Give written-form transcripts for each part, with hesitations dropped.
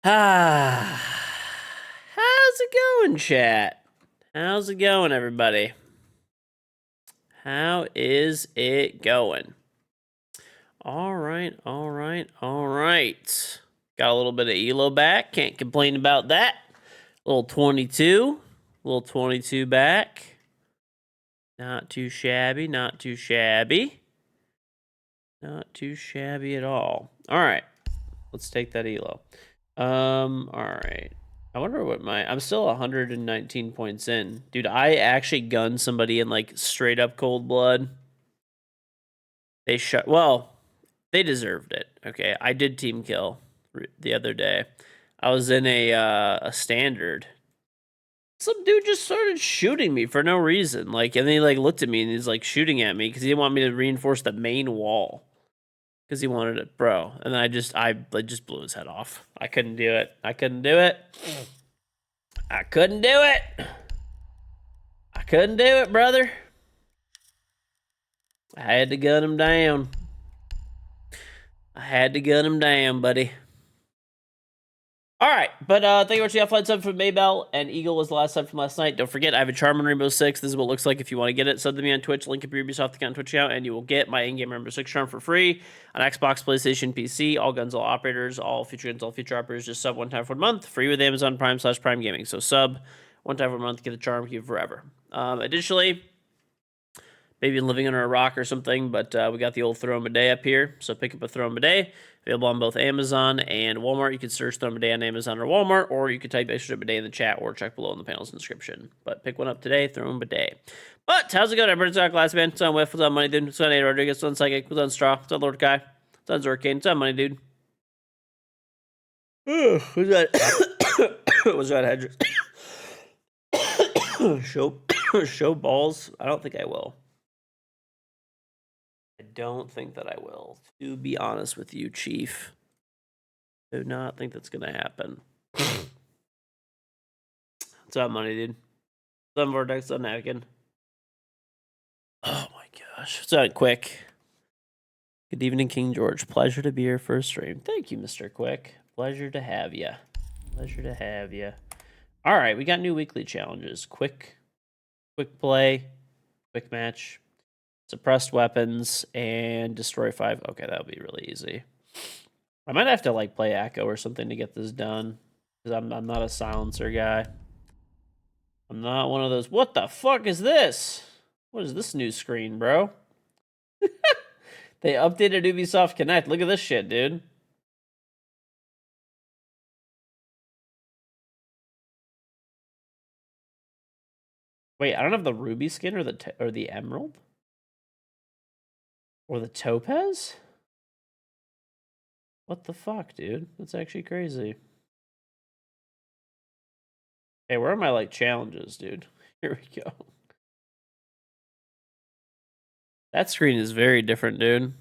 Ah, how's it going, chat? How's it going, everybody? How is it going? All right. Got a little bit of ELO back. Can't complain about that. Little 22 back. Not too shabby. Not too shabby at all. All right. Let's take that ELO. All right. I wonder what I'm still 119 points in. Dude, I actually gunned somebody in like straight up cold blood. They deserved it. Okay. I did team kill the other day. I was in a standard. Some dude just started shooting me for no reason. Like, and then he like looked at me and he's like shooting at me because he didn't want me to reinforce the main wall. Because he wanted it, bro. And then I just blew his head off. I couldn't do it. I couldn't do it, brother. I had to gun him down. Buddy. All right, but thank you very much. I flight sub from Maybell, and Eagle was the last sub from last night. Don't forget, I have a charm on Rainbow Six. This is what it looks like if you want to get it. Sub to me on Twitch. Link up your Ubisoft account, Twitch account, and you will get my in-game Rainbow Six charm for free on Xbox, PlayStation, PC. All guns, all operators, all future guns, all future operators. Just sub one time for a month, free with Amazon Prime/Prime Gaming. So sub one time for a month, get the charm, keep it forever. Additionally, maybe living under a rock or something, but we got the old Throw 'em a Day up here. So pick up a Throw 'em a Day. Available on both Amazon and Walmart. You can search Throw 'em a Day on Amazon or Walmart, or you can type extra a day in the chat or check below in the panel's description. But pick one up today, Throw 'em a Day. But how's it going, everybody? It's on Glassman. It's on Whiff. What's on Money Dude? What's on Nate Rodriguez? What's on Psychic? What's on Straw? What's on Lord Kai? What's on Zorkane? What's on Money Dude? Who's that? What's that, Hedrick? Show balls? I don't think I will. I don't think that I will, to be honest with you, Chief. Do not think that's gonna happen. What's up, Money Dude? What's up, Vortex? What's up, Napkin? Oh my gosh. What's up, Quick? Good evening, King George. Pleasure to be here for a stream. Thank you, Mr. Quick. Pleasure to have you. All right, we got new weekly challenges. Quick play, quick match. Suppressed weapons and destroy 5. Okay, that'll be really easy. I might have to like play Echo or something to get this done because I'm not a silencer guy. I'm not one of those. What the fuck is this? What is this new screen, bro? They updated Ubisoft Connect. Look at this shit, dude. Wait, I don't have the ruby skin or the emerald or the topaz. What the fuck, dude? That's actually crazy. Hey, where are my, like, challenges, dude? Here we go. That screen is very different, dude.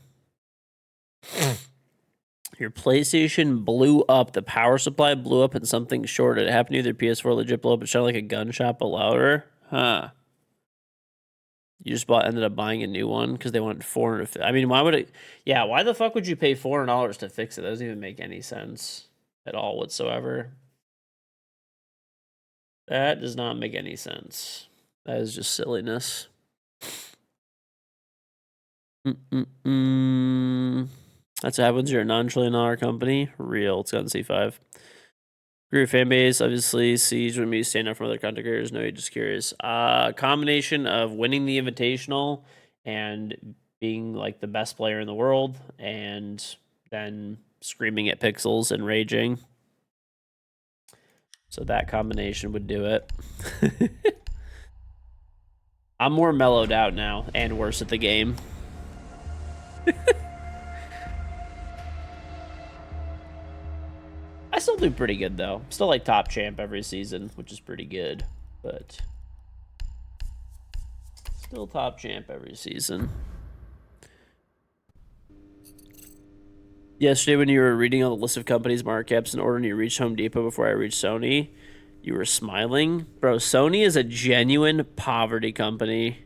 Your PlayStation blew up. The power supply blew up and something shorted. It happened to either PS4 legit blow up. It sounded like a gunshot, but louder. Huh. You just ended up buying a new one because they wanted $450. I mean, why would it? Yeah, why the fuck would you pay $400 to fix it? That doesn't even make any sense at all whatsoever. That does not make any sense. That is just silliness. That's what happens. You're a non-trillion-dollar company. Real. It's on C5. Grew your fan base, obviously. Siege when you stand up from other content creators. No, you're just curious. Combination of winning the Invitational and being like the best player in the world, and then screaming at pixels and raging. So that combination would do it. I'm more mellowed out now and worse at the game. I still do pretty good, though. Still like top champ every season, which is pretty good. But still top champ every season. Yesterday when you were reading all the list of companies' market caps in order and you reached Home Depot before I reached Sony, you were smiling. Bro, Sony is a genuine poverty company.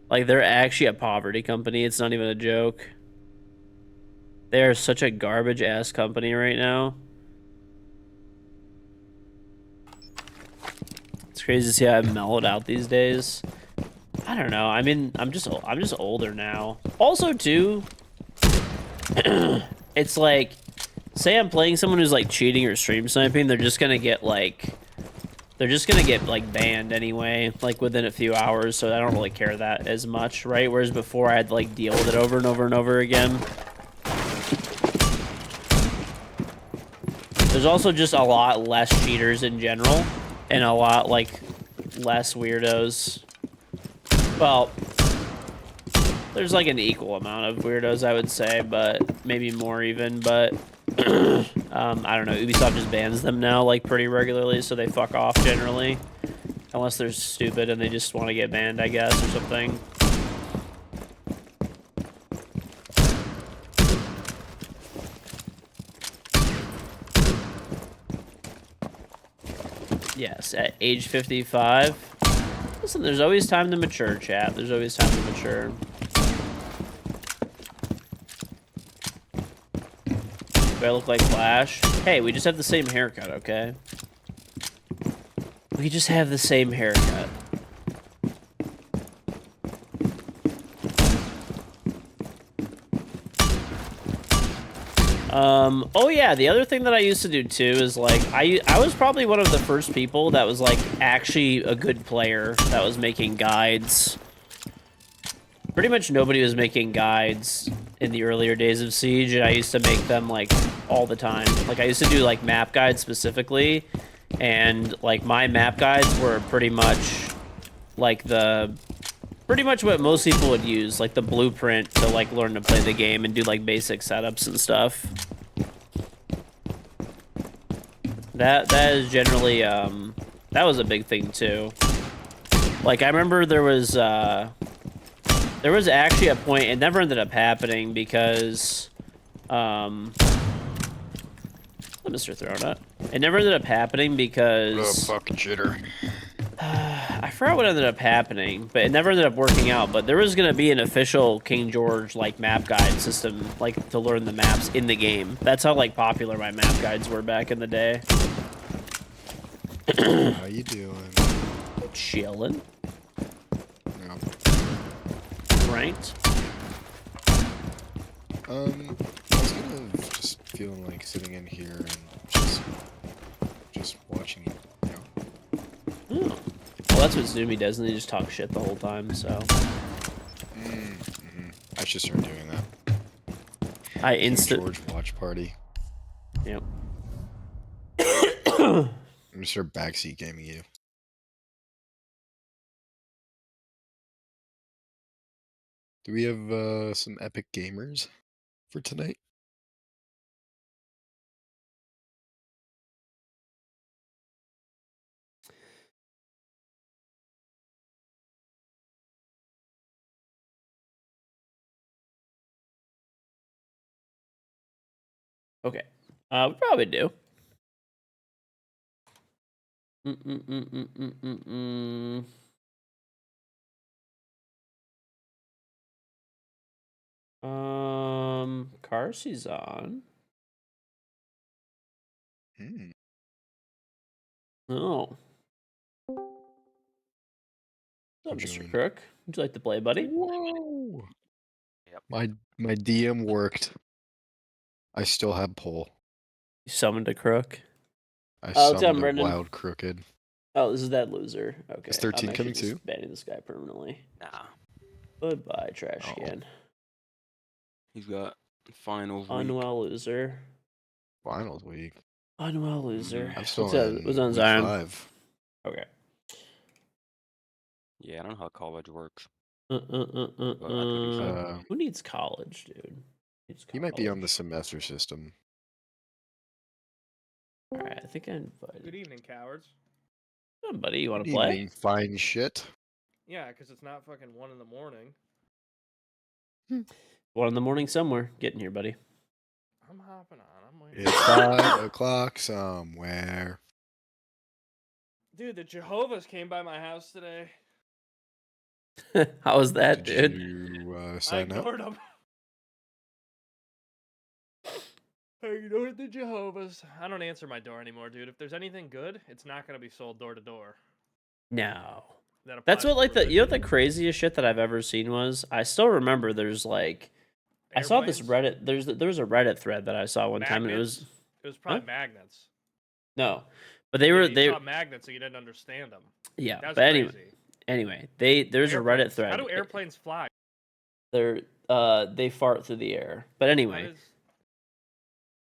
Like, they're actually a poverty company. It's not even a joke. They are such a garbage-ass company right now. It's crazy to see how I've mellowed out these days. I don't know. I mean, I'm just older now. Also, too, it's like, say I'm playing someone who's like cheating or stream sniping, they're just gonna get like banned anyway, like within a few hours. So I don't really care that as much, right? Whereas before I had to like deal with it over and over and over again. There's also just a lot less cheaters in general, and a lot like less weirdos. Well, there's like an equal amount of weirdos, I would say, but maybe more even. But I don't know. Ubisoft just bans them now like pretty regularly, so they fuck off generally, unless they're stupid and they just want to get banned, I guess, or something. Yes, at age 55. Listen, there's always time to mature, chat. There's always time to mature. Do I look like Flash? Hey, we just have the same haircut, okay? We just have the same haircut. Oh yeah, the other thing that I used to do too is like, I was probably one of the first people that was like actually a good player that was making guides. Pretty much nobody was making guides in the earlier days of Siege, and I used to make them like all the time. Like I used to do like map guides specifically, and like my map guides were pretty much like pretty much what most people would use, like the blueprint to like learn to play the game and do like basic setups and stuff. That is generally that was a big thing too. Like I remember there was actually a point, it never ended up happening because Mr. Throwna. It never ended up happening because fucking jitter. I forgot what ended up happening, but it never ended up working out. But there was gonna be an official KingGeorge like map guide system, like to learn the maps in the game. That's how like popular my map guides were back in the day. How you doing? Chillin'. No. Right. I was kind of just feeling like sitting in here and just watching you. Oh. Well, that's what Zoomy does, and they just talk shit the whole time. So. I should start doing that. George watch party. Yep. I'm gonna start backseat gaming you. Do we have some epic gamers for tonight? Okay. We probably do. Carsey's on. Oh. What's up, Mr. Crook? Would you like to play, buddy? Whoa! Yep. My DM worked. I still have pull. You summoned a crook. I what's summoned up, a Brendan? wild crooked. Oh, this is that loser. Okay. Is 13 I'm coming just too? banning this guy permanently. Nah. Goodbye, trash can. He's got finals week. Unwell loser. Finals week. Unwell loser. I'm still What's on week Zion? 5. Okay. Yeah, I don't know how college works. Who needs college, dude? He might be on the semester system. Alright, I think I invited. Good evening, cowards. Oh, buddy, you want to Good play? evening, fine shit. Yeah, because it's not fucking 1 in the morning. 1 in the morning somewhere. Getting here, buddy. I'm hopping on. I'm waiting. It's 5 o'clock somewhere. Dude, the Jehovah's came by my house today. How was that, Did dude? you I sign up? ignored them. I ignored the Jehovah's. I don't answer my door anymore, dude. If there's anything good, it's not going to be sold door to door. No. That That's applies what to like the you know what the religion. craziest shit that I've ever seen was I still remember there's like I saw this Airplanes? Reddit there was a Reddit thread that I saw one time and it was Magnets? It was probably huh? magnets. No. But they Yeah, were you they saw magnets, so you didn't understand them. yeah, That's but crazy. anyway, there's a Reddit Airplanes. How thread. do airplanes fly? They fart through the air. But How anyway, does?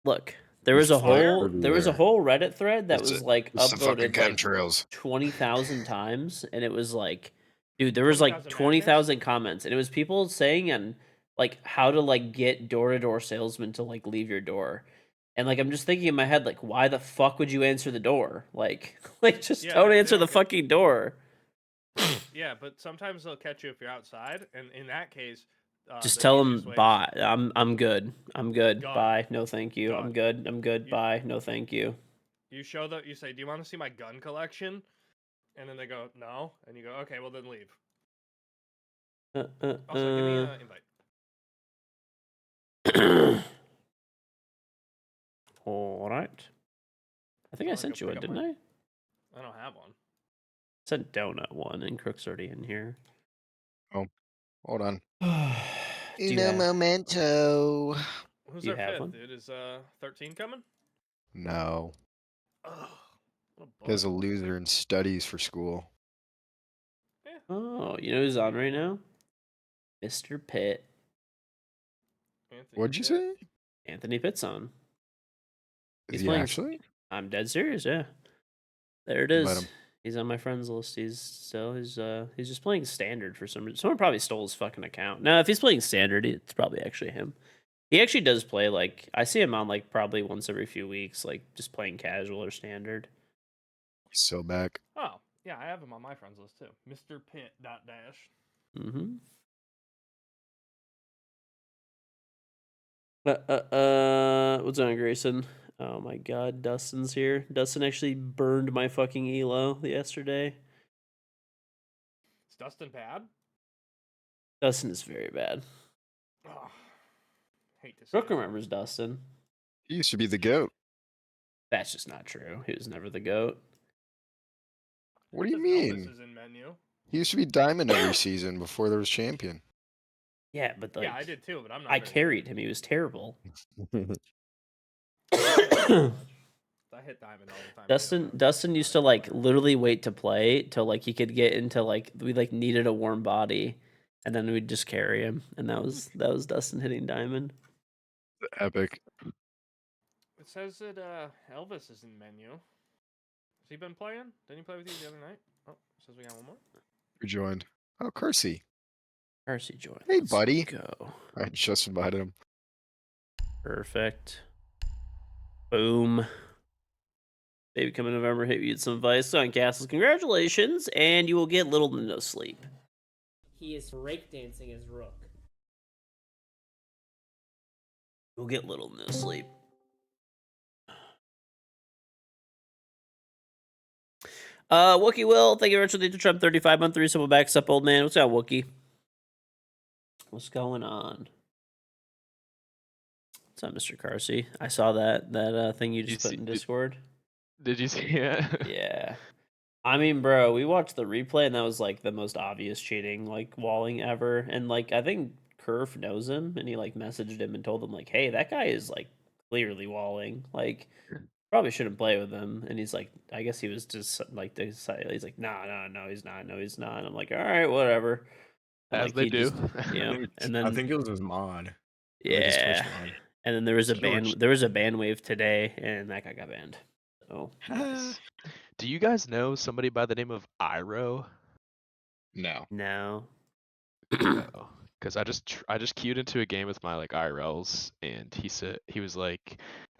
look, There's fire Fire? there was a everywhere. whole Reddit thread that It's was like it's the fucking upvoted like chemtrails. 20,000 times and it was like dude, there was like 20,000 magnets? 20,000 comments and it was people saying and like how to like get door-to-door salesmen to like leave your door. And like I'm just thinking in my head like why the fuck would you answer the door? Like like just Yeah, don't they answer don't the get- fucking door. Yeah, but sometimes they'll catch you if you're outside, and in that case, Just the tell easiest them way is bye. I'm good. I'm good. done. Bye. No thank you. I'm Done. good. I'm good. You- Bye. No thank you. You show that you say, "Do you want to see my gun collection?" And then they go, "No," and you go, "Okay, well then leave." Also, give me an invite. All right. I think I wanna sent go you one, pick up didn't my- I? I don't have one. Sent donut one, and Crook's already in here. Hold on. Do you have? momento. Who's Do you our have fifth, one? dude? Is 13 coming? No. Ugh, what a Guy's a bummer. loser and studies for school. Oh, you know who's on right now? Mr. Pitt. Anthony What'd you Pitt. say? Anthony Pitt's on. Is He's he playing. actually? I'm dead serious. Yeah. There it Invite is. him. He's on my friends list. He's just playing standard for some reason. Someone probably stole his fucking account. No, if he's playing standard, it's probably actually him. He actually does play like I see him on like probably once every few weeks, like just playing casual or standard. He's so back. Oh, yeah, I have him on my friends list too. Mr. Pitt dot dash. Mm-hmm. What's on, Grayson? Oh my god, Dustin's here. Dustin actually burned my fucking elo yesterday. Is Dustin bad? Dustin is very bad. Oh, hate to see Brooke it. remembers Dustin. He used to be the GOAT. That's just not true. He was never the GOAT. What do you Says mean? Elvis is in menu. He used to be diamond every season before there was champion. Yeah, but like Yeah, I did too, but I'm not. I very carried good. him. He was terrible. I hit diamond all the time. Dustin used to like literally wait to play till like he could get into like we like needed a warm body, and then we'd just carry him, and that was Dustin hitting diamond. Epic. It says that Elvis is in menu. Has he been playing? Didn't he play with you the other night? Oh, it says we got one more. Who joined? Oh, Kersey. Percy joined. Hey, Let's buddy. go. I just invited him. Perfect. Boom. Baby coming November, hit you with some advice on castles. Congratulations, and you will get little to no sleep. He is breakdancing as Rook. You'll get little to no sleep. Wookie Will, thank you very much for the Trump 35 month 3 simple backs up, old man. What's up, Wookie? What's going on? What's up, Mr. Carsey? I saw that thing you just put in Discord. Did you see it? Yeah. I mean, bro, we watched the replay and that was like the most obvious cheating, like walling ever. And like I think Kerf knows him and he like messaged him and told him like, hey, that guy is like clearly walling. Like probably shouldn't play with him. And he's like, I guess he was just like decided he's like, no, he's not. No, he's not. And I'm like, all right, whatever. And, As like, they he do. just- yeah. And then I think it was his mod. Like his Twitch yeah. mod. And then there was a George. ban wave today and that guy got banned. So Nice. Do you guys know somebody by the name of Iro? No. no. No, because I just queued into a game with my like IRLs, and he was like,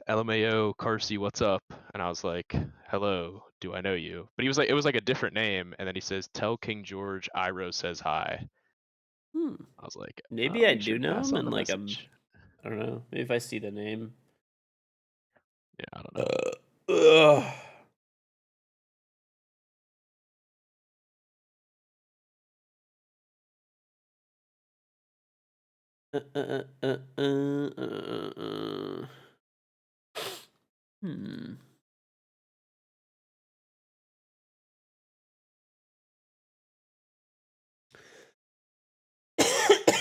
"LMAO, Carsey, what's up?" And I was like, "Hello, do I know you?" But he was like, it was like a different name, and then he says, "Tell King George Iro says hi." I was like, Maybe I make sure do to know pass him on and the like message. I don't know. Maybe if I see the name. Yeah, I don't know. Ugh. Hmm.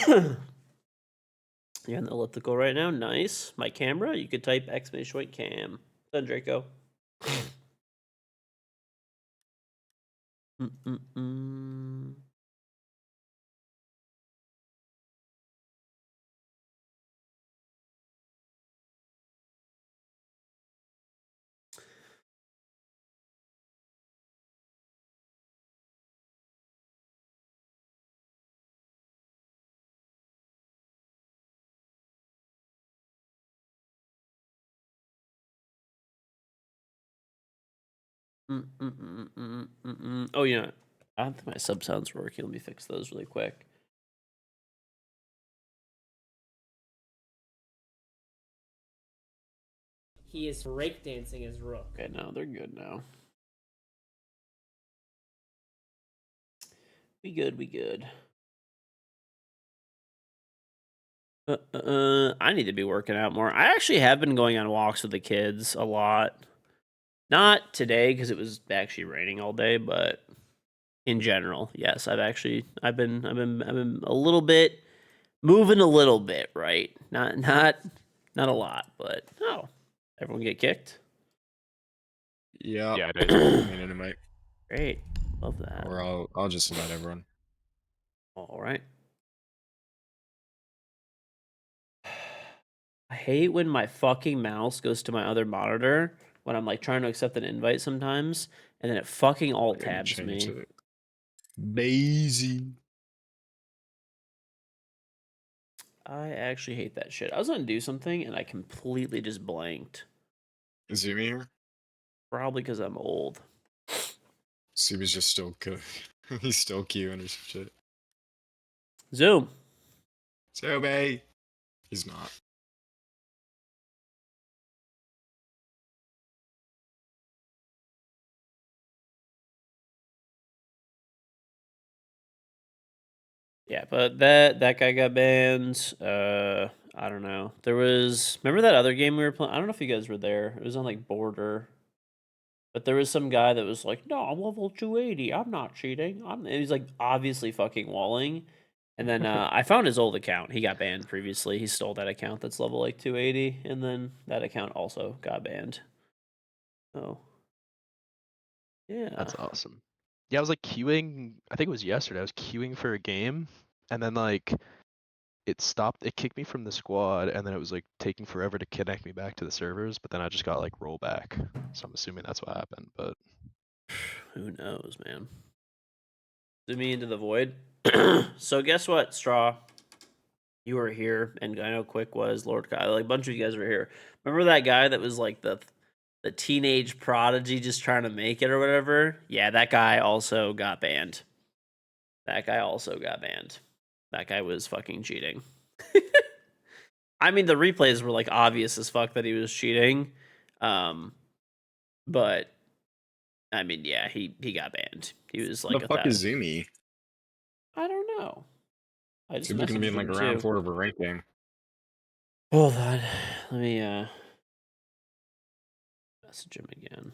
You're on the elliptical right now. Nice. My camera, you could type !cam. Done, Draco. Mm-mm-mm. Oh, yeah. I don't think my sub sounds working. Let me fix those really quick. He is breakdancing his rook. Okay, now they're good now. We good, we good. I need to be working out more. I actually have been going on walks with the kids a lot. Not today because it was actually raining all day, but in general, yes, I've been a little bit moving a little bit, right? Not a lot, but no. Everyone get kicked. Yeah. Yeah, I did. I mean, it might. Great, love that. Or I'll just invite everyone. All right. I hate when my fucking mouse goes to my other monitor when I'm like trying to accept an invite sometimes, and then it fucking alt I'm gonna tabs me. change it. Daisy. I actually hate that shit. I was gonna do something and I completely just blanked. Is Zumi here? Probably because I'm old. Zumi's just still good. He's still queuing or some shit. Zoom. Zumi! He's not. Yeah, but that guy got banned. I don't know. There was remember that other game we were playing? I don't know if you guys were there. It was on like Border. But there was some guy that was like, "No, I'm level 280. I'm not cheating." He's like obviously fucking walling. And then I found his old account. He got banned previously. He stole that account that's level like 280, and then that account also got banned. Oh, yeah. That's awesome. Yeah, I was like queuing. I think it was yesterday. I was queuing for a game, and then like it stopped. It kicked me from the squad, and then it was like taking forever to connect me back to the servers. But then I just got like rollback. So I'm assuming that's what happened. But Who knows, man? Zoom me into the void. So guess what, Straw? You were here, and I know Quick was, Lord Kyle, like a bunch of you guys were here. Remember that guy that was like the teenage prodigy just trying to make it or whatever? Yeah, that guy also got banned. That guy was fucking cheating. I mean, the replays were like obvious as fuck that he was cheating. But I mean, yeah, he got banned. He was like, The fuck is Zumi? I don't know. I just Zumi's gonna be in like messaged him, round too. 4 of a ranking. Hold on. Let me message him again.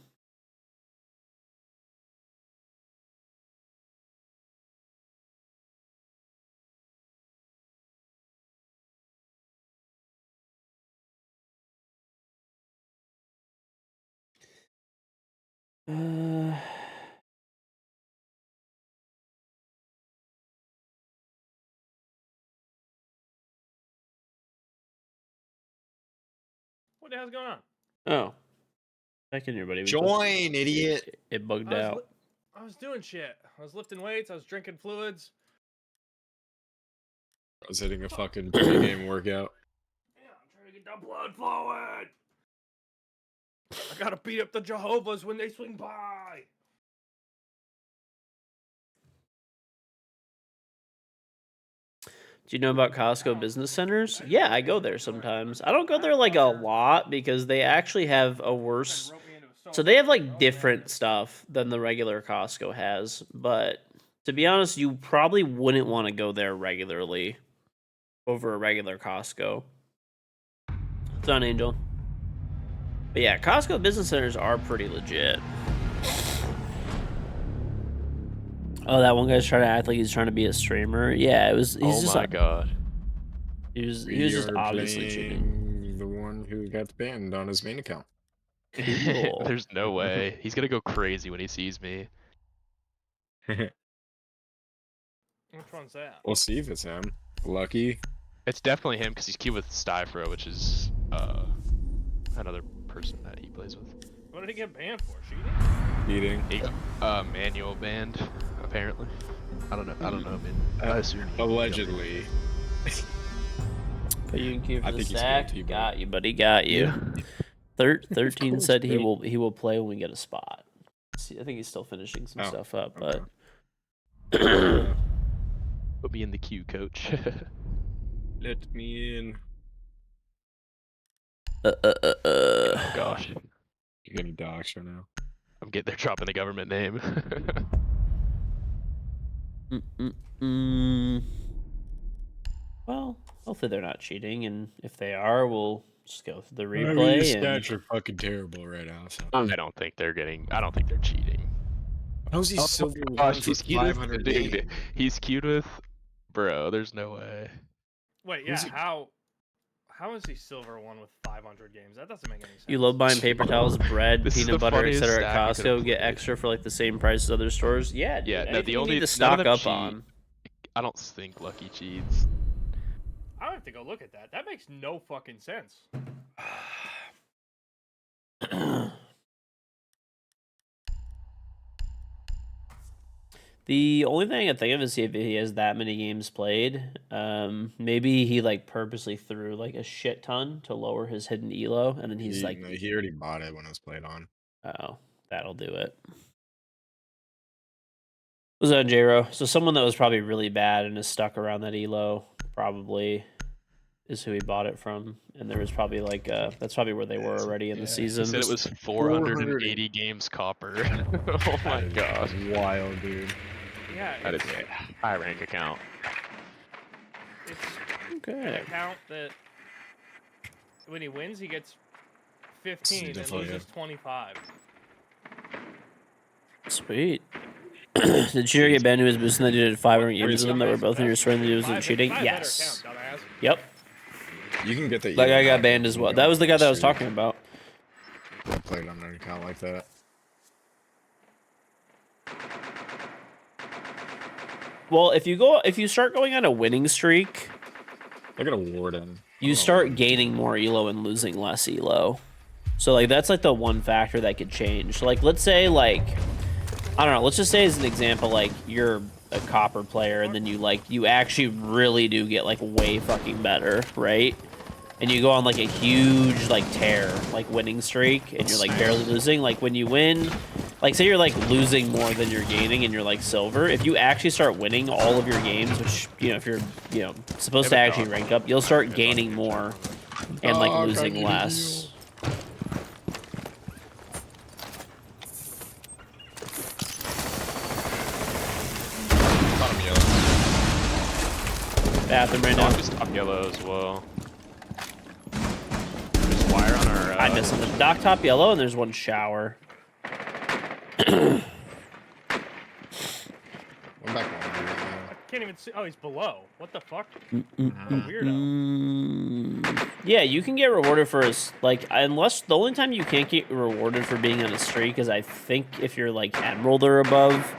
What the hell's going on? Oh. Back in here, buddy. Join, idiot! It bugged out. I was doing shit. I was lifting weights. I was drinking fluids. I was hitting a fucking pre-game workout. Yeah, I'm trying to get that blood flowing. I gotta beat up the Jehovah's when they swing by. Do you know about Costco business centers? Yeah, I go there sometimes. I don't go there like a lot because they actually have a worse. So they have like different stuff than the regular Costco has. But to be honest, you probably wouldn't want to go there regularly over a regular Costco. It's on Angel. But yeah, Costco business centers are pretty legit. Oh, that one guy's trying to act like he's trying to be a streamer. Yeah, it was. He's oh just my god. He was We just are obviously cheating. playing the one who got banned on his main account. Cool. There's no way. He's gonna go crazy when he sees me. Which one's that? We'll see if it's him. Lucky. It's definitely him because he's queued with Styfro, which is another person that he plays with. What did he get banned for? Cheating? Eating. He got manual banned, apparently. I don't know, man. I assume he- Allegedly. But you can queue for I the think he's stack. guilty, but- Got you, buddy. Got you. Yeah. 13 course, said he mate. will play when we get a spot. See, I think he's still finishing some Oh, stuff up, but Put me in the queue, coach. Let me in. Oh gosh. You're getting doxxed right now. They're dropping the government name. well, hopefully they're not cheating, and if they are, we'll just go through the I mean, replay. these and... stats are fucking terrible right now. So. I don't think they're cheating. How's he silver one Gosh, for he's queued 500 with, dude, games? he's queued with, bro, there's no way. Wait, yeah, Who's he- how is he silver one with 500 games? That doesn't make any sense. You love buying paper towels, bread, This is peanut the butter, funniest etc. at stack you could've Costco. Get played. extra for like the same price as other stores. Yeah, dude, Yeah, no, anything the you only- need to none stock of them up cheat. on. I don't think Lucky cheats. I have to go look at that. That makes no fucking sense. The only thing I can think of is see if he has that many games played. Maybe he like purposely threw like a shit ton to lower his hidden elo, and then he's he, like, no, he already bought it when it was played on. "Oh, that'll do it." Was that J-Ro? So someone that was probably really bad and is stuck around that elo probably is who he bought it from, and there was probably like that's probably where they were already in the Yeah. He season. He said it was 480 games copper. Oh my That is gosh. wild, dude. Yeah, That is it's, a high rank account. it's an Okay. account that when he wins, he gets 15 and definitely loses 25. Sweet. Did Cheater get banned who was boosting that dude at 5 ranked games with them that were both in your strength and he wasn't cheating? Yes. Account, dumbass. Yep. You can get that. That guy elo got back banned if as you well. go That was the guy that I was streak. talking about. I played on an account like that. Well, if you start going on a winning streak, I got a warden. you Oh, start gaining more elo and losing less elo. So like that's like the one factor that could change. Like let's say like I don't know, let's just say as an example like you're a copper player and then you actually really do get like way fucking better, right? And you go on like a huge like tear, like winning streak and you're like barely losing, like when you win, like say you're like losing more than you're gaining and you're like silver, if you actually start winning all of your games, which if you're supposed to actually rank up, you'll start gaining more and like Dog, I losing need a less. Bottom yellow. Bathroom right now. Just top yellow as well. There's wire on our. I missed something. Dock top yellow and there's one shower. I'm back on right now. I can't even see. Oh, he's below. What the fuck? Mm-mm-mm. Weirdo. Yeah, you can get rewarded for unless the only time you can't get rewarded for being on a streak is I think if you're like emerald or above,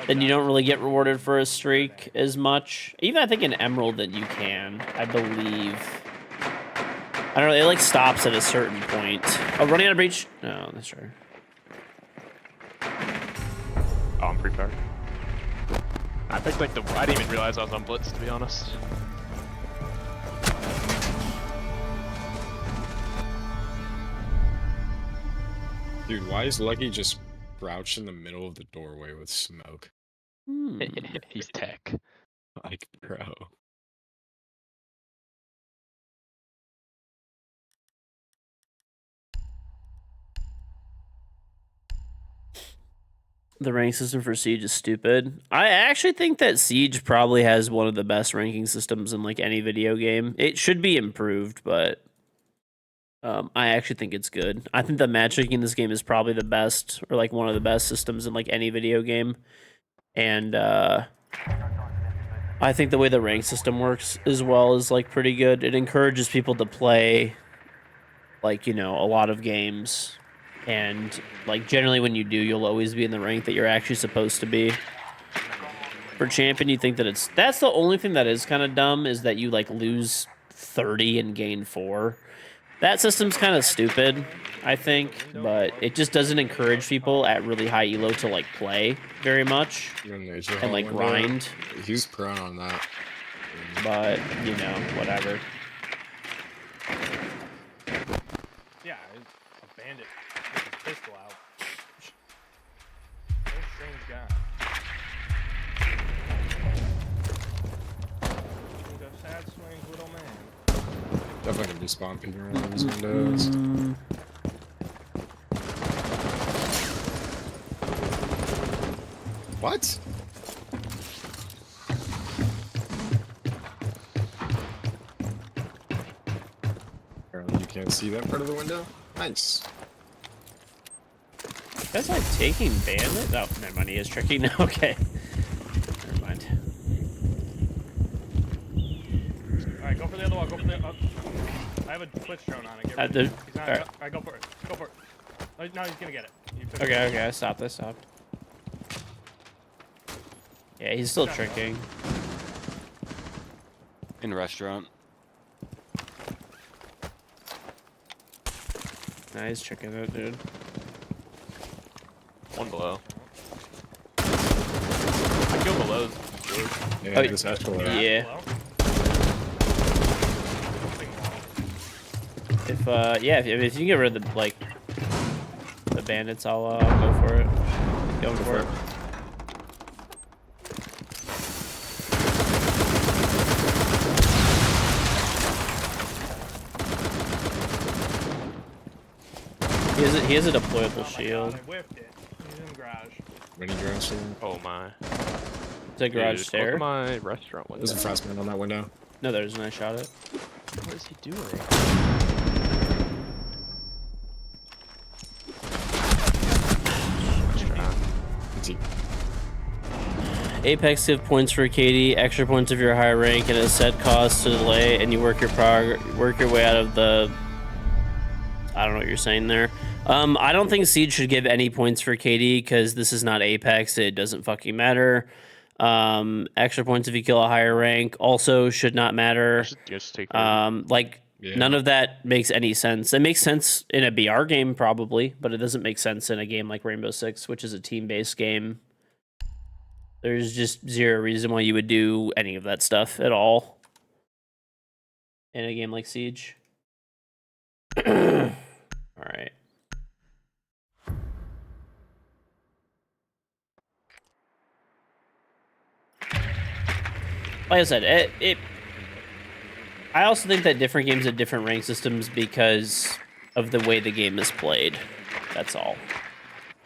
then you don't really get rewarded for a streak as much. Even I think in emerald that you can, I believe. I don't know. It like stops at a certain point. Oh, running out of breach. No, that's right. Oh, I'm prepared. I think like I didn't even realize I was on blitz, to be honest. Dude, why is Lucky just crouched in the middle of the doorway with smoke? Hmm. He's tech. Like, bro. The rank system for Siege is stupid. I actually think that Siege probably has one of the best ranking systems in like any video game. It should be improved, but I actually think it's good. I think the matchmaking in this game is probably the best, or like one of the best systems in like any video game. And I think the way the rank system works as well is like pretty good. It encourages people to play like, you know, a lot of games. And like generally when you do, you'll always be in the rank that you're actually supposed to be. For champion, you think that that's the only thing that is kind of dumb is that you like lose 30 and gain 4. That system's kind of stupid, I think, but it just doesn't encourage people at really high elo to like play very much Even nature and like grind. He's prone on that. But you know, whatever. Yeah, a bandit with his pistol out. What a strange guy. He's a sad, strange little man. Definitely gonna be spawn peeking around these windows. What? Apparently you can't see that part of the window. Nice. That's like taking bandit. Oh, never mind. He is tricky now. Okay. Never mind. Alright, go for the other wall. Go for the. I have a Twitch drone on it. Get ready. He's not. Alright. Alright, go for it. Go for it. Oh, no, he's gonna get it. You took Okay, it. okay. I stopped. I stopped. Yeah, he's still tricking. In restaurant. Nah, he's tricking it, dude. One below. I go below. Yeah, Oh, this actual yeah. Hello? If you can get rid of the like the bandits, I'll go for it. Going for it. He has a deployable Oh my shield. God, I whiffed it. He's in the garage. Mini drone still. Oh my. It's a garage Dude, stair. look at my restaurant window. There's a fast man on that window. No, there isn't. I shot it. What is he doing? It's e- Apex give points for KD, extra points if you're a higher rank, and a set cost to delay, and you work your way out of the. I don't know what you're saying there. I don't think Siege should give any points for KD because this is not Apex. It doesn't fucking matter. Extra points if you kill a higher rank also should not matter. Just take Like Yeah. none of that makes any sense. It makes sense in a BR game probably, but it doesn't make sense in a game like Rainbow Six, which is a team-based game. There's just zero reason why you would do any of that stuff at all in a game like Siege. All right. Like I said, I also think that different games have different rank systems because of the way the game is played. That's all.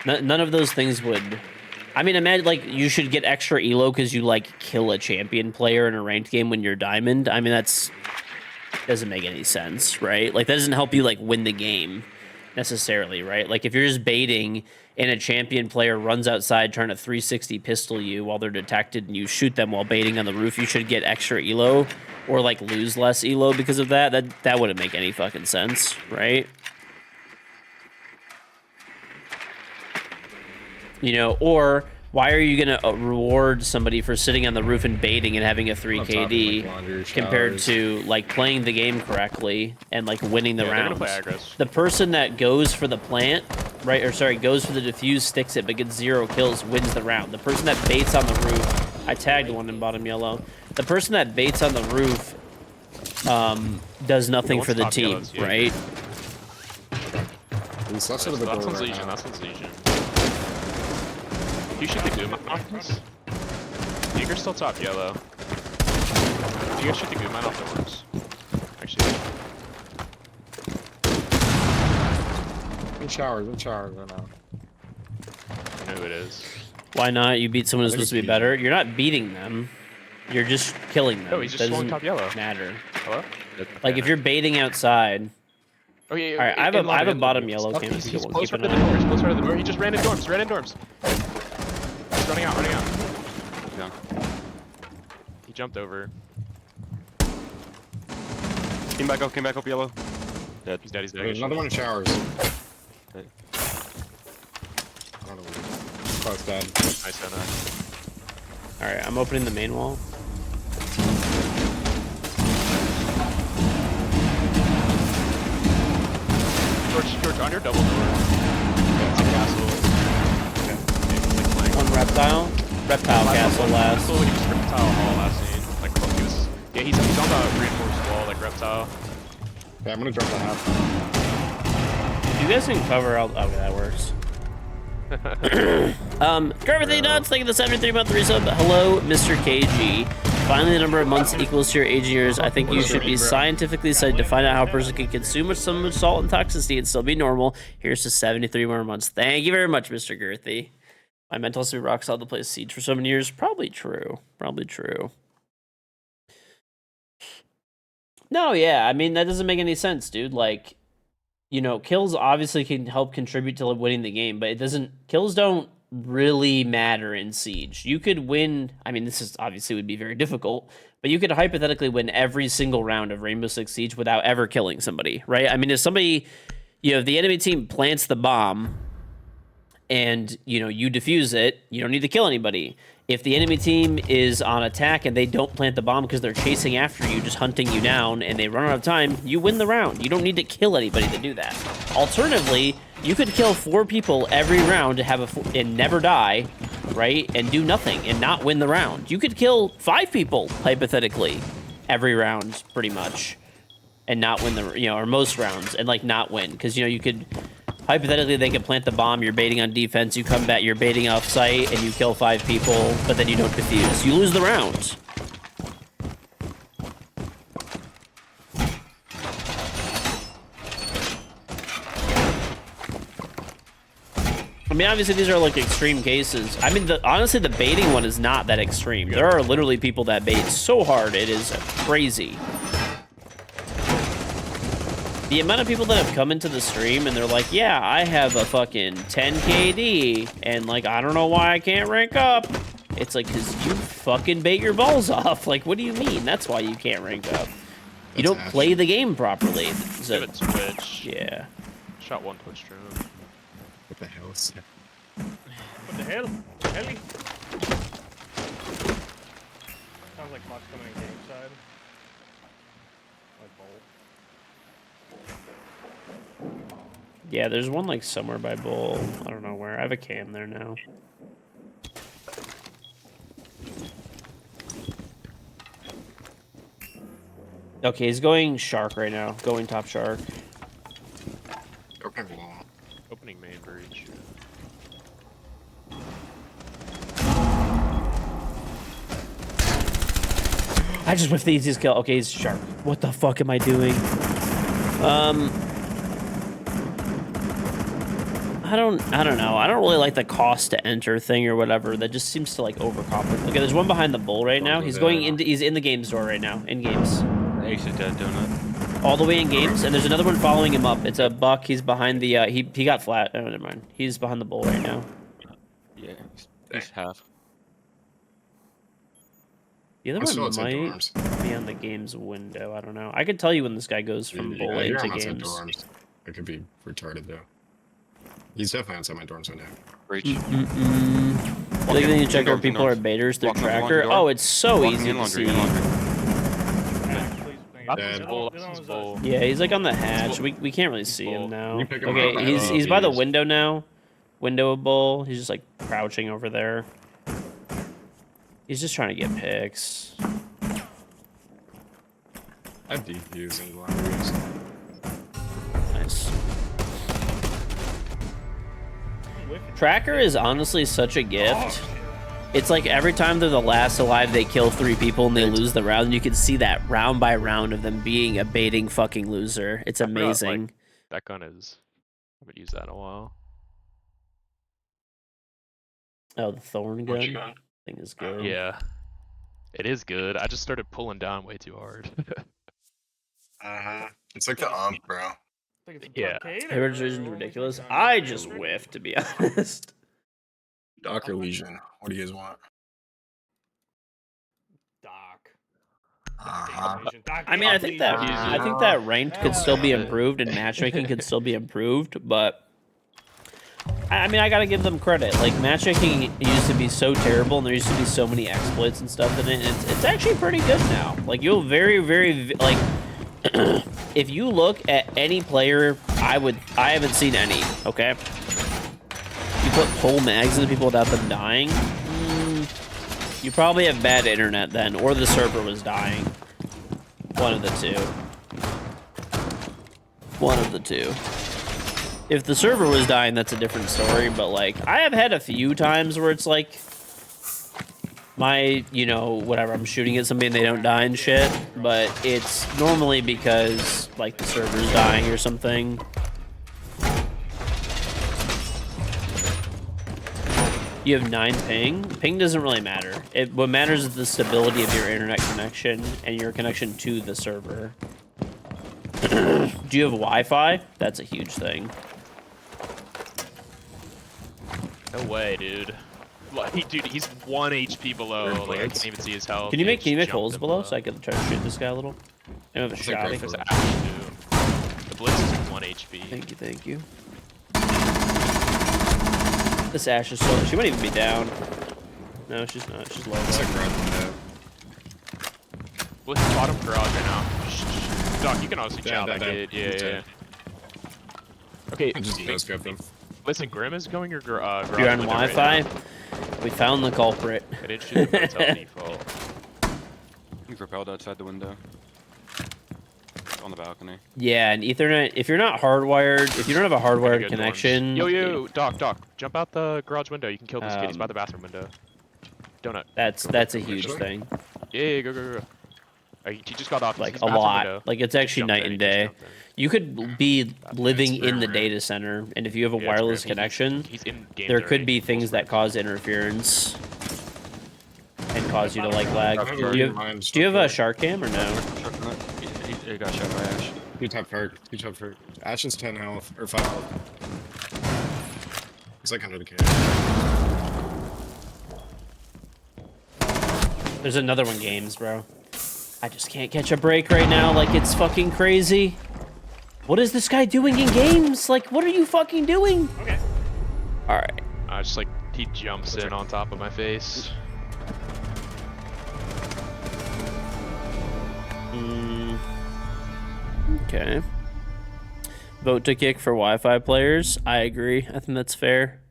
None of those things would. I mean, imagine like you should get extra elo because you like kill a champion player in a ranked game when you're diamond. I mean, that's doesn't make any sense, right? Like that doesn't help you like win the game necessarily, right? Like if you're just baiting and a champion player runs outside trying to 360 pistol you while they're detected and you shoot them while baiting on the roof, you should get extra elo or like lose less elo because of that. That wouldn't make any fucking sense, right? You know, or why are you going to reward somebody for sitting on the roof and baiting and having a 3 On top of, like, KD laundry compared showers. to like playing the game correctly and like winning the Yeah, they're gonna rounds? play aggros. The person that goes for the plant, right, or sorry, goes for the defuse, sticks it, but gets 0 kills, wins the round. The person that baits on the roof, I tagged one in bottom yellow. The person that baits on the roof does nothing for the top team, yellows, yeah. right? He's left side of the That door one's right Legion, now. that one's Legion. You shoot the Goom off this? Eager's still top yellow. You guys shoot the Goom off the works. Actually, In showers right now. I know who it is. Why not? You beat someone who's I think supposed to be it's better. You're not beating them. You're just killing them. Oh, he's just Doesn't slowing top yellow. matter. Hello? Like if you're baiting outside. Oh yeah, All right, I have a bottom yellow cannon. He's Keep close right an to the eye door. on. He's close right to the door. He just ran in dorms. Ran in dorms. He's running out. Running out. Yeah. jumped over. Came back up yellow. Dead. He's dead. He's dead. There's another one in showers. Okay. I don't know where. Close dead. Nice on that. All right, I'm opening the main wall. George, on your double door. Castle. One reptile. Reptile castle last. He was reptile hall last scene. Like he was. Yeah, he's on the reinforced wall, like reptile. Yeah, I'm gonna drop the half. You guys can cover out. Okay, that works. Gravity Nuts, thank you for the 73-month resub. Hello, Mr. KG. Finally, the number of months equals to your age years. I think you should be scientifically studied to find out how a person can consume so much salt and toxicity and still be normal. Here's to 73 more months. Thank you very much, Mr. Girthy. My mental has to be rock solid to play Siege for so many years. Probably true. Probably true. No, yeah. I mean, that doesn't make any sense, dude. Like, you know, kills obviously can help contribute to winning the game, but it doesn't. Kills don't really matter in Siege. You could win. I mean, this is obviously would be very difficult, but you could hypothetically win every single round of Rainbow Six Siege without ever killing somebody, right? I mean, if somebody, you know, if the enemy team plants the bomb and, you know, you defuse it, you don't need to kill anybody. If the enemy team is on attack and they don't plant the bomb because they're chasing after you, just hunting you down, and they run out of time, you win the round. You don't need to kill anybody to do that. Alternatively, you could kill 4 people every round to have and never die, right? And do nothing and not win the round. You could kill 5 people, hypothetically, every round, pretty much, and not win the, you know, or most rounds, and like not win. Because, you know, you could, hypothetically, they could plant the bomb, you're baiting on defense, you come back, you're baiting off site, and you kill 5 people, but then you don't defuse. You lose the round. I mean, obviously, these are like extreme cases. I mean, honestly, the baiting one is not that extreme. There are literally people that bait so hard, it is crazy. The amount of people that have come into the stream and they're like, yeah, I have a fucking 10 KD, and like, I don't know why I can't rank up. It's like, because you fucking bait your balls off. Like, what do you mean? That's why you can't rank up. You don't play the game properly. So, Give it Twitch. yeah. Shot one Twitch stream. What the hell is that? What the hell? Helly? Sounds like Mott's coming in game side. Like bowl. Yeah, there's one like somewhere by Bull. I don't know where. I have a cam there now. Okay, he's going shark right now. Going top shark. Open wall. Opening main breach. I just whiffed the easiest kill. Okay, he's shark. What the fuck am I doing? I don't know. I don't really like the cost to enter thing or whatever. That just seems to like overcomplicate. Okay, there's one behind the bull right now. He's going into. He's in the games door right now. In games. Ace is dead, donut. All the way in games, and there's another one following him up. It's a buck. He's behind the. He got flat. Oh, never mind. He's behind the bull right now. Yeah, he's half. The other I'm still one outside might dorms. be on the game's window. I don't know. I could tell you when this guy goes from bull Yeah, you're into on outside games. dorms. I could be retarded though. He's definitely outside my dorms window. Breach. They need to check where people are baiters through Walking on the tracker. door. Oh, it's so Walking easy in to laundry, see. in laundry. Dead. Yeah, he's like on the hatch. We can't really see him now. You pick him Okay, up. he's by the window now. Window of bull. He's just like crouching over there. He's just trying to get picks. I have defuse and laundries. Nice. Tracker is honestly such a gift. It's like every time they're the last alive, they kill 3 people and they lose the round. And you can see that round by round of them being a baiting fucking loser. It's I forgot, amazing. like, that gun is. I haven't used that in a while. Oh, the thorn gun thing is good. Yeah. It is good. I just started pulling down way too hard. It's like the bro. Yeah. Average vision is ridiculous. I just whiffed, to be honest. Docker Legion. What do you guys want? Doc. I mean, I think that ranked could still be improved and matchmaking could still be improved, but I mean, I gotta give them credit. Like, matchmaking used to be so terrible, and there used to be so many exploits and stuff in it. And it's actually pretty good now. Like, you'll like, if you look at any player, I haven't seen any. Okay, you put whole mags into people without them dying. You probably have bad internet then, or the server was dying. One of the two. One of the two. If the server was dying, that's a different story, but, like, I have had a few times where it's, like, my, you know, whatever, I'm shooting at somebody and they don't die and shit, but it's normally because, like, the server's dying or something. You have 9 ping? Ping doesn't really matter. What matters is the stability of your internet connection and your connection to the server. Do you have Wi-Fi? That's a huge thing. No way, dude. Like, dude, he's 1 HP below. Like, I can't even see his health. Can you make He holes jumped below him so I can try to shoot this guy a little? I have a shot. There's Ash, too. The Blitz is 1 HP. Thank you, thank you. This Ash is so... She might even be down. No, she's not. She's low. It's like garage window. With bottom garage right now. Doc, you can honestly chow that kid. Yeah. Okay, Just no scope them. listen, Grim is going your garage. You're on window Wi-Fi? Right now. We found the culprit. I didn't shoot the hotel default. He propelled outside the window. On the balcony. Yeah, and Ethernet, if you're not hardwired, if you don't have a hardwired Good connection... Yo, Doc, jump out the garage window. You can kill this kid. He's by the bathroom window. Donut. That's a huge thing. Yeah, go. He just got off. Like, He's a bathroom lot. window. Like, it's actually night and day. You could be living in the data center, and if you have a wireless connection, He's in game there 30. could be things that cause interference and cause you to, like, lag. Do you have a shark cam or no? He got shot by Ash. You top Ferg. Ash is 10 health, or 5 health. He's like under the cage. There's another one, games, bro. I just can't catch a break right now. Like, it's fucking crazy. What is this guy doing in games? Like, what are you fucking doing? Okay. Alright. Just like, he jumps in on top of my face. Okay. Vote to kick for Wi-Fi players. I agree. I think that's fair.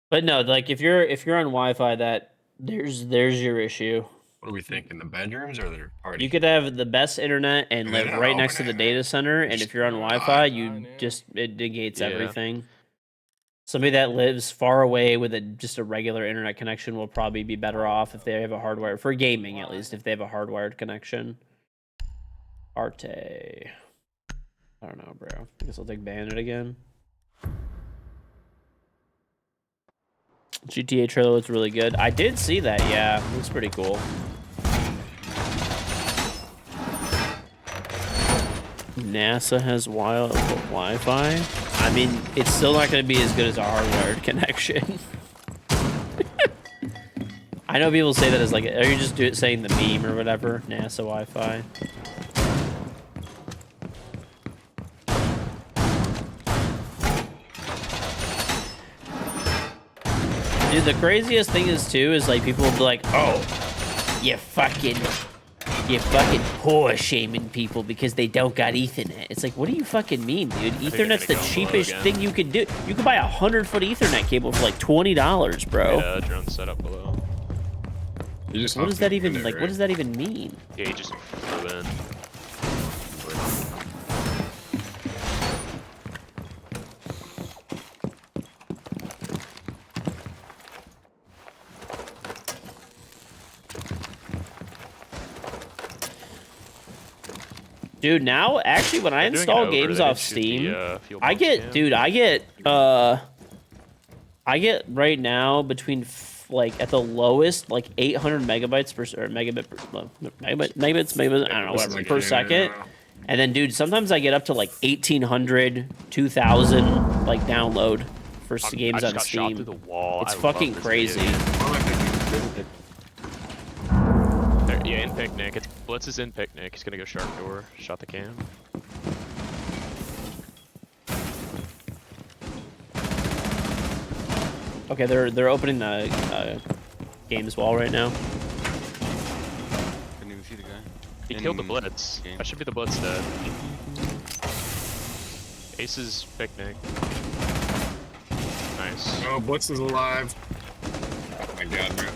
But no, like, if you're on Wi-Fi, there's your issue. What do we think? In the bedrooms or their party? You could have the best internet and live right next to the data center, and if you're on Wi-Fi, it negates everything. Somebody that lives far away with just a regular internet connection will probably be better off if they have a hardwired, for gaming at least, if they have a hardwired connection. Arte. I don't know, bro. I guess I'll take Bandit again. GTA trailer looks really good. I did see that, yeah. Looks pretty cool. NASA has wild Wi-Fi. I mean, it's still not going to be as good as a hardwired connection. I know people say that as like, are you just saying the meme or whatever? NASA Wi-Fi. Dude, the craziest thing is too is like people will be like, "Oh, you fucking poor shaming people because they don't got Ethernet." It's like, what do you fucking mean, dude? Ethernet's the cheapest thing you could do. You could buy a 100-foot Ethernet cable for like $20, bro. Yeah, drone setup below. What does that even like? What does that even mean? Yeah, he just flew in. Dude, now actually when I install games off Steam, I get right now between like at the lowest like 800 megabytes per or megabits, I don't know, whatever, per second. And then dude, sometimes I get up to like 1800, 2000 like download for games on Steam. It's fucking crazy. picnic. It's Blitz is in picnic. He's gonna go sharp door. Shot the cam. Okay, they're opening the games wall right now. Couldn't even see the guy. He killed the In Blitz. game. That should be the Blitz dead. Ace's picnic. Nice. Oh, Blitz is alive. Oh my god, man.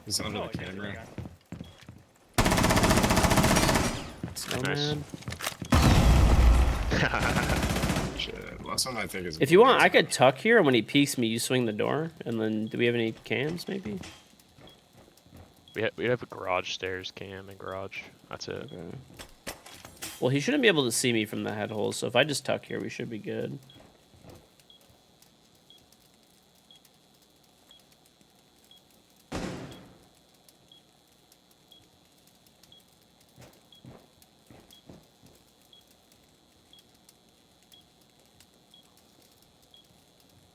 He's under Oh, the I can't see camera. that Snowman. Shit. Last one I think is. If you want, I could tuck here, and when he peeks me, you swing the door. And then, do we have any cams, maybe? We have a garage stairs cam and garage. That's it. Okay. Well, he shouldn't be able to see me from the head hole, so if I just tuck here, we should be good.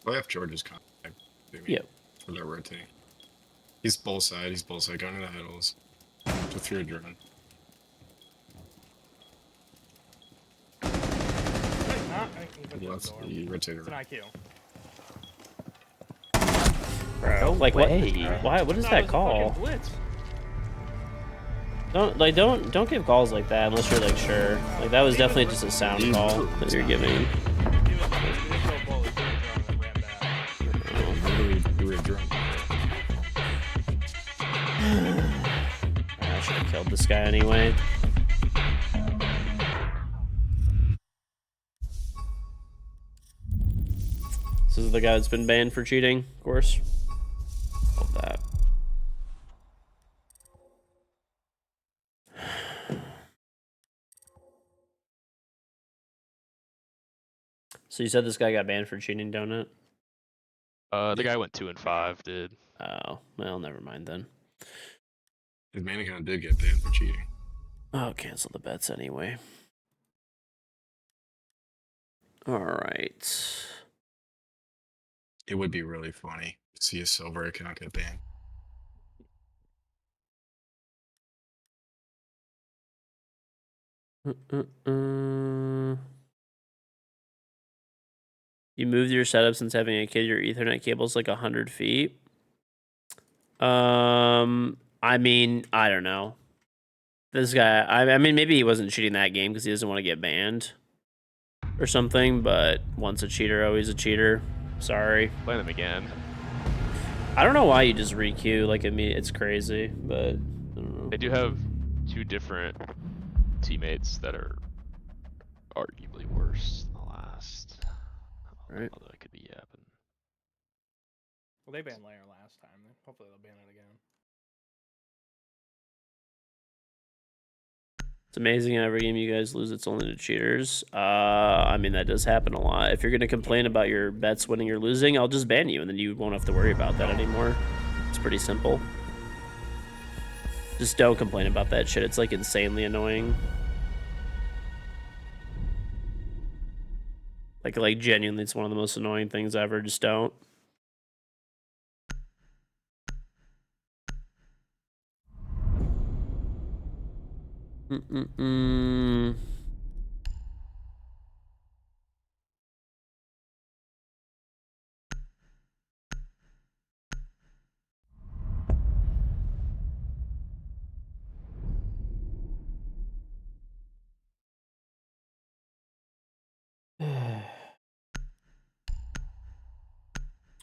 I have George's contact. Yep. For their rotating. He's both side. He's both side. Going to the head holes. To through a drone. Wait, not. I think he Left. door. He rotated It's an around. IQ. Bro, like what? way. Why? What is No, that it was a call? fucking Blitz. Don't give calls like that unless you're like sure. Like that was definitely just a sound call that you're giving. He was so bullish. He was drunk and ran back. Through a drone. I should have killed this guy anyway. This is the guy that's been banned for cheating, of course. Hold that. So you said this guy got banned for cheating, Donut? The guy went 2 and 5, dude. Oh, well, never mind then. His main account did get banned for cheating. I'll cancel the bets anyway. Alright. It would be really funny to see a silver account get banned. You moved your setup since having a kid. Your Ethernet cable's like 100 feet. I mean, I don't know. This guy, I mean, maybe he wasn't cheating that game because he doesn't want to get banned or something. But once a cheater, always a cheater. Sorry. Play them again. I don't know why you just requeue. Like, I mean, it's crazy, but I don't know. They do have 2 different teammates that are arguably worse than the last. Right. Although it could be yapping. Well, they banned Lair last time. Hopefully they'll ban it again. It's amazing in every game you guys lose, it's only to cheaters. I mean, that does happen a lot. If you're going to complain about your bets winning or losing, I'll just ban you, and then you won't have to worry about that anymore. It's pretty simple. Just don't complain about that shit. It's, like, insanely annoying. Like genuinely, it's one of the most annoying things ever. Just don't.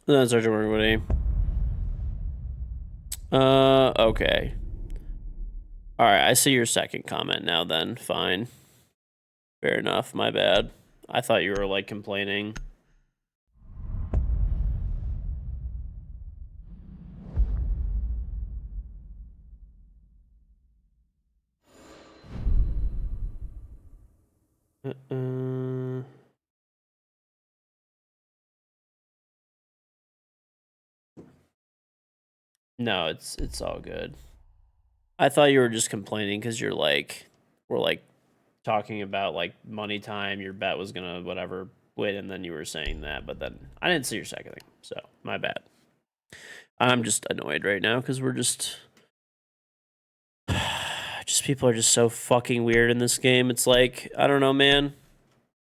That's Sergeant everybody. Okay. Alright, I see your second comment now then. Fine. Fair enough, my bad. I thought you were, like, complaining. No, it's all good. I thought you were just complaining because you're like, we're like talking about like money time. Your bet was gonna whatever win, and then you were saying that, but then I didn't see your second thing, so my bad. I'm just annoyed right now because we're just people are just so fucking weird in this game. It's like, I don't know, man.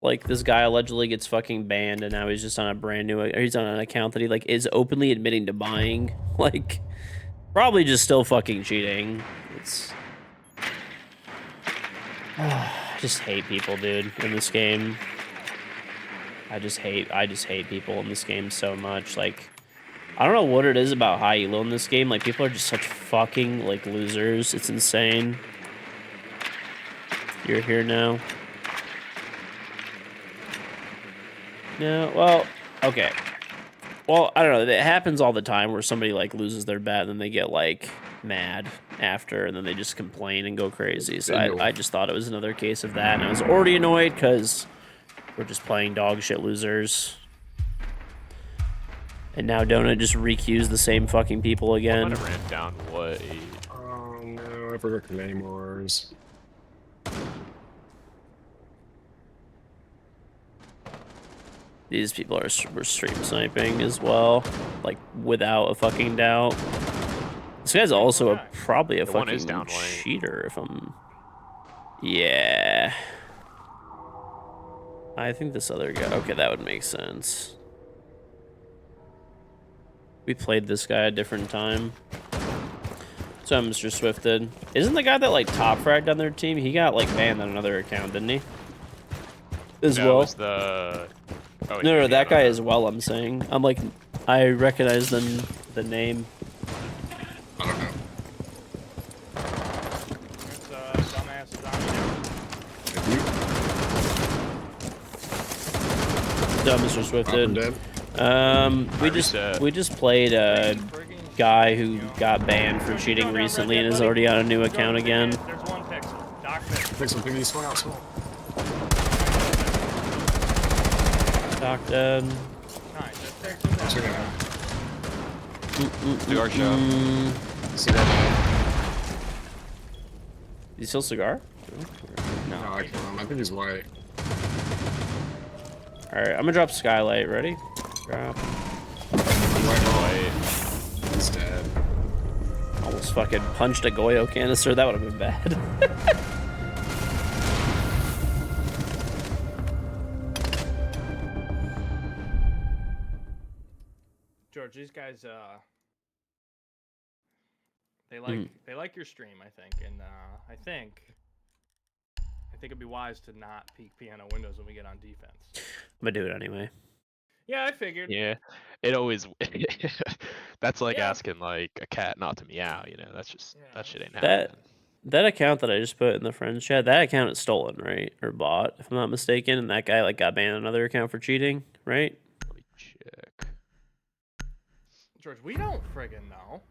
Like, this guy allegedly gets fucking banned, and now he's just on a brand new, or he's on an account that he, like, is openly admitting to buying. Like, probably just still fucking cheating. It's... I just hate people, dude, in this game. I just hate people in this game so much. Like, I don't know what it is about high elo in this game. Like, people are just such fucking, like, losers. It's insane. You're here now. No, well, okay. Well, I don't know. It happens all the time where somebody, like, loses their bet and then they get, like, mad after and then they just complain and go crazy. So I just thought it was another case of that. And I was already annoyed because we're just playing dog shit losers. And now Donut just re-queues the same fucking people again. I'm gonna ramp down what? Oh no, I forgot Claymores. These people were stream sniping as well, like without a fucking doubt. This guy's also probably a The one is fucking down lane. cheater if I'm... Yeah. I think this other guy... Okay, that would make sense. We played this guy a different time. So Mr. Swift did. Isn't the guy that like top fragged on their team? He got like banned on another account, didn't he? As No, well. it was the... Oh, No, yeah, that guy as well. I'm saying. I'm like, I recognize the name. I don't know. There's dumbass zombie. So Mr. Swift I'm did. dead. We just played a guy who got banned for cheating recently and is already on a new account again. There's one pixel. Doc pixel. Pixel, piggy, swing out, swing out. Doc dead. Nice. That pixel. Swing out. Do our show. See that? You still cigar? No, I can't. I think he's white. All right, I'm gonna drop skylight. Ready? Drop. White. He's dead. Almost fucking punched a Goyo canister. That would have been bad. George, these guys, they like your stream, I think, and I think it'd be wise to not peek piano windows when we get on defense. I'm gonna do it anyway. Yeah, I figured. Yeah, it always... That's like Yeah. asking like a cat not to meow, you know? That's just... That shit ain't That happening. that account that I just put in the friends chat, that account is stolen, right? Or bought, if I'm not mistaken. And that guy like got banned on another account for cheating, right? Let me check. George, we don't friggin' know.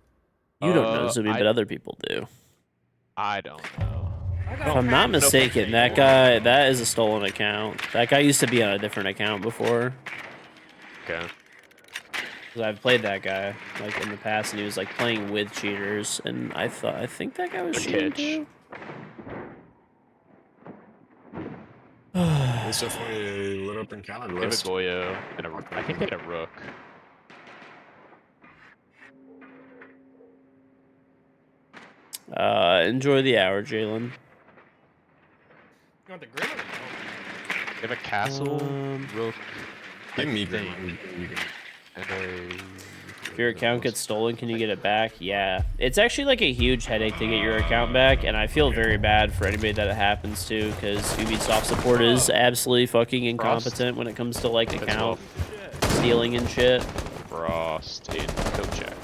You don't know, Uh, Zumi, I- but other people do. I don't know. I got If I'm not patches. mistaken, that guy, that is a stolen account. That guy used to be on a different account before. Okay. 'Cause I've played that guy like in the past, and he was like playing with cheaters, and I think that guy was Good cheating catch. too. It's definitely a lit up encounter Give a list. Goyo and a rook. I think they had a rook. Enjoy the hour, Jalen. You want the grim or the gold? They have a castle, rook, Give me thing, green. and a... If your account gets stolen, can you get it back? Yeah. It's actually like a huge headache to get your account back, and I feel very bad for anybody that it happens to, because Ubisoft support is absolutely fucking incompetent when it comes to like account stealing and shit. Frost in Kochek.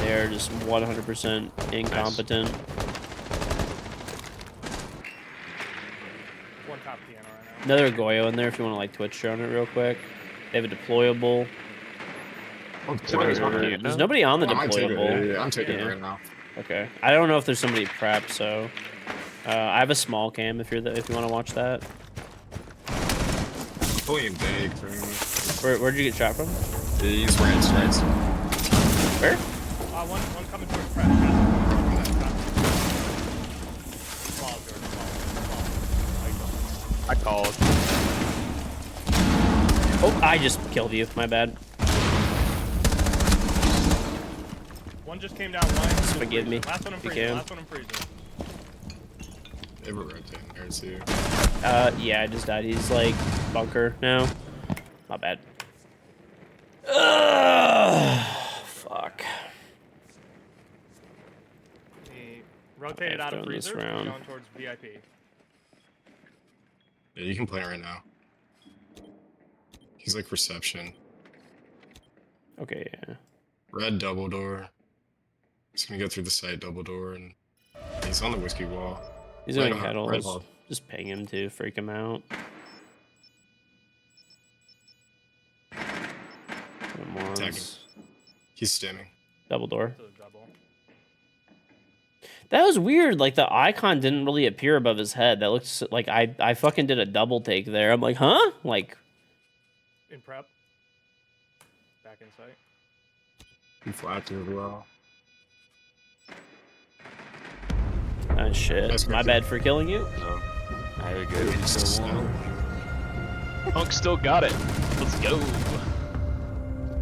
They're just 100% incompetent. One top piano right now. Another Goyo in there if you want to like Twitch drone it real quick. They have a deployable. There's nobody on the I might take it. deployable. Yeah, I'm taking Yeah. it right now. Okay. I don't know if there's somebody prepped, so I have a small cam if you want to watch that. Fully big thing. Where'd you get shot from? He's rants. Where? One coming towards press. Small, George, small. I called. Oh, I just killed you. My bad. One just came down white. Forgive me. Last one I'm if you freezing. can. Last one I'm freezing. They were rotating there too. Yeah, I just died. He's like bunker now. My bad. Fuck. He rotated out of throwing this freezer. round. Going towards VIP. Yeah, you can play it right now. He's like reception. Okay, yeah. Red double door. He's gonna go through the site double door, and he's on the whiskey wall. He's Red doing hot, red heddles. hot. Just ping him to freak him out. One Attacking. was He's stimming. double door. To the double. That was weird. Like the icon didn't really appear above his head. That looks like I fucking did a double take there. I'm like, huh? Like, In prep. Back in sight. He flapped as well. shit. Nice My work, bad for killing you. No. I had a good one. Punk still got it. Let's go.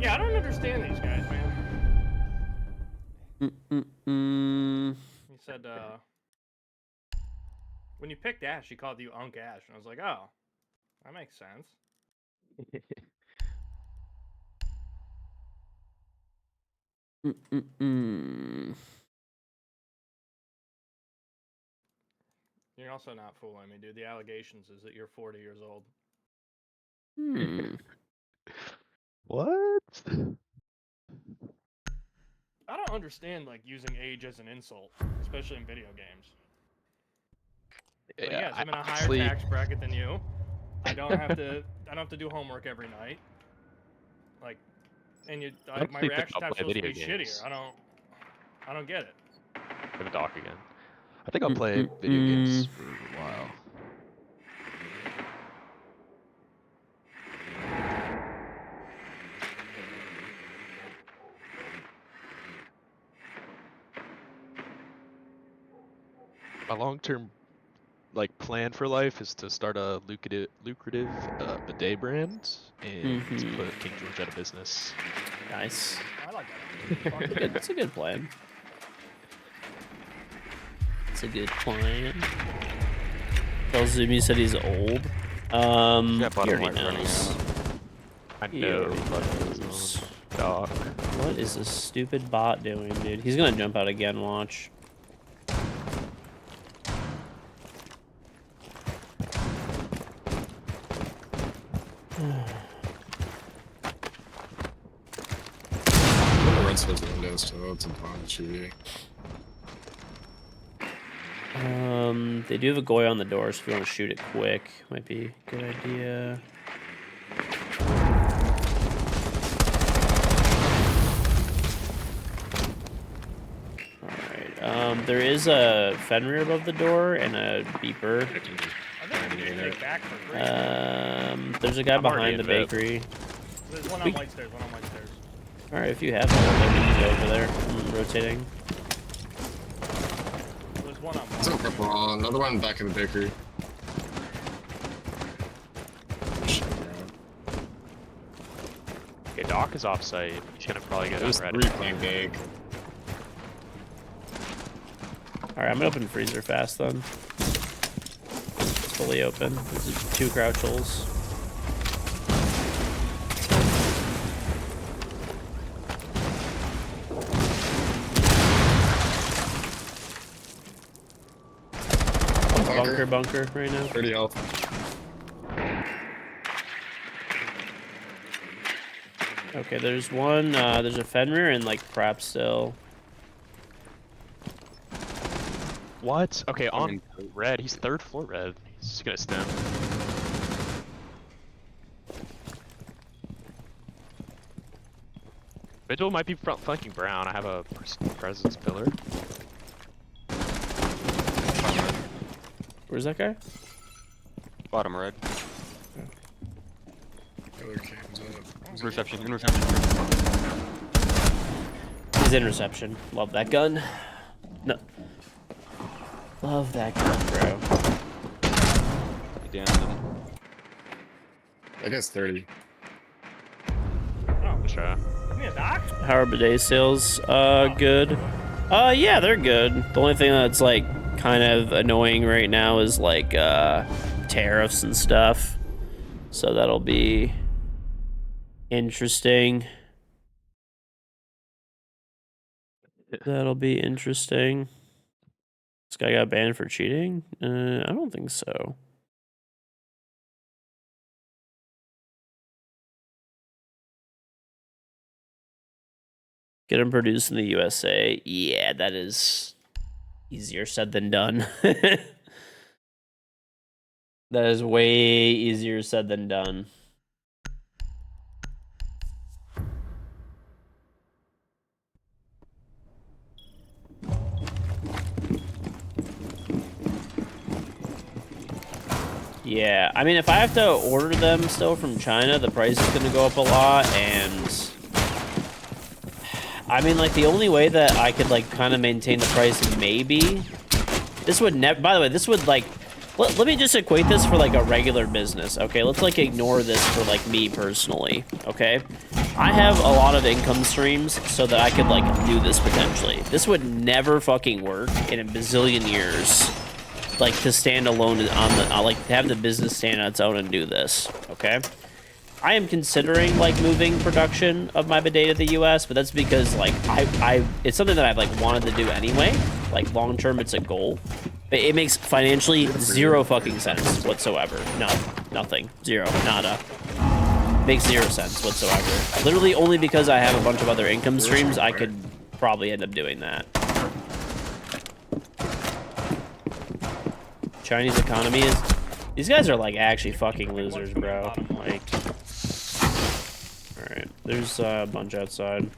Yeah, I don't understand these guys, man. He said, when you picked Ash, he called you Unk Ash. And I was like, oh, that makes sense. You're also not fooling me, dude. The allegations is that you're 40 years old. What? I don't understand, like, using age as an insult, especially in video games. Like, yes, I'm in a higher honestly- tax bracket than you. I don't have to do homework every night. Like, and I don't my think that reaction I'll time's play supposed to be video games. shittier. I don't get it. Gonna dock again. I think I'll play video games for a while. My long-term like plan for life is to start a lucrative bidet brand and to put KingGeorge out of business. Nice. I like that. That's a good plan. It's a good plan. Tells him he said he's old. He That bottom already right running knows. out. I He know, already but knows. dock. What is this stupid bot doing, dude? He's gonna jump out again, watch. Red switch windows too. It's a bunch of you. They do have a Goy on the door, so if you want to shoot it quick, might be a good idea. Alright, there is a Fenrir above the door and a beeper. I think we can just take back for free. There's a guy I'm already behind the in bed. bakery. There's one on white stairs, one on white stairs. Alright, if you have one, then we can go over there. I'm rotating. There's one on There's a purple wall. Another one back in the bakery. Okay, dock is offsite. He's gonna probably get There's unready. three playing big. Alright, I'm gonna open freezer fast then. It's fully open. There's two crouch holes. Bunker right now. 30 health. Okay, there's one, there's a Fenrir and like crap still. What? Okay, on red. He's third floor red. He's just gonna stem. Vigil might be front flanking brown. I have a presence pillar. Where's that guy? Bottom red. Killer cams up. Reception, in reception. He's in reception. Love that gun. No. Love that gun, bro. Damn. That guy's 30. Oh, Sure. Yeah, Doc. How are bidet sales? Good. Yeah, they're good. The only thing that's like kind of annoying right now is like tariffs and stuff. So that'll be interesting. That'll be interesting. This guy got banned for cheating? I don't think so. Get him produced in the USA. Yeah, that is easier said than done. That is way easier said than done. Yeah, I mean, if I have to order them still from China, the price is going to go up a lot, and I mean, like, the only way that I could, like, kind of maintain the price, maybe, this would never, by the way, this would, like, let me just equate this for, like, a regular business, okay? Let's, like, ignore this for, like, me personally, okay? I have a lot of income streams so that I could, like, do this potentially. This would never fucking work in a bazillion years, like, to stand alone on the, like, to have the business stand on its own and do this, okay? I am considering, like, moving production of my bidet to the U.S., but that's because, like, it's something that I've, like, wanted to do anyway. Like, long-term, it's a goal. But it makes financially zero fucking sense whatsoever. No, nothing. Zero. Nada. Makes zero sense whatsoever. Literally only because I have a bunch of other income streams, I could probably end up doing that. Chinese economy is... These guys are, like, actually fucking losers, bro. Like... Alright, there's a bunch outside.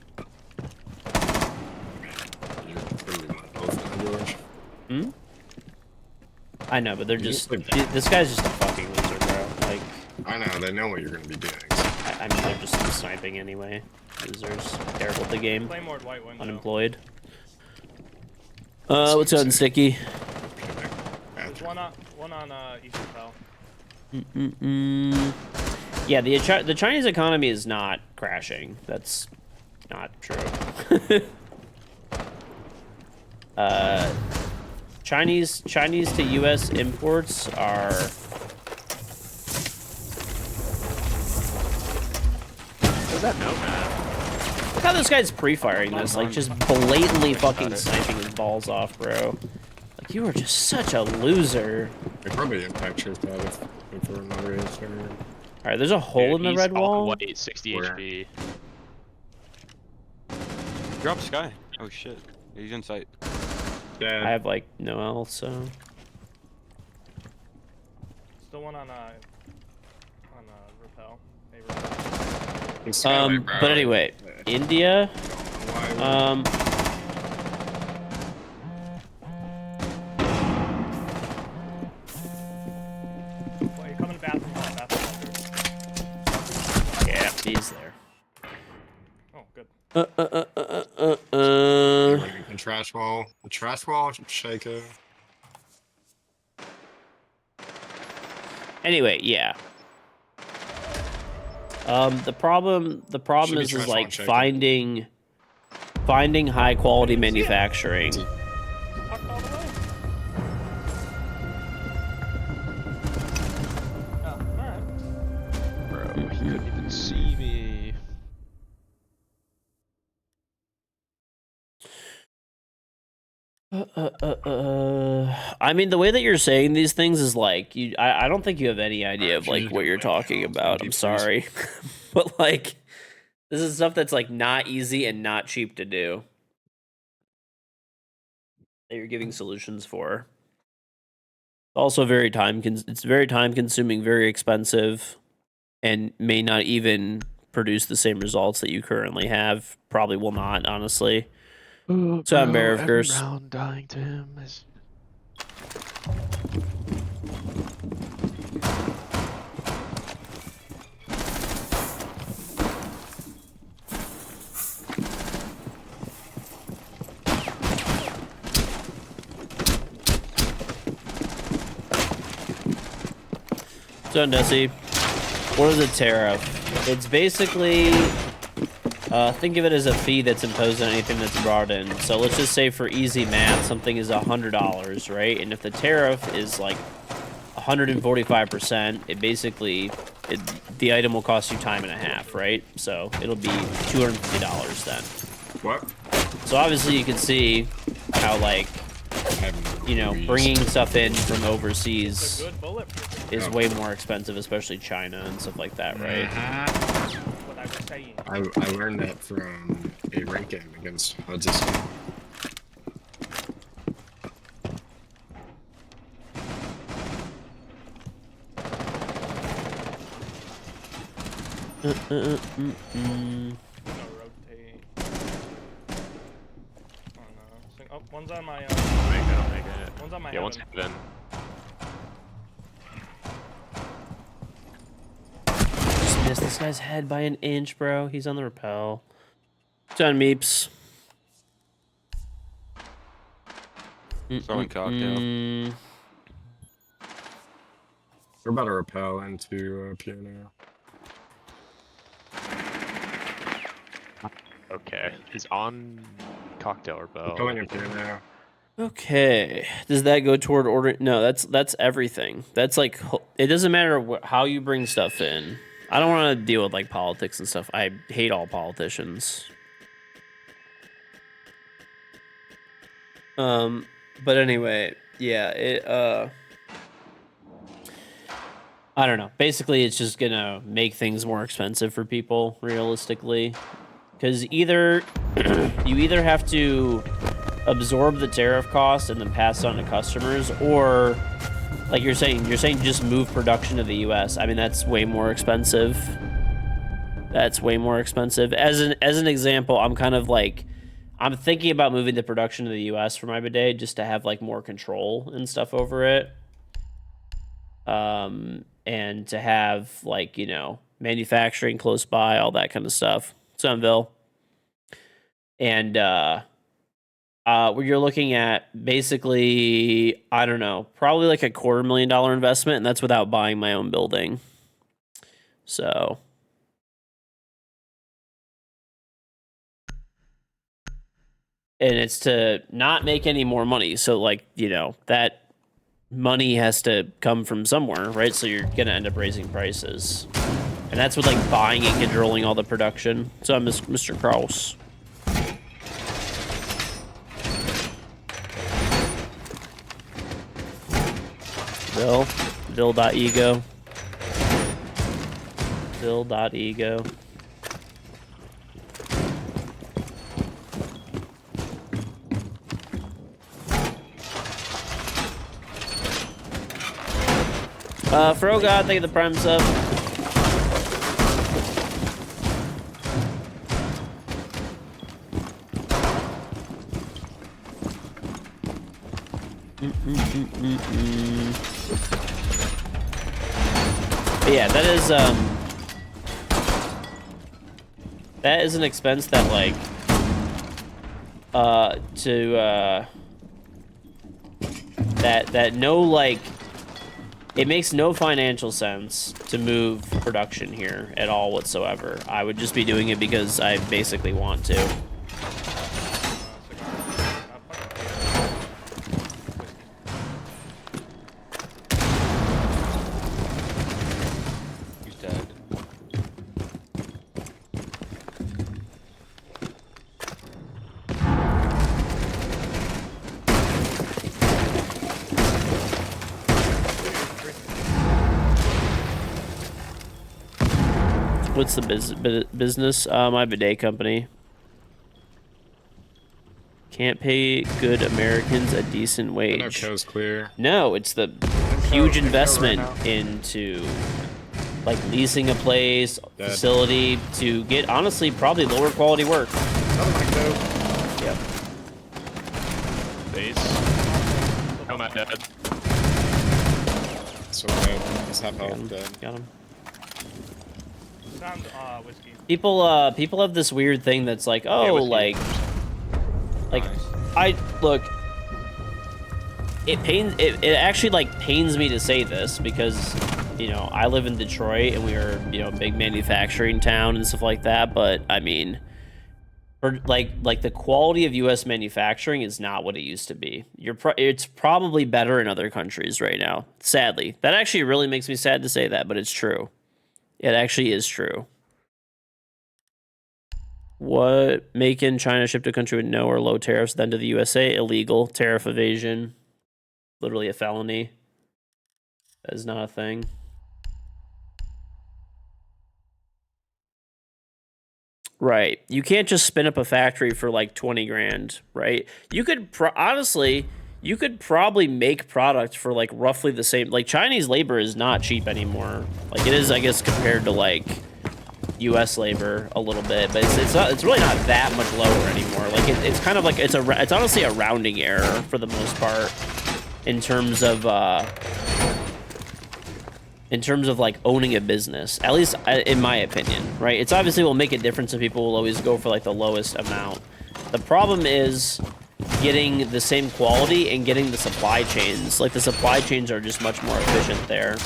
Hmm? I know, but they're just... This guy's just a fucking loser, bro. Like... I know, they know what you're gonna be doing. I mean, they're just sniping anyway. Losers. Terrible at the game. Claymore white window. Unemployed. What's on Sticky? There's one on East Pell. Yeah, the Chinese economy is not crashing. That's not true. Chinese to U.S. imports are... What's that nomad? Look how this guy's pre-firing this, like, just blatantly fucking sniping his balls off, bro. Like, you are just such a loser. They probably impact shift out if we're another answer. Alright, there's a hole in the red wall. White, 60 HP. Drop Sky. Oh shit. He's in sight. Yeah. I have, like, no else, so... Still one on Repel. Hey, but anyway, India, Well, you're coming to bathroom. yeah, he's there. Oh, good. The trash wall. The trash wall, Shaco. Anyway, yeah. The problem is like finding high quality manufacturing. Tucked all the way. Oh, alright. Bro, he couldn't even see me. I mean, the way that you're saying these things is like I don't think you have any idea of like what you're talking about. I'm sorry, but like this is stuff that's like not easy and not cheap to do. That you're giving solutions for. Also, it's very time consuming, very expensive, and may not even produce the same results that you currently have. Probably will not, honestly. Oh, So I'm bro, bare of every curse. round dying to him is... So Nessie, what is a tariff? It's basically Think of it as a fee that's imposed on anything that's brought in. So let's just say for easy math, something is $100, right? And if the tariff is like 145%, it basically, the item will cost you time and a half, right? So it'll be $250 then. What? So obviously you can see how, like, you know, bringing stuff in from overseas It's a good bullet. is way more expensive, especially China and stuff like that, right? What I was saying. I learned that from a rank game against Hudson. Gonna rotate. Oh, one's on my. Make it. One's on my. Yeah, one's heaven. heaven. Just missed this guy's head by an inch, bro. He's on the rappel. Done, Meeps. Throwing cocktail. We're about to repel into piano. Okay, he's on cocktail or bow. Repelling in piano. Okay. Does that go toward order? No, that's everything. That's like, it doesn't matter how you bring stuff in. I don't want to deal with like politics and stuff. I hate all politicians. But anyway, yeah, I don't know. Basically, it's just gonna make things more expensive for people, realistically. Because either you either have to absorb the tariff cost and then pass it on to customers, or like you're saying just move production to the U.S. I mean, that's way more expensive. That's way more expensive. As an example, I'm kind of like, I'm thinking about moving the production to the U.S. for my bidet just to have like more control and stuff over it. And to have like, you know, manufacturing close by, all that kind of stuff. Sunville. And where you're looking at basically, I don't know, probably like a $250,000 investment, and that's without buying my own building. So and it's to not make any more money. So like, you know, that money has to come from somewhere, right? So you're gonna end up raising prices. And that's with like buying and controlling all the production. So I'm Mr. Kraus. Bill.ego. Bill.ego. Frogod, thank you the prime sub. But yeah, that is an expense that like that no like it makes no financial sense to move production here at all whatsoever. I would just be doing it because I basically want to. He's dead. What's the business? My bidet company. Can't pay good Americans a decent No, wage. Co's clear. No, it's the huge investment into like leasing a place, Dead. facility to get honestly probably lower quality work. Yep. Base. Come at dead. So he's half health dead. Got him. Sound whiskey. People have this weird thing that's like, oh, whiskey. like Nice. I look. It actually like pains me to say this because, you know, I live in Detroit and we are, you know, a big manufacturing town and stuff like that. But I mean, or like the quality of U.S. manufacturing is not what it used to be. It's probably better in other countries right now. Sadly, that actually really makes me sad to say that, but it's true. It actually is true. What make in China shipped to a country with no or low tariffs then to the USA? Illegal. Tariff evasion. Literally a felony. That is not a thing. Right. You can't just spin up a factory for like 20 grand, right? You could honestly, you could probably make product for like roughly the same. Like Chinese labor is not cheap anymore. Like it is, I guess, compared to like U.S. labor a little bit, but it's really not that much lower anymore. Like it's kind of like it's honestly a rounding error for the most part in terms of like owning a business, at least in my opinion, right? It's obviously will make a difference if people will always go for like the lowest amount. The problem is getting the same quality and getting the supply chains. Like the supply chains are just much more efficient there.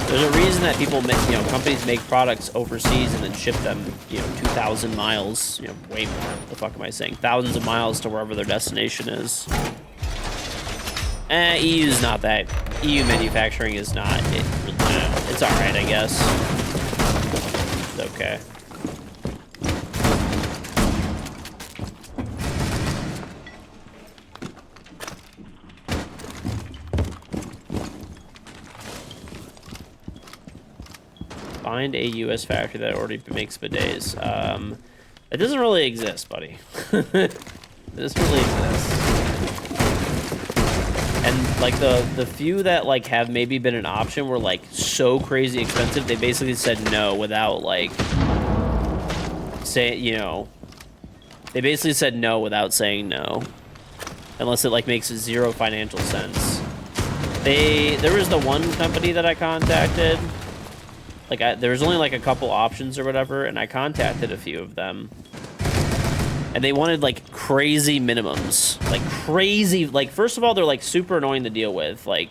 There's a reason that people make, companies make products overseas and then ship them, 2,000 miles, way more. What the fuck am I saying? Thousands of miles to wherever their destination is. EU's not that. EU manufacturing is not. It's alright, I guess. It's okay. Find a U.S. factory that already makes bidets. It doesn't really exist, buddy. It doesn't really exist. And like the few that like have maybe been an option were like so crazy expensive, they basically said no without like they basically said no without saying no, unless it like makes zero financial sense. There was the one company that I contacted. Like there was only like a couple options or whatever, and I contacted a few of them. And they wanted like crazy minimums, like crazy, like first of all, they're like super annoying to deal with. Like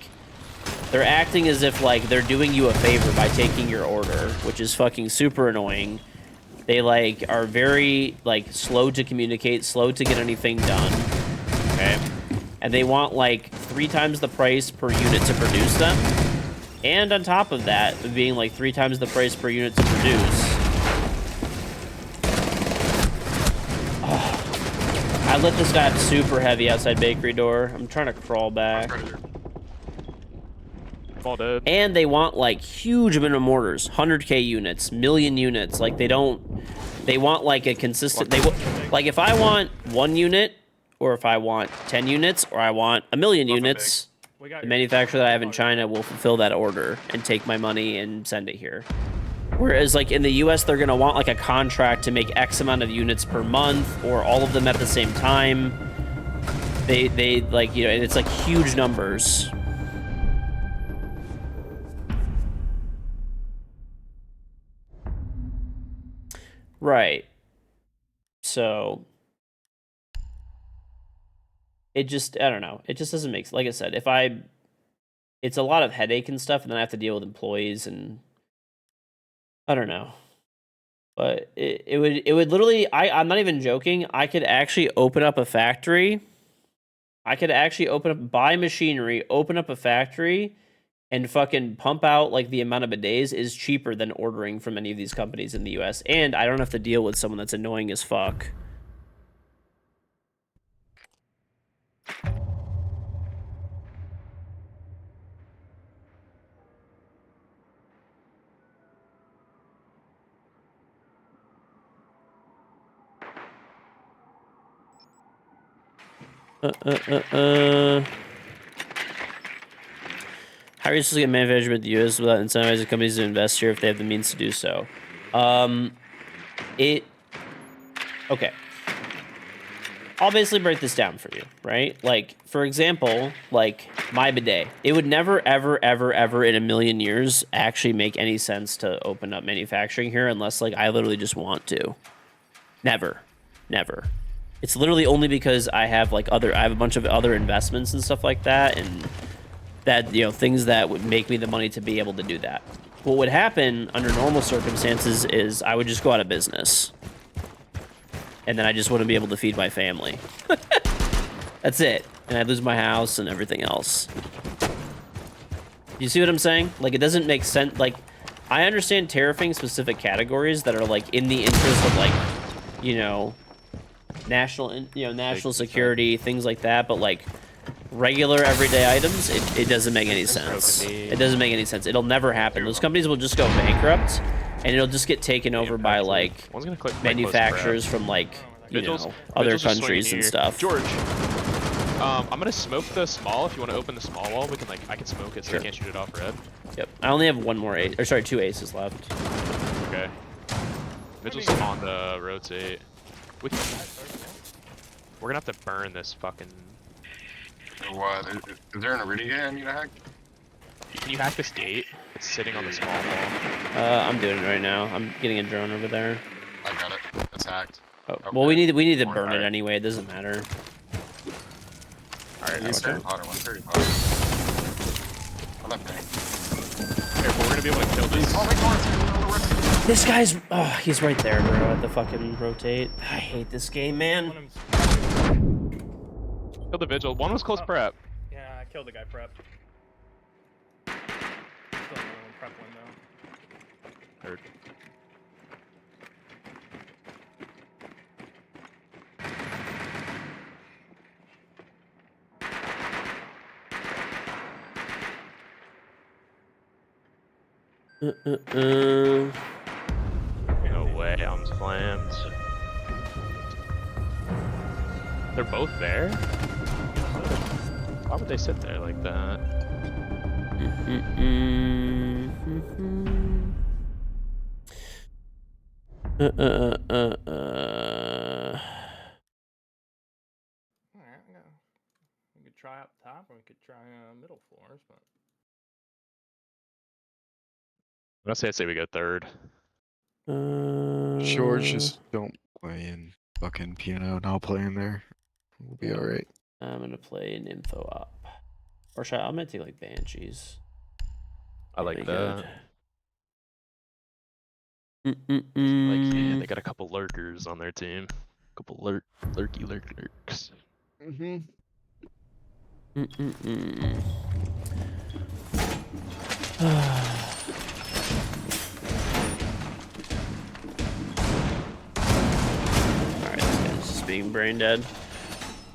they're acting as if like they're doing you a favor by taking your order, which is fucking super annoying. They like are very like slow to communicate, slow to get anything done. Okay. And they want like 3 times the price per unit to produce them. And on top of that, being like 3 times the price per unit to produce. I let this guy super heavy outside bakery door. I'm trying to crawl back. All dead. And they want like huge minimum orders, 100K units, million units. Like they want like a consistent. Like if I want 1 unit, or if I want 10 units, or I want 1 million units, the manufacturer that I have in China will fulfill that order and take my money and send it here. Whereas like in the US, they're gonna want like a contract to make X amount of units per month, or all of them at the same time. They like, and it's like huge numbers. Right. So it just, I don't know. It just doesn't make, like I said, it's a lot of headache and stuff, and then I have to deal with employees and I don't know, but it would literally, I'm not even joking. I could actually open up a factory. I could actually buy machinery, open up a factory, and fucking pump out like the amount of bidets is cheaper than ordering from any of these companies in the US. And I don't have to deal with someone that's annoying as fuck. How are you supposed to get management to US without incentivizing companies to invest here if they have the means to do so? Okay. I'll basically break this down for you, right? Like, for example, like my bidet. It would never, ever, ever, ever in a million years actually make any sense to open up manufacturing here unless like I literally just want to. Never. It's literally only because I have like I have a bunch of other investments and stuff like that, and that, things that would make me the money to be able to do that. What would happen under normal circumstances is I would just go out of business. and then I just wouldn't be able to feed my family. That's it. And I'd lose my house and everything else. You see what I'm saying? Like, it doesn't make sense. Like, I understand tariffing specific categories that are, like, in the interest of, like, you know, national security, things like that, but, like, regular everyday items, it doesn't make any sense. It doesn't make any sense. It'll never happen. Those companies will just go bankrupt, and it'll just get taken over by, like, manufacturers from, like, you know, other countries and stuff. George, I'm gonna smoke the small. If you want to open the small wall, we can I can smoke it so Sure. you can't shoot it off red. Yep. I only have one more ace, or sorry, 2 aces left. Okay. Vigil's on the rotate. We're gonna have to burn this fucking. What? Is there an Iridium I need to hack? Can you hack this gate? It's sitting on the small wall. I'm doing it right now. I'm getting a drone over there. I got it. It's hacked. Oh, Okay. well, we need to burn Alright. it anyway. It doesn't matter. Alright, Yes, sir. 130 Potter. I'm not paying. Careful, we're gonna be able to kill this. Oh my god, This guy's, oh, he's right there, bro, at the fucking rotate. I hate this game, man. Kill the vigil. One was close prep. Yeah, I killed the guy prep. Still another one prep window. Heard. No way, I'm slammed. They're both there? Why would they sit there like that? Alright, we could try up top, or we could try middle floors, but I'd say we go third. George, just don't play in fucking piano, and I'll play in there. We'll be alright. I'm gonna play an info op. Or should I'm gonna take like banshees. I like Pretty that. good. Like, yeah, they got a couple lurkers on their team. Couple lurks. Mm-hmm. Alright, this guy's just being brain dead.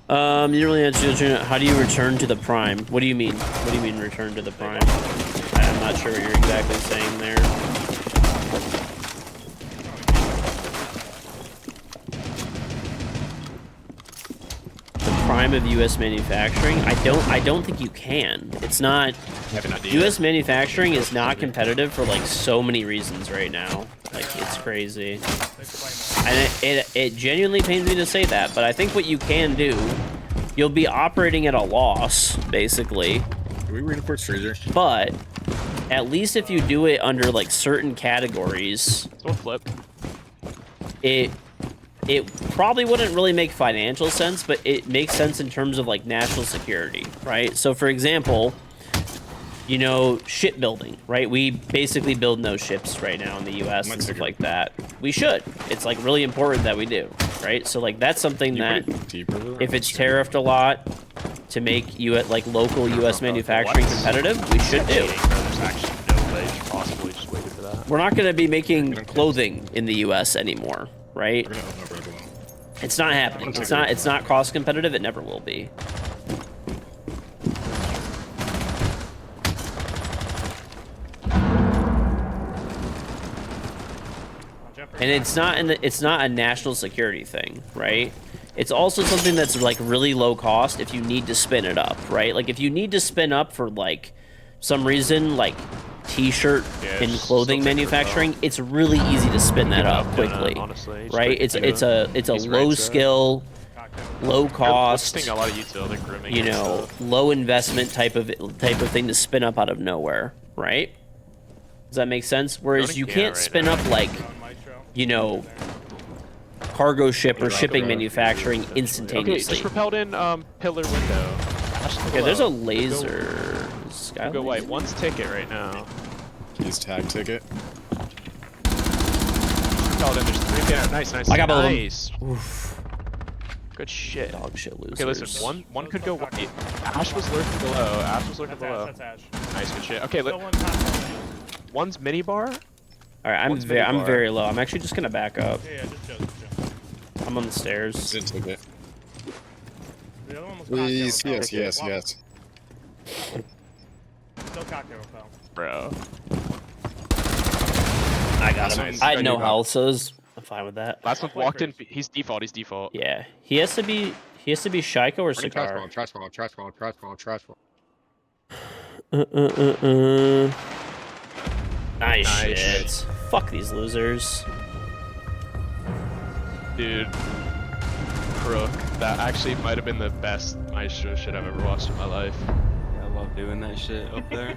You didn't really answer the question. How do you return to the prime? What do you mean? What do you mean return to the prime? I'm not sure what you're exactly saying there. The prime of U.S. manufacturing? I don't think you can. It's not. U.S. manufacturing is not competitive for like so many reasons right now. Like, it's crazy. And it genuinely pains me to say that, but I think what you can do, you'll be operating at a loss, basically. Are we reinforced freezer? But at least if you do it under like certain categories, Don't flip. it probably wouldn't really make financial sense, but it makes sense in terms of like national security, right? So for example, you know, shipbuilding, right? We basically build no ships right now in the US and stuff like that. We should. It's like really important that we do, right? So like that's something that if it's tariffed a lot to make you at like local US manufacturing competitive, we should do. There's actually no way you possibly just waited for that. We're not going to be making clothing in the US anymore, right? We're gonna open up right below. It's not happening. It's not cost competitive. It never will be. And it's not a national security thing, right? It's also something that's like really low cost if you need to spin it up, right? Like if you need to spin up for like some reason, like t-shirt and clothing manufacturing, it's really easy to spin that up quickly, right? It's a low skill, low cost, a lot of util, like grooming, you know, low investment type of thing to spin up out of nowhere, right? Does that make sense? Whereas you can't spin up like, you know, cargo ship or shipping manufacturing instantaneously. Okay, just propelled in pillar window. Okay, there's a laser. Go white. One's ticket right now. His tag ticket. Propelled in. There's 3 Nice. I got both of 'em. Nice. Oof. Good shit. Dog shit losers. Okay, listen. One could go Don't white. Ash was lurking below. Ash was lurking That's Ash. below. That's Ash. Nice, good shit. Okay, Still look. one top. One's mini bar. All right, I'm One's mini bar. very low. I'm actually just gonna back up. Yeah, just chill. I'm on the stairs. Didn't take it. The other one was Please, cocktail yes, repel. yes, Well, yes. Still cocktail repel. Bro. I got him. Nice. I had no Good. health, so I'm fine with that. Last one Play walked in. first. He's default. Yeah, he has to be Shaiko or Running trash Sakar. ball, trash ball, trash ball, trash ball, trash ball. Nice Nice. shit. Fuck these losers. Dude. Crook. That actually might have been the best Maestro shit I've ever watched in my life. Yeah, I love doing that shit up there.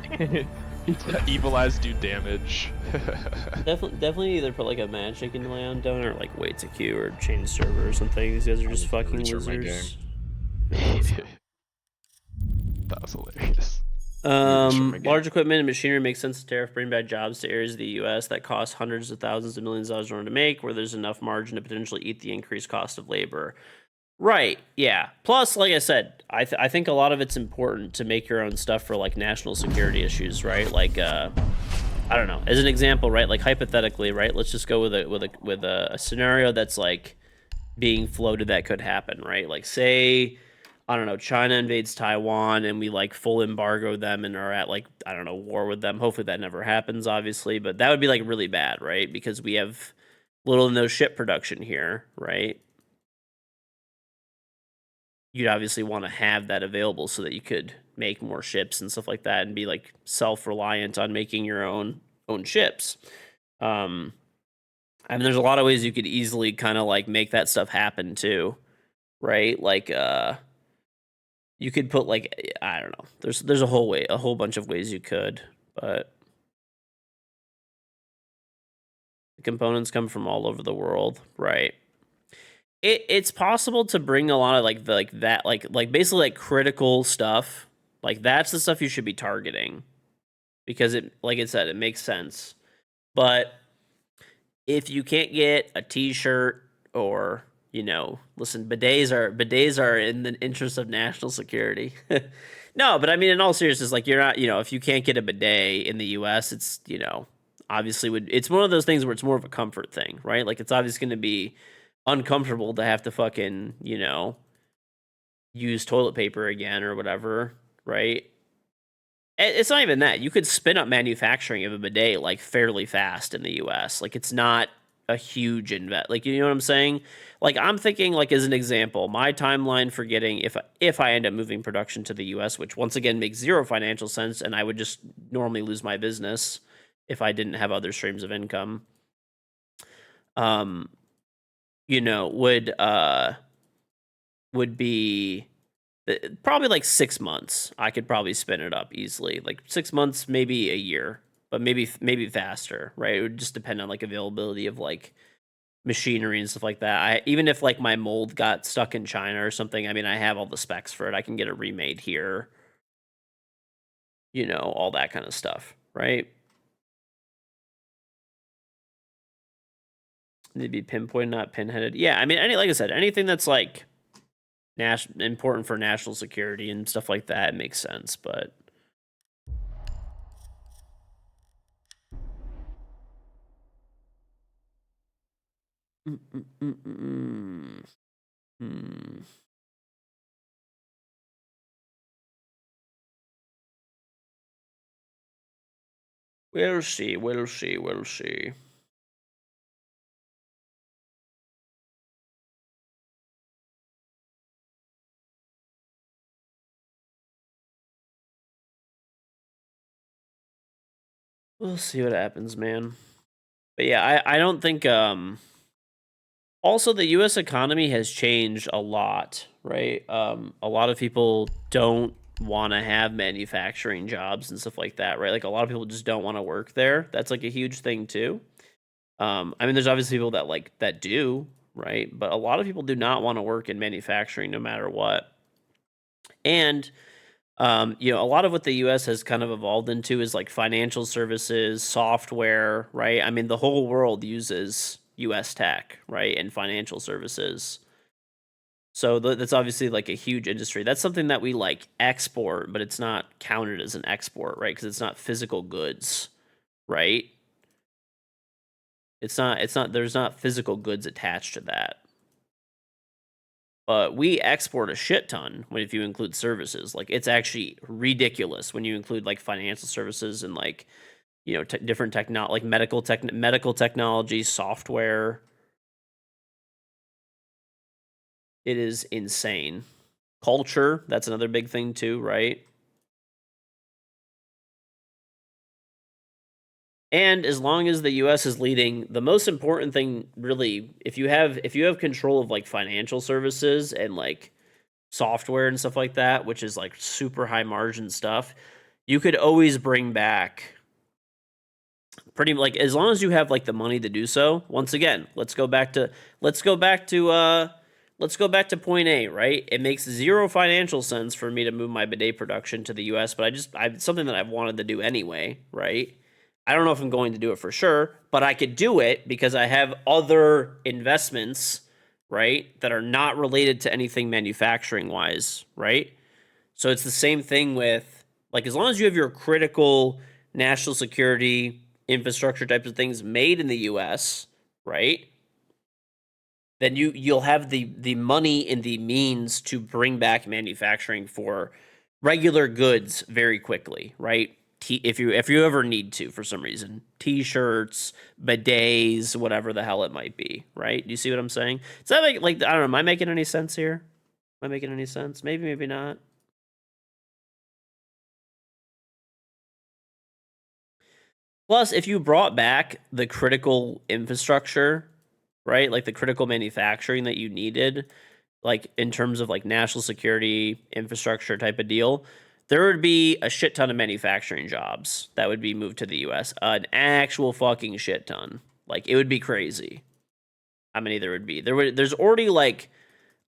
Evil eyes do damage. Definitely either put like a magic in land down or like wait to queue or change server or something. These guys are just I'm fucking gonna restart my losers. That was hilarious. Large equipment and machinery makes sense to tariff bring back jobs to areas of the U.S. that cost hundreds of thousands of millions of dollars in order to make, where there's enough margin to potentially eat the increased cost of labor. Right, yeah. Plus, like I said, I think a lot of it's important to make your own stuff for like national security issues, right? Like, I don't know. As an example, right? Like hypothetically, right? Let's just go with a scenario that's like being floated that could happen, right? Like, say, I don't know, China invades Taiwan and we like full embargo them and are at like, I don't know, war with them. Hopefully that never happens, obviously, but that would be like really bad, right? Because we have little to no ship production here, right? You'd obviously want to have that available so that you could make more ships and stuff like that and be like self-reliant on making your own ships. I mean, there's a lot of ways you could easily kind of like make that stuff happen too, right? Like, you could put like, I don't know. There's a whole bunch of ways you could, but the components come from all over the world, right? It's possible to bring a lot of like basically like critical stuff. Like that's the stuff you should be targeting because it, like I said, it makes sense. But if you can't get a T-shirt or, you know, listen, bidets are in the interest of national security. No, but I mean, in all seriousness, like you're not, you know, if you can't get a bidet in the U.S., it's, you know, obviously it's one of those things where it's more of a comfort thing, right? Like it's obviously going to be uncomfortable to have to fucking, you know, use toilet paper again or whatever, right? It's not even that. You could spin up manufacturing of a bidet like fairly fast in the US. Like it's not a huge invest. Like, you know what I'm saying? Like I'm thinking, like as an example, my timeline for getting, if I end up moving production to the US, which once again makes zero financial sense, and I would just normally lose my business if I didn't have other streams of income. You know, would be probably like 6 months. I could probably spin it up easily, like 6 months, maybe a year, but maybe faster, right? It would just depend on like availability of like machinery and stuff like that. Even if like my mold got stuck in China or something, I mean, I have all the specs for it. I can get it remade here. You know, all that kind of stuff, right? Need to be pinpointed, not pinheaded. Yeah, I mean, like I said, anything that's like important for national security and stuff like that makes sense, but We'll see. We'll see what happens, man. But yeah, I don't think also the US economy has changed a lot, right? A lot of people don't want to have manufacturing jobs and stuff like that, right? Like a lot of people just don't want to work there. That's like a huge thing too. I mean, there's obviously people that do, right? But a lot of people do not want to work in manufacturing no matter what. And you know, a lot of what the US has kind of evolved into is like financial services, software, right? I mean, the whole world uses U.S. tech, right, and financial services. So that's obviously like a huge industry. That's something that we like export, but it's not counted as an export, right? Because it's not physical goods, right? It's not. There's not physical goods attached to that. But we export a shit ton if you include services. Like it's actually ridiculous when you include like financial services and like different like medical technology, software. It is insane. Culture, that's another big thing too, right? And as long as the US is leading, the most important thing really, if you have control of like financial services and like software and stuff like that, which is like super high margin stuff, you could always bring back pretty like as long as you have like the money to do so. Once again, let's go back to point A, right? It makes zero financial sense for me to move my bidet production to the US, but it's something that I've wanted to do anyway, right? I don't know if I'm going to do it for sure, but I could do it because I have other investments, right, that are not related to anything manufacturing wise, right? So it's the same thing with like as long as you have your critical national security infrastructure types of things made in the US, right? Then you'll have the money and the means to bring back manufacturing for regular goods very quickly, right? If you ever need to for some reason, t-shirts, bidets, whatever the hell it might be, right? Do you see what I'm saying? Does that make like I don't know? Am I making any sense here? Am I making any sense? Maybe, maybe not. Plus, if you brought back the critical infrastructure, right, like the critical manufacturing that you needed, like in terms of like national security infrastructure type of deal, there would be a shit ton of manufacturing jobs that would be moved to the US. An actual fucking shit ton. Like it would be crazy how many there would be. There's already like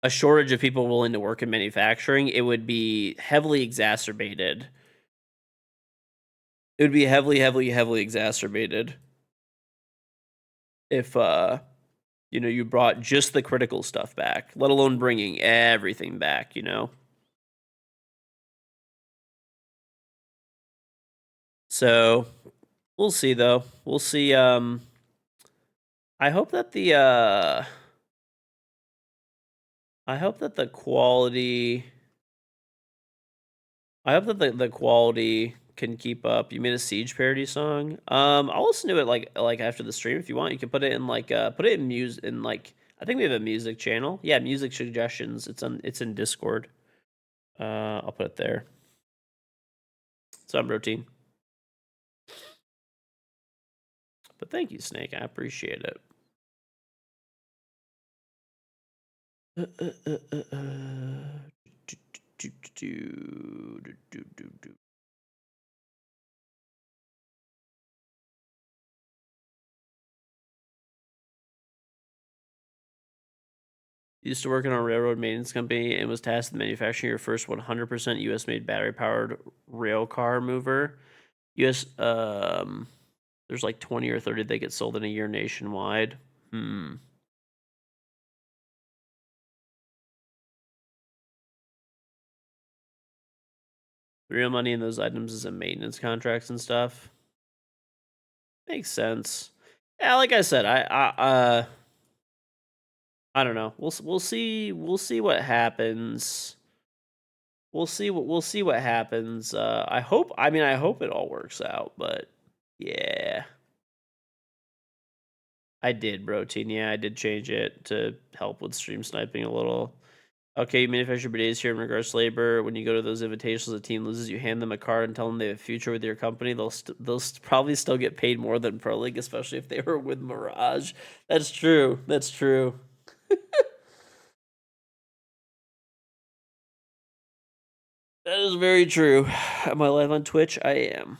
a shortage of people willing to work in manufacturing. It would be heavily exacerbated. It would be heavily exacerbated if you brought just the critical stuff back, let alone bringing everything back, So, we'll see though. We'll see. I hope that the quality. I hope that the quality can keep up. You made a Siege parody song. I'll listen to it like after the stream if you want. You can put it in put it in I think we have a music channel. Yeah, music suggestions. It's in Discord. I'll put it there. Some routine. But thank you, Snake. I appreciate it. Used to work in a railroad maintenance company and was tasked with manufacturing your first 100% US made battery powered rail car mover. US there's like 20 or 30 that get sold in a year nationwide. The real money in those items is in maintenance contracts and stuff. Makes sense. Yeah, like I said, I don't know. We'll see what happens. We'll see what happens. I hope it all works out, but yeah. I did, Broteen. Yeah, I did change it to help with stream sniping a little. Okay, you manufacture bidets here in regards to labor. When you go to those invitations, the team loses. You hand them a card and tell them they have a future with your company. They'll probably still get paid more than Pro League, especially if they were with Mirage. That's true. That's true. That is very true. Am I live on Twitch? I am.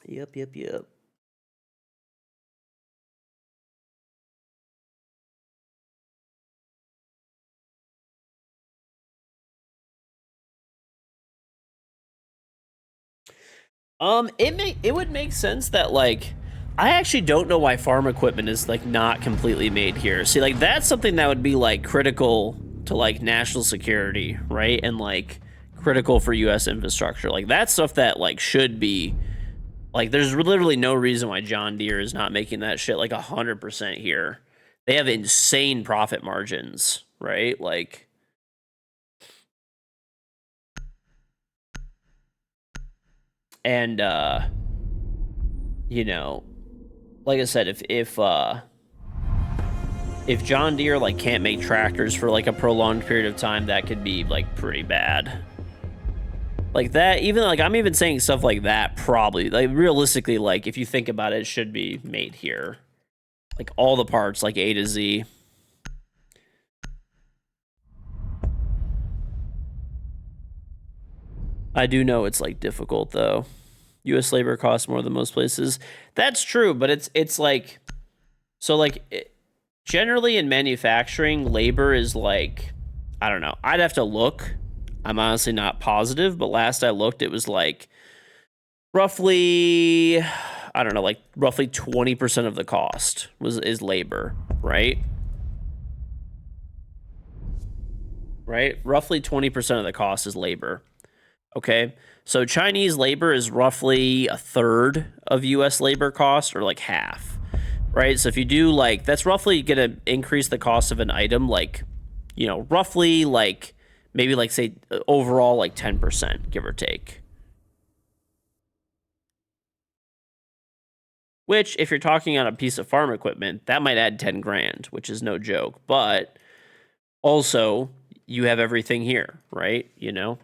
Yep. It would make sense that like I actually don't know why farm equipment is like not completely made here. See, like that's something that would be like critical to like national security, right? And like critical for US infrastructure. Like that's stuff that like should be like there's literally no reason why John Deere is not making that shit like 100% here. They have insane profit margins, right? Like and you know, like I said, if John Deere like can't make tractors for like a prolonged period of time, that could be like pretty bad. Like that, even like I'm even saying stuff like that probably like realistically, like if you think about it, it should be made here. Like all the parts, like A to Z. I do know it's like difficult though. US labor costs more than most places. That's true, but it's like so like generally in manufacturing, labor is like I don't know. I'd have to look. I'm honestly not positive, but last I looked, it was like roughly, I don't know, like roughly 20% of the cost is labor, right? Right? Roughly 20% of the cost is labor. Okay? So Chinese labor is roughly a third of US labor cost, or like half. Right? So if you do like, that's roughly going to increase the cost of an item, like, you know, roughly like, maybe like say overall like 10%, give or take. Which, if you're talking on a piece of farm equipment, that might add 10 grand, which is no joke. But also, you have everything here, right? You know?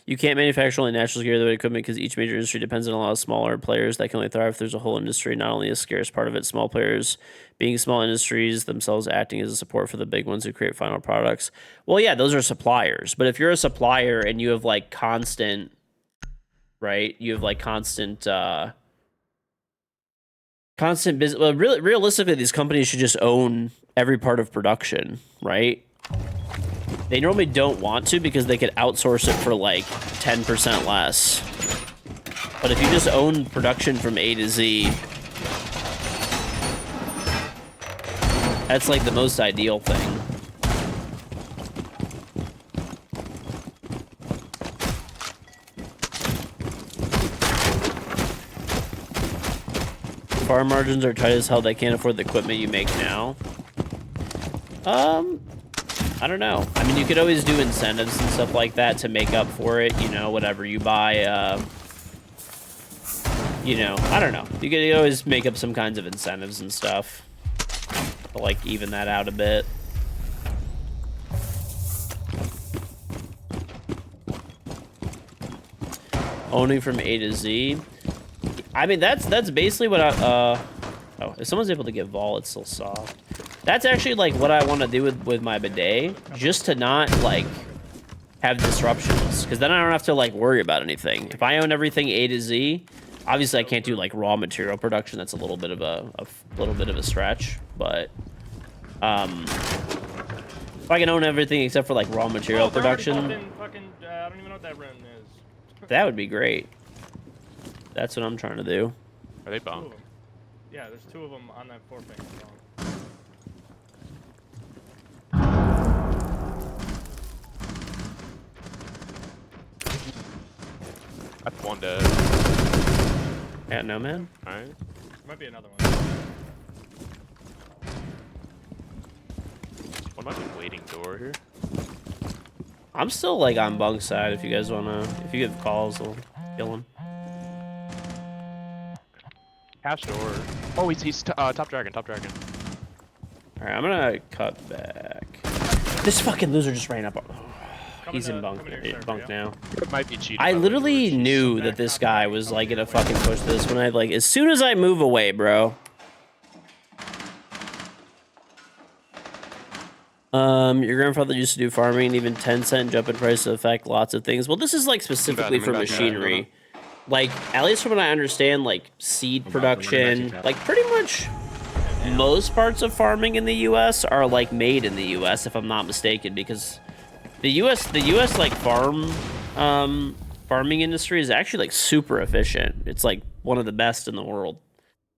You can't manufacture only national security equipment because each major industry depends on a lot of smaller players that can only thrive if there's a whole industry, not only a scarce part of it, small players being small industries themselves acting as a support for the big ones who create final products. Well, yeah, those are suppliers. But if you're a supplier and you have like constant, right? You have like constant business. Well, really, realistically, these companies should just own every part of production, right? They normally don't want to because they could outsource it for like 10% less. But if you just own production from A to Z, that's like the most ideal thing. Farm margins are tight as hell. They can't afford the equipment you make now. I don't know. I mean, you could always do incentives and stuff like that to make up for it. You know, whatever you buy. You know, I don't know. You could always make up some kinds of incentives and stuff to like even that out a bit. Owning from A to Z. I mean, that's basically what I, oh, if someone's able to get vol, it's still soft. That's actually, like, what I want to do with my bidet, just to not, like, have disruptions, because then I don't have to, like, worry about anything. If I own everything A to Z, obviously I can't do, like, raw material production. That's a little bit of a stretch, but, if I can own everything except for, like, raw material production, Fucking, I don't even know what that rune is. that would be great. That's what I'm trying to do. Are they bunk? Yeah, there's two of them on that forefinger. That's one dead. Yeah, no, man. Alright. There might be another one. One might be waiting door here. I'm still, like, on bunk side if you guys want to... If you give calls, I'll kill him. Cash door. Oh, he's top dragon, top dragon. Alright, I'm gonna cut back. This fucking loser just ran up. He's in bunk, now. It might be cheating. I literally knew that this guy was, like, gonna fucking push this when I, like... As soon as I move away, bro. Your grandfather used to do farming, and even 10-cent jump in price to affect lots of things. Well, this is, like, specifically for machinery. Like, at least from what I understand, like, seed production, like, pretty much most parts of farming in the U.S. are, like, made in the U.S., if I'm not mistaken, because the U.S., like, farming industry is actually, like, super efficient. It's, like, one of the best in the world.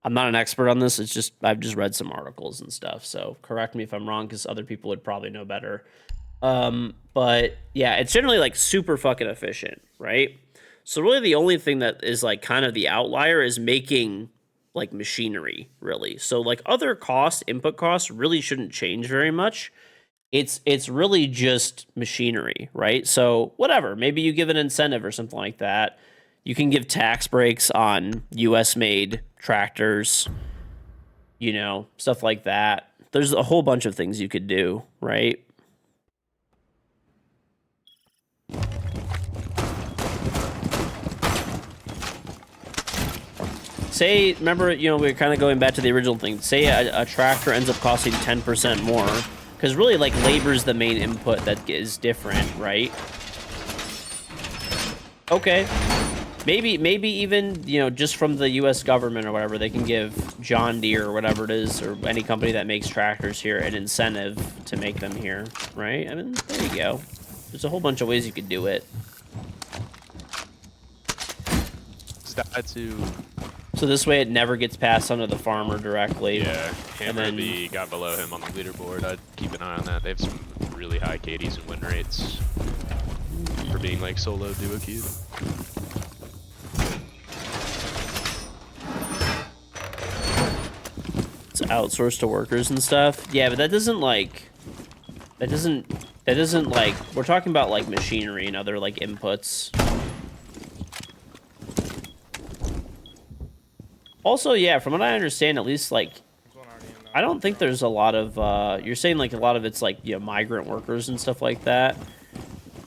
I'm not an expert on this. It's just I've just read some articles and stuff. So correct me if I'm wrong, because other people would probably know better. But yeah, it's generally like super fucking efficient, right? So really, the only thing that is like kind of the outlier is making like machinery, really. So like other costs, input costs, really shouldn't change very much. It's really just machinery, right? So whatever, maybe you give an incentive or something like that. You can give tax breaks on US made tractors, you know, stuff like that. There's a whole bunch of things you could do, right? Say, remember, you know, we were kind of going back to the original thing. Say a tractor ends up costing 10% more, because really, like, labor's the main input that is different, right? Okay. Maybe even, you know, just from the U.S. government or whatever, they can give John Deere or whatever it is, or any company that makes tractors here, an incentive to make them here, right? I mean, there you go. There's a whole bunch of ways you could do it. So this way it never gets passed on to the farmer directly. Yeah, Hammer then the guy below him on the leaderboard, I'd keep an eye on that. They have some really high KDs and win rates for being like solo duo queue. It's outsourced to workers and stuff. Yeah, but that doesn't like we're talking about like machinery and other like inputs. Also, yeah, from what I understand, at least like I don't think there's a lot of you're saying like a lot of it's like, you know, migrant workers and stuff like that.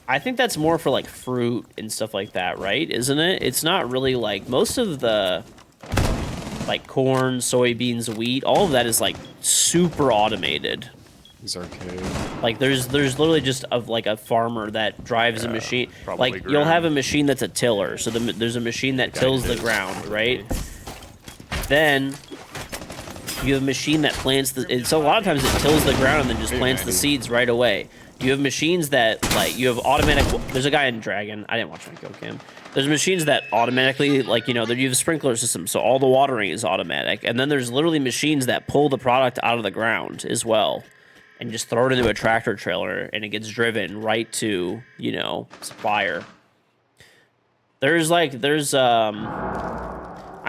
I think that's more for like fruit and stuff like that, right? Isn't it? It's not really like most of the like corn, soybeans, wheat, all of that is like super automated. He's arcade. Like there's literally just like a farmer that drives a machine. Like ground. you'll have a machine that's a tiller. So there's a machine that tills the ground, right? Then you have a machine that plants the. So a lot of times it tills the ground and then just plants the seeds right away. You have machines that like you have automatic. There's a guy in Dragon. I didn't watch my kill cam. There's machines that automatically, like, you know, you have a sprinkler system, so all the watering is automatic. And then there's literally machines that pull the product out of the ground as well, and just throw it into a tractor trailer, and it gets driven right to, you know, supplier. I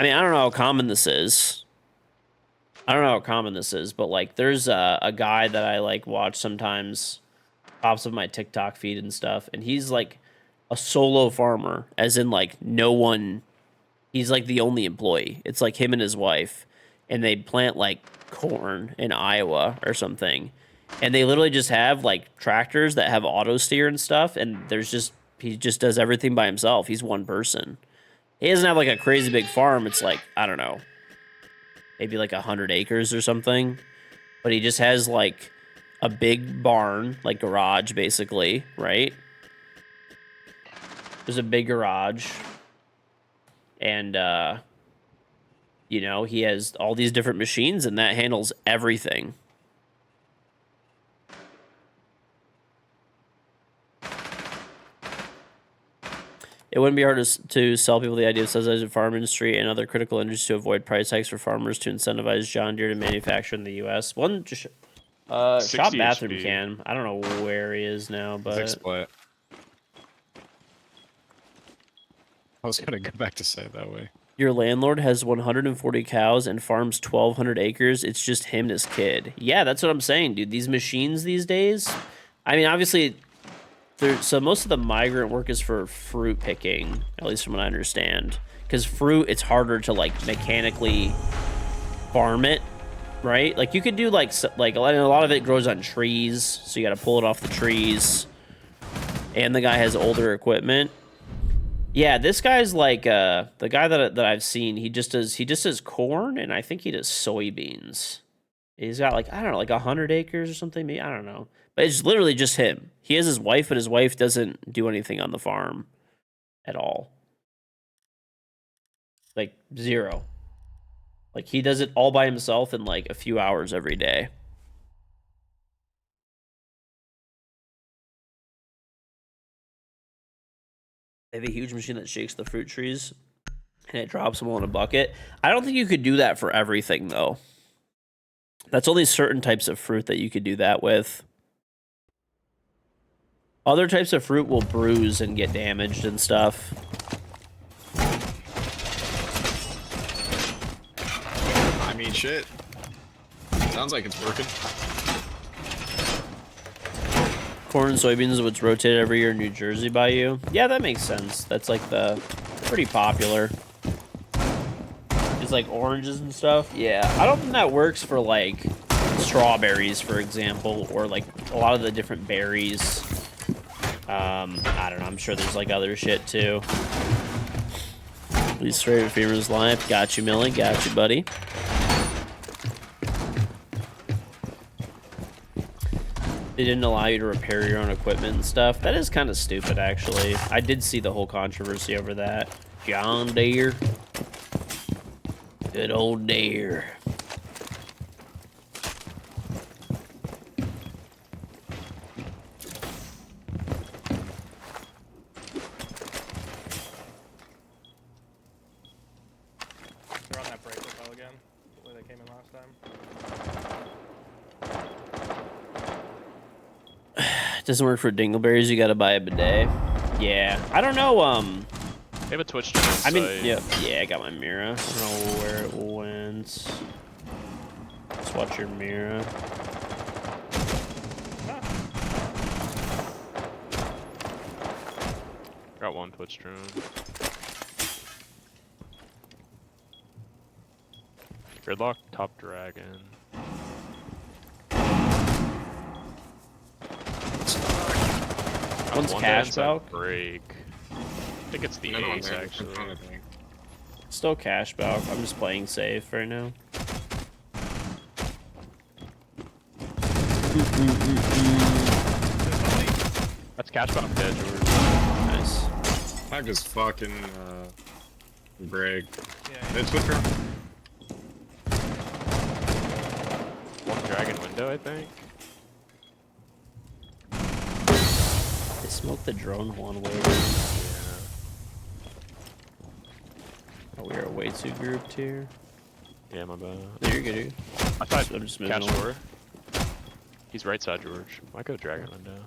mean, I don't know how common this is. But like, there's a guy that I like watch sometimes, pops up my TikTok feed and stuff, and he's like a solo farmer, as in like no one. He's like the only employee. It's like him and his wife, and they plant like corn in Iowa or something, and they literally just have like tractors that have auto steer and stuff, and he just does everything by himself. He's one person. He doesn't have like a crazy big farm. It's like, I don't know, maybe like 100 acres or something, but he just has like a big barn, like garage basically, right? There's a big garage, and you know, he has all these different machines, and that handles everything. It wouldn't be hard to sell people the idea of subsidizing the farm industry and other critical industries to avoid price hikes for farmers, to incentivize John Deere to manufacture in the U.S. One just shop bathroom HP. can. I don't know where he is now, but Split. I was gonna go back to say it that way. your landlord has 140 cows and farms 1,200 acres. It's just him and his kid. Yeah, that's what I'm saying, dude. These machines these days, I mean, obviously, so most of the migrant work is for fruit picking, at least from what I understand. Because fruit, it's harder to like mechanically farm it, right? Like you could do like a lot of it grows on trees, so you got to pull it off the trees. And the guy has older equipment. Yeah, this guy's like the guy that I've seen. He just does corn, and I think he does soybeans. He's got like, I don't know, like 100 acres or something. Maybe, I don't know, but it's literally just him. He has his wife, but his wife doesn't do anything on the farm at all. Like zero. Like he does it all by himself in like a few hours every day. They have a huge machine that shakes the fruit trees. and it drops them all in a bucket. I don't think you could do that for everything, though. That's only certain types of fruit that you could do that with. Other types of fruit will bruise and get damaged and stuff. I mean, shit. Sounds like it's working. Corn and soybeans is what's rotated every year in New Jersey by you. Yeah, that makes sense. That's like the pretty popular. It's like oranges and stuff. Yeah, I don't think that works for like strawberries, for example, or like a lot of the different berries. I don't know. I'm sure there's like other shit too. Least favorite femurs life. Got you, Millie. Got you, buddy. They didn't allow you to repair your own equipment and stuff. That is kind of stupid, actually. I did see the whole controversy over that. John Deere. Good old Deere. They're on that break repel again. The way they came in last time. It doesn't work for dingleberries. You gotta buy a bidet. Yeah. I don't know, They have a Twitch channel. I mean, site. yeah, I got my mirror. I don't know where it went. Let's watch your mirror. Got one Twitch drone. Gridlock, top dragon. One's One cash inside balk. break. I think it's the Another one ace there. actually. I think. Still cash balk. I'm just playing safe right now. That's cash balk dead, George. Nice. I just fucking break. Yeah, It's with her. One dragon window, I think. They smoked the drone one way. Oh, we are way too grouped here. Yeah, my bad. No, you're good, dude. I thought I'm just moving cash on. door. He's right side, George. Might go dragon window.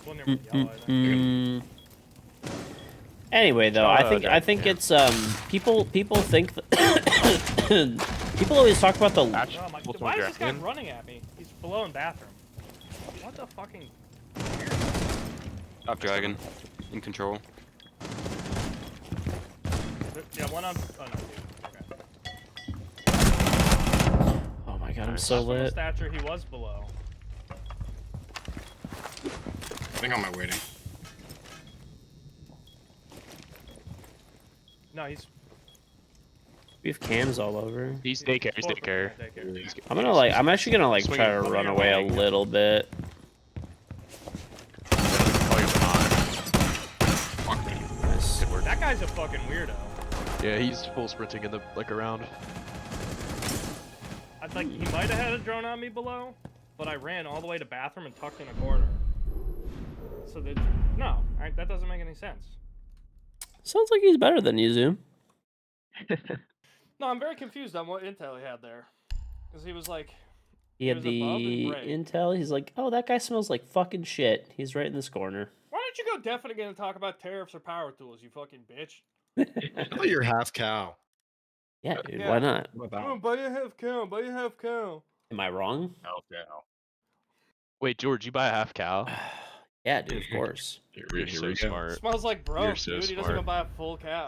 one near my yellow, I think. Anyway, though, I think dragon, it's people think that people always talk about the Oh my, Multiple why is this guy dragon. running at me? He's below in bathroom. What the fucking... Top dragon. In control. Yeah, one on... Oh, no, dude. Okay. Oh my god, I'm Nice. so From the lit. stature, he was below. I think on my waiting. No, he's... We have cams all over. He's daycare. He's full- daycare. daycare. I'm actually gonna like try to Swinging. run away a little bit. Oh, you're fine. Fuck me. Nice. Good work. That guy's a fucking weirdo. Yeah, he's full sprinting in the like around. I think he might have had a drone on me below, but I ran all the way to bathroom and tucked in a corner. So that... No, that doesn't make any sense. Sounds like he's better than you, Zoom. No, I'm very confused on what intel he had there. Because he was like... He had was above the and right. intel. He's like, oh, that guy smells like fucking shit. He's right in this corner. Why don't you go deafened again and talk about tariffs or power tools, you fucking bitch? I thought you're half cow. Yeah, dude, Yeah. why not? What about Oh, buy a half cow, buy a half cow. Am I wrong? half cow? Wait, George, you buy a half cow? Yeah, dude, of course. You're so smart. Smells like broke, You're so dude. He doesn't smart. even buy a full cow.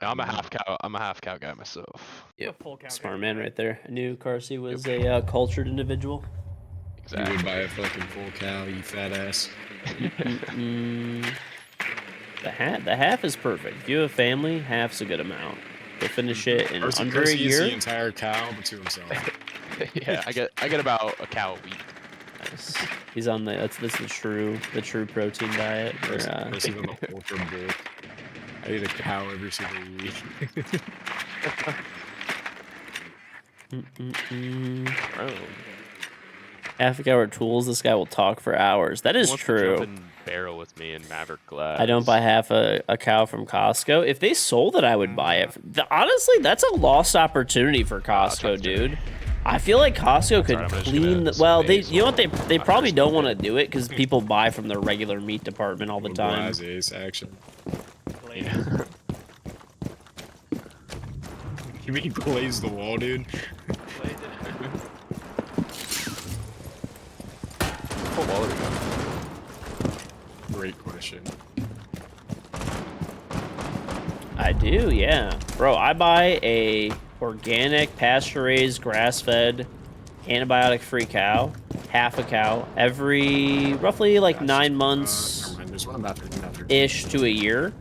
No, I'm a half cow. I'm a half cow guy myself. Yep. A full cow. Smart guy. man right there. I knew Carsey was a cultured individual. You Exactly. would buy a fucking full cow, you fat ass. Mm, the half is perfect. If you have a family, half's a good amount. They'll finish it in Percy- under a Percy eats the year. entire cow, but to himself. Yeah, I get about a cow a week. Nice. He's on the that's the true protein diet. For, Percy's on the ultra bull. I eat a cow every single week. mm. Bro. Half hour tools. This guy will talk for hours. That Who is wants to jump true. in barrel with me in Maverick Glass. I don't buy half a cow from Costco. If they sold it, I would buy it. Honestly, that's a lost opportunity for Costco, dude. I feel like Costco could alright, I'm just clean. gonna Well, they, save you know what, they my probably first don't want to bucket. do it because people buy from their regular meat department all the time. Blazes action. Yeah. You mean glaze the wall, dude? What wall are we going? Great question. I do, yeah, bro. I buy a organic, pasture-raised, grass-fed, antibiotic-free cow, half a cow, every roughly like 9 months Never mind, there's one about 13. ish to a year.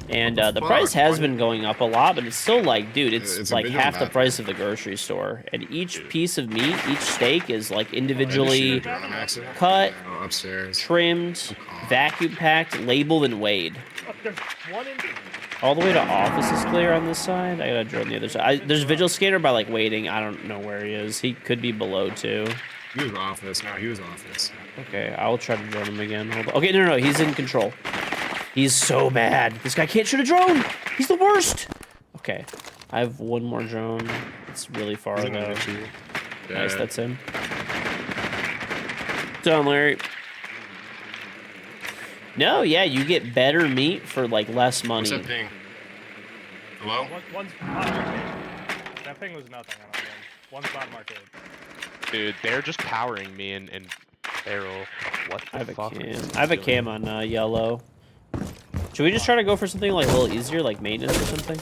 And What the the price fuck? has Why been going up a lot, but it's still like, dude, it's It's a like video half the map. price of the grocery store. And each piece of meat, each steak is like Did individually you shoot a drone on accident? cut, Oh, upstairs. trimmed, vacuum packed, labeled, and weighed. Oh, there's one in. All the way to office is clear on this side. I got a drone the other side. There's a visual scanner by like waiting. I don't know where he is. He could be below too. He was office. No, he was office. Okay, I'll try to drone him again. Hold on. Okay, no, he's in control. He's so bad. This guy can't shoot a drone. He's the worst. Okay, I have one more drone. It's really far He's though. another cheater. Nice, Yeah. that's him. Done, Larry. No, yeah, you get better meat for like less What's money. that ping? Hello? One's bottom arcade. That ping was nothing. I don't think. One's bottom arcade. Dude, they're just powering me in barrel. What I the have a fuck? cam. I have a cam on yellow. Should we just try to go for something like a little easier, like maintenance or something?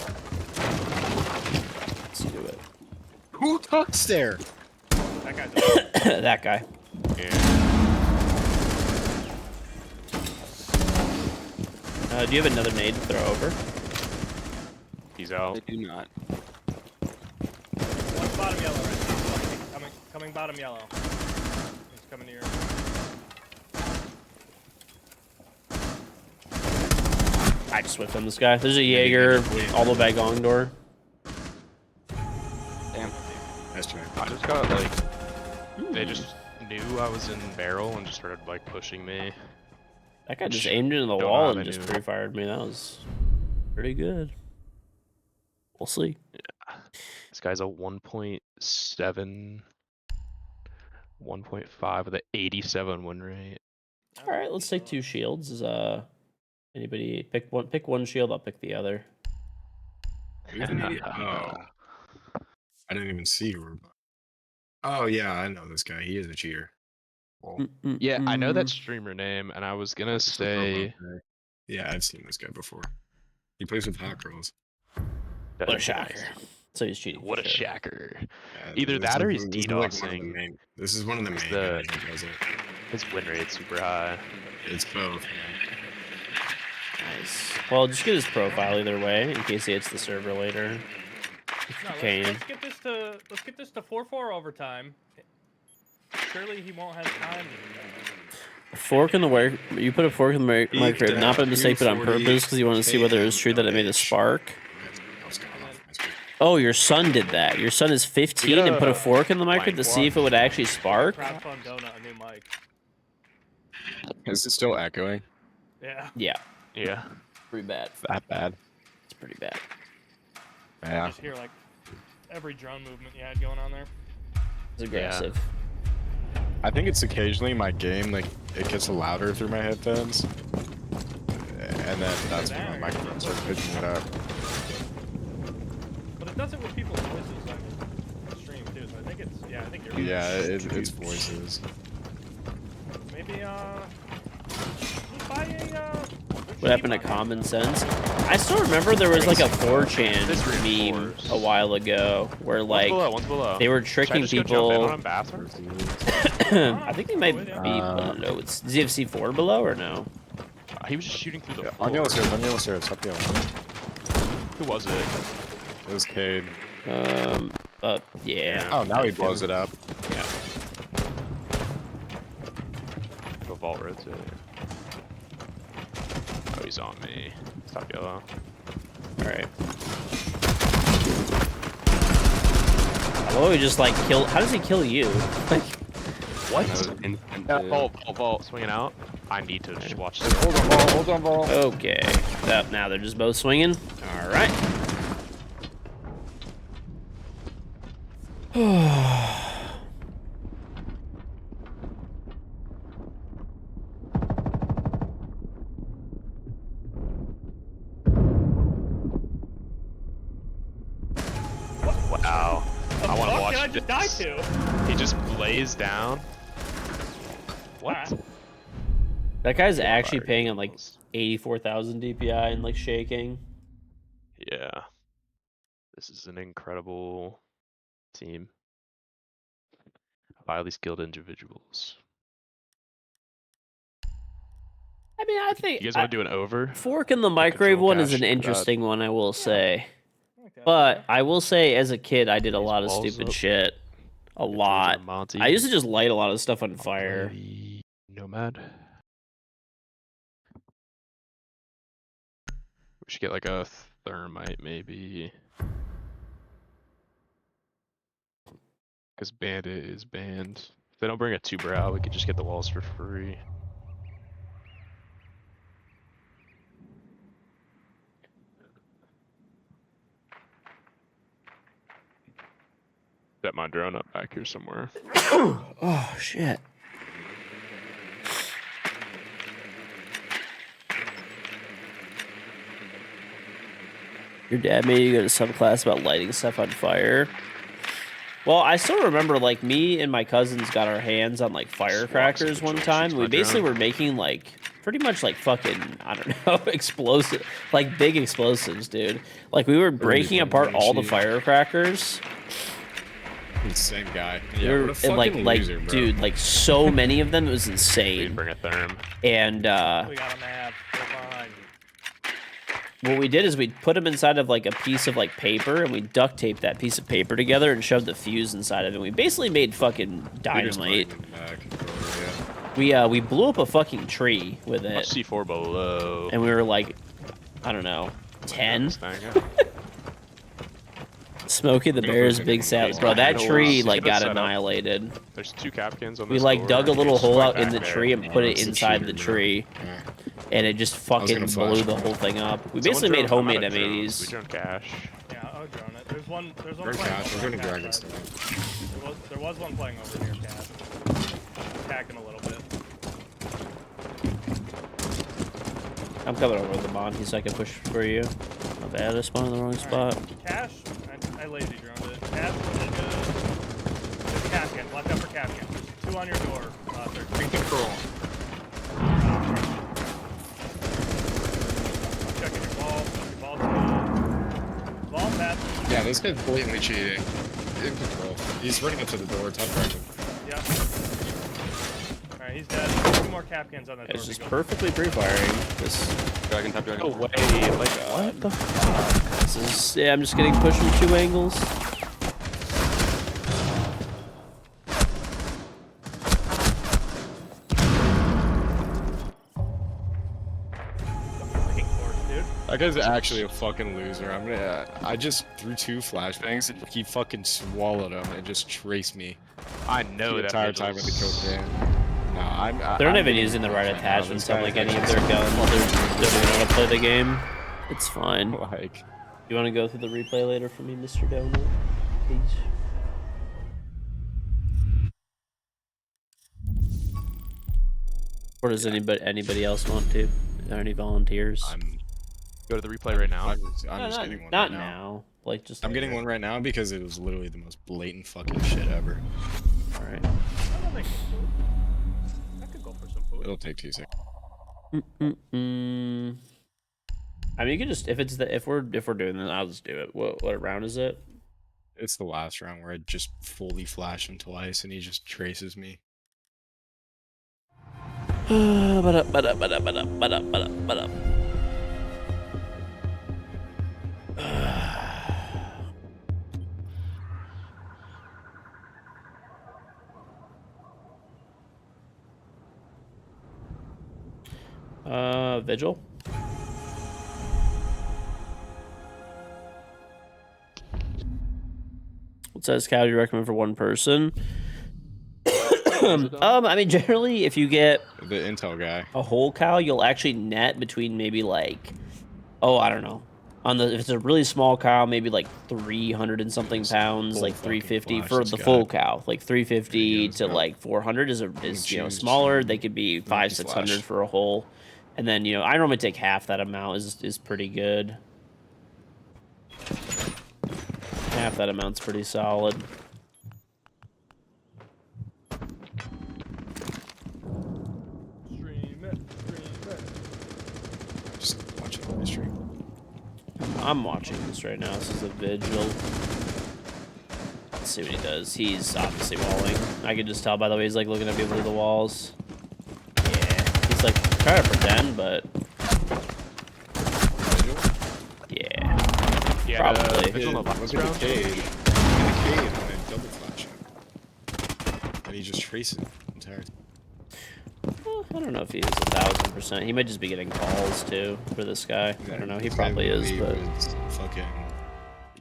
Let's do it. Who talks there? That guy's. That guy. Yeah. Do you have another nade to throw over? He's out. They do not. One's bottom yellow right now. Coming bottom yellow. He's coming to your. I just whiffed on this guy. There's a Jaeger all the way by Gong door. Damn. Nice try. I just got like they just knew I was in barrel and just started like pushing me. That guy just aimed into the Don't know wall how and they just knew. pre-fired me. That was pretty good. We'll see. This guy's a 1.7, 1.5 with an 87 win rate. All right, let's take 2 shields. Is anybody pick one? Pick one shield. I'll pick the other. Who's an idiot? Oh. I didn't even see her. Oh, yeah, I know this guy. He is a cheater. Well, Yeah, I know that streamer name, and I was gonna say yeah, I've seen this guy before. He plays with hot girls. What a shocker. So he's cheating. What for a sure. shacker. Yeah, Either this that is- or he's this is like one of the DDoSing. main- This is one of the main the- guys who does it. His win rate's super high. It's both. Nice. Well, just get his profile either way in case he hits the server later. No, Okay. let's get this to 4-4 overtime. Surely he won't have time. A fork in the way. You put a fork in the microwave, not by mistake, but on purpose, because you want to see whether it's true that it made a spark. Oh, your son did that. Your son is 15 and put a fork in the microwave to see if it would actually spark. Crowdfund donut a new mic. Is it still echoing? Yeah. Yeah, Yeah. pretty bad. That bad? It's pretty bad. Yeah. Just hear like every drone movement you had going on there. It's aggressive. I think it's occasionally my game, like, it gets louder through my headphones. And then that's when my microphone starts picking it up. But it does it with people's voices on the stream too. So I think it's I think you're. Yeah, it's voices. Maybe buy a. What happened to common sense? I still remember there was like a 4chan This meme reinforced. a while ago where like One's below. they were Should I tricking just go jump in people. on him bathroom? I think they might be below. Does he have C4 below or no? He was just shooting through the On floor. yellow stairs, on yellow stairs, up yellow. Who was it? It was Cade. Yeah. Oh, now he blows it up. Yeah. Go vault rotate. Oh, he's on me. Stop yellow. All right. How about we just like kill? How does he kill you? Like, What? And I was instant Yeah, to- vault, swinging out. I need to just watch this. Hold on, ball. Hold on, ball. Okay. Yep, now they're just both swinging. All right. Wow. I want to Fuck watch did I just die this. to? He just blazed down. What? Alright. That guy's actually Fire paying him like Eagles. 84,000 DPI and like shaking. Yeah. This is an incredible team of highly skilled individuals. I mean, I think You guys want to do an over? fork in the A microwave control one is cache an for that? interesting one, I will say. I like that But idea. I will say, as a kid, I did a These lot of walls stupid up. shit. A Get lot. George and Monty. I used to just light a lot of stuff on I'll play fire. the Nomad. We should get like a thermite maybe. Because bandit is banned. If they don't bring a tuber out, we could just get the walls for free. Set my drone up back here somewhere. Oh, shit. Your dad made you go to some class about lighting stuff on fire. Well, I still remember, like, me and my cousins got our hands on, like, firecrackers one time. We basically were making, like, pretty much, like, fucking, I don't know, explosive, like, big explosives, dude. Like, we were breaking apart all the firecrackers. He's the same guy. We Yeah, were- what a fucking like, loser, bro. dude, like, so many of them, it was We insane. bring a therm. And, We got a map. We're fine. what we did is we put them inside of like a piece of like paper, and we duct taped that piece of paper together and shoved the fuse inside of it. And we basically made fucking They just dynamite. bring them back. Oh, yeah. We blew up a fucking tree with it, C4 below. and we were like, I don't know, 10. This thing, yeah. Smokey the Go Bear's for big it. salad, bro. That No, tree it's like gonna got set up. annihilated. There's 2 Capkins on We this like door. dug a little hole out in Back the there. tree and put it It's a inside cheater, the bro. tree, Yeah. and it just was fucking gonna blew flash. the whole thing up. We Someone basically made drone- I'm homemade out of drones. We M80s. drone cash. Yeah, I'll drone it. There's one We're playing cash. over We're on gonna Cash drag side. this. There was one playing over near Cash. Attacking a little bit. I'm coming over with the Monty so I can push for you. My bad, I spawned in the wrong spot. Cash, I lazy droned it. Cash, there's a Capcan. Watch out for Capcan. There's 2 on your door. Free control. Checking your ball. Your ball's good. Ball pass. Yeah, this guy's blatantly cheating. In control. He's running up to the door. Top right. Yep. Alright, he's dead. 2 more Capcans on that door. It's just Go. perfectly pre-firing. This. Dragon, top dragon. No way. Like What the fuck? This is, yeah, I'm just getting pushed from 2 angles. Fucking course, dude. That guy's actually a fucking loser. I just threw 2 flashbangs and he fucking swallowed them and just traced me I know the that entire time with the Vigil's- code No, They're I'm not even getting using the right right now. attachments This on like guy's any of their guns. They're doing how to play the game. It's fine. like You want to go through the replay later for me, Mr. Donut? Please. Or does anybody else want to? Are there any volunteers? Go to the replay right now. I'm No, just not, getting one not right now. now. Like just. I'm getting one right now because it was literally the most blatant fucking shit ever. All right. I don't think food. I could go for some food. It'll take 2 seconds. Mm-mm-mm. I mean, you can just if we're doing this, I'll just do it. What round is it? It's the last round where I just fully flash him twice and he just traces me. Ba-da-ba-da-ba-da-ba-da-ba-da-ba-da-ba-da. Vigil. What says Cal do you recommend for one person? I mean, generally, if you get The Intel guy. a whole cow, you'll actually net between maybe like, I don't know. If it's a really small cow, maybe like 300 and something Yes, pounds, full like fucking 350 flash for it's the got. full cow. Like 350 There you go, to yeah. like 400 is choose smaller. They some could be lucky 500-600 flash. for a whole. And then I normally take half that amount is pretty good. Half that amount's pretty solid. Stream it. Just watching the stream. I'm watching this right now. This is a vigil. Let's see what he does. He's obviously walling. I can just tell by the way he's like looking at people through the walls. Yeah. He's like trying to pretend, but yeah. Yeah, Probably. Vigil on the last Look at round. the cave. In the cave, and I double flash him. And he just traces it entirely. I don't know if he is 1,000%. He might just be getting calls too for this guy. I don't know. He probably is, but Fucking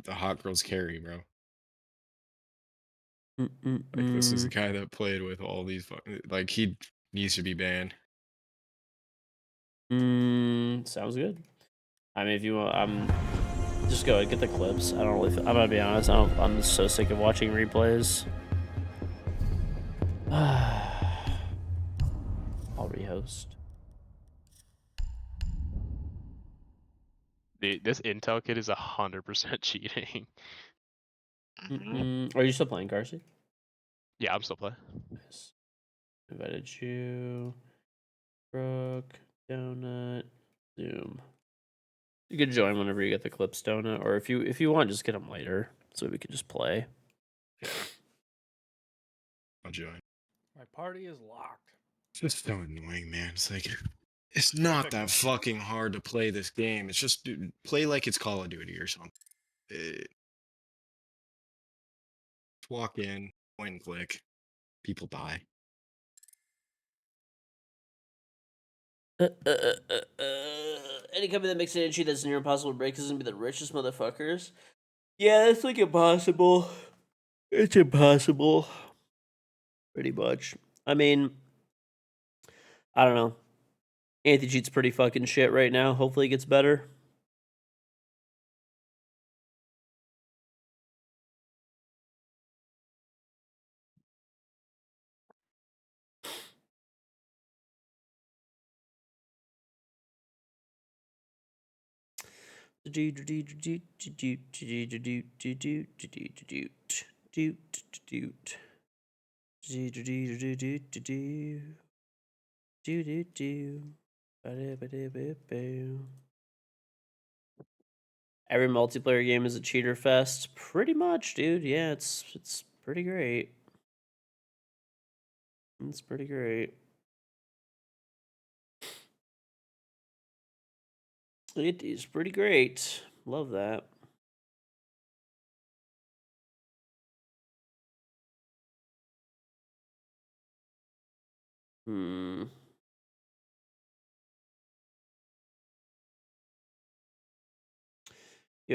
the hot girls carry, bro. Like this is a guy that played with all these fucking, like he needs to be banned. Sounds good. I mean, if you want, just go ahead, get the clips. I don't really. I'm gonna be honest. I'm so sick of watching replays. I'll rehost. This Intel kid is 100% cheating. Are you still playing, Carsey? Yeah, I'm still playing. Nice. Invited you. Brooke, Donut, Zoom. You can join whenever you get the clips, Donut, or if you want, just get them later so we can just play. I'll join. My party is locked. It's just so annoying, man. It's like it's not that fucking hard to play this game. It's just play like it's Call of Duty or something. Just walk in, point and click, people die. Any company that makes an entry that's near impossible to break is gonna be the richest motherfuckers. Yeah, that's like impossible. It's impossible. Pretty much. I mean, I don't know. Anti-cheat's pretty fucking shit right now. Hopefully it gets better. Every multiplayer game is a cheater fest. Pretty much, dude. Yeah, it's pretty great. It's pretty great. It is pretty great. Love that. You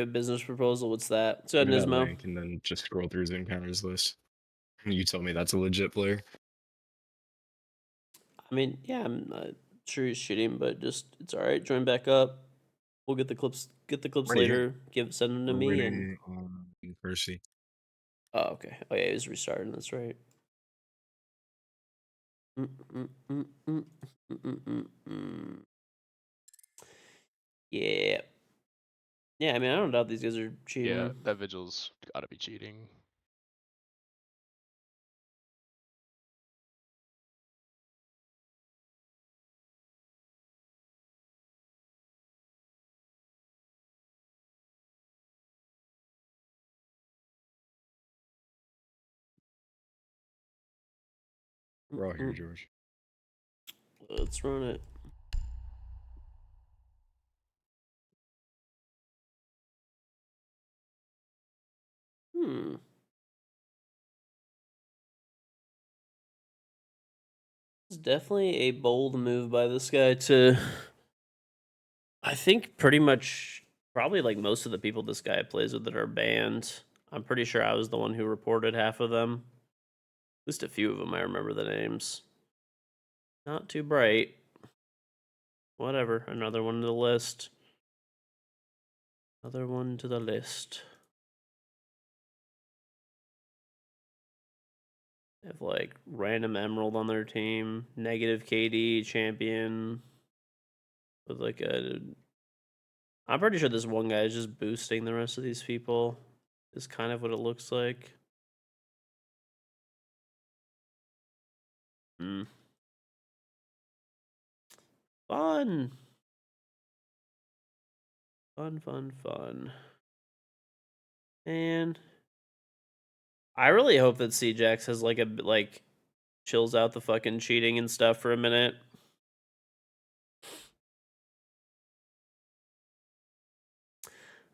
have a business proposal? What's that? So, Look at that Nismo. link and then just scroll through his encounters list. You tell me that's a legit player. I mean, yeah, I'm not sure he's shooting, but just it's all right. Join back up. We'll get the clips. Get the clips Right later. Send them to We're me. And waiting on Percy. oh, okay. Oh yeah, he was restarting. That's right. Yeah. Yeah, I mean, I don't doubt these guys are cheating. Yeah, that Vigil's gotta be cheating. We're all here, George. Let's run it. It's definitely a bold move by this guy to. I think pretty much, probably like most of the people this guy plays with that are banned. I'm pretty sure I was the one who reported half of them. least a few of them I remember the names. Not too bright. Whatever. Another one to the list. Another one to the list. They have like random emerald on their team, negative KD champion with like a. I'm pretty sure this one guy is just boosting the rest of these people. Is kind of what it looks like. Hmm. Fun. Fun. And I really hope that CJax has like chills out the fucking cheating and stuff for a minute.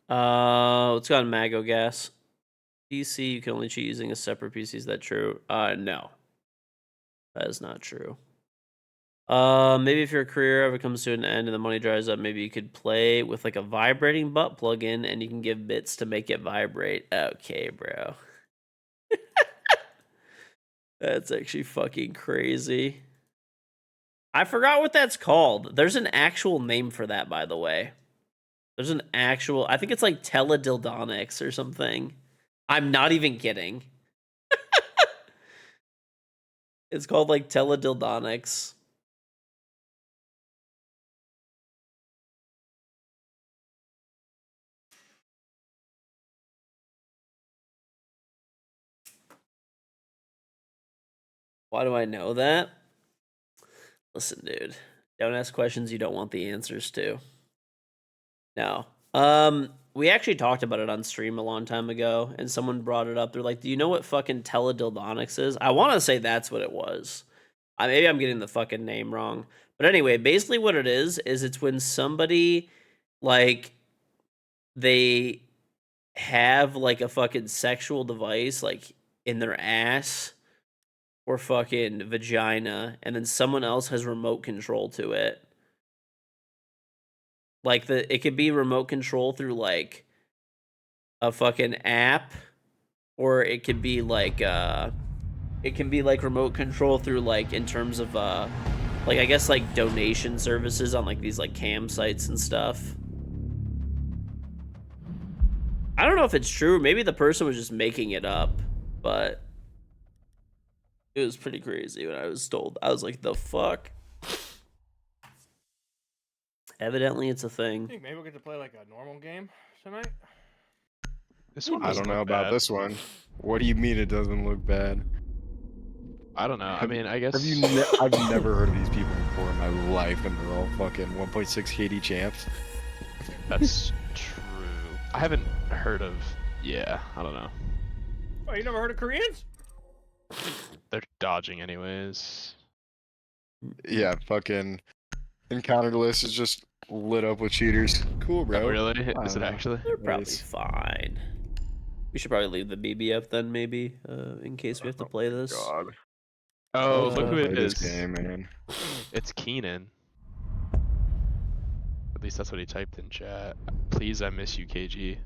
Let's go on Mago Gas. PC, you can only cheat using a separate PC. Is that true? No. That is not true. Maybe if your career ever comes to an end and the money dries up, maybe you could play with like a vibrating butt plug-in and you can give bits to make it vibrate. Okay, bro. That's actually fucking crazy. I forgot what that's called. There's an actual name for that, by the way. There's an actual, I think it's like teledildonics or something. I'm not even kidding. It's called like teledildonics. Why do I know that? Listen, dude. Don't ask questions you don't want the answers to. No. We actually talked about it on stream a long time ago, and someone brought it up. They're like, "Do you know what fucking teledildonics is?" I want to say that's what it was. Maybe I'm getting the fucking name wrong. But anyway, basically what it is it's when somebody like they have like a fucking sexual device like in their ass or fucking vagina, and then someone else has remote control to it. Like it could be remote control through like a fucking app, or it could be like remote control through like in terms of like I guess like donation services on like these like cam sites and stuff. I don't know if it's true. Maybe the person was just making it up, but it was pretty crazy when I was told. I was like, the fuck? Evidently, it's a I thing. think maybe we'll get to play like a normal game tonight. This one I doesn't don't know look about bad. this one. What do you mean it doesn't look bad? I don't know. I mean, I guess. I've never heard of these people before in my life, and they're all fucking 1.6 KD champs. That's true. I haven't heard of. Yeah, I don't know. Oh, you never heard of Koreans? They're dodging anyways. Yeah, fucking encounter list is just lit up with cheaters. Cool, bro. Oh, really? I Is it don't know. actually? They're probably Nice. fine. We should probably leave the BB up then, maybe, in case we have to play this. God. Oh, Let's look who Play it this is. game, man. It's Keenan. At least that's what he typed in chat. Please, I miss you, KG.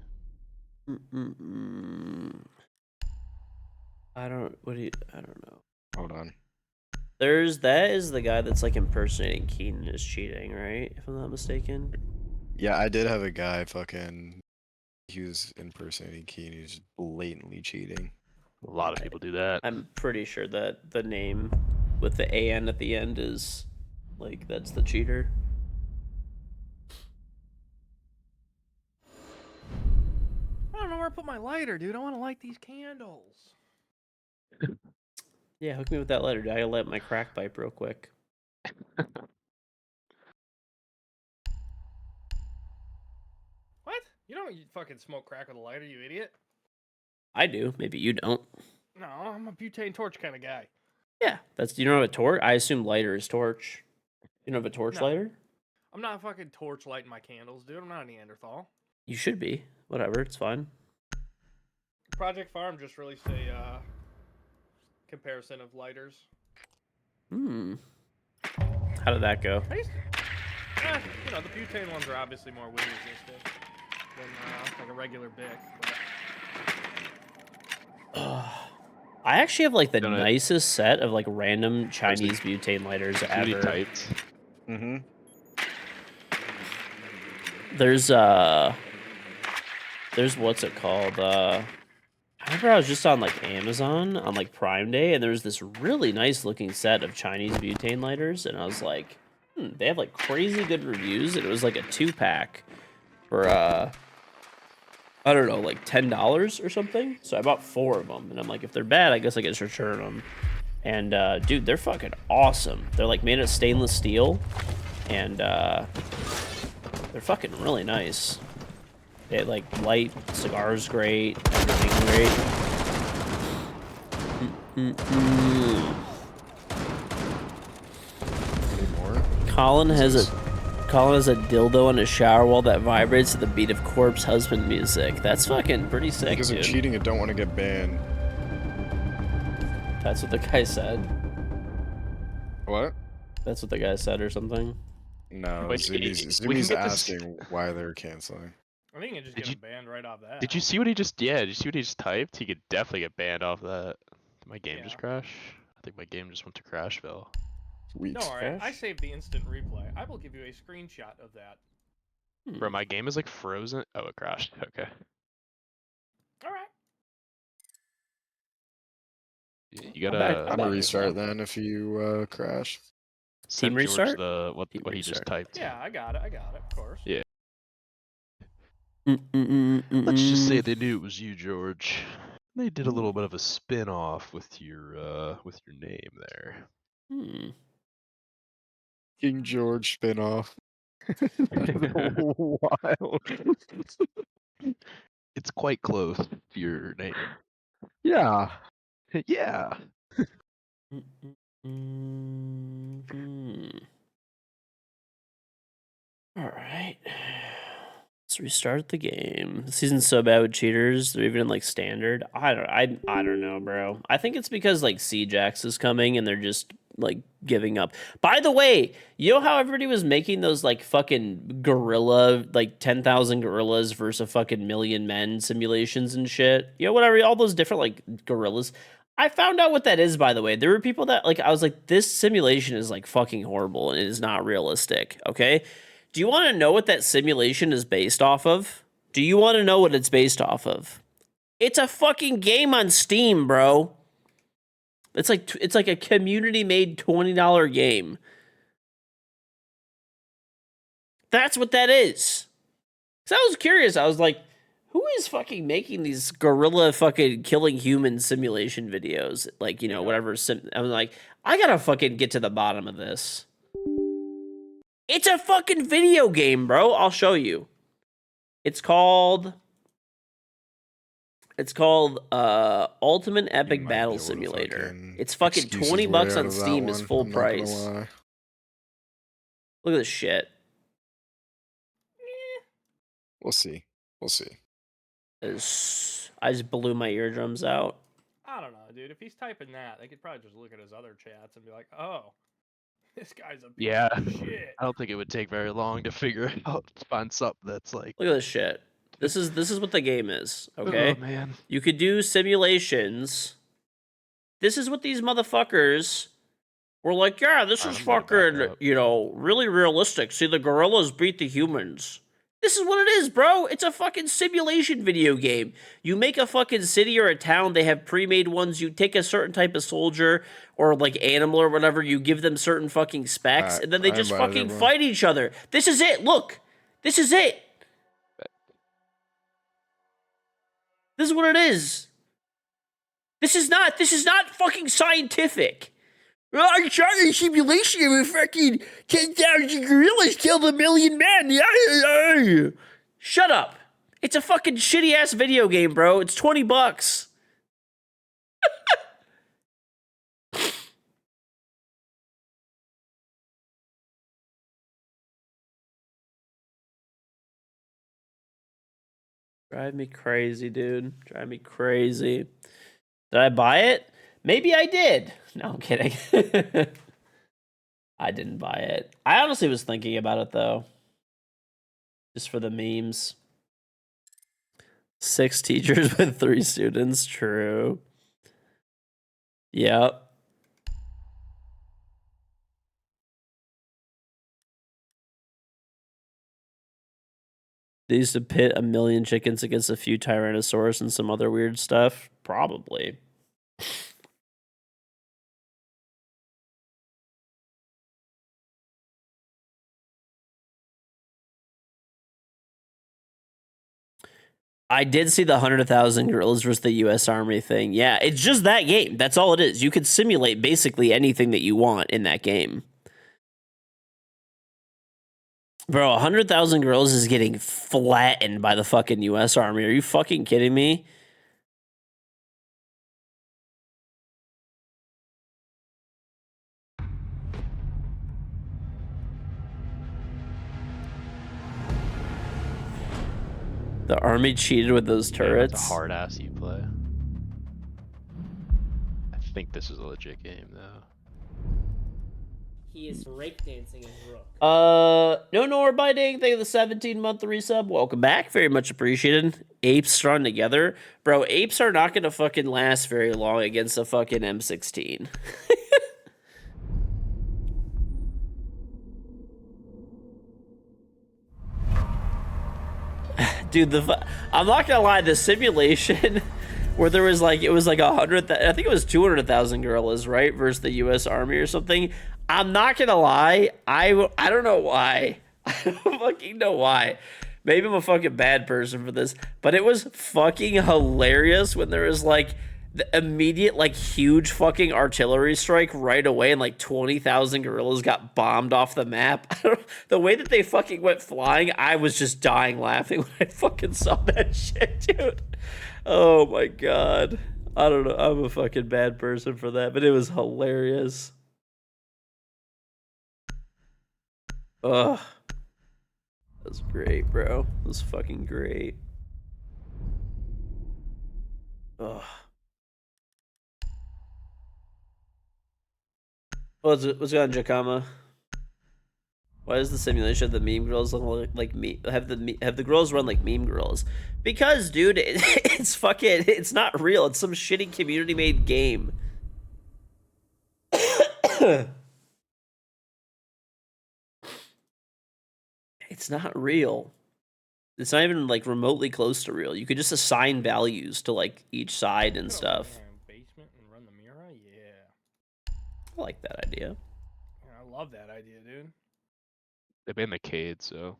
I don't know. Hold on. That is the guy that's like impersonating Keenan is cheating, right? If I'm not mistaken. Yeah, I did have a guy fucking. He was impersonating Keen. He was just blatantly cheating. A lot of people do that. I'm pretty sure that the name with the AN at the end is like that's the cheater. I don't know where to put my lighter, dude. I want to light these candles. Yeah, hook me with that lighter. I gotta light my crack pipe real quick. What? You don't fucking smoke crack with a lighter, you idiot. I do. Maybe you don't. No, I'm a butane torch kind of guy. Yeah, you don't have a torch. I assume lighter is torch. You don't have a torch No. lighter? I'm not fucking torch lighting my candles, dude. I'm not a Neanderthal. You should be. Whatever, it's fine. Project Farm just released a comparison of lighters. How did that go? You know, the butane ones are obviously more wind resistant than like a regular Bic. But... I actually have like the Don't it- nicest set of like random Chinese butane lighters See what he ever. typed? Mm-hmm. There's what's it called? I remember I was just on like Amazon on like Prime Day, and there was this really nice looking set of Chinese butane lighters, and I was like, they have like crazy good reviews, and it was like a 2-pack for I don't know, like $10 or something. So I bought 4 of them, and I'm like, if they're bad, I guess I can just return them. And dude, they're fucking awesome. They're like made of stainless steel, and they're fucking really nice. They like light cigars, great, everything great. Any more? Colin has a dildo on his shower wall that vibrates to the beat of corpse husband music. That's fucking pretty sick, Because of dude. cheating, and don't want to get banned. That's what the guy said. What? That's what the guy said or something. No, Wait, we Zumi's can get this- asking why they're canceling. I think you can just Did get you- him banned right off that. Did you see what he just? Yeah, did you see what he just typed? He could definitely get banned off that. Did my game just Yeah. crash? I think my game just went to Crashville. Sweet. Don't worry, I Crash? saved the instant replay. I will give you a screenshot of that. Bro, my game is like frozen. Oh, it crashed. Okay. All right. You I'm gotta back I'm gonna to restart that. then if you crash. send Team George restart? what Team he just restart. typed. Yeah, I got it, of course. Yeah. Let's just say they knew it was you, George. They did a little bit of a spin-off with your name there. KingGeorge spinoff. Wild. It's quite close to your name. Yeah. Yeah. All right. Let's restart the game. The season's so bad with cheaters. They're even in like standard. I don't know, bro. I think it's because like Cjax is coming and they're just like giving up. By the way, you know how everybody was making those like fucking gorilla, like 10,000 gorillas versus a fucking million men simulations and shit? You know, whatever, all those different like gorillas. I found out what that is, by the way. There were people that like, I was like, this simulation is like fucking horrible and it is not realistic, okay? Do you want to know what that simulation is based off of? Do you want to know what it's based off of? It's a fucking game on Steam, bro. It's like a community-made $20 game. That's what that is. So I was curious. I was like, who is fucking making these gorilla fucking killing human simulation videos? Like, you know, whatever. I was like, I gotta fucking get to the bottom of this. It's a fucking video game, bro. I'll show you. It's called Ultimate Epic might Battle be able to Simulator. fucking It's fucking excuse his $20 way on out of that Steam is one, full I'm not gonna price. lie. Look at this shit. We'll see. We'll see. I just blew my eardrums out. I don't know, dude. If he's typing that, they could probably just look at his other chats and be like, "Oh, this guy's a piece Yeah. of shit." I don't think it would take very long to figure out, find something that's like. Look at this shit. This is what the game is, okay? Oh man. You could do simulations. This is what these motherfuckers were like, yeah, this is I'm gonna back fucking, up. you know, really realistic. See, the gorillas beat the humans. This is what it is, bro. It's a fucking simulation video game. You make a fucking city or a town. They have pre-made ones. You take a certain type of soldier or like animal or whatever. You give them certain fucking specs, and then they I just invited fucking everyone. fight each other. This is it. Look. This is it. This is what it is. This is not fucking scientific. I shot a simulation of a fucking 10,000 gorillas killed a million men. Shut up. It's a fucking shitty ass video game, bro. It's $20. Drive me crazy, dude. Drive me crazy. Did I buy it? Maybe I did. No, I'm kidding. I didn't buy it. I honestly was thinking about it, though. Just for the memes. 6 teachers with 3 students. True. Yep. They used to pit 1 million chickens against a few Tyrannosaurus and some other weird stuff. Probably. I did see the 100,000 gorillas versus the U.S. Army thing. Yeah, it's just that game. That's all it is. You could simulate basically anything that you want in that game. Bro, 100,000 gorillas is getting flattened by the fucking U.S. Army. Are you fucking kidding me? The Army cheated with those turrets. It's a hard ass you play. I think this is a legit game though. He is breakdancing his rook. No nor biting. Thank you for the 17-month resub. Welcome back. Very much appreciated. Apes strung together. Bro, apes are not gonna fucking last very long against a fucking M16. Dude, I'm not gonna lie, the simulation where there was like, it was like 100, I think it was 200,000 gorillas, right? Versus the U.S. Army or something. I'm not gonna lie, I don't know why. I don't fucking know why. Maybe I'm a fucking bad person for this, but it was fucking hilarious when there was like the immediate like huge fucking artillery strike right away and like 20,000 gorillas got bombed off the map. The way that they fucking went flying, I was just dying laughing when I fucking saw that shit, dude. Oh my god. I don't know. I'm a fucking bad person for that, but it was hilarious. Ugh. That was great, bro. It was fucking great. Ugh. What's going on, Jakama? Why does the simulation of the meme girls look like me? Have the girls run like meme girls? Because, dude, it's fucking, it's not real. It's some shitty community made game. It's not real. It's not even like remotely close to real. You could just assign values to like each side and stuff. Basement and run the mirror? Yeah. I like that idea. Yeah, I love that idea, dude. They've been in the cade, so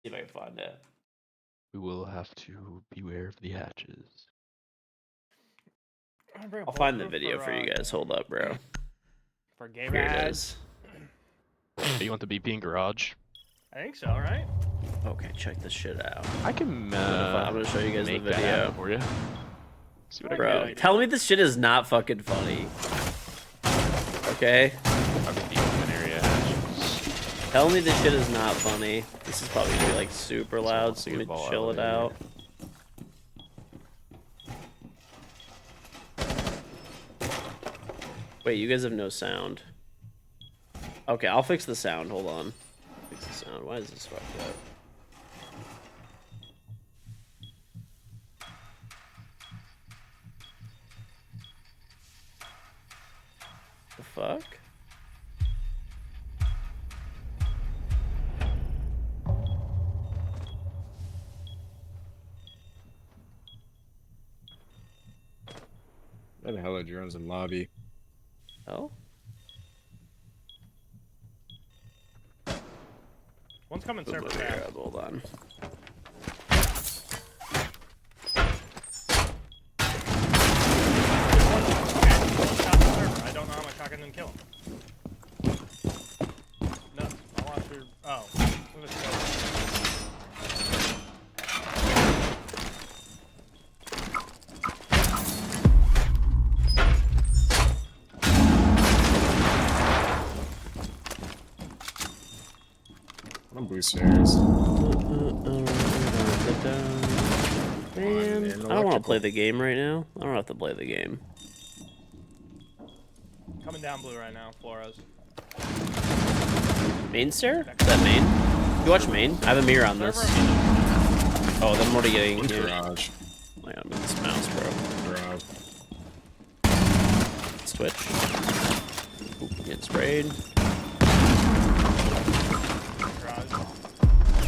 See if I can find it. we will have to beware of the hatches. I'll find the video for you guys. Hold up, bro. For game Here it ads. is. Do you want the BP garage? I think so, right? Okay, check this shit out. I can. I'm gonna show you guys the make that video. happen for you. See what I Bro, can do. tell me this shit is not fucking funny. Okay? I'll get the open area hatches. Tell me this shit is not funny. This is probably gonna be like super loud, so I'll let me ball chill it elevator. out. Wait, you guys have no sound. Okay, I'll fix the sound. Hold on. Fix the sound. Why is this fucked up? The fuck? Where the hell are drones in lobby? Oh? One's coming Let's surface look it fast. up, hold on. I don't know how much I can then kill him. No, I want to. Oh. Let's go. I'm blue stairs. Man, man, I don't want to electrical. play the game right now. I don't have to play the game. Coming down blue right now, Flores. Main stair? Is that main? You watch main? I have a mirror on this. Oh, then I'm already getting here. Garage. Oh my god, move this mouse, bro. Garage. It's switch. Ooh, getting sprayed.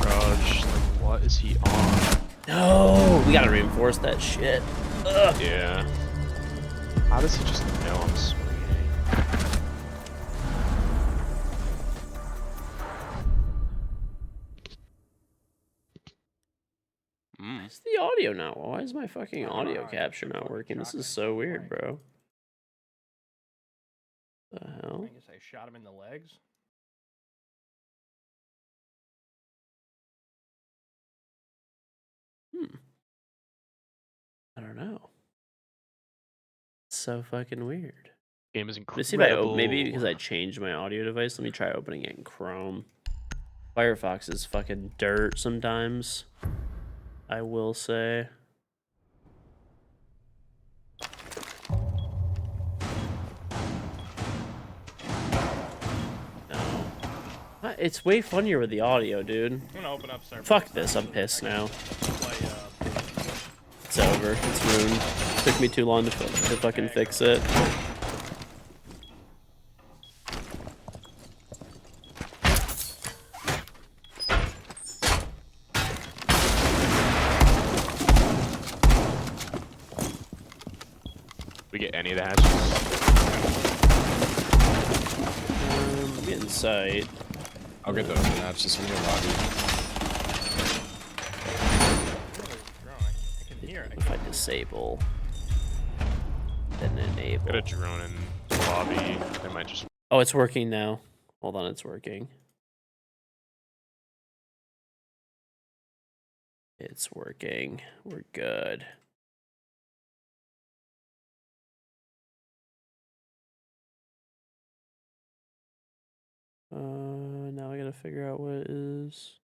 Raj, what is he on? No, we gotta reinforce that shit. Ugh. Yeah. How does he just know I'm swinging? Mm. Where's the audio now? Why is my fucking I don't audio know. capture It's a not fucking working? This shotgun is so weird, flank. bro. The hell? I guess I shot him in the legs. I don't know. It's so fucking weird. Game is Let's see if I incredible. maybe because I changed my audio device. Let me try opening it in Chrome. Firefox is fucking dirt sometimes. I will say. No. It's way funnier with the audio, dude. I'm gonna open up server. Fuck this. I'm pissed now. It's over. It's ruined. Took me too long to fucking fix it. We get any of the hatches? Get in sight. I'll get the open hatches from your lobby. I can hear it. If I disable, then enable. Got a drone in the lobby. They might just. Oh, it's working now. Hold on, it's working. It's working. We're good. Now I gotta figure out what it is.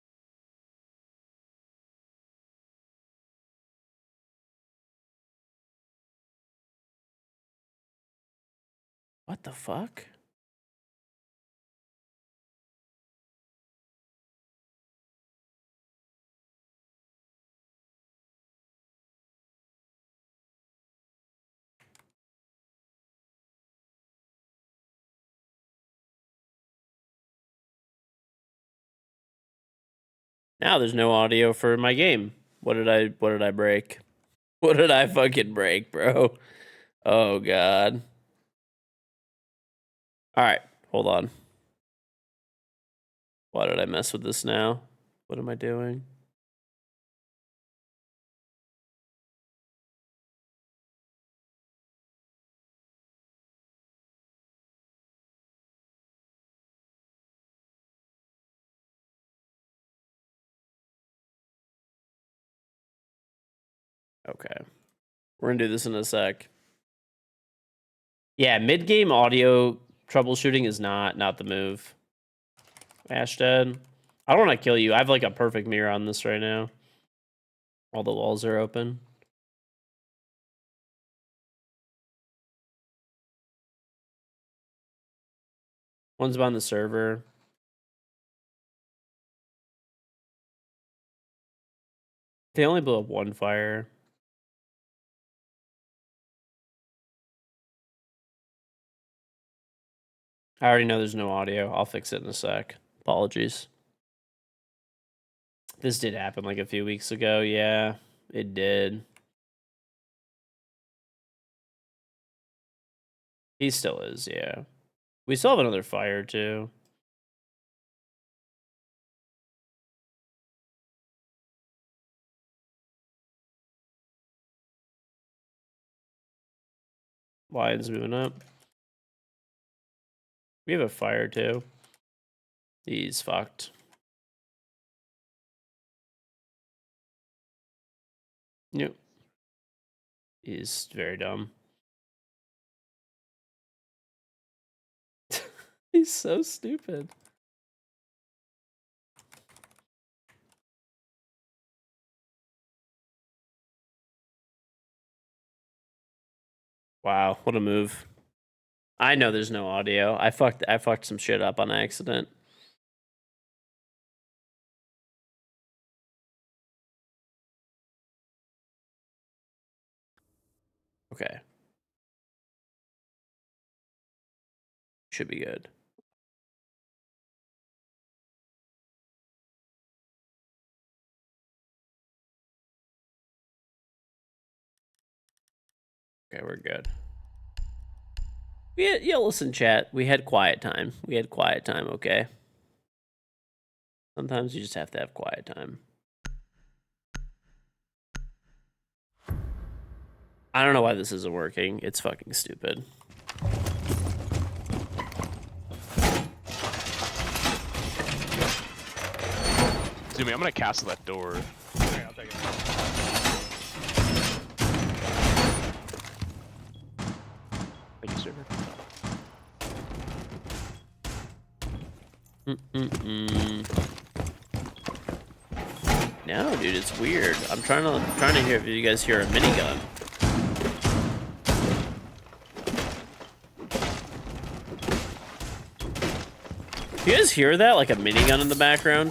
What the fuck? Now there's no audio for my game. What did I break? What did I fucking break, bro? Oh god. Alright, hold on. Why did I mess with this now? What am I doing? Okay. We're gonna do this in a sec. Yeah, mid-game audio troubleshooting is not the move. Ashton, I don't want to kill you. I have like a perfect mirror on this right now. All the walls are open. One's on the server. They only blew up one fire. I already know there's no audio. I'll fix it in a sec. Apologies. This did happen like a few weeks ago. Yeah, it did. He still is, yeah. We still have another fire, too. Lion's moving up. We have a fire, too. He's fucked. Yep. He's very dumb. He's so stupid. Wow, what a move. I know there's no audio. I fucked some shit up on accident. Okay. Should be good. Okay, we're good. Yeah, listen, chat. We had quiet time. Okay? Sometimes you just have to have quiet time. I don't know why this isn't working. It's fucking stupid. Zumi, I'm gonna castle that door. Okay, I'll take it. Thank you, server. No, dude, it's weird. I'm trying to hear if you guys hear a minigun. You guys hear that? Like a minigun in the background?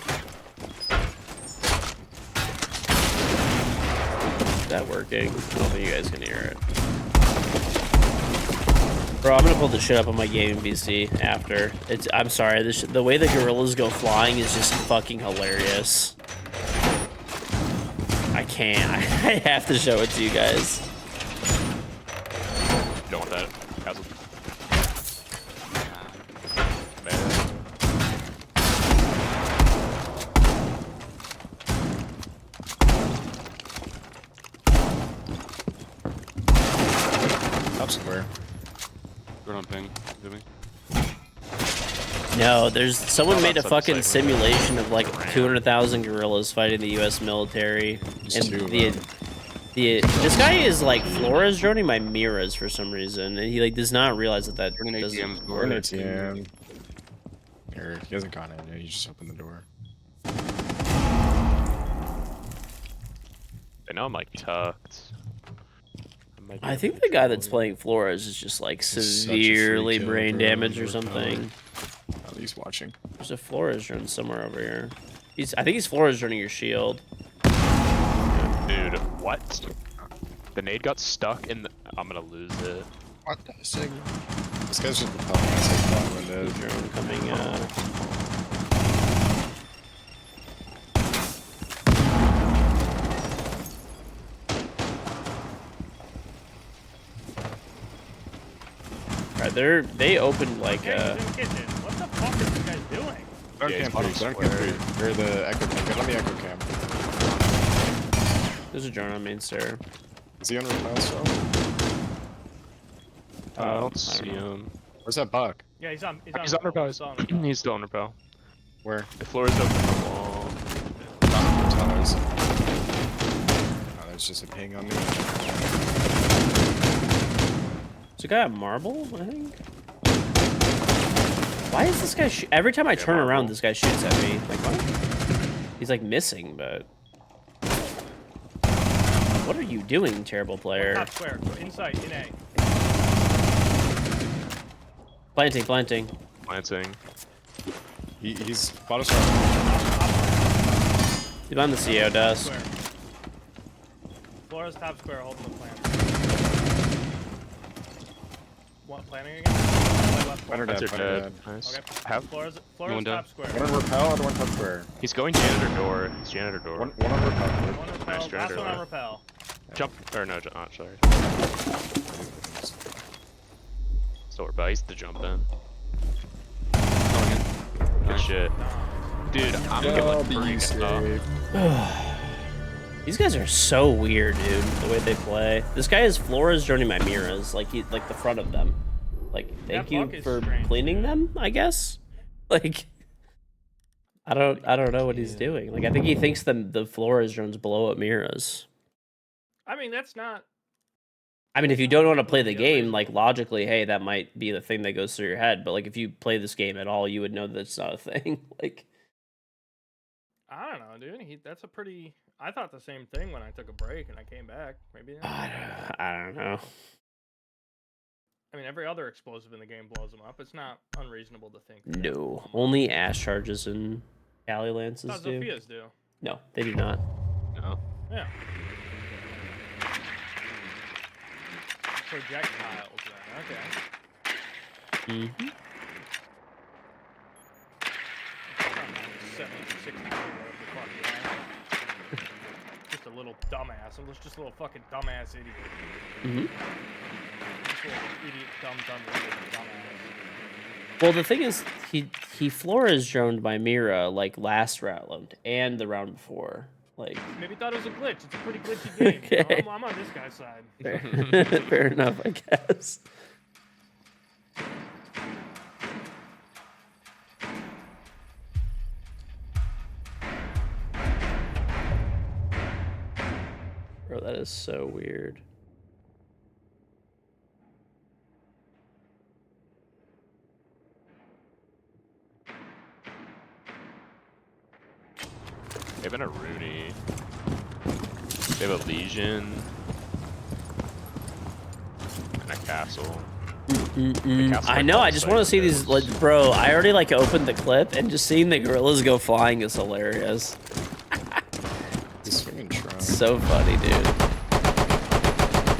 Is that working? I don't think you guys can hear it. Bro, I'm gonna pull the shit up on my gaming PC after. I'm sorry, the way the gorillas go flying is just fucking hilarious. I can't. I have to show it to you guys. Don't want that. Castle. Top square. Going on ping. Zumi. No, someone made a that's fucking upside. simulation of like 200,000 gorillas fighting the U.S. military, and this guy is like Flores droning my mirrors for some reason, and he like does not realize that Turn an doesn't ATM's door. We're in ATM. Or he hasn't gone in yet. You just opened the door. I know I'm like tucked. might be I able think to the guy control that's it. playing Flores is just like He's such a severely free kill, brain bro. damaged or Overpowered. something. Oh, he's watching. There's a Flores drone somewhere over here. I think he's Flores droning your shield. Dude, what? The nade got stuck in the... I'm gonna lose it. What the signal? This guy's just propelling us like that window. Drone coming. Alright, they opened like Okay, he's in the kitchen. What the fuck are these guys doing? Don't Yeah, camp he's bottom three, don't square. camp three. Or the echo cam. Get on the echo cam. There's a drone on main stair. Is he on repel still? I don't see him. Where's that buck? Yeah, he's on repel. He's on repel. He's still on repel. Where? The floor is open the wall. Towers. Oh, there's just a ping on me. There's a guy at marble, I think. Why is this guy every time I turn around, this guy shoots at me? Like, what? He's like missing, but... What are you doing, terrible player? Top square. Go inside, in A. Planting. Planting. He's bottom square. He's on the CO desk. Square. Flores top square holding the plant. What, planning again? Left Runner corner. dead, That's runner dead. dead. Nice. Okay. Have... Flores Going down. top square. One on repel, other one top square. He's going janitor door. He's janitor door. One on repel. One repel, Nice last janitor one on there. repel. Jump. Or no, sorry. Still repel. He's the jump in. Good shit. Dude, I'm gonna bring it up. These guys are so weird, dude. The way they play. This guy is Flores joining my mirrors, like the front of them. Like, thank you buck is for strange, cleaning dude. them, I guess. Like, I don't know what he's doing. Like, I think he thinks the Flores drones blow up mirrors. I mean, that's not. I mean, if you don't want to play the game, like logically, hey, that might be the thing that goes through your head. But like, if you play this game at all, you would know that it's not a thing. Like, I don't know, dude. That's a pretty. I thought the same thing when I took a break and I came back. Maybe. I don't know. I mean, every other explosive in the game blows them up. It's not unreasonable to think. No, only ash charges and Cali lances That's do. Sophia's do. No, they do not. No. Yeah. Projectiles, then. Okay. Mm-hmm. 60 or whatever the fuck he has. Just a little dumbass. I'm just a little fucking dumbass idiot. Mm-hmm. Just a little idiot, dumb dumbass. Well, the thing is, he Flores droned by Mira like last round and the round before. Like, Maybe thought it was a glitch. It's a pretty glitchy game. Okay. You know? I'm on this guy's side. fair, fair enough, I guess. Bro, that is so weird. They have a Rooney. They have a Legion. And a Castle. Castle I know. I just want to see these. Like, bro, I already like opened the clip, and just seeing the gorillas go flying is hilarious. He's fucking trying. So funny, dude.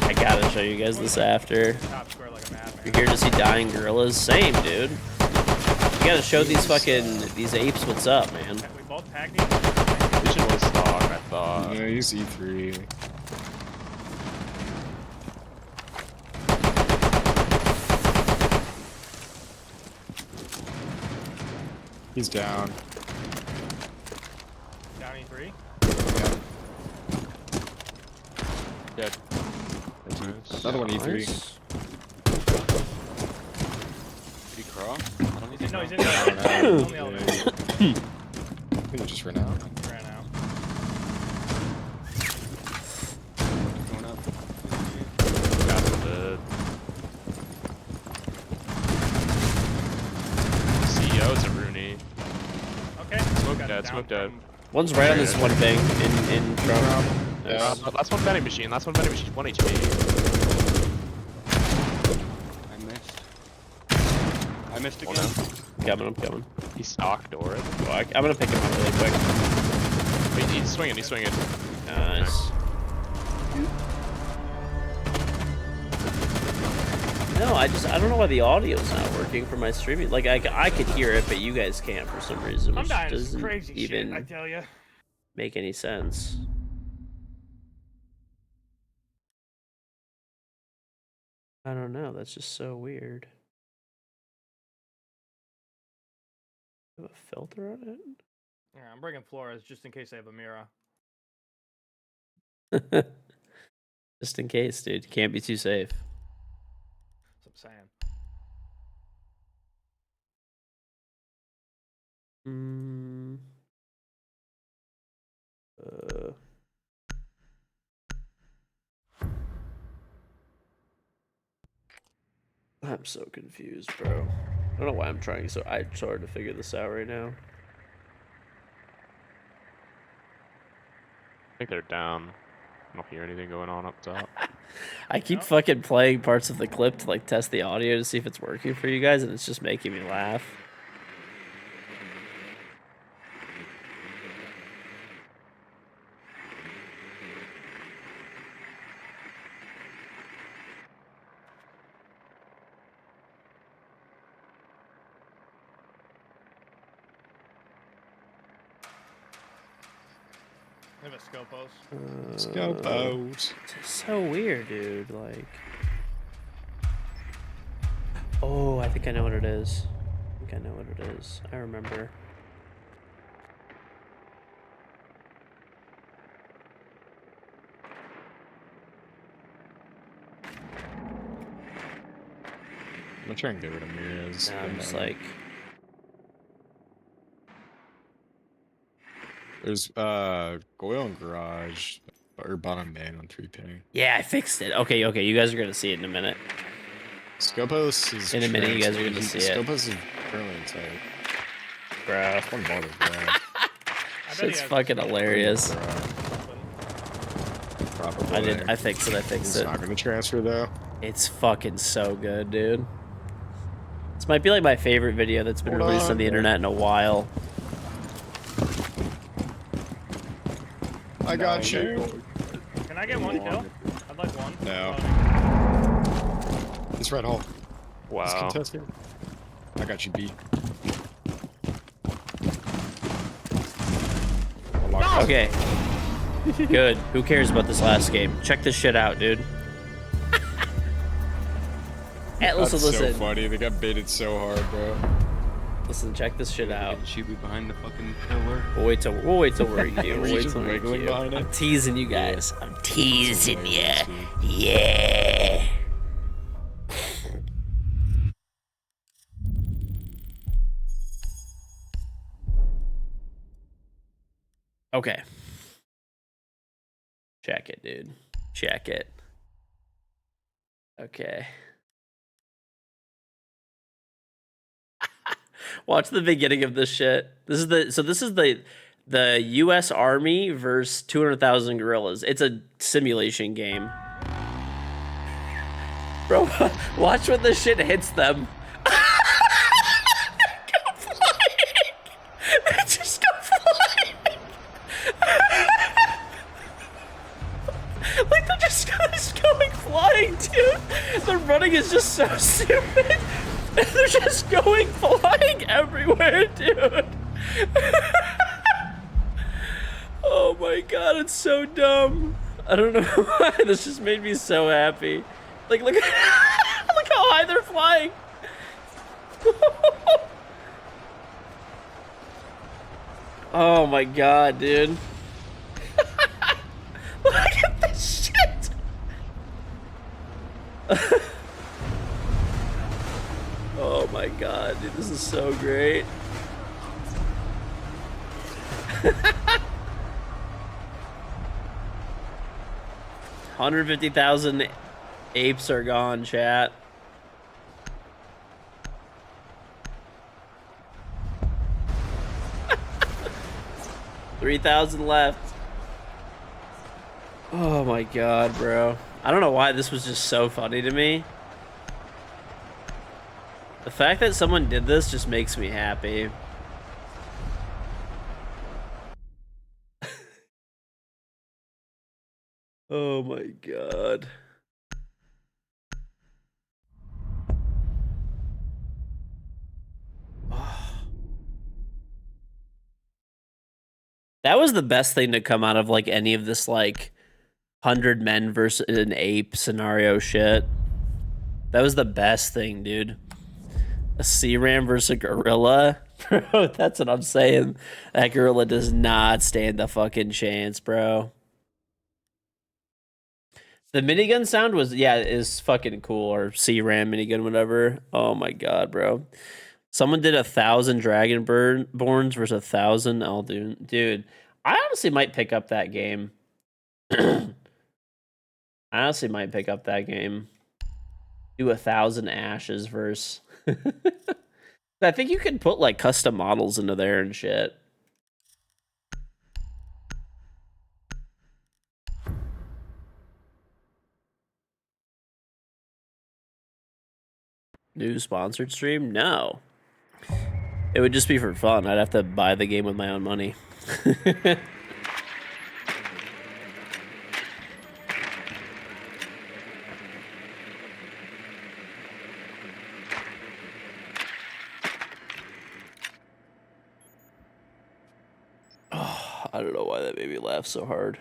I gotta show you guys this after. Top square like a madman. You're here to see dying gorillas. Same, dude. You gotta show these these apes what's up, man. We both tagged each Legion was stock, I thought. Yeah, he's E3. He's down. Down E3. Yeah. Dead. Another one E3. Nice. Did he crawl? I don't think No, he's in I the don't elevator. know. He's on the elevator. I think he just ran out. Ran out. going up. Castle dead. CEO is a Rooney. Okay. Smoke Got dead, down smoke dead. from- One's right on this one thing in Trump. Yeah. Last one vending machine, 1 HP. I missed Hold again. Coming, I'm coming. He's stock door. Oh, I'm gonna pick him up really quick. Wait, he's swinging. Nice. No, I don't know why the audio's not working for my streaming. Like, I could hear it, but you guys can't for some reason, I'm which dying to doesn't some crazy even shit, I tell you. make any sense. I don't know. That's just so weird. Have a filter on Yeah, I'm bringing Flores just in case I have a Mira. it? Just in case, dude. You can't be too safe. That's what I'm saying. I'm so confused, bro. I don't know why I'm trying so hard to figure this out right now. I think they're down. I don't hear anything going on up top. I keep fucking playing parts of the clip to like test the audio to see if it's working for you guys, and it's just making me laugh. I have a Scopos. Scopos. It's so weird, dude. Like, oh, I think I know what it is. I remember. I'm gonna try and get rid of Miras. Now I'm just like, There's Goyle and Garage or bottom man on 3 ping. yeah, I fixed it. Okay, you guys are gonna see it in a minute. Scopos is In a minute, you guys are gonna see it. Scopos is currently in sight. Bro, One ball to I bet he shit's has fucking something. hilarious. Probably. I fixed it. It's not gonna transfer though. It's fucking so good, dude. This might be like my favorite video that's been Hold released on on. the internet in a while. I got you. Can I get one kill? I'd like one. No. It's red hole. It's Wow. contested. I got you, B. Okay. Good. Who cares about this last game? Check this shit out, dude. That's listen. so funny. They got baited so hard, bro. Listen, check this shit out. Shoot me behind the fucking pillar. We'll wait till we're cute. Were you just wiggling behind I'm it? teasing you guys. I'm teasing you. Yeah. Okay. Check it, dude. Check it. Okay. Watch the beginning of this shit. This is the U.S. Army versus 200,000 guerrillas. It's a simulation game. Bro, watch when this shit hits them. They go flying. They just go flying. Like they're just going flying, dude. The running is just so stupid. They're just going flying everywhere, dude. Oh my god, it's so dumb. I don't know why. This just made me so happy. Like, look, look how high they're flying. Oh my god, dude. Look at this shit. Oh my god, dude, this is so great. 150,000 apes are gone, chat. $3,000 left. Oh my god, bro. I don't know why this was just so funny to me. The fact that someone did this just makes me happy. Oh my god. That was the best thing to come out of like any of this like 100 men versus an ape scenario shit. That was the best thing, dude. A C-Ram versus a gorilla? Bro, that's what I'm saying. That gorilla does not stand a fucking chance, bro. The minigun sound was, yeah, is fucking cool. Or C-Ram minigun, whatever. Oh my god, bro. Someone did 1,000 Dragonborns versus 1,000 Aldoon. Dude, I honestly might pick up that game. I honestly might pick up that game. Do 1,000 ashes versus... I think you can put like custom models into there and shit. New sponsored stream? No. It would just be for fun. I'd have to buy the game with my own money. Oh, I don't know why that made me laugh so hard.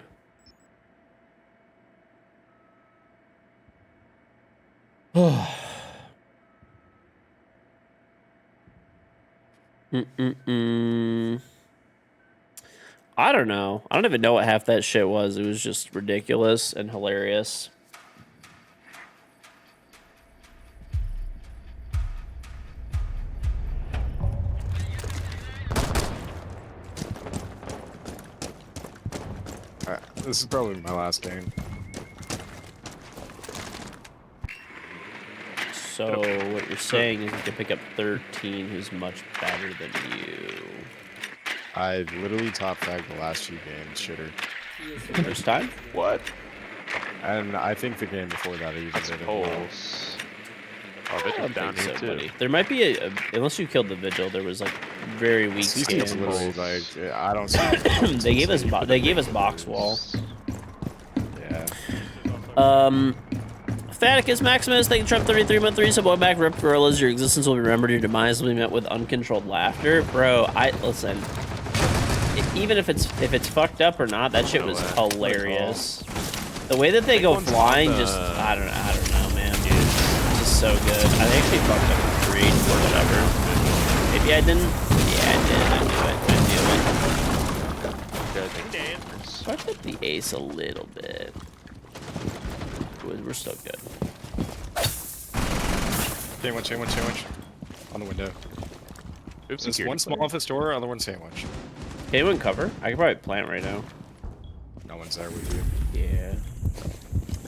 I don't know. I don't even know what half that shit was. It was just ridiculous and hilarious. This is probably my last game. So what you're saying is you can pick up 13 who's much better than you. I literally top fragged the last few games, shitter. First time? What? And I think the game before that I even did it. Holes. Oh, I Vigil's don't down think here so, too. buddy. There might be unless you killed the Vigil, there was like very weak These games scans. literally like I don't see. they gave us box wall. Yeah. Faticus Maximus, thank you, Trump 33 month 3, so back, Rip Gorillas, your existence will be remembered, your demise will be met with uncontrolled laughter. Bro, listen. even if it's fucked up or not, that shit No was way. hilarious. The way that they Big go one's on flying, the- just I don't know, man. It's just so good. I actually fucked up the creed or whatever. Maybe I didn't. Yeah, I did. I knew it. Fucked up the ace a little bit. We're still good. Sandwich. On the window. Oops, There's security one small player. office door, other one sandwich. Anyone cover? I could probably plant right now. No one's there with you. Yeah.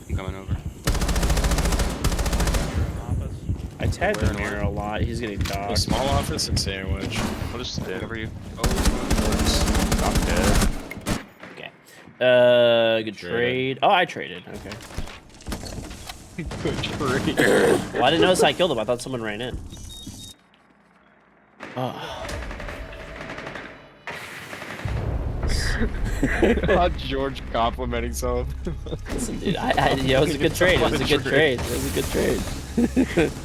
I'm coming over. Office. I tagged Where the and mirror a lot. He's getting A dogged. small office and sandwich. I'll just stand. Cover you. Stop dead. Okay. Good Traded. trade. Oh, I traded. Okay. Good trade. Well, I didn't notice I killed him. I thought someone ran in. Oh. George complimenting himself. Listen, dude, it was a good trade. It was a good trade. It was a good trade.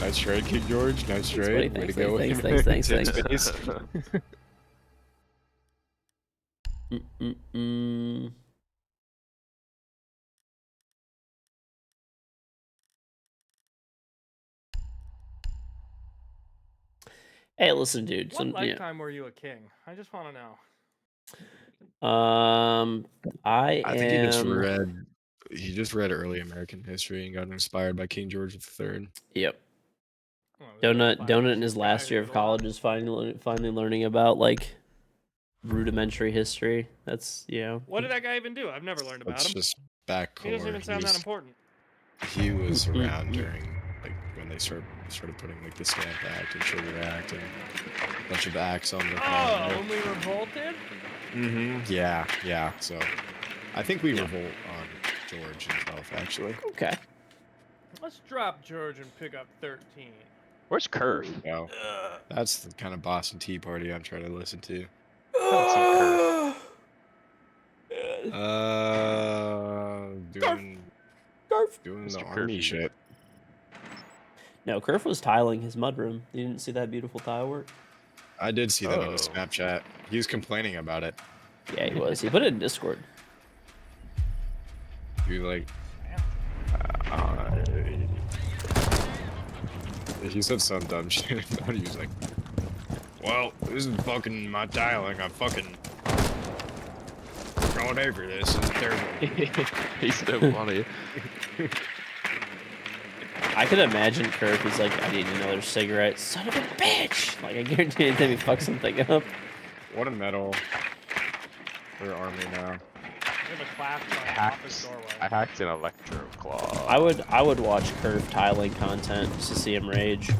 Nice trade, King George. Nice buddy. trade. Way to go. Thanks. Safe space. Mm-mm-mm. Hey, listen, dude. What lifetime were you a king? I just want to know. I I think he just am. read. He just read early American history and got inspired by King George III. Yep. Oh, it was very Donut in his guy last who year did of a lot. college is finally learning about like rudimentary history. That's What did that guy even do? I've never learned about It's him. just back He doesn't even sound that important. He was around during like when they started putting like the Stamp Act and Sugar Act and a bunch of acts on the. Oh, when we revolted? Yeah. So, I think we revolt on George himself actually. okay. Let's drop George and pick up 13. Where's Curve? Wow, that's the kind of Boston Tea Party I'm trying to listen to. Haven't seen Curve. Doing the Mr. army Curfew. shit. No, Kerf was tiling his mudroom. You didn't see that beautiful tile work? I did see that on his Oh. Snapchat. He was complaining about it. Yeah, he was. He put it in Discord. He was like, he said some dumb shit. I thought he was like, well, this is fucking my tiling. I'm fucking going over this. It's terrible. He's so funny. I could imagine Kerf is like, I need another cigarette. Son of a bitch! Like, I guarantee anytime he fucks something up. What a medal for army now. We have a class by an office doorway. I hacked an electro claw. I would watch Kerf tiling content just to see him rage.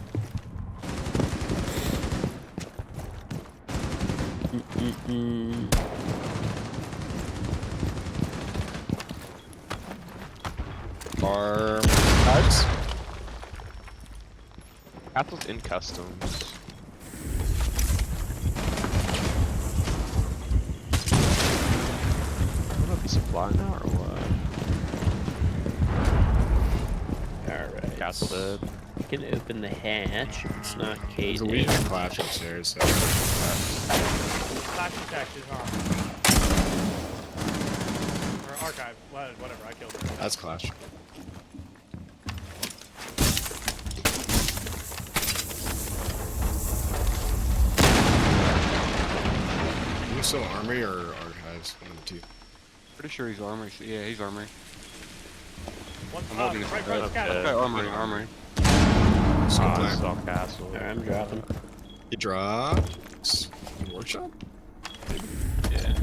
Farm huts? Castle's in customs. I don't know if he's supply now or what. Alright. Castle dead. You can open the hatch if it's not There's a caged weak in. clash upstairs. So. Clash attack is on. Or archive. Whatever, I killed her. That's clash. You still armory or archives? One of the two. Pretty sure he's armory. Yeah, he's armory. What's I'm up? holding Right, it. scatter. Okay. Armory. So Ah, black. it's all castle. Alright, I'm dropping. He drops. Workshop? Yeah.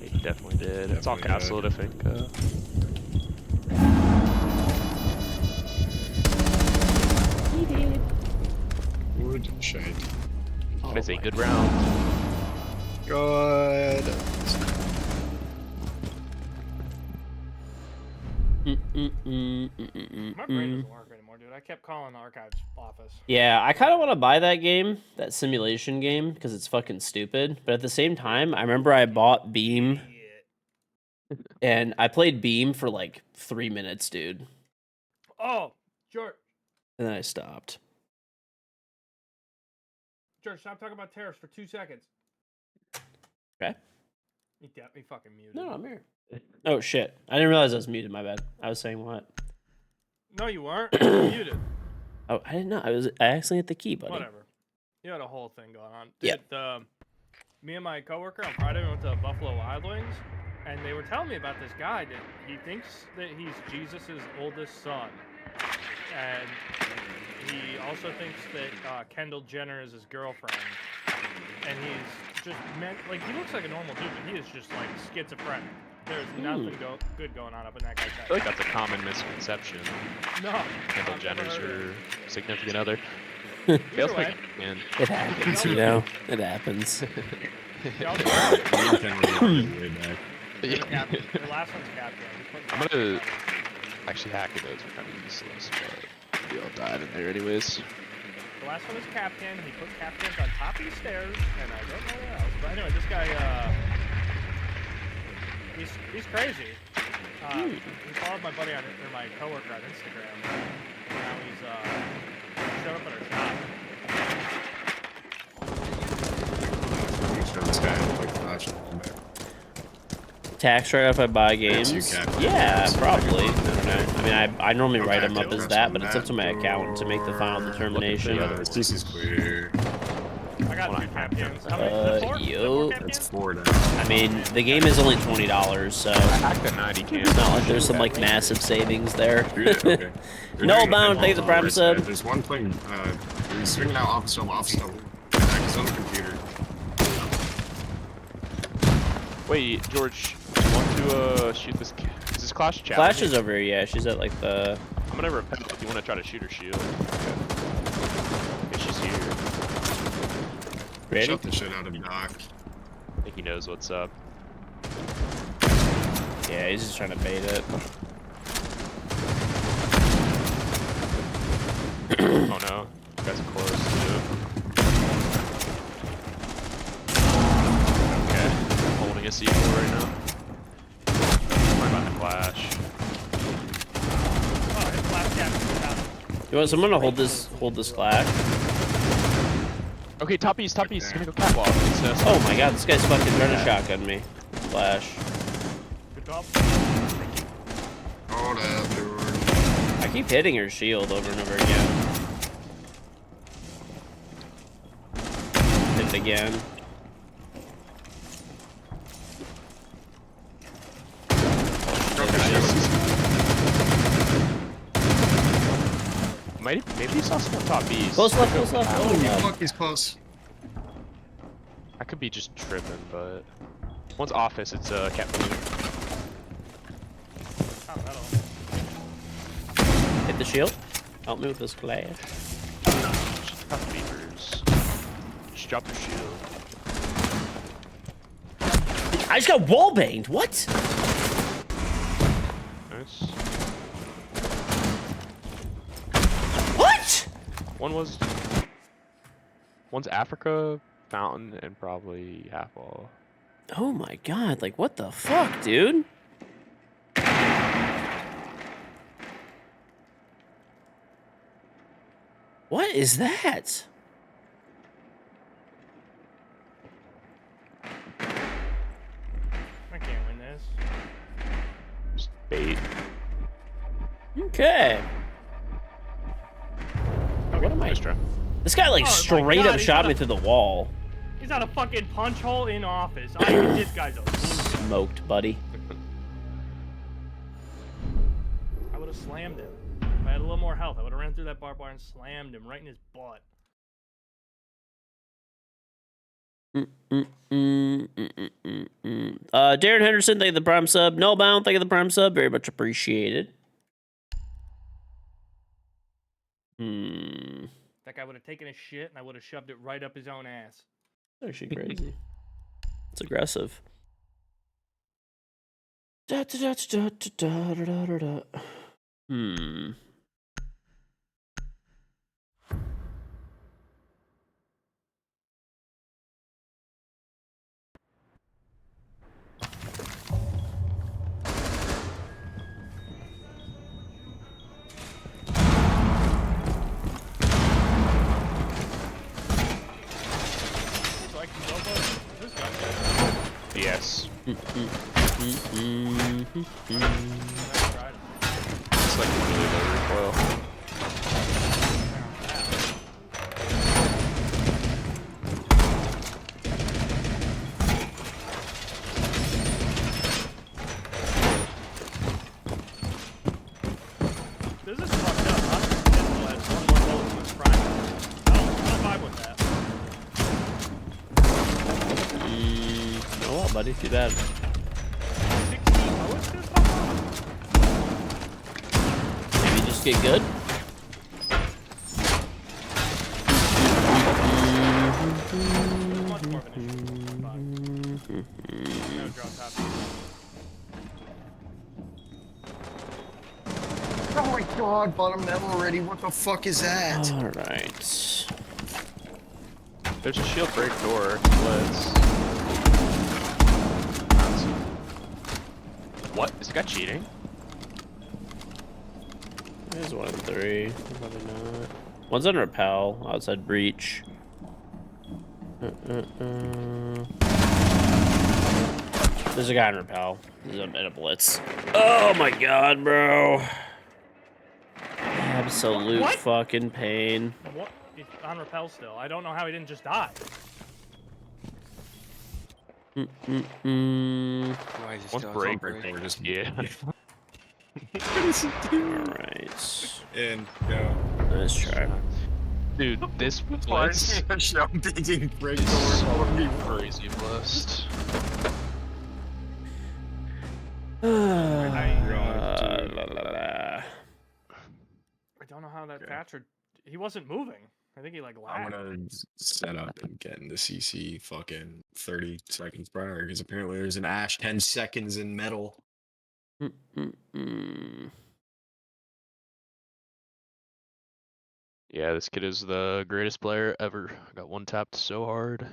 He definitely did. It's all Definitely castle, I think. Wood shade. It's a good round. Good. My brain doesn't work anymore, dude. I kept calling the archives office. Yeah, I kind of want to buy that game, that simulation game, because it's fucking stupid. But at the same time, I remember I bought Beam, and I played Beam for like 3 minutes, dude. Oh, George, And then I stopped. stop talking about tariffs for 2 seconds. Okay. He fucking muted. No, I'm here. Oh shit! I didn't realize I was muted. My bad. I was saying what? No, you weren't. You were muted. Oh, I didn't know. I accidentally hit the key, buddy. Whatever. You had a whole thing going on. Yep. Dude, me and my coworker on Friday we went to Buffalo Wild Wings, and they were telling me about this guy that he thinks that he's Jesus's oldest son, and he also thinks that Kendall Jenner is his girlfriend, and he's just like he looks like a normal dude, but he is just like schizophrenic. There's nothing good going on up in that guy's head. I feel like that's a common misconception. No. Kendall I've never Jenner's heard your it. significant other. Either Feels way, like man. It happens, you know. It happens. y'all Me and Ken were going way back. the last one's Captain. I'm gonna actually hack it. Those are kind of useless, but we all died in there anyways. The last one is Captain. He put Captains on top of the stairs, and I don't know where else. But anyway, this guy, he's crazy. He followed my buddy or my coworker on Instagram. And now he's showed up at our shop. I'm sure this guy like flashing. Tax write off I buy It's you, games. Captain. Yeah, probably. I don't know. I mean, I normally write them up Okay, as that's that, on but it's up to my that accountant to make the final determination. Yeah, this is clear. I got 2 Captains. How many? Four? Yo. That's 4 now. I mean, the game is only $20, so I hacked a 90 cam. it's not like there's some like massive savings there. Yeah, okay. No bound, thank the Prime Right, sub. There's one thing, he's swinging out office level. Back his own computer. Wait, George, you want to shoot this? Is this Clash chat? Flash is over here, yeah. She's at like the. I'm gonna repel if you want to try to shoot her shield. Okay, she's here. Ready? Shut the shit out of Doc. I think he knows what's up. Yeah, he's just trying to bait it. Oh no, you guys are close too. Okay, I'm holding a C4 right now. I'm about to flash. Oh, it's last Captain. You want someone to hold this flash? Okay, top east. He's gonna go catwalk. It's, Oh my god, this guy's fucking trying to shotgun me. Flash. Good job. Hold up, George. I keep hitting her shield over and over again. Hit it again. Maybe you saw someone top east. Close left, close left. Oh Holy no. fuck, he's close. I could be just tripping, but one's office. It's Captain. Top metal. Hit the shield. Help me with this flash. Top beavers. Just drop your shield. I just got wallbanged. What? Nice. What? One's Africa, Fountain, and probably half wall. Oh my god, like what the fuck, dude? What is that? I can't win this. Just bait. Okay. What am I? Nice try. This guy like Oh my straight God, up he's shot got me a- through the wall. He's at a fucking punch hole in office. This guy's a loser. Smoked, buddy. I would have slammed him. If I had a little more health, I would have ran through that barbed wire and slammed him right in his butt. Darren Henderson, thank you for the Prime sub. No bound, thank you for the Prime sub. Very much appreciated. That guy would have taken a shit and I would have shoved it right up his own ass. Actually crazy. It's aggressive. So I can go for this guy. Never tried 'em. It's like really low recoil. This is fucked up. Oscar's pistol has one more bullet to its primary. I don't vibe with that. Oh well, buddy, too bad. 16 bullets to his primary? Maybe just get good. It's much more of an issue. But no drop top. Oh my god, bottom metal already. What the fuck is that? All right. There's a shield break door. Let's. What? Is the guy cheating? There's 1 and 3. Probably not. One's on repel outside breach. There's a guy on repel. He's in a blitz. Oh my god, bro. Absolute What? fucking pain. What? He's on repel still. I don't know how he didn't just die. Why is he One still break. We're just Yeah. Alright. and go. Let's try. Dude, this Why blitz is he show digging break is door? so crazy blessed. I don't know how that Okay. Thatcher. He wasn't moving. I think he like I'm lagged. gonna set up and get into CC fucking 30 seconds prior because apparently there's an Ash 10 seconds in metal. Yeah, this kid is the greatest player ever. Got one tapped so hard.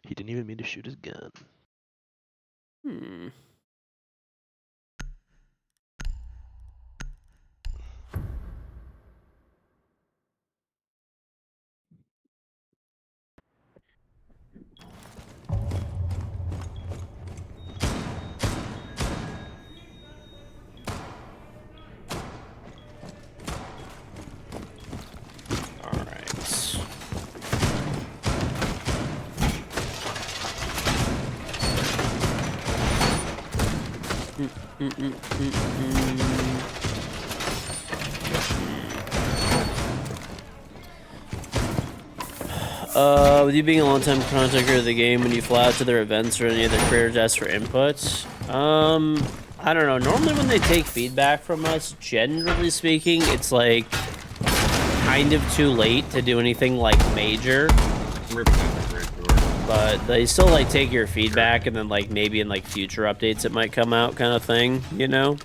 He didn't even mean to shoot his gun. Alright. With you being a long-time contactor of the game, when you fly out to their events or any other creators ask for inputs, I don't know. Normally when they take feedback from us, generally speaking, it's like kind of too late to do anything like major. Ripping out the break door. But they still like take your feedback and then like maybe in like future updates it might come out kind of thing, you know?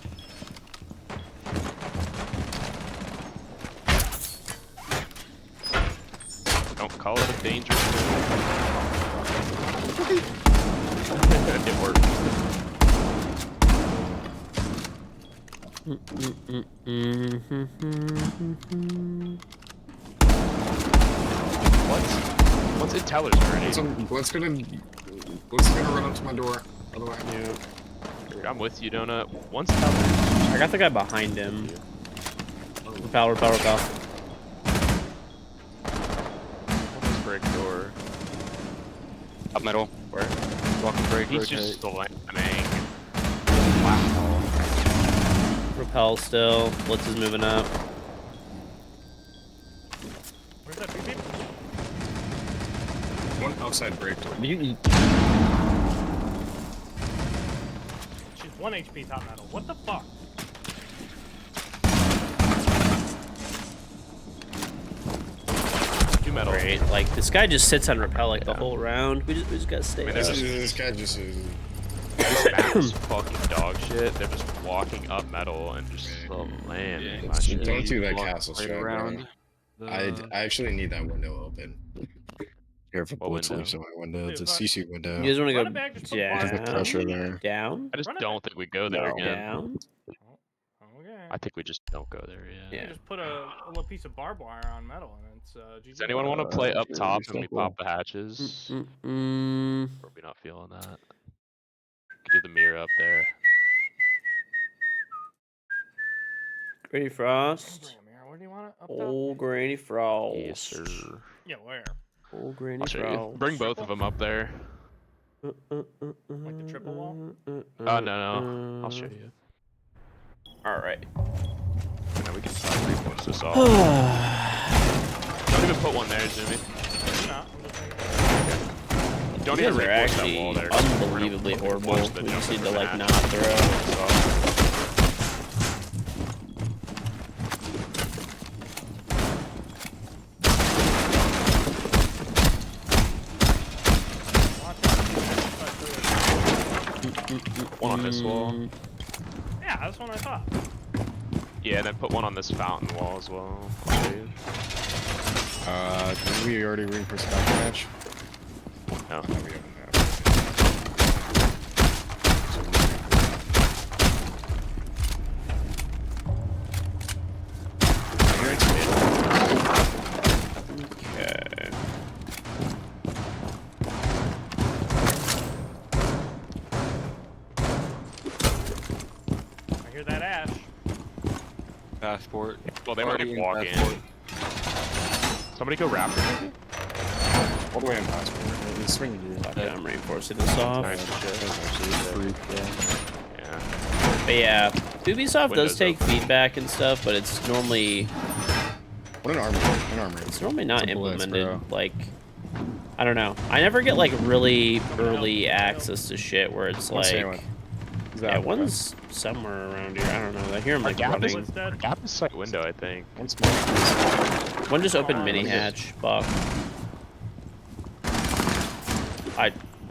Don't call it a dangerous move. It worked. What's in tellers already? Let's gonna run up to my door. Otherwise, Dude, I'm with you, Donut. One's tellers. I got the guy behind him. Repel. One's break door. Up middle. Where? Walking break. He's rotate. just slamming. Repel still. Blitz is moving up. Where's that PP? one outside break door. She's 1 HP top metal. What the fuck? Two metal. Great. Like this guy just sits on repel like the whole round. We just gotta stay mean, there. This guy just is. This map is fucking dog shit. They're just walking up metal and just slamming my shit. Don't do that Walk castle right strat, bro. around. I actually need that window open. Careful, What Blitz window? leaves my window. It's a Dude, fuck. CC window. You guys want to Run go it back, just put There's bars the down. pressure there. down? I just Run it don't think we go there No. again. Down? Okay. I think we just don't go there yet. Yeah. Just put a little piece of barbed wire on metal and it's GG. Does anyone want to play up sure, top be and we simple. pop the hatches? Or Mm-mm. are we not feeling that? Could do the mirror up there. Granny Frost. Bring him here. Where do you want it? Up top? Old Granny Frost. Yes, sir. Yeah, where? Old Granny I'll show you. Frost. Bring both of them up there. Like the triple wall? Oh, no. I'll show you. Alright. No, we can side reinforce this off. Don't even put one there, Zoomy. I'm not. I'm just saying. Don't You even guys are reinforce that actually wall there. unbelievably We're gonna horrible. watch the We just need jumper to, like, match. not throw. Watch out. One on this wall. Yeah, that's what I thought. Yeah, and then put one on this fountain wall as well. I'll show you. Did we already reinforce the match? No. We haven't. Okay. I hear that ash. Passport. Well, they might Already walk in. passport. Somebody go raptor maybe? All the way in passport. The swing dude. Okay, I'm reinforcing this off. Nice shit. Yeah. But yeah, Ubisoft Windows does take open. feedback and stuff, but it's normally What an armor. An armor. it's normally not It's a blitz, implemented. bro. Like, I don't know. I never get like really early access to shit where it's One like, sandwich. yeah, one's somewhere around here. I don't know. I hear him Our like gap is, running. dead. gap is site window, I think. One small. One just opened Oh, mini let me hatch. Buck.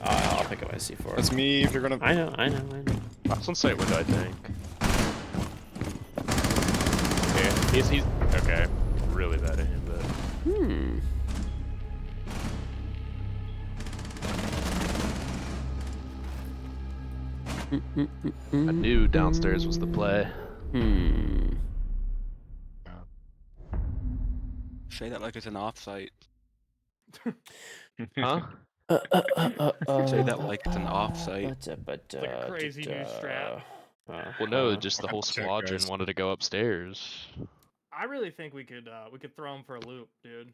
I'll pick up my C4. That's me if you're gonna. I know. That's on site window, I think. Okay, he's okay. Really bad at him, but I knew downstairs was the play. Say that like it's an off-site. Huh? Say that like it's an off-site. Like a crazy new strat. Well, no, just the whole Check, squadron guys. wanted to go upstairs. I really think we could throw him for a loop, dude.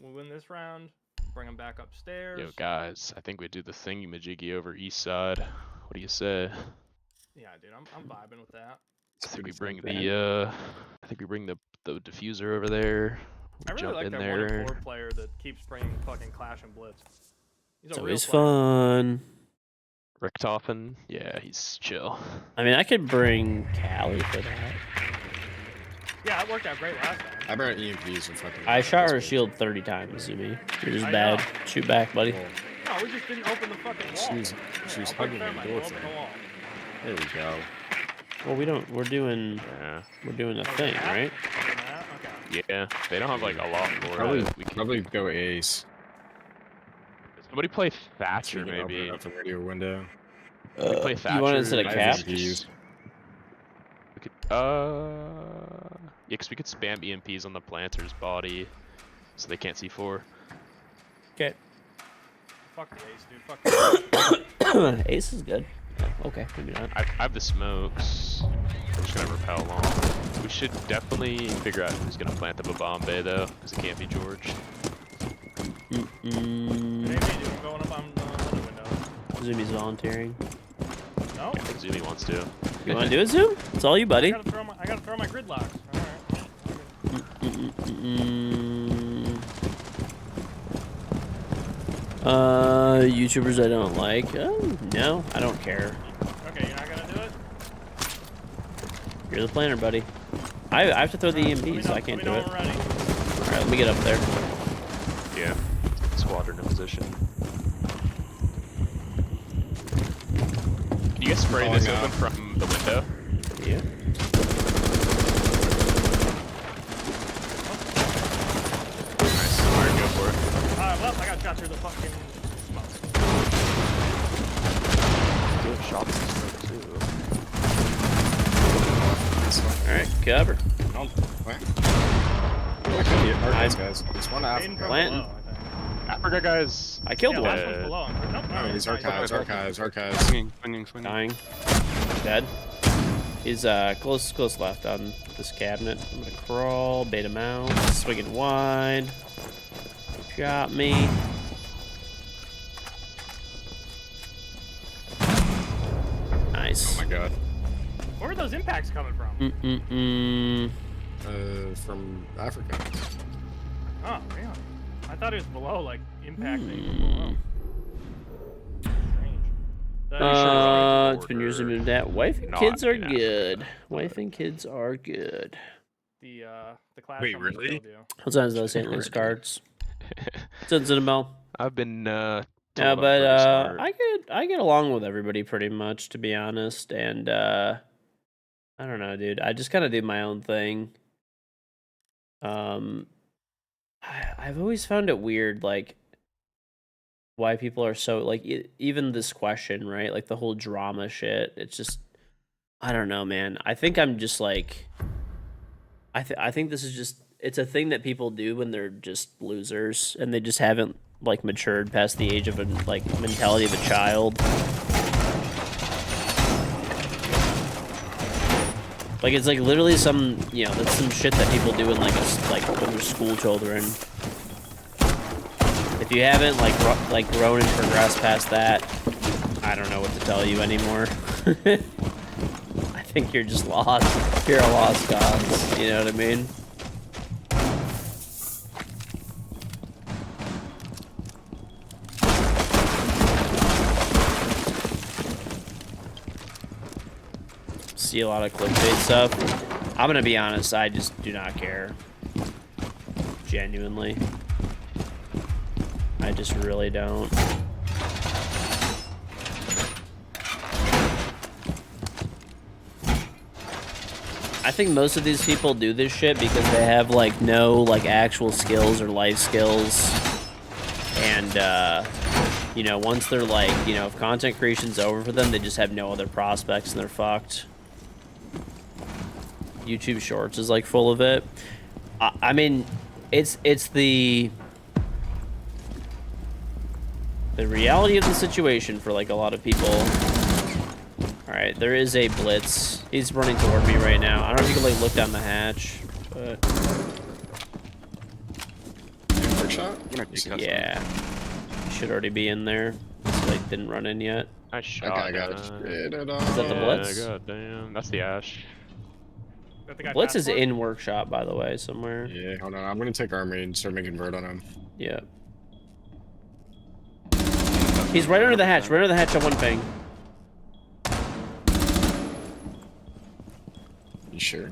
We win this round, bring him back upstairs. Yo, guys, I think we do the thingy-majiggy over east side. What do you say? Yeah, dude, I'm vibing with that. I think we bring the the diffuser over there. I really Jump like in that there. 1 and 4 player that keeps bringing fucking Clash and Blitz. He's It's a real always player. fun. Richtofen, yeah, he's chill. I mean, I could bring Callie for that. Yeah, it worked out great last time. I brought EMPs and fucking. I shot her shield 30 times, Zumi. You're just I bad. know. Shoot back, buddy. Well, No, we just didn't open the fucking wall. She was I'll put hugging thermite, the we'll door open frame. the wall. There we go. Well, we don't. We're doing Yeah, a Open thing, that, right? open that, okay. yeah. They don't have like a lot more. Probably, We can probably go ace. somebody play So Thatcher you can open maybe. it up the radio window. We play Thatcher. You want instead of I have cap? EMPs. We could, yeah, 'cause we could spam EMPs on the planter's body, so they can't see 4. Okay. Fuck the ace, dude. Fuck the ace. Ace is good. Yeah, okay, maybe not. I have the smokes. We're just gonna rappel along. We should definitely figure out who's gonna plant the Bombay though, because it can't be George. Maybe, dude. I'm going up on the other window. Zumi's volunteering. No? Yeah, I think Zumi wants to. You want to do it, Zoom? It's all you, I buddy. gotta throw my gridlocks. YouTubers I don't like. No, I don't care. Okay, you're not gonna do it? You're the planner, buddy. I have to throw the Let me EMP, so know- I can't let me do know it. when we're ready. Alright, let me get up there. Yeah. Squadron in position. Can you guys spray Falling this out. open from the window? Yeah. Nice. Alright, go for it. Well, I got shot through the fucking smoke. Do a shot in the smoke too. Alright, cover. Don't. Where? I couldn't get hurt these guys. There's one Aiden Africa. from Planting. below, I think. Africa guys. I killed Yeah, one. last one's below. Nope, Oh, he's archives, archives, archives. Swinging, swinging, swinging. Dying. Dead. He's close left on this cabinet. I'm gonna crawl, bait him out, swing it wide. Got me. Nice. Oh my god. Where are those impacts coming from? From Africa. Oh, really? I thought it was below, like, impacting from below. Strange. It's been years of doing that. Wife and kids are good. Wife and kids are good. The class Wait, almost really? killed you. What's on those St. Louis cards? Sends in a bell. I've been told Yeah, I'm but pretty smart. I get along with everybody pretty much, to be honest. And I don't know, dude. I just kind of do my own thing. I've always found it weird, like why people are so like even this question, right? Like the whole drama shit. It's just I don't know, man. I think I'm just like I think this is just it's a thing that people do when they're just losers and they just haven't like matured past the age of a like mentality of a child. Like it's like literally some that's some shit that people do in like when they're school children. If you haven't like grown and progressed past that, I don't know what to tell you anymore. I think you're just lost. You're a lost cause. You know what I mean? See a lot of clickbait stuff. I'm gonna be honest, I just do not care. Genuinely. I just really don't. I think most of these people do this shit because they have like no like actual skills or life skills. And once they're like, if content creation's over for them, they just have no other prospects and they're fucked. YouTube Shorts is like full of it. I mean, it's the reality of the situation for like a lot of people. All right, there is a blitz. He's running toward me right now. I don't know if you can like look down the hatch, but Workshop? yeah, should already be in there. Just, like didn't run in yet. I shot. I got it. Is that the blitz? God damn, that's the Ash. Blitz is in workshop, by the way, somewhere. Yeah, hold on. I'm gonna take armory and start making vert on him. Yeah. He's right under the hatch. Right under the hatch on one ping. You sure?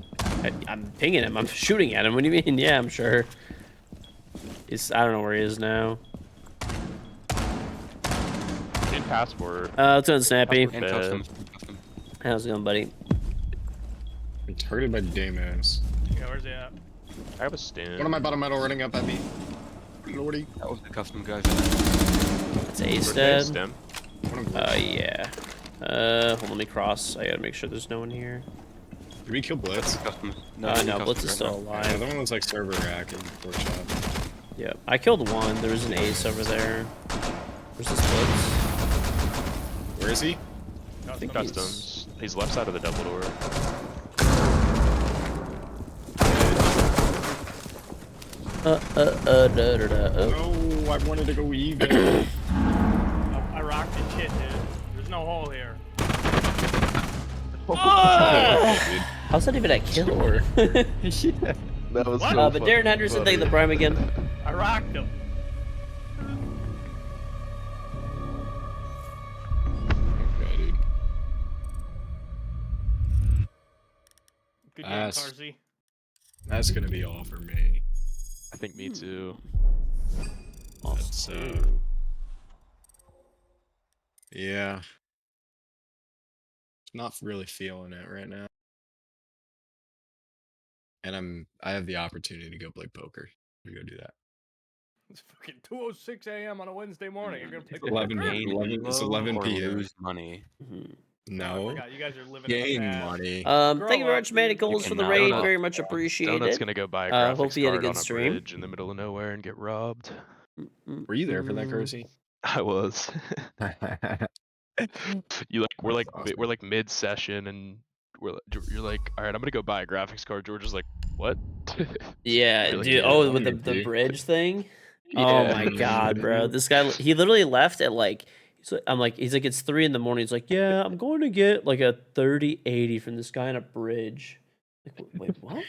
I'm pinging him. I'm shooting at him. What do you mean? Yeah, I'm sure. I don't know where he is now. Need passport. Let's go to Snappy. And customs. How's it going, buddy? I'm targeted by Damas. Yeah, where's he at? I have a stand. One of my bottom metal running up at me. Lordy. That was the custom guys. It's Ace dead. Stem. Yeah. Hold on, let me cross. I gotta make sure there's no one here. Did we kill Blitz? Custom. No, custom Blitz is right still now. Yeah, alive. the one was like server rack and workshop. Yep. I killed one. There was an Ace over there. Where's this Blitz? Where is he? I think customs. He's left side of the double door. No, I wanted to go even. I rocked the shit, dude. There's no hole here. How's that even a kill? Yeah, that was so But Darren Henderson, thank you the prime again. I rocked him. Okay, dude. Good game, Ass. Tarzi. That's gonna be all for me. I think me too. That's yeah. Not really feeling it right now. And I have the opportunity to go play poker. We go do that. It's fucking 2:06 a.m. on a Wednesday morning. You're gonna play 11 poker? Gain 11 it's elo 11 or p.m. lose money. Mhm. I No. forgot. You guys are living in the Gain past. money. Thank you Grow very up, much, dude. Manicles, You for the cannot raid. grow up. Very much Donut's appreciated. gonna go buy a graphics hope you had a card good on a stream. bridge in the middle of nowhere and get robbed. Were you there for that, Kersey? I was. That's We're awesome. like mid session and you're like, all right, I'm gonna go buy a graphics card. George is like, what? Yeah, You're like, dude. yeah, Oh, with the dude. bridge thing. Oh yeah. my god, bro. This guy, he literally left at like. He's like, it's 3 a.m. He's like, yeah, I'm going to get like a 3080 from this guy on a bridge. Like, wait, what?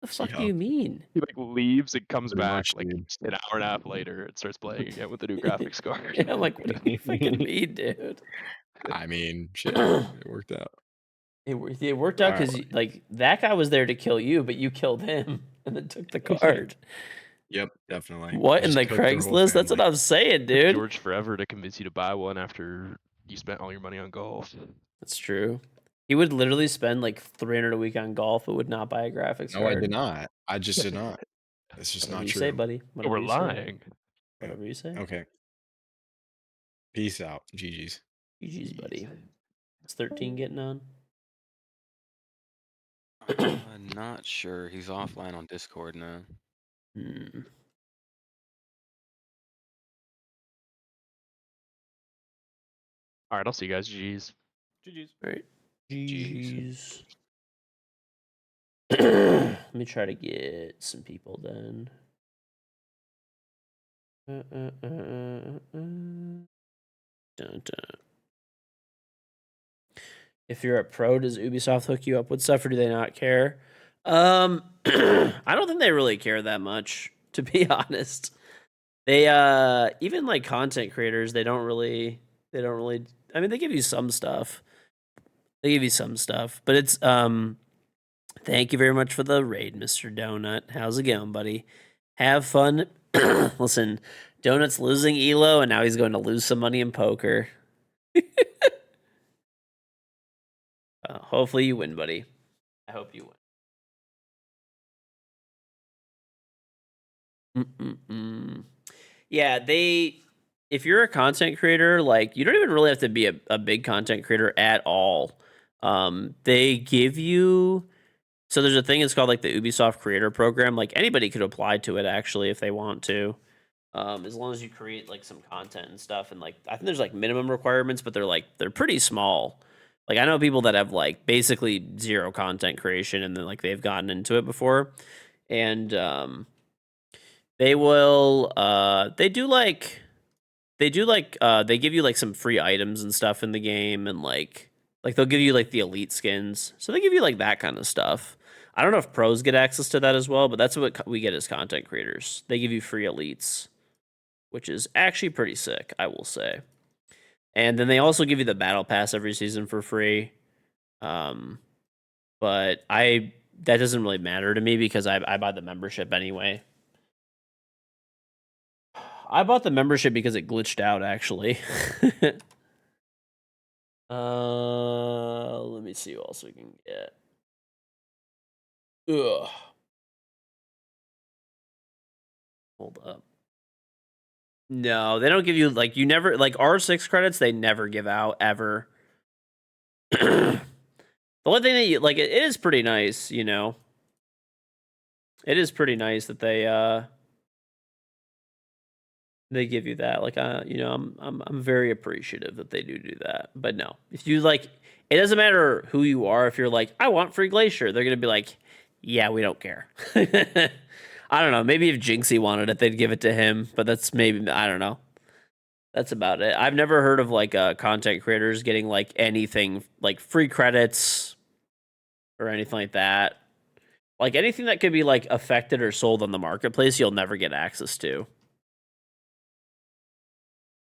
The fuck do Yup. you mean? He like leaves and comes Pretty back much, like dude. an hour and a half later and starts playing again with the new graphics card. Yeah, I'm like, what do you fucking mean, dude? I mean, shit, it worked out. It worked out because like that guy was there to kill you, but you killed him and then took the card. Yep, definitely. What I in just the cooked their whole Craigslist? That's what family. I'm saying, Took dude. George forever to convince you to buy one after you spent all your money on golf. That's true. He would literally spend like 300 a week on golf, but would not buy a graphics No, I card. did not. I just did not. That's just Whatever not you true. say, buddy. Oh, Whatever we're you say. lying. Whatever you say. Okay. Peace out. GG's. GG's, buddy. Is 13 getting on? I'm not sure. He's offline on Discord now. Hmm. All right, I'll see you guys. GG's. GG's. All right. Jeez. Jeez. Let me try to get some people then. Dun, dun. If you're a pro, does Ubisoft hook you up with stuff, or do they not care? I don't think they really care that much, to be honest. They even like content creators, they don't really I mean, they give you some stuff. But it's thank you very much for the raid, Mr. Donut. How's it going, buddy? Have fun. Listen, Donut's losing Elo, and now he's going to lose some money in poker. Hopefully you win, buddy. I hope you win. Yeah, if you're a content creator, like you don't even really have to be a big content creator at all. They give you so there's a thing, it's called like the Ubisoft Creator Program. Like anybody could apply to it actually if they want to. As long as you create like some content and stuff, and like I think there's like minimum requirements, but they're pretty small. Like I know people that have like basically zero content creation and then like they've gotten into it before. And they will they give you like some free items and stuff in the game, and like they'll give you like the elite skins. So they give you like that kind of stuff. I don't know if pros get access to that as well, but that's what we get as content creators. They give you free elites, which is actually pretty sick, I will say. And then they also give you the battle pass every season for free. But that doesn't really matter to me because I buy the membership anyway. I bought the membership because it glitched out, actually. Let me see what else we can get. Ugh. Hold up. No, they don't give you like you never like R6 credits. They never give out ever. The only thing that you like, it is pretty nice, you know. It is pretty nice that they give you that. Like, you know, I'm very appreciative that they do that. But no, if you like, it doesn't matter who you are. If you're like, I want free Glacier, they're gonna be like, yeah, we don't care. I don't know. Maybe if Jinxie wanted it, they'd give it to him. But that's maybe, I don't know. That's about it. I've never heard of like content creators getting like anything like free credits or anything like that. Like anything that could be like affected or sold on the marketplace, you'll never get access to.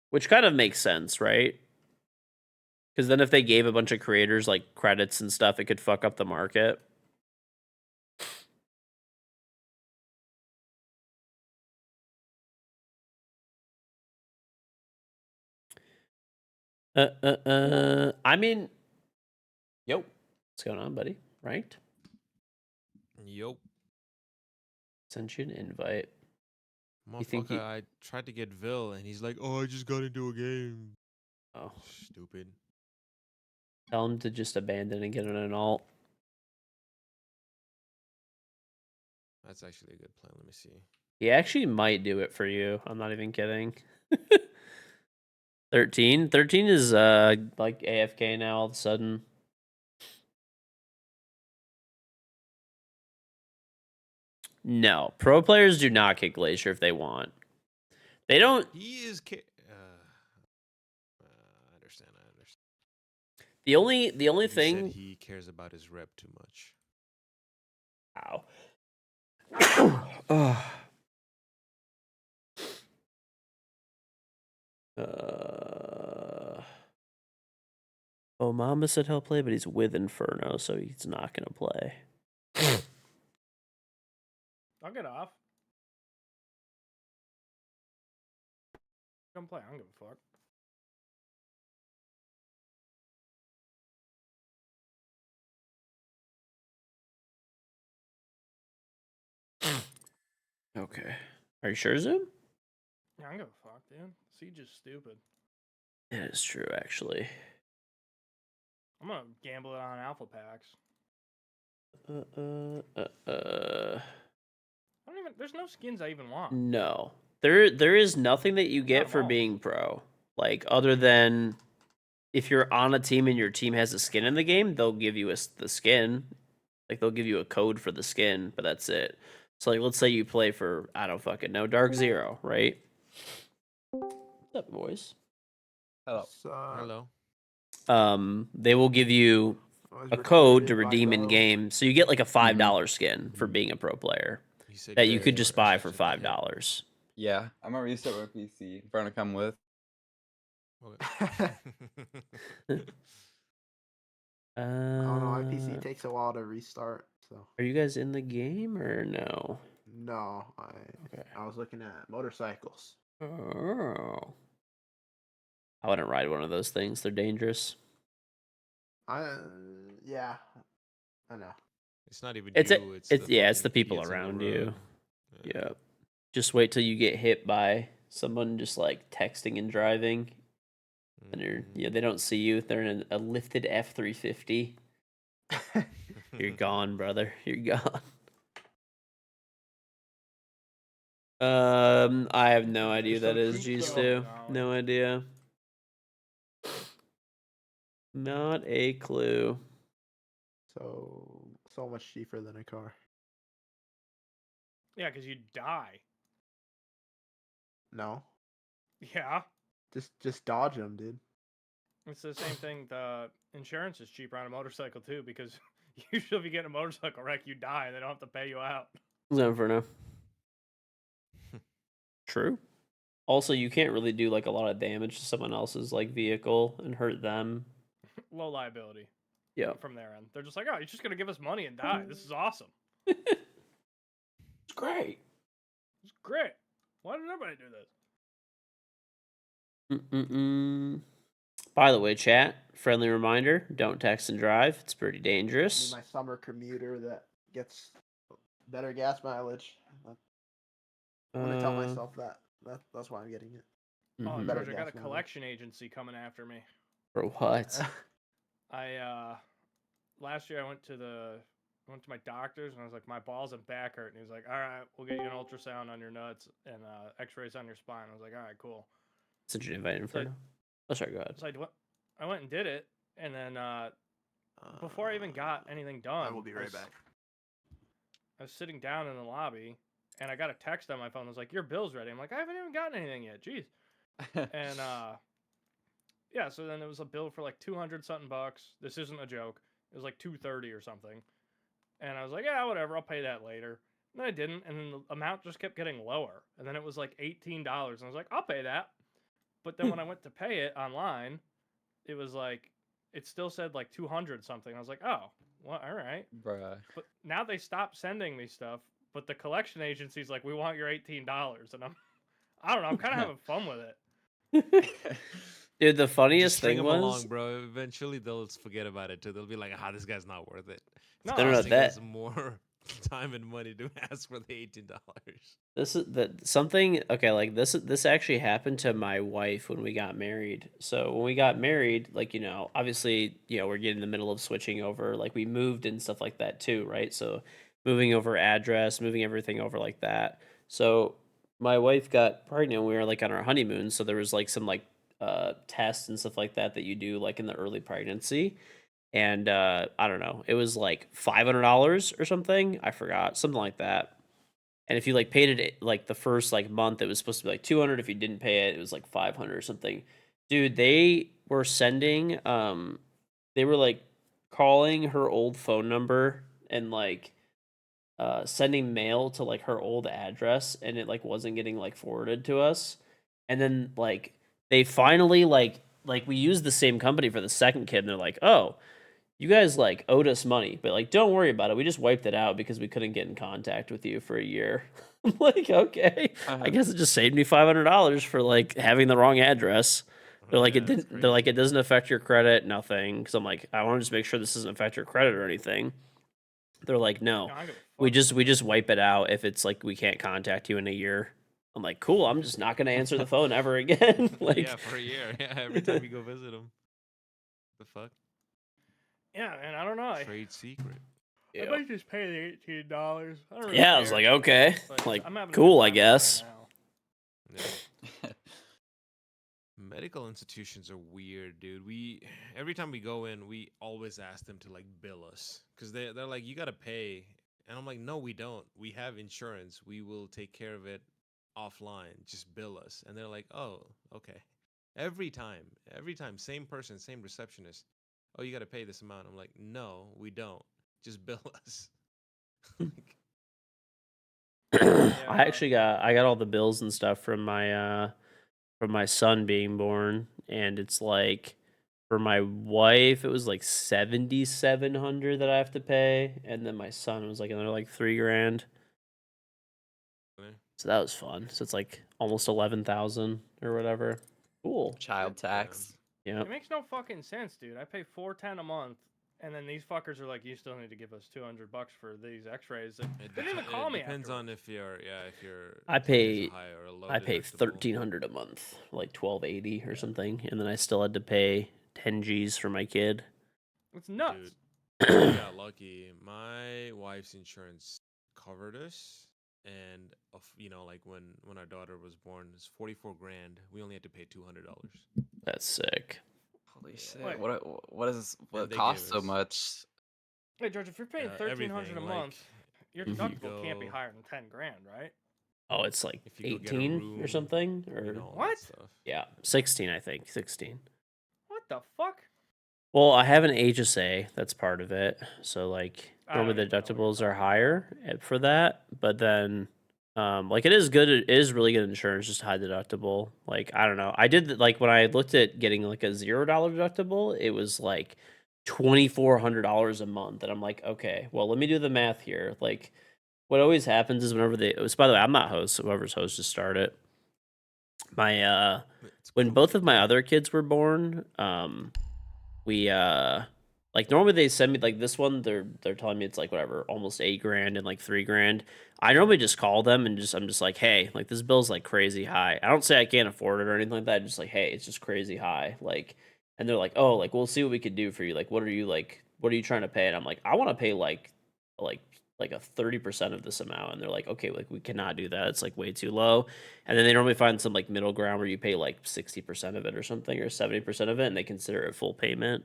Which kind of makes sense, right? Because then if they gave a bunch of creators like credits and stuff, it could fuck up the market. I mean, yo, what's going on, buddy? Right? Yup. Sent you an invite. You think Motherfucker, I tried to get Vil and he's like, oh, I just got into a game. Oh, Stupid. tell him to just abandon and get on an alt. That's actually a good plan. Let me see. He actually might do it for you. I'm not even kidding. 13 is like AFK now all of a sudden. No, pro players do not get Glacier if they want. They don't. He is. I understand. I understand. The only You said thing. he cares about his rep too much. Ow. Ugh. Oh, Mama said he'll play, but he's with Inferno, so he's not gonna play. I'll get off. Come play. I don't give a fuck. Okay. Are you sure, Zoom? Yeah, I don't give a fuck, dude. Siege is stupid. It is true, actually. I'm gonna gamble it on alpha packs. I don't even. There's no skins I even want. No. There is nothing that you get Not for all. being pro. Like, other than if you're on a team and your team has a skin in the game, they'll give you the skin. Like, they'll give you a code for the skin, but that's it. So, like, let's say you play for, I don't fucking know, Dark Zero, right? What's up, boys? Hello. Hello. They will give you a code to redeem in game. So you get like a $5 skin for being a pro player He said that you could were just buy for essentially him. $5. Yeah, I'm gonna restart my PC. If I'm gonna come with. Okay. I don't know. My PC Uh, takes a while to restart. So Are you guys in the game or no? no, Okay. I was looking at motorcycles. Oh. I wouldn't ride one of those things. They're dangerous. Yeah, I know. It's not even It's you. it's the yeah, it's the fucking people idiots on the around road. you. Yeah. Yep. Just wait till you get hit by someone just like texting and driving, and they don't see you. They're in a lifted F-350. You're gone, brother. You're gone. I have no idea who that is. G2. No idea. Not a clue. So much cheaper than a car. Yeah, because you die. No, Yeah. just dodge them, dude. It's the same thing. The insurance is cheaper on a motorcycle too, because usually if you get in a motorcycle wreck, you die and they don't have to pay you out. Inferno. True. Also, you can't really do like a lot of damage to someone else's like vehicle and hurt them. Low liability. Yeah. From their end, they're just like, oh, you're just gonna give us money and die. This is awesome. It's great. It's great. Why did everybody do this? By the way, chat, friendly reminder, don't text and drive. It's pretty Need dangerous. my summer commuter that gets better gas mileage. I want to tell myself that. That's why I'm getting it. Oh, Better George, I got a gas mileage. collection agency coming after me. For what? I last year I went to my doctor's and I was like, my balls and back hurt, and he was like, all right, we'll get you an ultrasound on your nuts and X-rays on your spine. I was like, all right, cool. Such an invite Inferno. Oh, sorry, go ahead. So I went and did it, and then before I even got anything done, I will be right back. I was sitting down in the lobby, and I got a text on my phone. It was like, your bill's ready. I'm like, I haven't even gotten anything yet. Jeez. And yeah, so then it was a bill for like 200 something bucks. This isn't a joke. It was like 230 or something. And I was like, yeah, whatever, I'll pay that later. And then I didn't, and then the amount just kept getting lower. And then it was like $18, and I was like, I'll pay that. But then when I went to pay it online, it was like, it still said like 200 something. I was like, oh, well, all right. Bruh. But now they stopped sending me stuff, but the collection agency's like, we want your $18. And I don't know, I'm kind of having fun with it. Dude, the funniest Just string thing them was along, bro. Eventually, they'll forget about it too. They'll be like, this guy's not worth it. It's No, no, costing that- us more time and money to ask for the $18. this is that something okay, like this actually happened to my wife when we got married. So when we got married, like, obviously, we're getting in the middle of switching over, like we moved and stuff like that too, right? So moving over address, moving everything over like that. So my wife got pregnant when we were like on our honeymoon, so there was like some like tests and stuff like that you do like in the early pregnancy. And I don't know, it was like $500 or something. I forgot, something like that. And if you like paid it like the first like month, it was supposed to be like 200. If you didn't pay it, it was like 500 or something. Dude, they were sending they were like calling her old phone number and like sending mail to like her old address, and it like wasn't getting like forwarded to us. And then like they finally like we used the same company for the second kid, and they're like, "Oh, you guys like owed us money, but like don't worry about it. We just wiped it out because we couldn't get in contact with you for a year." I'm like, okay, I guess it just saved me $500 for like having the wrong address. They're like, it didn't. They're like, it doesn't affect your credit, nothing. Because I'm like, I want to just make sure this doesn't affect your credit or anything. They're like, no, I don't give a we fuck. just wipe it out if it's like we can't contact you in a year. I'm like, cool. I'm just not gonna answer the phone ever again. Like, yeah, for a year. Yeah, every time you go visit them. The fuck? Yeah, and I don't know. Trade secret. I might just pay the $18. I don't really yeah, I was care. like, okay, But like I'm having a cool, good I time with it right guess. now. Yeah. Medical institutions are weird, dude. Every time we go in, we always ask them to like bill us because they're like, you gotta pay, and I'm like, no, we don't. We have insurance. We will take care of it offline. Just bill us. And they're like, oh, okay. Every time, same person, same receptionist. Oh, you gotta pay this amount. I'm like, no, we don't. Just bill us. Like, I actually got all the bills and stuff from my son being born, and it's like for my wife it was like 7,700 that I have to pay, and then my son was like another like 3 grand. So that was fun. So it's like almost 11,000 or whatever. Cool. Child tax. Yeah. It makes no fucking sense, dude. I pay $410 a month, and then these fuckers are like, you still need to give us $200 for these X-rays. They didn't even call me. Depends on afterwards. if your I pay high or a low I pay deductible. 1,300 a month, like 1,280 or something, and then I still had to pay 10 G's for my kid. It's nuts. Dude, I got lucky. My wife's insurance covered us, and like when our daughter was born, it's 44 grand. We only had to pay $200. That's sick. Holy shit! Wait. What they costs gave so us- much? Hey, George, if you're paying $1,300 a everything, like, month, your Mhm. deductible can't be go- higher than 10 grand, right? Oh, it's like If you go get a 18 or room, something, or all that What? stuff. yeah, 16 I think, 16. What the fuck? Well, I have an HSA that's part of it, so like I normally don't the even know what deductibles you're are talking higher for that, but then like it is good. It is really good insurance, just high deductible. Like I don't know, I did like when I looked at getting like a $0 deductible, it was like $2,400 a month, and I'm like, okay, well let me do the math here. Like what always happens is whenever it was, by the way, I'm not host, so whoever's host just start it. My It's when cool. both of my other kids were born, we like normally they send me like this one, they're telling me it's like whatever, almost 8 grand and like 3 grand. I normally just call them and I'm just like, hey, like this bill's like crazy high. I don't say I can't afford it or anything like that. I'm just like, hey, it's just crazy high. Like, and they're like, oh, like we'll see what we could do for you. Like, what are you trying to pay? And I'm like, I want to pay like a 30% of this amount. And they're like, okay, like we cannot do that. It's like way too low. And then they normally find some like middle ground where you pay like 60% of it or something, or 70% of it, and they consider it full payment.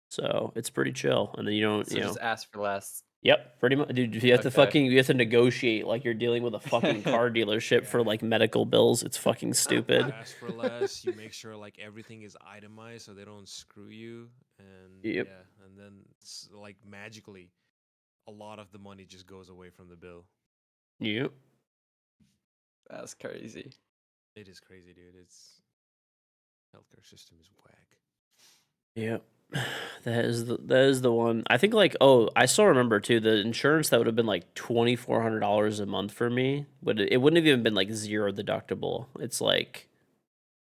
So it's pretty chill. And then you don't, So just ask for less. Yep, pretty much, dude. You have to Okay. you have to negotiate like you're dealing with a fucking car dealership for like medical bills. It's fucking You stupid. ask for less. You make sure like everything is itemized so they don't screw you, and Yep. yeah, and then like magically, a lot of the money just goes away from the bill. Yep. That's crazy. It is crazy, dude. It's healthcare system is whack. Yep. That is the one. I think like, oh, I still remember too, the insurance that would have been like $2,400 a month for me, but it wouldn't have even been like zero deductible. It's like,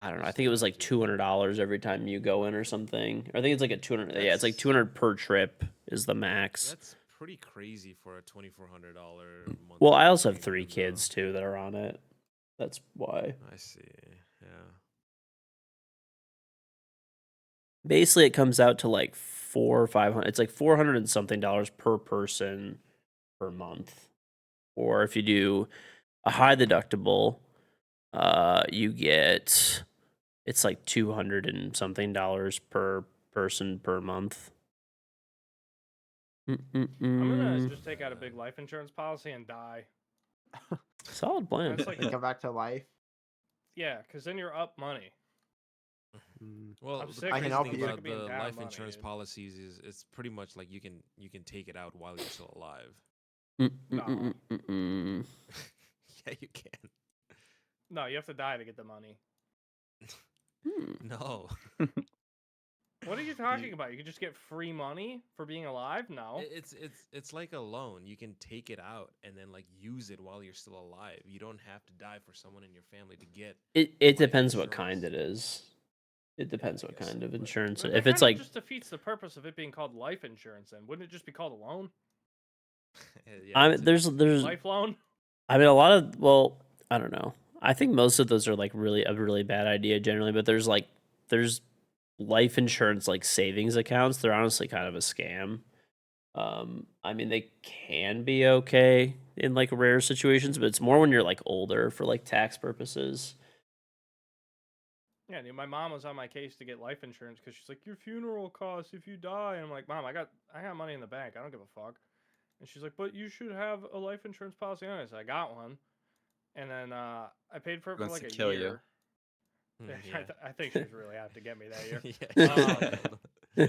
I don't know. I think it was like $200 every time you go in or something. I think it's like a 200. Yeah, it's like 200 per trip is the max. That's pretty crazy for a $2,400 month. Well, I also have 3 kids too that are on it. That's why. I see. Yeah. Basically, it comes out to like 400 or 500. It's like 400 and something dollars per person per month. Or if you do a high deductible, you get, it's like 200 and something dollars per person per month. I'm gonna just take out a big life insurance policy and die. Solid plan. That's like Like come back to life. yeah, because then you're up money. Well, I'm the sick. I can crazy help thing you. about being the down life money, insurance dude. policies is it's pretty much like you can take it out while you're still alive. No. Yeah, you can. No, you have to die to get the money. No. What are you talking about? You could just get free money for being alive? No. It's like a loan. You can take it out and then like use it while you're still alive. You don't have to die for someone in your family to get. It life depends what kind insurance. it is. It depends what guess kind so, of but- insurance. But If that it's kind of like, just defeats the purpose of it being called life insurance. Then wouldn't it just be called a loan? Yeah, I that's mean, it. there's Life loan? I mean, a lot of, well, I don't know. I think most of those are like really a really bad idea generally, but there's life insurance like savings accounts. They're honestly kind of a scam. I mean, they can be okay in like rare situations, but it's more when you're like older for like tax purposes. Yeah, dude, my mom was on my case to get life insurance because she's like, your funeral costs if you die. And I'm like, Mom, I got money in the bank. I don't give a fuck. And she's like, but you should have a life insurance policy on it. So I got one. And then I paid for it for Wants like to a kill you. year. Yeah. I think she was really out to get me that year. Yeah.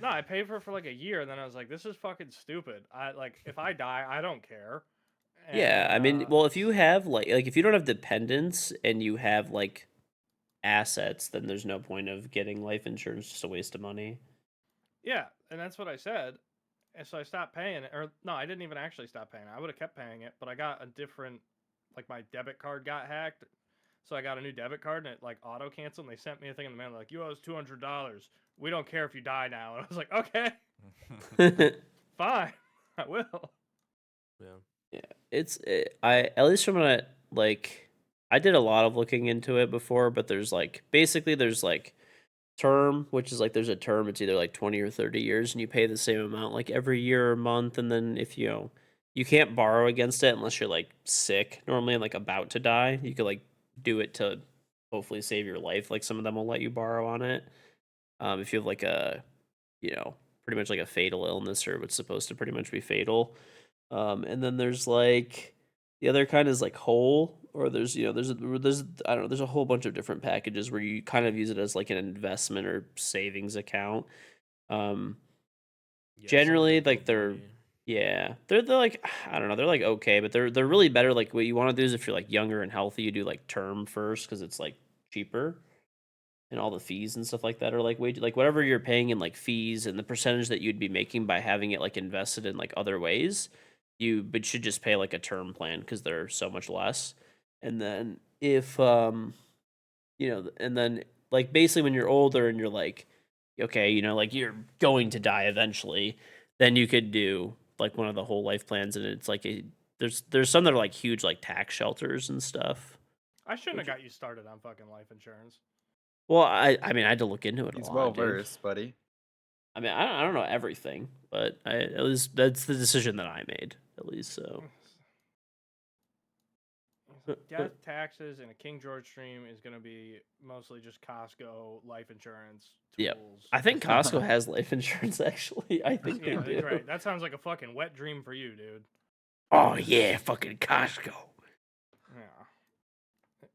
No, I paid for it for like a year, and then I was like, "This is fucking stupid." I like, if I die, I don't care. Yeah, I And, mean, well, if you have like if you don't have dependents and you have like assets, then there's no point of getting life insurance. Just a waste of money. yeah, and that's what I said. And so I stopped paying it, or no, I didn't even actually stop paying it. I would have kept paying it, but I got a different, like my debit card got hacked, so I got a new debit card and it like auto canceled. And they sent me a thing in the mail like, "You owe us $200. We don't care if you die now." And I was like, "Okay, fine, I will." Yeah. I at least from what I did a lot of looking into it before, but there's like basically there's like term, which is like there's a term, it's either like 20 or 30 years and you pay the same amount like every year or month, and then if you know you can't borrow against it unless you're like sick normally and like about to die. You could like do it to hopefully save your life. Like some of them will let you borrow on it. If you have like a pretty much like a fatal illness or what's supposed to pretty much be fatal. And then there's like the other kind is like whole, or there's I don't know, there's a whole bunch of different packages where you kind of use it as like an investment or savings account. Um, Yeah, some of Generally, them like put they're money. yeah, they're like I don't know, they're like okay, but they're really better. Like what you want to do is if you're like younger and healthy, you do like term first because it's like cheaper and all the fees and stuff like that are like way like whatever you're paying in like fees and the percentage that you'd be making by having it like invested in like other ways, you but should just pay like a term plan because they're so much less. And then if and then like basically when you're older and you're like okay, like you're going to die eventually, then you could do like one of the whole life plans, and it's like there's some that are like huge like tax shelters and stuff. I shouldn't have got you started on fucking life insurance. Well, I mean I had to look into it a He's lot, well dude. versed, buddy. I mean, I don't know everything, but at least that's the decision that I made, at least. So, Death, taxes, and a King George stream is going to be mostly just Costco, life insurance, yeah, tools. I think Costco has life insurance. Actually, I think Yeah, they do. right. That sounds like a fucking wet dream for you, dude. Oh yeah, fucking Costco, Yeah.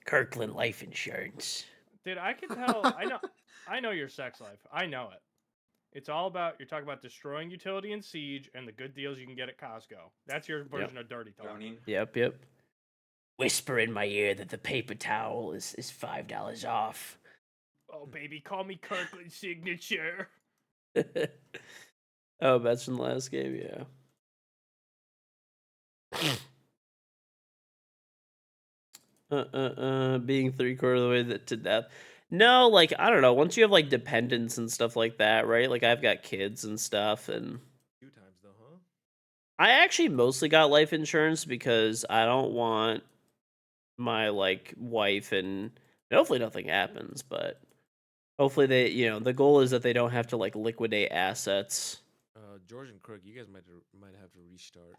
Kirkland Life Insurance. Dude, I can tell. I know your sex life. I know it. It's all about you're talking about destroying utility and siege and the good deals you can get at Costco. That's your version of dirty talk. Yep. Whisper in my ear that the paper towel is $5 off. Oh baby, call me Kirkland signature. Oh, that's from the last game, yeah. Being 3/4 of the way to death. No, like I don't know. Once you have like dependents and stuff like that, right? Like I've got kids and stuff, and Few times though, huh? I actually mostly got life insurance because I don't want my like wife and hopefully nothing happens, but hopefully they, the goal is that they don't have to like liquidate assets. George and Crook, you guys might have to restart.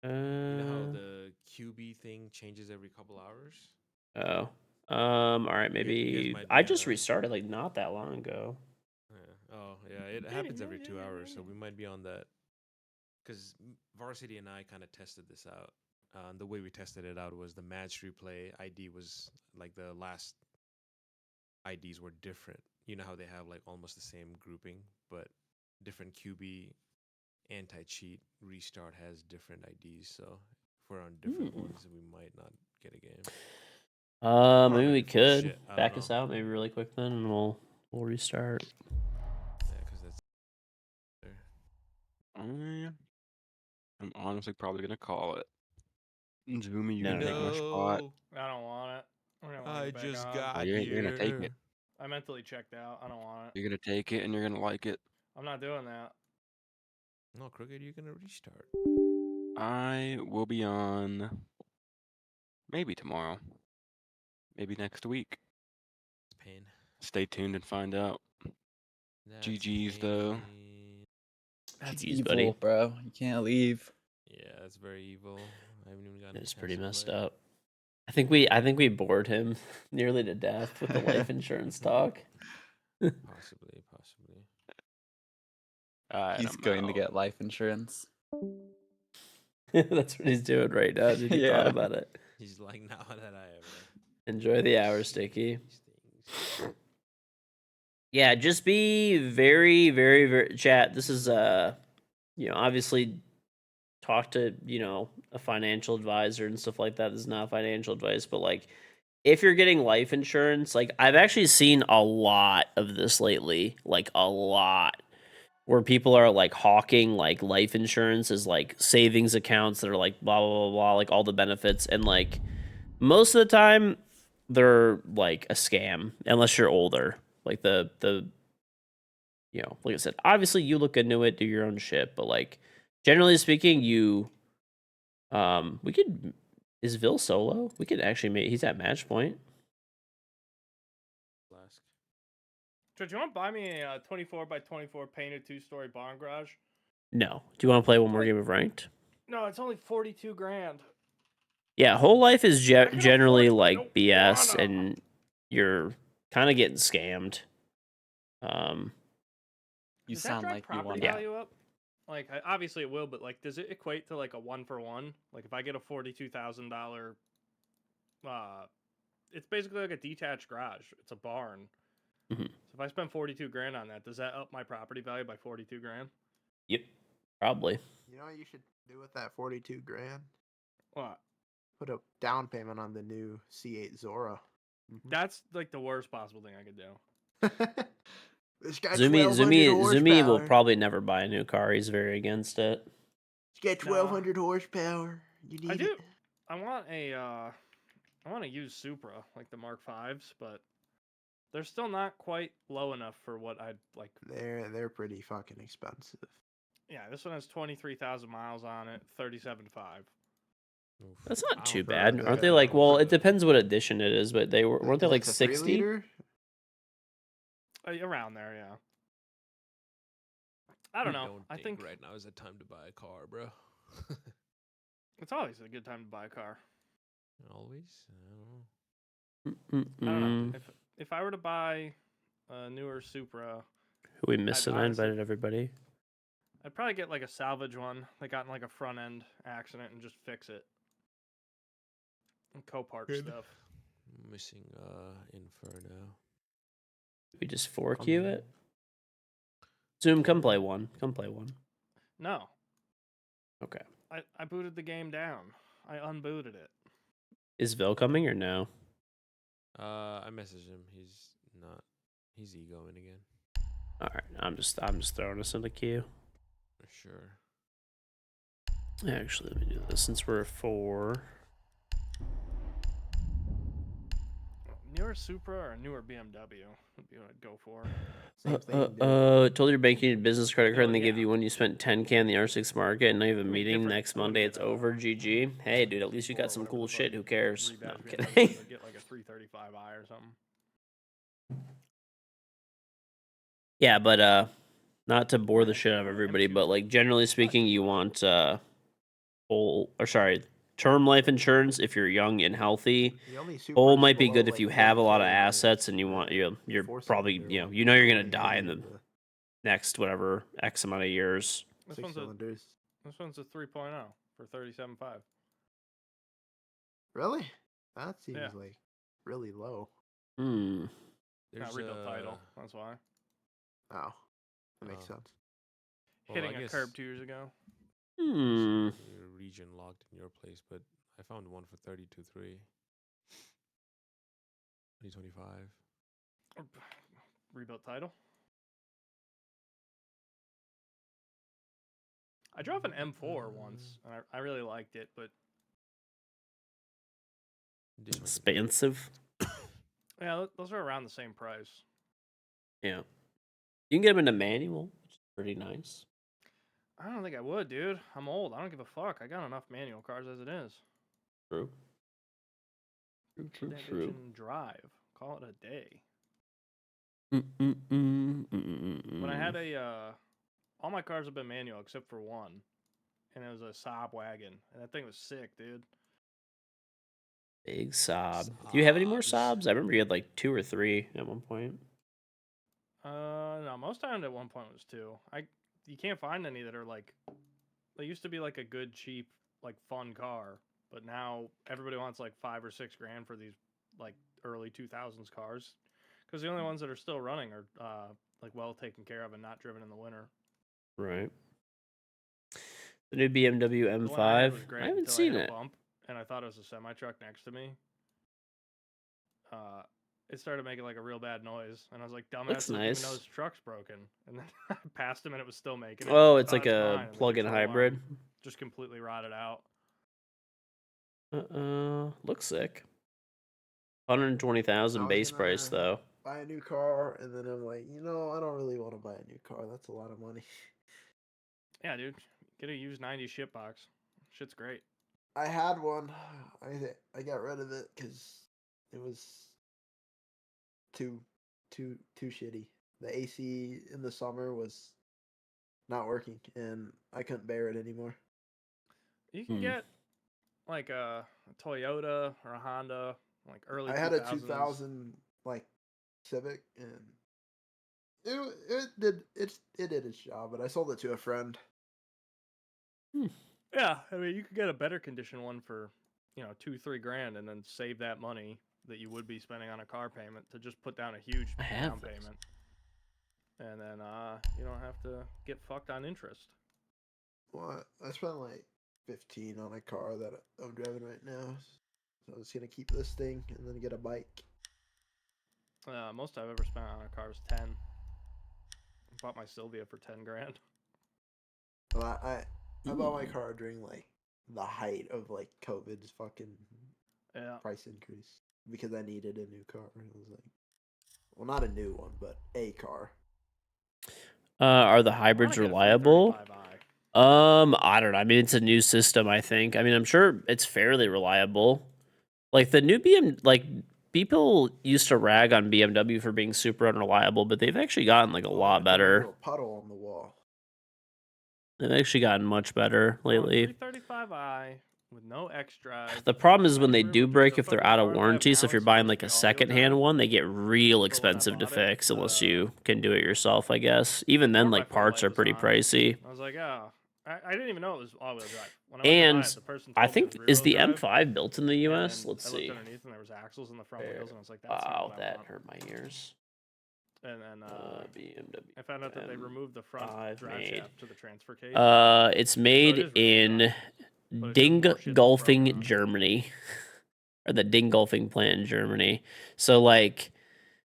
Uh, You know how the QB thing changes every couple hours? oh. All right, You maybe guys might I be just on a restarted like not that long ago. Yeah. Oh, yeah, it happens every 2 hours, so we might be on that because Varsity and I kind of tested this out. The way we tested it out was the match replay ID was like the last IDs were different. You know how they have like almost the same grouping, but different QB anti-cheat restart has different IDs. So if we're on different ones, we might not get a game. Maybe we full of could shit, I don't back us know. out maybe really quick then, and we'll restart. Yeah, because that's I'm honestly probably gonna call it. Zoomy, you No, gonna no, take no. my spot? I don't want it. I don't want I to get back just on. got You're gonna take it. I mentally checked out. I don't want it. You're gonna take it, and you're gonna like it. I'm not doing that. No, Crooked, you're gonna restart. I will be on maybe tomorrow, maybe next week. It's pain. Stay tuned and find out. That's GG's though. pain. That's GG's, evil, buddy. bro. You can't leave. Yeah, that's very evil. I haven't even gotten. It's a pretty chance to messed play. up. I think we bored him nearly to death with the life insurance talk. Possibly. He's going to get life insurance. That's what he's doing right now. Dude, he thought Yeah. about it. He's like, now that I ever. Enjoy the hour, Sticky. these things. Yeah, just be very, very, very chat. This is obviously talk to, a financial advisor and stuff like that. This is not financial advice, but like if you're getting life insurance, like I've actually seen a lot of this lately, like a lot, where people are like hawking like life insurance as like savings accounts that are like blah blah blah blah, like all the benefits, and like most of the time they're like a scam unless you're older. Like the like I said, obviously you look into it, do your own shit, but like generally speaking, we could is Vil solo? We could actually make he's at match point. Flask. So, do you want to buy me a 24 by 24 painted 2-story barn garage? No. Do you want to play one more game of ranked? No, it's only 42 grand. Yeah, whole life is I can generally afford like BS, marijuana. and you're kind of getting scammed. You Does that sound drive like you property want Yeah. value up? Like, obviously it will, but like, does it equate to like a 1-for-1? Like, if I get a $42,000, it's basically like a detached garage. It's a barn. Mhm. So if I spend 42 grand on that, does that up my property value by 42 grand? Yep, probably. You know what you should do with that 42 grand? What? Put a down payment on the new C8 Zora. That's like the worst possible thing I could do. It's got Zumi 1200 will horsepower. probably never buy a new car. He's very against it. It's got 1200 horsepower. You need I do. it. I want to use Supra, like the Mark Vs, but they're still not quite low enough for what I'd like. They're pretty fucking expensive. Yeah, this one has 23,000 miles on it, 37.5. That's I not don't too know. bad. that Aren't they good. like? Well, it depends what edition it is, but weren't they Is like it the 3 60? liter? Around there, yeah. I don't know. I think right now is the time to buy a car, bro. it's always a good time to buy a car. Always. I don't know. I don't know. If I were to buy a newer Supra, Who we missing? I honestly- invited everybody. I'd probably get like a salvage one that got in like a front end accident and just fix it. And Copart Good. stuff. Missing Inferno. We just 4Q it. Zoom, come play one. Come play one. No, Okay. I booted the game down. I unbooted it. Is Vil coming or no? I messaged him. He's not. He's egoing again. All right. I'm just throwing us in the queue. For sure. Actually, let me do this since we're 4. Newer Supra or a newer BMW would be what I'd go for. Same thing, dude. Told your bank you need a business credit card and they give yeah. you one you spent 10K in the R6 market and now you have a I mean, meeting different- next I wouldn't Monday. get It's a over. GG. Hey, dude, at least you Or got some whatever cool the fuck shit. Who cares? No, I'm rebadge kidding. BMW, I'd get like a 335i or something. Yeah, but not to bore the shit out of everybody, but like generally speaking, you want term life insurance if you're young and healthy. The only Whole Supras might be below, good if like, you have a lot of 1K assets and you is want the you're 4 probably cylinder one. you're gonna Only die in the needed next whatever X amount of years. This 6 one's a cylinders. This one's a 3.0 for 37.5. Really? That seems Yeah. like really low. Hmm. Not rebuilt title. That's why. Oh, that makes Oh. sense. Well, Hitting I a guess curb 2 years ago. Hmm. your region locked in your place, but I found one for 32.3. 2025. Rebuilt title. I drove an M4 once, and I really liked it, but Expansive. yeah, those are around the same price. Yeah. You can get them in a manual, which is pretty nice. I don't think I would, dude. I'm old. I don't give a fuck. I got enough manual cars as it is. True. Put that bitch in drive. Call it a day. When I had all my cars have been manual except for one, and it was a Saab wagon, and that thing was sick, dude. Big Saab. Do you have any more Saabs. Saabs? I remember you had like 2 or 3 at one point. No, most times at one point it was 2. You can't find any that are like. They used to be like a good, cheap, like fun car, but now everybody wants like $5 or $6 grand for these like early 2000s cars, because the only ones that are still running are like well taken care of and not driven in the winter. Right. The new BMW The one I had M5. was great I haven't until I seen hit a it. bump, and I thought it was a semi truck next to me. It started making like a real bad noise, and I was like, "Dumbass Looks doesn't even know nice. his truck's broken." And then I passed him, and it was still making it. Oh, I it's was like "Oh, a fine." And the plug-in control arm hybrid. just completely rotted out. Looks sick. 120,000 I was base price gonna though. buy a new car, and then I'm like, I don't really want to buy a new car. That's a lot of money. Yeah, dude, get a used 90 shit box. Shit's great. I had one. I got rid of it because it was too shitty. The AC in the summer was not working, and I couldn't bear it anymore. You can get like a Toyota or a Honda, like early 2000s. I had a 2000 like Civic, and it did its job, but I sold it to a friend. Yeah, I mean, you could get a better condition one for, $2-3 grand, and then save that money that you would be spending on a car payment to just put down a huge down payment, and then you don't have to get fucked on interest. Well, I spent like 15 on a car that I'm driving right now, so I was gonna keep this thing and then get a bike. Most I've ever spent on a car was 10. I bought my Sylvia for 10 grand. Well, I bought my car during like the height of like COVID's fucking price increase because I needed a new car. It was like, well, not a new one, but a car. Are the hybrids reliable? I don't know. I mean, it's a new system, I think. I mean, I'm sure it's fairly reliable. Like the new people used to rag on BMW for being super unreliable, but they've actually gotten like a lot better. Little puddle on the wall. They've actually gotten much better lately. 335i with no extra. The problem is when they do break, if they're out of warranty. So if you're buying like a secondhand one, they get real expensive to fix unless you can do it yourself, I guess. Even then, like parts are pretty pricey. I was like, oh, I didn't even know it was all-wheel drive. When I And went to buy it, the person told I me think it was is the rear-wheel drive, M5 built in the US? and Let's I see. looked underneath, and there was axles in the front wheels, and I was like, that's Wow, not what I that want. hurt my ears. And then BMW. I found out that they removed the front drive shaft to the transfer case. It's made in Dingolfing, Germany, or the Dingolfing plant in Germany. So like,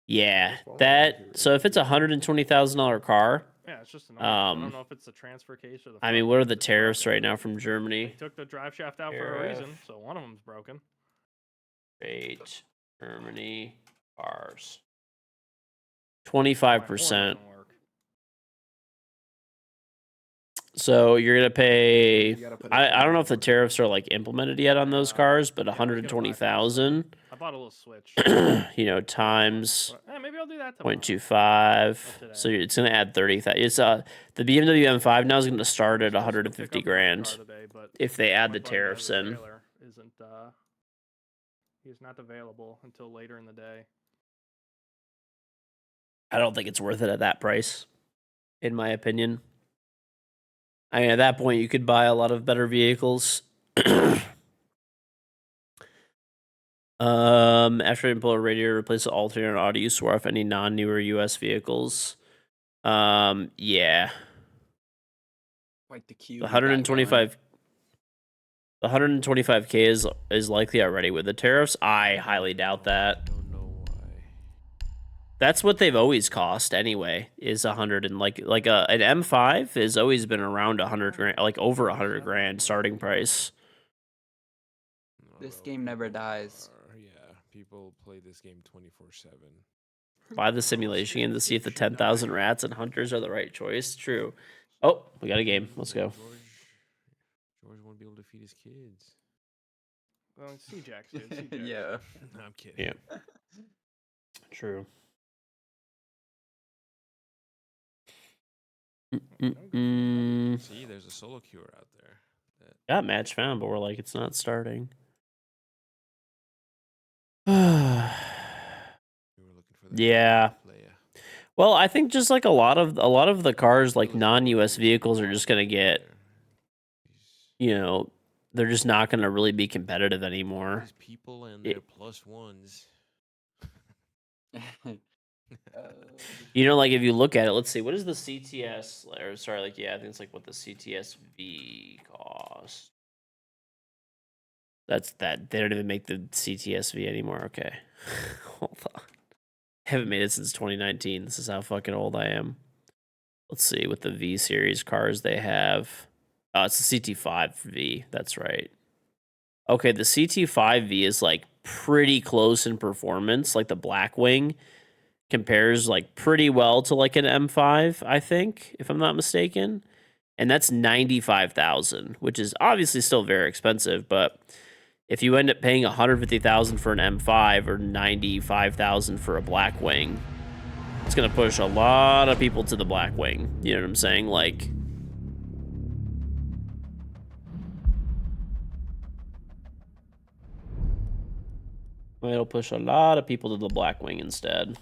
yeah, that. So if it's $120,000 car, yeah, it's just annoying. I don't know if it's the transfer case or the. I mean, what are the tariffs right now from They Germany? took the drive shaft out for a reason, so one of them's broken. Great Germany cars. 25%. So you're gonna pay. I don't know if the tariffs are like implemented yet on those cars, but 120,000. I bought a little switch. Times maybe I'll do that tomorrow. 0.25. So it's gonna add 30,000. It's the BMW M5 now is gonna start at 150 grand if they add the tariffs in. He's not available until later in the day. I don't think it's worth it at that price, in my opinion. I mean, at that point, you could buy a lot of better vehicles. After import radiator, replace the alternator auto use swap off any non-newer US vehicles. Yeah. Quite the queue. The we got going. 125 the 125K is likely already with the tariffs. I highly doubt that. Don't know why. That's what they've always cost anyway. Is 100 and like an M5 has always been around 100 grand, like over 100 grand starting price. This game never dies. Yeah, people play this game 24/7. Buy the simulation game to see if the 10,000 rats and hunters are the right choice. True. Oh, we got a game. Let's go. George won't be able to feed his kids. Well, it's C-Jax, dude. C-Jax. Yeah. No, I'm kidding. Yeah. True. See, there's a solo queuer out there. Got match found, but we're like, it's not starting. Yeah. Well, I think just like a lot of the cars, like non-US vehicles, are just gonna get, you know, they're just not gonna really be competitive anymore. These people and their plus ones. You know, like if you look at it, let's see, what is the CTS? Or sorry, like yeah, I think it's like what the CTS V cost. That's that. They don't even make the CTS V anymore. Okay, hold on. Haven't made it since 2019. This is how fucking old I am. Let's see what the V series cars they have. Oh, it's the CT5V. That's right. Okay, the CT5V is like pretty close in performance. Like the Blackwing compares like pretty well to like an M5, I think, if I'm not mistaken. And that's 95,000, which is obviously still very expensive, but if you end up paying 150,000 for an M5 or 95,000 for a Blackwing, it's gonna push a lot of people to the Blackwing. You know what I'm saying? Like, it'll push a lot of people to the Blackwing instead.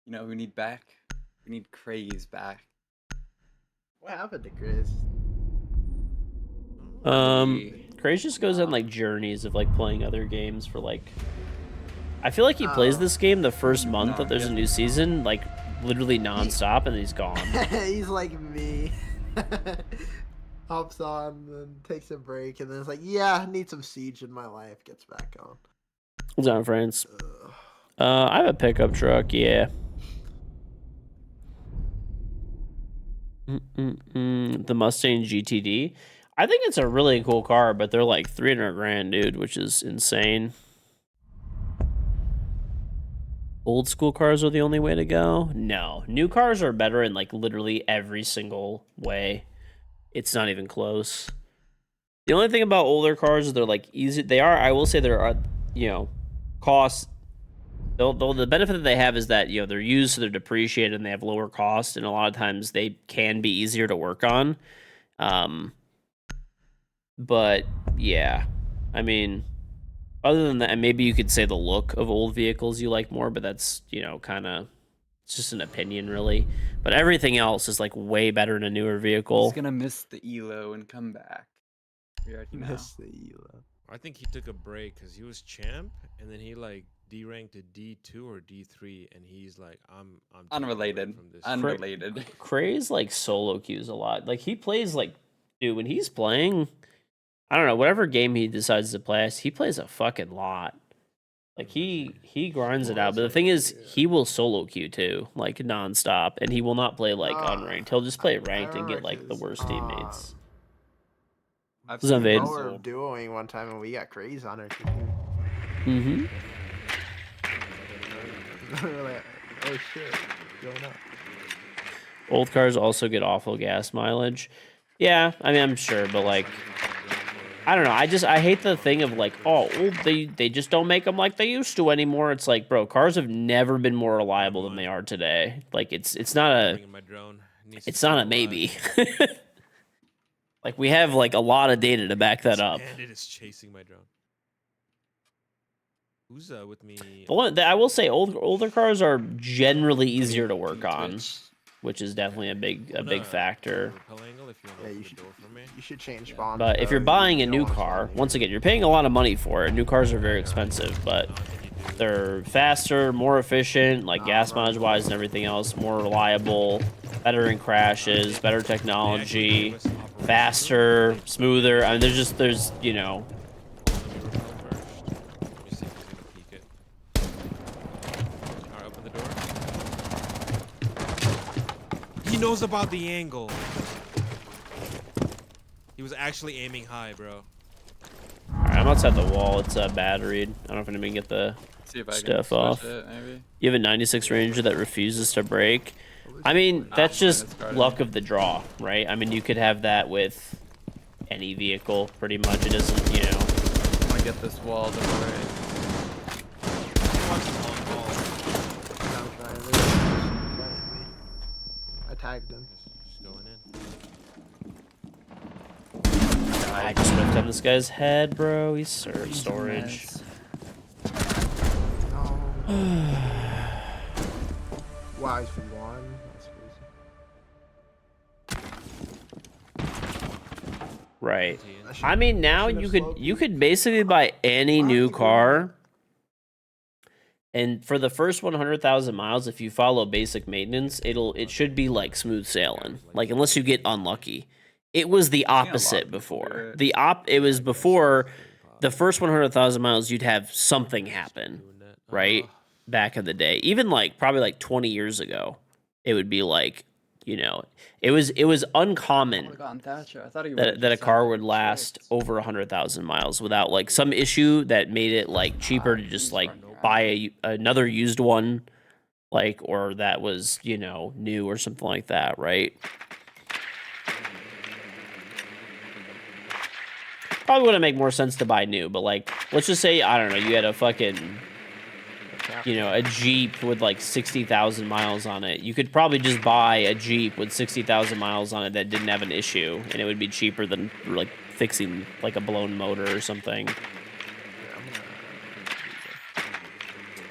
You know, we need back. We need Craze back. What happened to Chris? Craze just goes on like journeys of like playing other games for like. I feel like he plays this game the first month that there's a new season, like literally nonstop, and he's gone. He's like me. Hops on, then takes a break, and then it's like, yeah, I need some Siege in my life. Gets back on. What's on, friends? I have a pickup truck, yeah. The Mustang GTD. I think it's a really cool car, but they're like 300 grand, dude, which is insane. Old school cars are the only way to go? No. New cars are better in like literally every single way. It's not even close. The only thing about older cars is they're like easy. They are, I will say there are, you know, costs. The benefit that they have is that, you know, they're used, so they're depreciated, and they have lower cost, and a lot of times they can be easier to work on. But yeah, I mean, other than that, and maybe you could say the look of old vehicles you like more, but that's, you know, kind of, it's just an opinion, really. But everything else is like way better in a newer vehicle. He's gonna miss the ELO and come back. We already know. Miss the ELO. I think he took a break because he was champ, and then he like D-ranked to D2 or D3, and he's like, I'm Unrelated. from this. Unrelated. Craze like solo queues a lot. Like he plays like, dude, when he's playing, I don't know, whatever game he decides to play, he plays a fucking lot. Like he grinds it out. But the thing is, he will solo queue too, like nonstop, and he will not play like unranked. He'll just play ranked and get like the worst teammates. I've What's up, Vade? We were duoing one time and we got Craze on our team. Mm-hmm. We're like, oh shit, going up. Old cars also get awful gas mileage. Yeah, I mean, I'm sure, but like, I don't know. I hate the thing of like, oh, old, they just don't make them like they used to anymore. It's like, bro, cars have never been more reliable than they are today. Like, it's not a maybe. Like, we have like a lot of data to back that up. And it is chasing my drone. Who's with me? The one that I will say, older cars are generally easier to work on, which is definitely a big factor. Rappel angle if you want to Yeah, open you the should. door for me. You should change bonds. But if though. you're buying a You new don't wanna car, spawn once here. again, you're paying a lot of money for it. New cars are very expensive, but No, I think you do. they're faster, more efficient, like Nah, gas bro. mileage wise and everything else, more reliable, better in crashes, better They actually technology, gave us operation room. faster, smoother. I mean, there's you know. Let me rappel first. Let me see if he's gonna peek it. Alright, open the door. He knows about the angle. He was actually aiming high, bro. Alright, I'm outside the wall. It's batteried. I don't know if anybody can get the See if I can stuff switch off. it, maybe. You have a 96 Ranger that refuses to break. I mean, that's mine just is guarded. luck of the draw, right? I mean, you could have that with any vehicle, pretty much. It doesn't, you know. I'm gonna get this wall to break. Watch the long ball. I'm trying. They're in front of me. I tagged him. Just going in. I just whipped on this guy's head, bro. He's storage. Oh. Wow, he's from one. That's crazy. Right. I should- I mean, now should've you slowed could basically buy any Why new would you do car, and for the first 100,000 miles, if you follow basic maintenance, it should be like smooth sailing. Like unless you get unlucky. It was the opposite before. It was before the first 100,000 miles you'd have something happen, right? Back in the day. Even like probably like 20 years ago, it would be like, you know, it was I uncommon would've gotten Thatcher. I thought he that a car would last over 100,000 miles without like some issue that made it like cheaper to just like buy another used one, like, or that was, you know, new or something like that, right? Probably wouldn't make more sense to buy new, but like, let's just say, I don't know, you had a fucking, you know, a Jeep with like 60,000 miles on it. You could probably just buy a Jeep with 60,000 miles on it that didn't have an issue, and it would be cheaper than like fixing like a blown motor or something.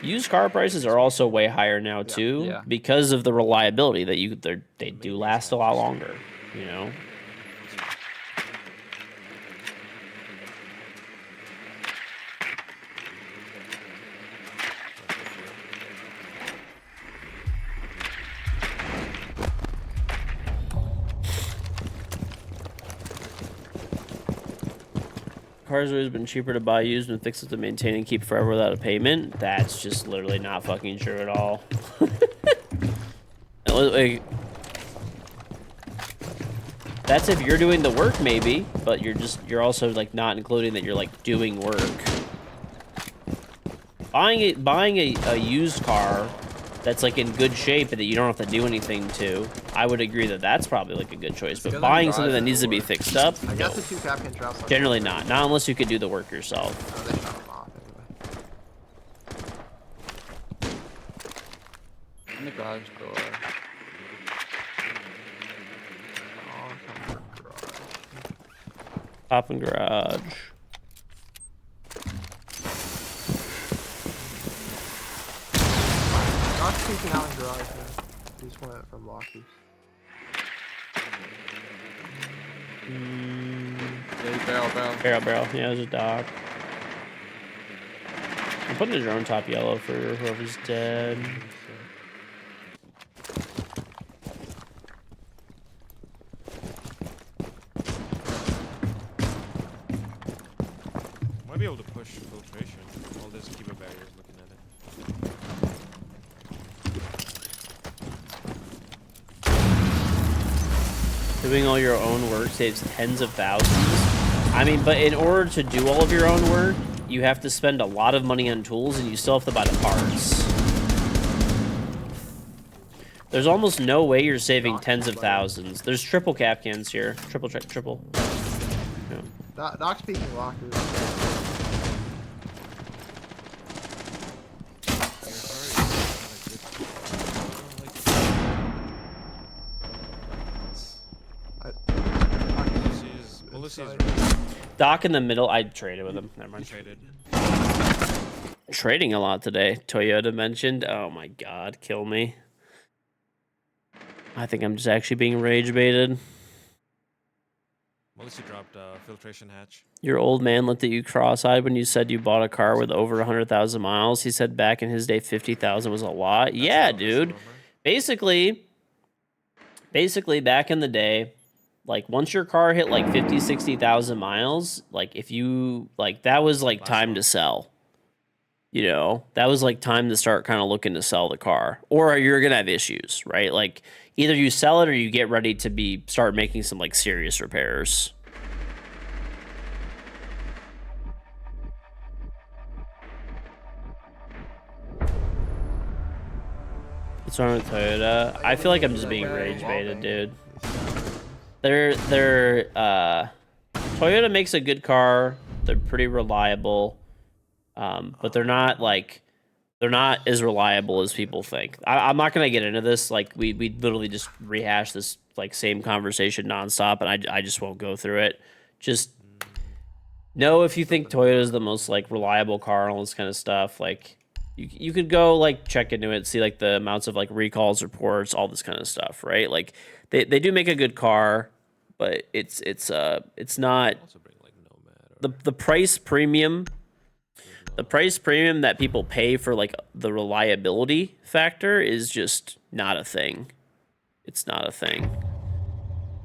Used car prices are also way higher now too, Yeah. because of the reliability that they do last a lot longer, you know. Cars have always been cheaper to buy used and fix it to maintain and keep forever without a payment. That's just literally not fucking true at all. Like, that's if you're doing the work, maybe, but you're also like not including that you're like doing work. Buying a used car that's like in good shape and that you don't have to do anything to, I would agree that that's probably like a good choice. But Because buying I'm something that needs to be driving fixed up, I no. got the two Capcan traps. Generally not. Not unless you could do the work yourself. Oh, they shot him off anyway. In the garage door. Oh, come on, garage. Top and garage. Not peeking out in garage, man. He just went from Lockheed. Yeah, barrel. Barrel. Yeah, there's a dock. I'm putting the drone top yellow for whoever's dead. Might be able to push filtration. All this keep barriers looking at it. Doing all your own work saves tens of thousands. I mean, but in order to do all of your own work, you have to spend a lot of money on tools and you still have to buy the parts. There's almost no way you're saving tens of thousands. There's triple cap cans here. Triple. Yeah. Doc's peeking lockers. Ulysses Doc in the middle. I traded with him. Never mind. traded. Trading a lot today. Toyota mentioned. Oh my god, kill me. I think I'm just actually being rage baited. Melissa dropped filtration hatch. Your old man looked at you cross-eyed when you said you bought a car with over 100,000 miles. He said back in his day 50,000 was a lot. Yeah, dude. Basically back in the day, like once your car hit like 50, 60,000 miles, like if you like that was like time to sell. You know, that was like time to start kind of looking to sell the car, or you're gonna have issues, right? Like either you sell it or you get ready to start making some like serious repairs. What's wrong with Toyota? I feel like I'm just being rage baited, dude. Toyota makes a good car. They're pretty reliable, but they're not as reliable as people think. I'm not gonna get into this. Like we literally just rehash this like same conversation nonstop, and I just won't go through it. Just know if you think Toyota is the most like reliable car and all this kind of stuff, like you could go like check into it, see like the amounts of like recalls, reports, all this kind of stuff, right? Like they do make a good car, but it's not the price premium. The price premium that people pay for like the reliability factor is just not a thing. It's not a thing.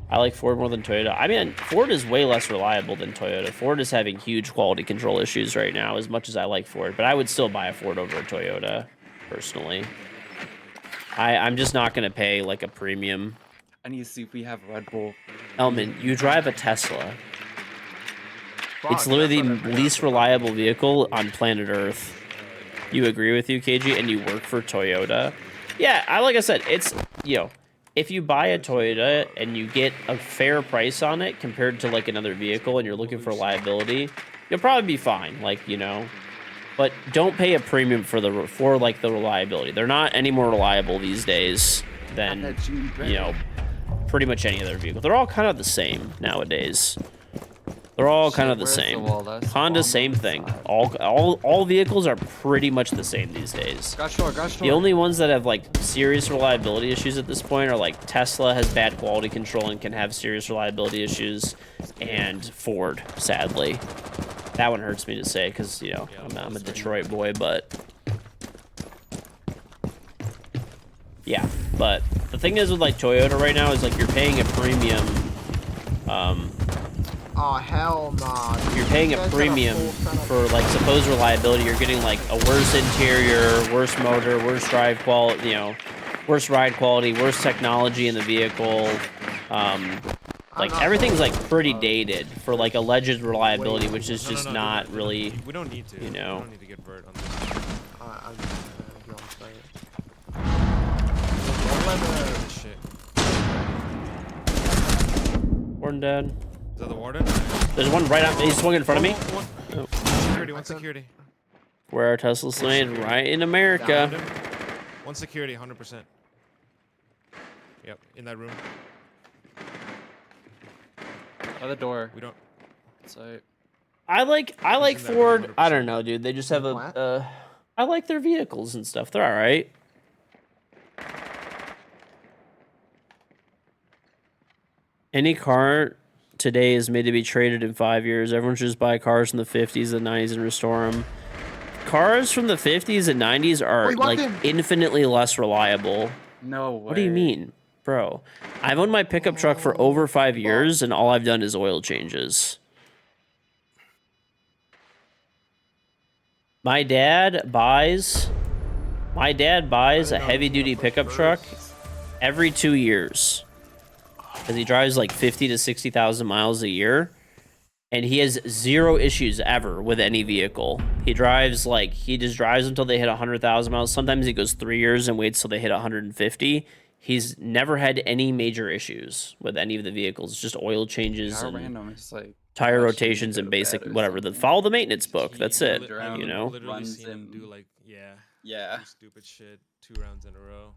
I like Ford more than Toyota. I mean, Ford is way less reliable than Toyota. Ford is having huge quality control issues right now, as much as I like Ford. But I would still buy a Ford over a Toyota, personally. I'm just not going to pay like a premium. I need to see if we have Red Bull. Elman, you drive a Tesla. It's Fuck, literally that's the what I least reliable vehicle on planet Earth. You agree with you, KG, and you work for Toyota? Yeah, like I said, it's, you know, if you buy a Toyota and you get a fair price on it compared to like another vehicle and you're looking for reliability, you'll probably be fine, like, you know. But don't pay a premium for like the reliability. They're not any more reliable these days than, you know, pretty much any other vehicle. They're all kind of the same nowadays. They're all kind of the same. Honda, same thing. All vehicles are pretty much the same these days. The only ones that have like serious reliability issues at this point are like Tesla has bad quality control and can have serious reliability issues, and Ford, sadly. That one hurts me to say because, you know, I'm a Detroit boy, but yeah. But the thing is with like Toyota right now is like you're paying a premium. Oh hell nah. You're paying a premium for like supposed reliability. You're getting like a worse interior, worse motor, worse drive quality, you know, worse ride quality, worse technology in the vehicle. Like everything's like pretty dated for like alleged reliability, which is just not really. We don't need to. You know. We don't need to get vert on this. Warden dead. Is that the warden? There's one right out. He's swinging in front of me. One security. Where are Tesla's made? Right in America. One security, 100%. Yep, in that room. By the door. We don't. So. I like Ford. I don't know, dude. They just have a. I like their vehicles and stuff. They're all right. Any car today is made to be traded in 5 years. Everyone should just buy cars from the 50s and 90s and restore them. Cars from the 50s and 90s are like infinitely less reliable. No way. What do you mean, bro? I've owned my pickup truck for over 5 years, and all I've done is oil changes. My dad buys a heavy-duty pickup truck every 2 years. Because he drives like 50 to 60,000 miles a year, and he has zero issues ever with any vehicle. He just drives until they hit 100,000 miles. Sometimes he goes 3 years and waits till they hit 150. He's never had any major issues with any of the vehicles. It's just oil changes and tire rotations and basic whatever. Follow the maintenance book. That's it. You know. Literally seen him do like do stupid shit 2 rounds in a row.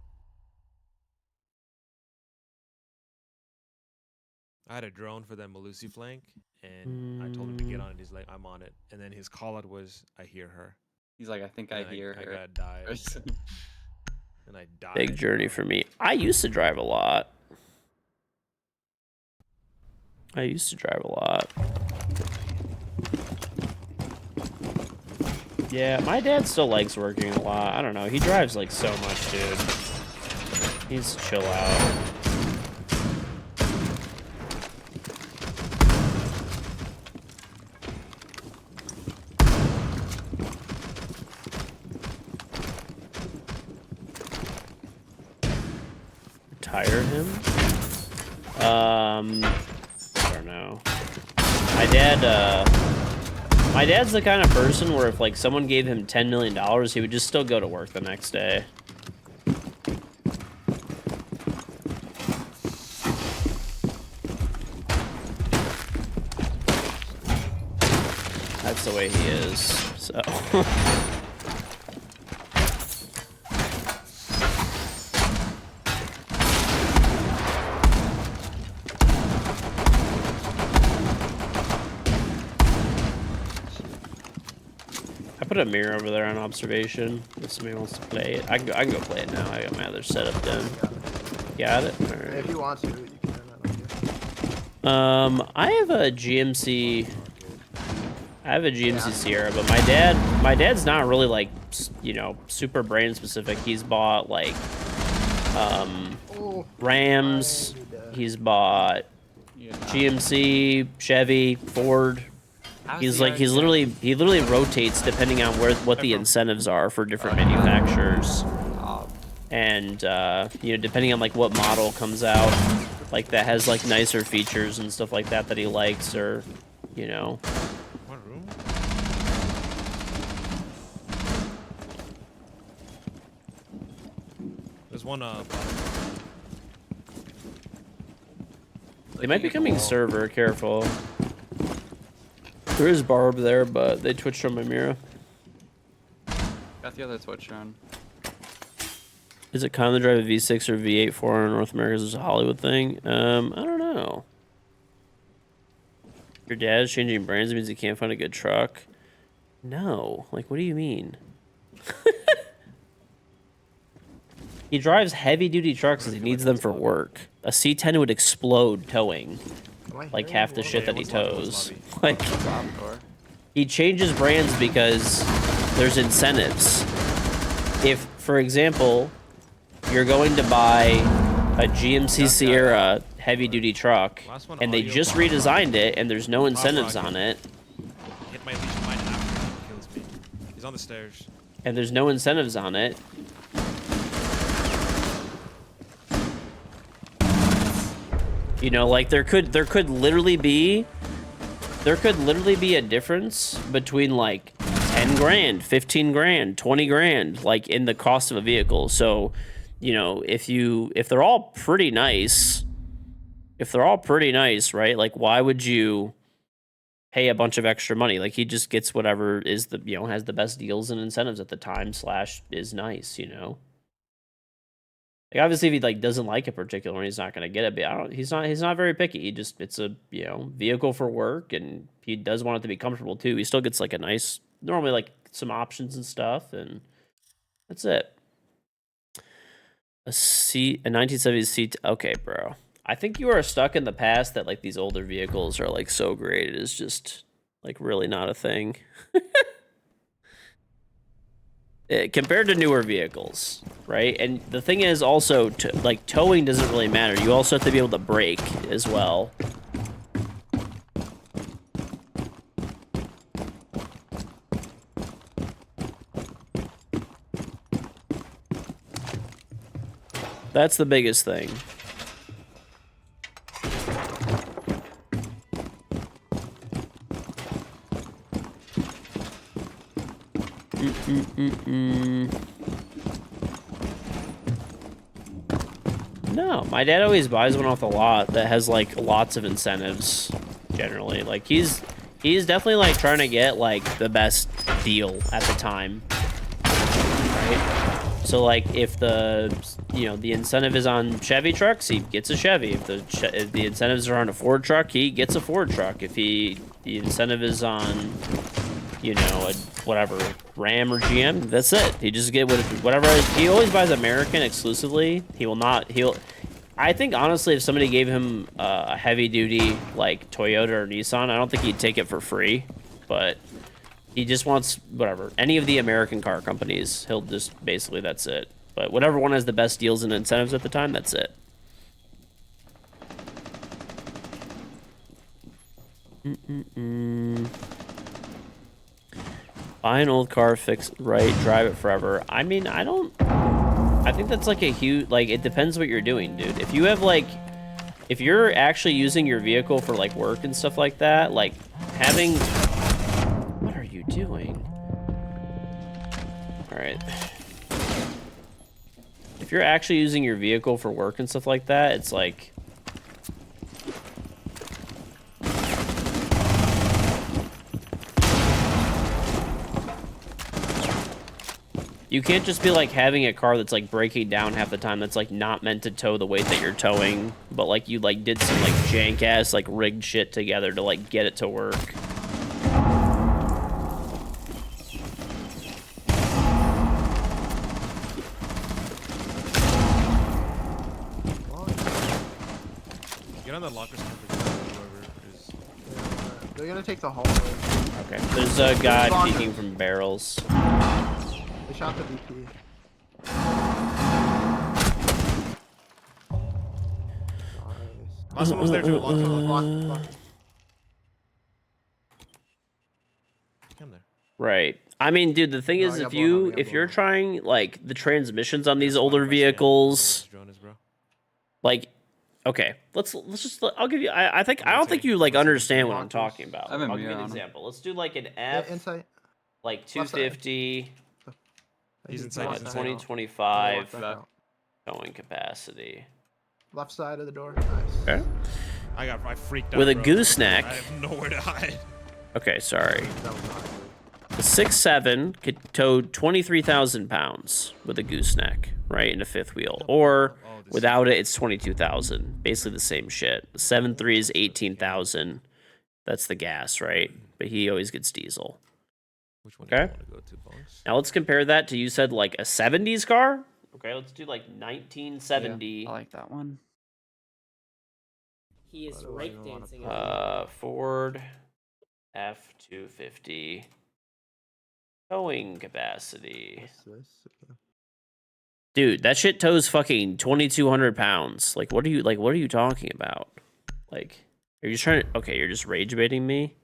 I had a drone for that Malusi flank, and I told him to get on it. He's like, I'm on it. And then his call out was, I hear her. He's like, I think I hear I her. got died. And I died. Big journey for me. I used to drive a lot. Yeah, my dad still likes working a lot. I don't know. He drives like so much, dude. He needs to chill out. Retire him? I don't know. My dad's the kind of person where if like someone gave him $10 million, he would just still go to work the next day. That's the way he is, so. I put a mirror over there on observation if somebody wants to play it. I can go play it now. I got my other setup done. Got it? All right. If you want to, you can. I have a GMC. I have a GMC Sierra, but my dad's not really like, you know, super brand specific. He's bought like, Rams. He's bought GMC, Chevy, Ford. He literally rotates depending on what the incentives are for different manufacturers, and you know, depending on like what model comes out, like that has like nicer features and stuff like that he likes, or you know. What room? There's one They might be coming server. Careful. There is Barb there, but they twitched on my mirror. Got the other Twitch on. Is it common to drive a V6 or V8 4 in North America? Is this a Hollywood thing? I don't know. Your dad's changing brands means he can't find a good truck. No, like what do you mean? He drives heavy-duty trucks because he needs them for work. A C10 would explode towing. Like half the shit that he tows. Like, he changes brands because there's incentives. If, for example, you're going to buy a GMC Sierra heavy-duty truck, and they just redesigned it, and there's no incentives on it. Hit my leash mine after he kills me. He's on the stairs. And there's no incentives on it. You know, like there could literally be a difference between like 10 grand, 15 grand, 20 grand, like in the cost of a vehicle. So, you know, if they're all pretty nice, right? Like why would you pay a bunch of extra money? Like he just gets whatever is the, you know, has the best deals and incentives at the time / is nice, you know. Like obviously, if he like doesn't like a particular one, he's not gonna get it. But he's not very picky. It's a, you know, vehicle for work, and he does want it to be comfortable too. He still gets like a nice, normally like some options and stuff, and that's it. A 1970s seat. Okay, bro. I think you are stuck in the past that like these older vehicles are like so great. It is just like really not a thing. Compared to newer vehicles, right? And the thing is also, like, towing doesn't really matter. You also have to be able to brake as well. That's the biggest thing. No, my dad always buys one off the lot that has like lots of incentives. Generally, like he's definitely like trying to get like the best deal at the time, right? So like if the, you know, the incentive is on Chevy trucks, he gets a Chevy. If the incentives are on a Ford truck, he gets a Ford truck. If the incentive is on you know, a whatever Ram or GM. That's it. He just get whatever. He always buys American exclusively. He will not. I think honestly, if somebody gave him a heavy duty like Toyota or Nissan, I don't think he'd take it for free. But he just wants whatever. Any of the American car companies, he'll just basically that's it. But whatever one has the best deals and incentives at the time, that's it. Buy an old car, fix right, drive it forever. I mean, I think that's like a huge, like, it depends what you're doing, dude. If you have like, if you're actually using your vehicle for like work and stuff like that, like having, what are you doing? All right. If you're actually using your vehicle for work and stuff like that, it's like, you can't just be like having a car that's like breaking down half the time that's like not meant to tow the weight that you're towing, but like you like did some like jank ass like rigged shit together to like get it to work. Get on the locker screen for whoever is. They're gonna take the hallway. Okay, there's a guy peeking from barrels. They shot the VP. Last one was there too. Lock. Come there. Right. I mean, dude, the thing No, is, I got if you're trying like the transmissions on these older vehicles, like, okay, let's just I'll give you. I don't think you like understand what I'm talking about. I have a I'll give you mirror an on him. example. Let's do like an F, Insight. like Left side. 250, He's inside. He's inside. 2025 Back out. towing capacity. Left side of the door. Nice. Okay. I freaked out. With a bro. gooseneck. I have nowhere to hide. Okay, sorry. That was not good. The 6.7 could tow 23,000 pounds with a gooseneck, right, in a fifth wheel. Or without it, it's 22,000. Basically the same shit. The 7.3 is 18,000. That's the gas, right? But he always gets diesel. Which one Okay. do you want to go to, boss? Now let's compare that to, you said, like a 70s car? Okay, let's do like 1970. I like that one. He is breakdancing. Ford F-250. Towing capacity. What's this? Dude, that shit tows fucking 2,200 pounds. Like, what are you talking about? Like, are you just trying to, okay, you're just rage baiting me?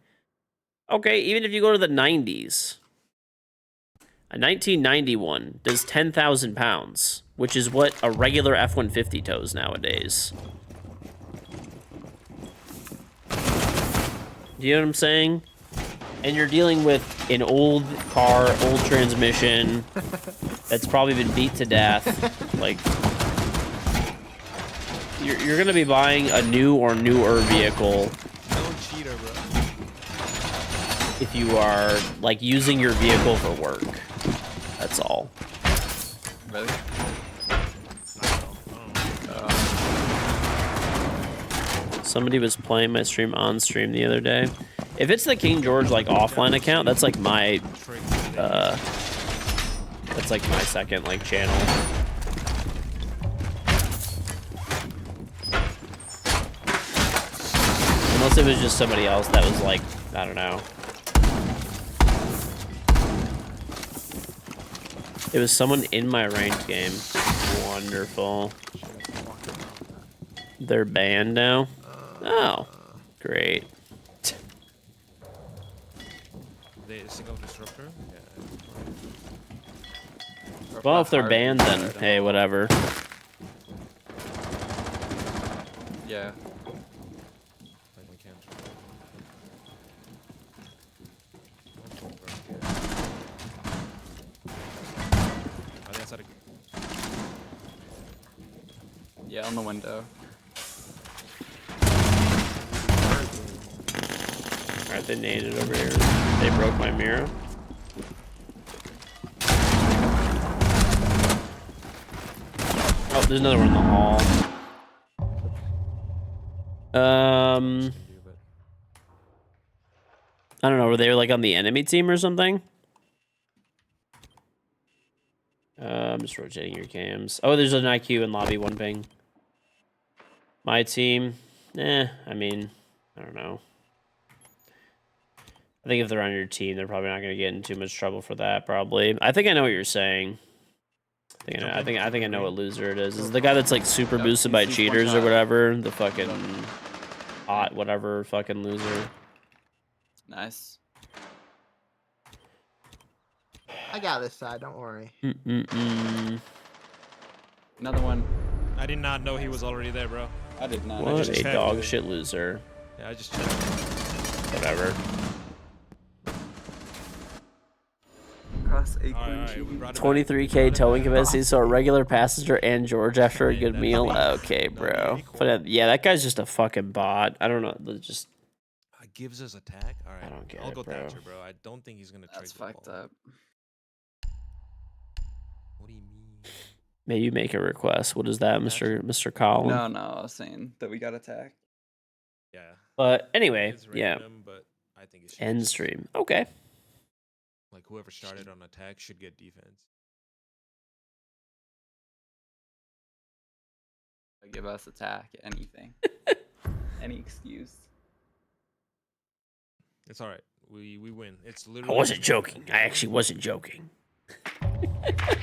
Okay, even if you go to the 90s, a 1991 does 10,000 pounds, which is what a regular F-150 tows nowadays. Do you know what I'm saying? And you're dealing with an old car, old transmission, that's probably been beat to death. Like, you're gonna be buying a new or newer vehicle No cheater, bro. if you are like using your vehicle for work. That's all. Really? Somebody was playing my stream on stream the other day. If it's the KingGeorge like offline account, that's like my second like channel. Unless it was just somebody else that was like, I don't know. It was someone in my ranked game. Wonderful. They're banned now? Oh, great. The single disruptor? Yeah. Well, if they're banned, then hey, whatever. Yeah. Like we can't. I think I said it. Yeah, on the window. Alright, they naded over here. They broke my mirror. Oh, there's another one in the hall. I don't know. Were they like on the enemy team or something? I'm just rotating your cams. Oh, there's an IQ in lobby, 1 ping. My team, I mean, I don't know. I think if they're on your team, they're probably not going to get in too much trouble for that. Probably. I think I know what you're saying. I think I know what loser it is. Is it the guy that's like super boosted by cheaters or whatever? The fucking hot whatever fucking loser. Nice. I got this side. Don't worry. Another one. I did not know he was already there, bro. I did not. What a checked, dog dude. shit loser. Yeah, I just checked. Whatever. Cross All right, we brought it back. 23k towing capacity, so a regular passenger and George after a good meal. Okay, bro. But yeah, that guy's just a fucking bot. I don't know. Just Gives us attack. All right, I don't get I'll it, go bro. Thatcher, bro. I don't think he's gonna. That's trade the fucked ball. up. What do you mean? may you make a request. What is that, Mr. Colin? No, I was saying that we got attacked. Yeah. But anyway, It's yeah. random, but I think it should End just- stream. Okay. Like whoever started on attack should get defense. Give us attack, anything. Any excuse. It's all right. We win. It's I literally. wasn't joking. I actually wasn't joking. I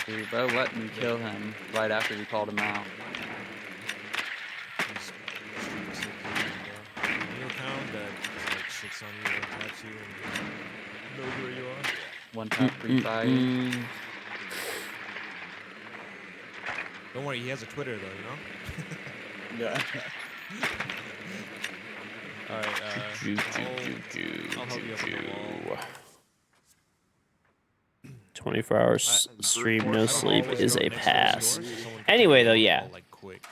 agree, bro. Let me kill him right after we called him out. New account that like shits on you and attacks you and knows where you are. One tap free fire. Don't worry, he has a Twitter though, you know. Yeah. All right. I'll help you up on the wall. 24 hours stream, no sleep always is go a next to pass. yours, someone can Anyway, take though, the yeah. ball, like, quick.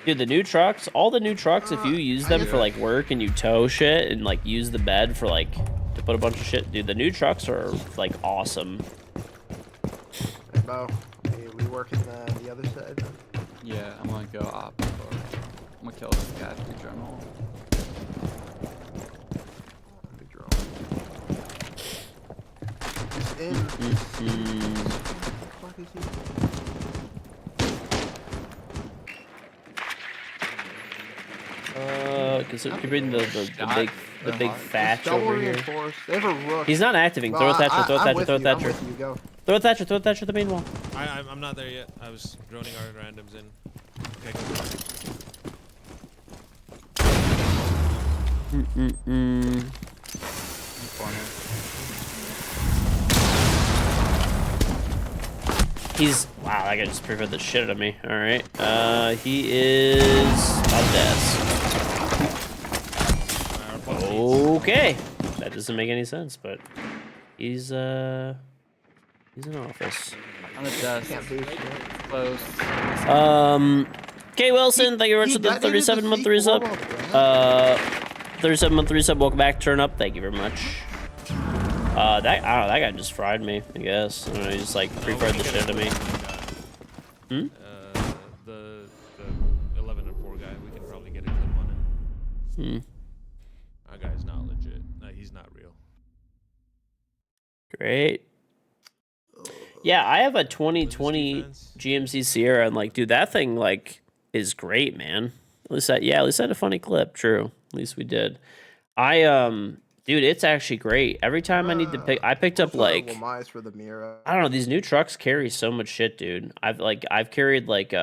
Dude, the new trucks, all the new trucks, if you use them for like work and you tow shit and like use the bed for like to put a bunch of shit, dude, the new trucks are like awesome. Hey, Bo, we working the other side? Yeah, I'm gonna go op. I'm gonna kill this guy through journal. Big drone. He's in. What the fuck is he? Considering the big thatch Double over here. reinforced. They have a rook. He's not activating. Throw a Thatcher, throw a Thatcher, throw a Thatcher. You go. Throw a Thatcher, throw a Thatcher at the main wall. I'm not there yet. I was droning our randoms in. Okay, He's wow, that guy just prevented the shit out of me. Alright. He is on desk. Okay. That doesn't make any sense, but he's in office. On the desk. Can't boost it. Close. K Wilson, thank you very much for the 37-month resub. 37-month resub, welcome back, turn up, thank you very much. I don't know, that guy just fried me, I guess. I don't know, he just like pre-fired the shit out of me. the 11 and 4 guy, we can probably get a clip on him. Our guy's not legit. No, he's not real. Great. Yeah, I have a 2020 GMC Sierra, and like, dude, that thing like is great, man. At least I had a funny clip. True, at least we did. Dude, it's actually great. Every time I need to pick, I picked up like for the Mira. I don't know. These new trucks carry so much shit, dude. I've carried like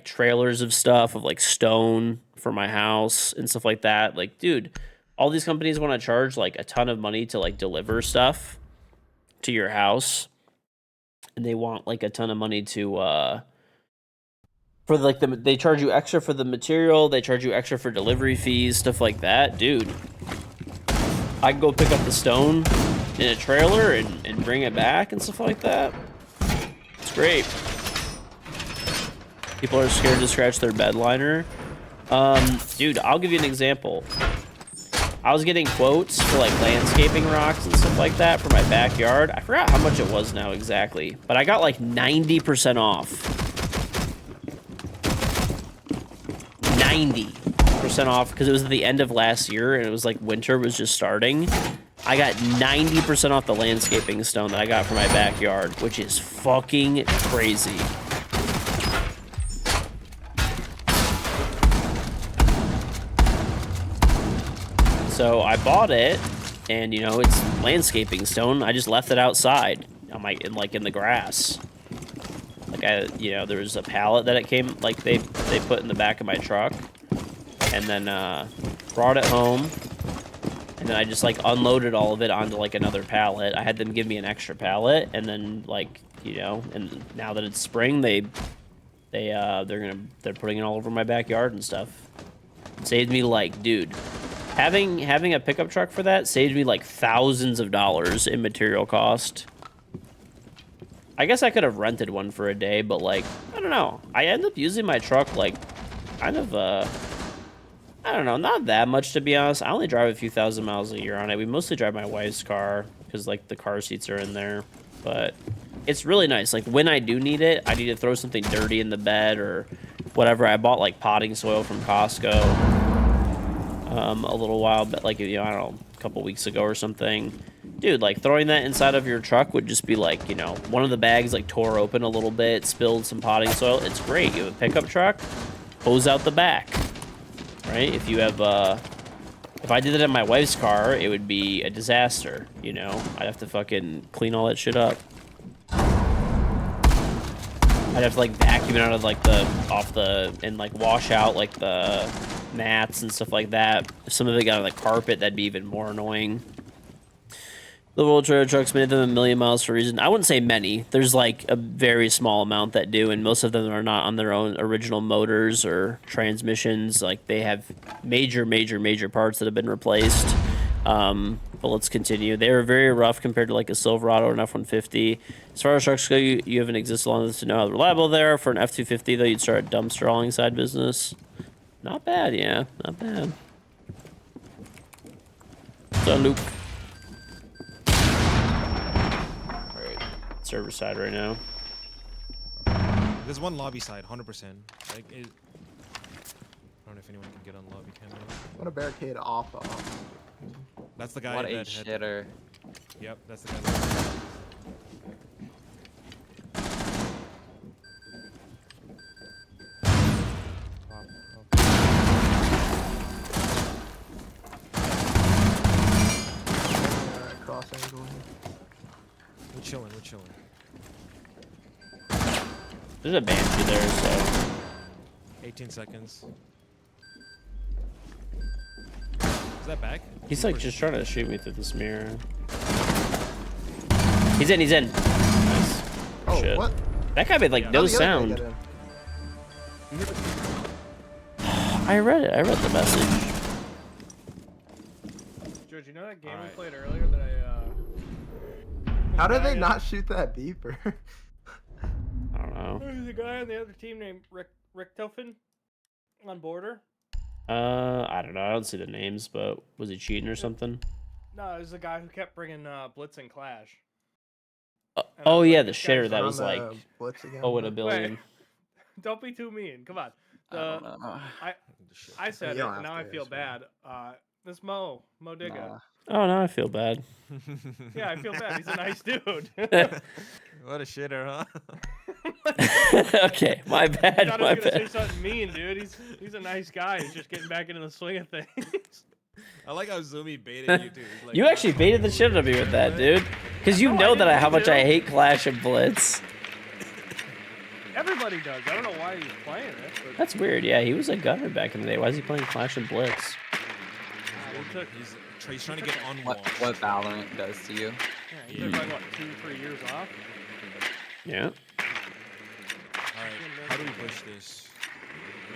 trailers of stuff of like stone for my house and stuff like that. Like, dude, all these companies want to charge like a ton of money to like deliver stuff to your house, and they want like a ton of money to for like they charge you extra for the material, they charge you extra for delivery fees, stuff like that. Dude, I can go pick up the stone in a trailer and bring it back and stuff like that. It's great. People are scared to scratch their bed liner. Dude, I'll give you an example. I was getting quotes for like landscaping rocks and stuff like that for my backyard. I forgot how much it was now exactly, but I got like 90% off. 90% off because it was at the end of last year and it was like winter was just starting. I got 90% off the landscaping stone that I got for my backyard, which is fucking crazy. So I bought it, and you know it's landscaping stone. I just left it outside on my in the grass. Like there was a pallet that it came like they put in the back of my truck, and then brought it home. And then I just like unloaded all of it onto like another pallet. I had them give me an extra pallet, and then like and now that it's spring, they're putting it all over my backyard and stuff. It saved me like, dude, having a pickup truck for that saved me like thousands of dollars in material cost. I guess I could have rented one for a day, but like I don't know. I end up using my truck like kind of I don't know, not that much to be honest. I only drive a few thousand miles a year on it. We mostly drive my wife's car because like the car seats are in there. But it's really nice. Like when I do need it, I need to throw something dirty in the bed or whatever. I bought like potting soil from Costco a little while, but like I don't know, a couple weeks ago or something. Dude, like throwing that inside of your truck would just be like, one of the bags like tore open a little bit, spilled some potting soil. It's great. You have a pickup truck, hose out the back. Right? If you have, if I did it in my wife's car, it would be a disaster, I'd have to fucking clean all that shit up. I'd have to, like, vacuum it out of, like, and, like, wash out, like, the mats and stuff like that. If some of it got on the carpet, that'd be even more annoying. The World Trailer Trucks made them 1,000,000 miles for a reason. I wouldn't say many. There's like a very small amount that do, and most of them are not on their own original motors or transmissions. Like they have major parts that have been replaced. But let's continue. They are very rough compared to like a Silverado or an F-150. As far as trucks go, you haven't existed long enough to know how reliable they are. For an F-250 though, you'd start a dumpster hauling side business. Not bad, yeah, not bad. So Luke. Server side right now. There's one lobby side, 100%. Like, I don't know if anyone can get on lobby camera. What a barricade off of. That's the guy What a that shitter. Yep, that's the guy that Cross angle here. We're chilling. There's a Banshee there, so 18 seconds. Is that back? he's like just trying to shoot me through this mirror. He's in. Nice. Oh, Shit. what? That guy made like no sound. I read it. I read the message. George, you know that game we played earlier that How did they not shoot that beeper? I don't know. There's a guy on the other team named Richtofen on border. I don't know. I don't see the names, but was he cheating or something? No, it was the guy who kept bringing Blitz and Clash. Oh yeah, the this shitter guy's that on was the like, Blitz again, oh, what a but- billion. Wait, don't be too mean. Come on. I don't know. I said You it, don't and now I have to, feel it's fine. bad. This Mo Digga. Nah. Oh, now I feel bad. Yeah, I feel bad. He's a nice dude. What a shitter, huh? Okay, my I bad. thought I My was gonna say bad. something mean, dude. He's a nice guy. He's just getting back into the swing of things. I like how Zumi baited you too. He's like, You actually baited the shit out of me with that, dude. Because you No, I know that didn't how mean much to. I hate Clash and Blitz. Everybody does. I don't know why he's playing it. But That's weird. Yeah, he was a gunner back in the day. Why is he playing Clash and Blitz? He's trying to get on What Valorant does to you? yeah, he took like what 2-3 years off. Yeah. Alright, how do we push this?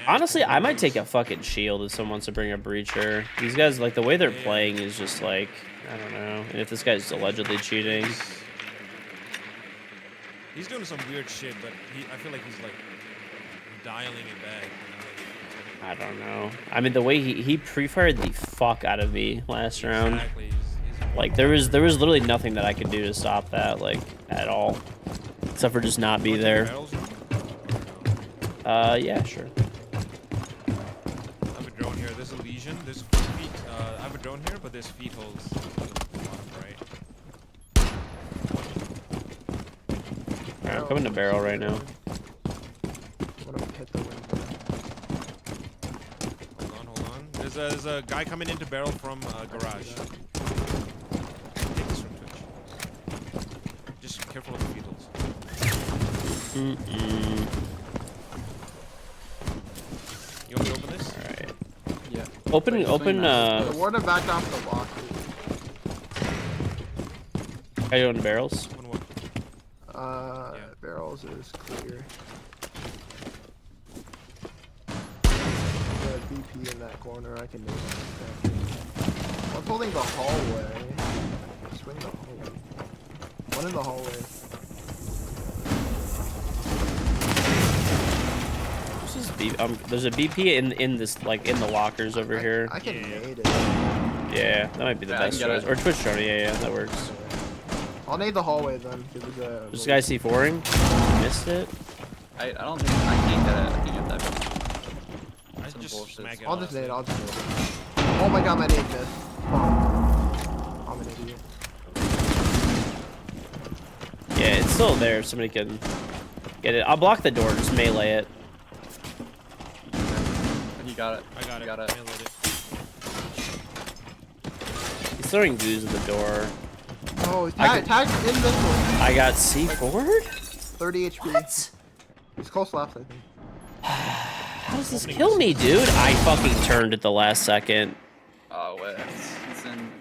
Honestly, I might take a fucking shield if someone wants to bring a breacher. These guys, like, the way they're playing is just like, I don't know. And if this guy's allegedly cheating. He's doing some weird shit, but I feel like he's like dialing it back. I don't know. I mean, the way he pre-fired the fuck out of me last round. Exactly. Like, there was literally nothing that I could do to stop that, like, at all. Except for just not be there. Yeah, sure. drone here, but there's feet holes bottom right. Alright, I'm coming to barrel right now. I'm gonna hit the window. Hold on. There's a guy coming into barrel from garage. Take this from Twitch. Just careful of the feet holes. You want me to open this? Alright. Yeah. Open, Wait, open, swing that. The warden backed off the block. Are you on barrels? Open what? Yeah. Barrels is clear. The BP in that corner, I can do that. I'm holding the hallway. Swing the hallway. One in the hallway. There's a BP in this, like, in the lockers over here. I can nade it. Yeah, that might be the Yeah, I best can get choice. it. Or Twitch drone, yeah, that works. I'll nade the hallway then. This guy C4ing? Missed it? I don't think I can't get it. I can't get that. I Some just bullshit. smack it. I'll just nade. honestly. I'll just nade it. Oh my god, my nade missed. Fuck. I'm an idiot. Yeah, it's still there if somebody can get it. I'll block the door, just melee it. You got it. I got it. Got it. Nailed it. He's throwing goos at the door. Oh, tag invincible. I got C4'd? 30 HP. What? It's close left, I think. How does this kill me, dude? I fucking turned at the last second. Oh, wait. It's in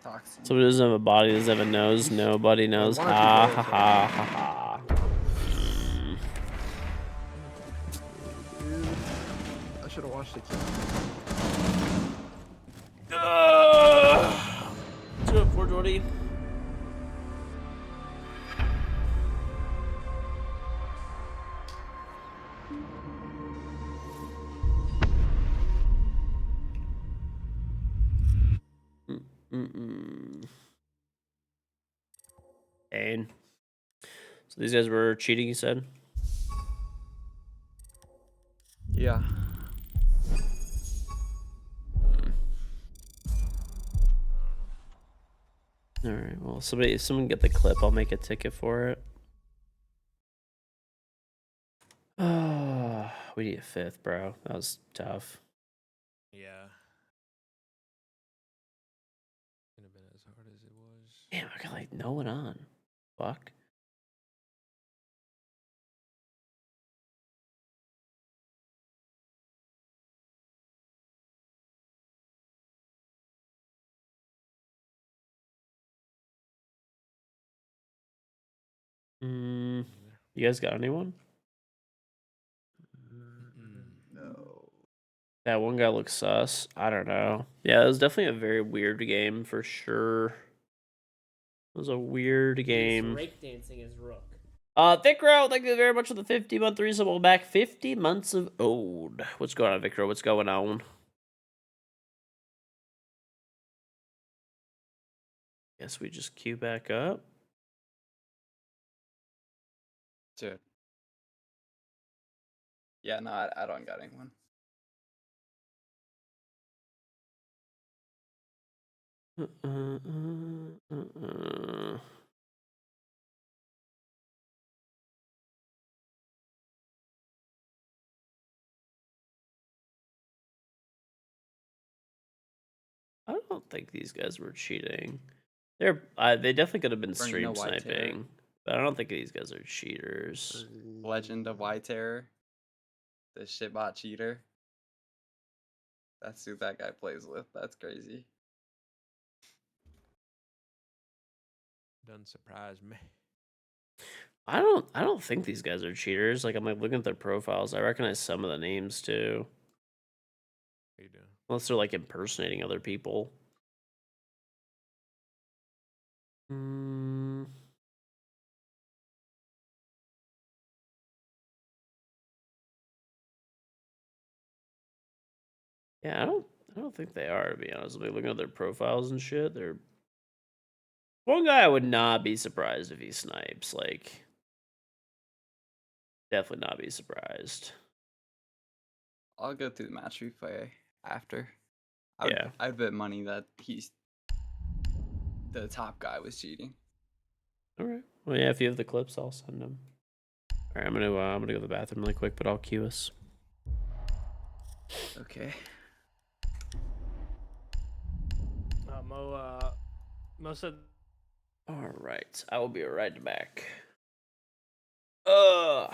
toxin. Somebody doesn't have a body, doesn't have a nose. Nobody knows. One or two Ha bullets, ha ha ha ha. Dude, I should have watched the kill. Let's go, 420. And so these guys were cheating, you said? Yeah. All right. Well, if someone get the clip, I'll make a ticket for it. We need a fifth, bro. That was tough. Yeah. Couldn't have been as hard as it was. Damn, I got like no one on. Fuck. You guys got anyone? No. That one guy looks sus. I don't know. Yeah, it was definitely a very weird game for sure. It was a weird game. Breakdancing is Rook. Vicro, thank you very much for the 50-month resub. Welcome back. 50 months of old. What's going on, Vicro? What's going on? Guess we just queue back up. Dude. Yeah, no, I don't got anyone. I don't think these guys were cheating. They definitely could have been Bring stream no white terror. sniping, but I don't think these guys are cheaters. Legend of White Terror. The shitbot cheater. That's who that guy plays with. That's crazy. Doesn't surprise me. I don't think these guys are cheaters. Like, I'm like looking at their profiles. I recognize some of the names too. What you doing? Unless they're like impersonating other people. Yeah, I don't think they are, to be honest. Like, looking at their profiles and shit, they're one guy I would not be surprised if he snipes. Like, definitely not be surprised. I'll go through the match replay after. Yeah. I'd bet money that the top guy was cheating. All right. Well, yeah. If you have the clips, I'll send them. All right. I'm gonna go to the bathroom really quick, but I'll cue us. Okay. Mo said. All right. I will be right back. Ugh.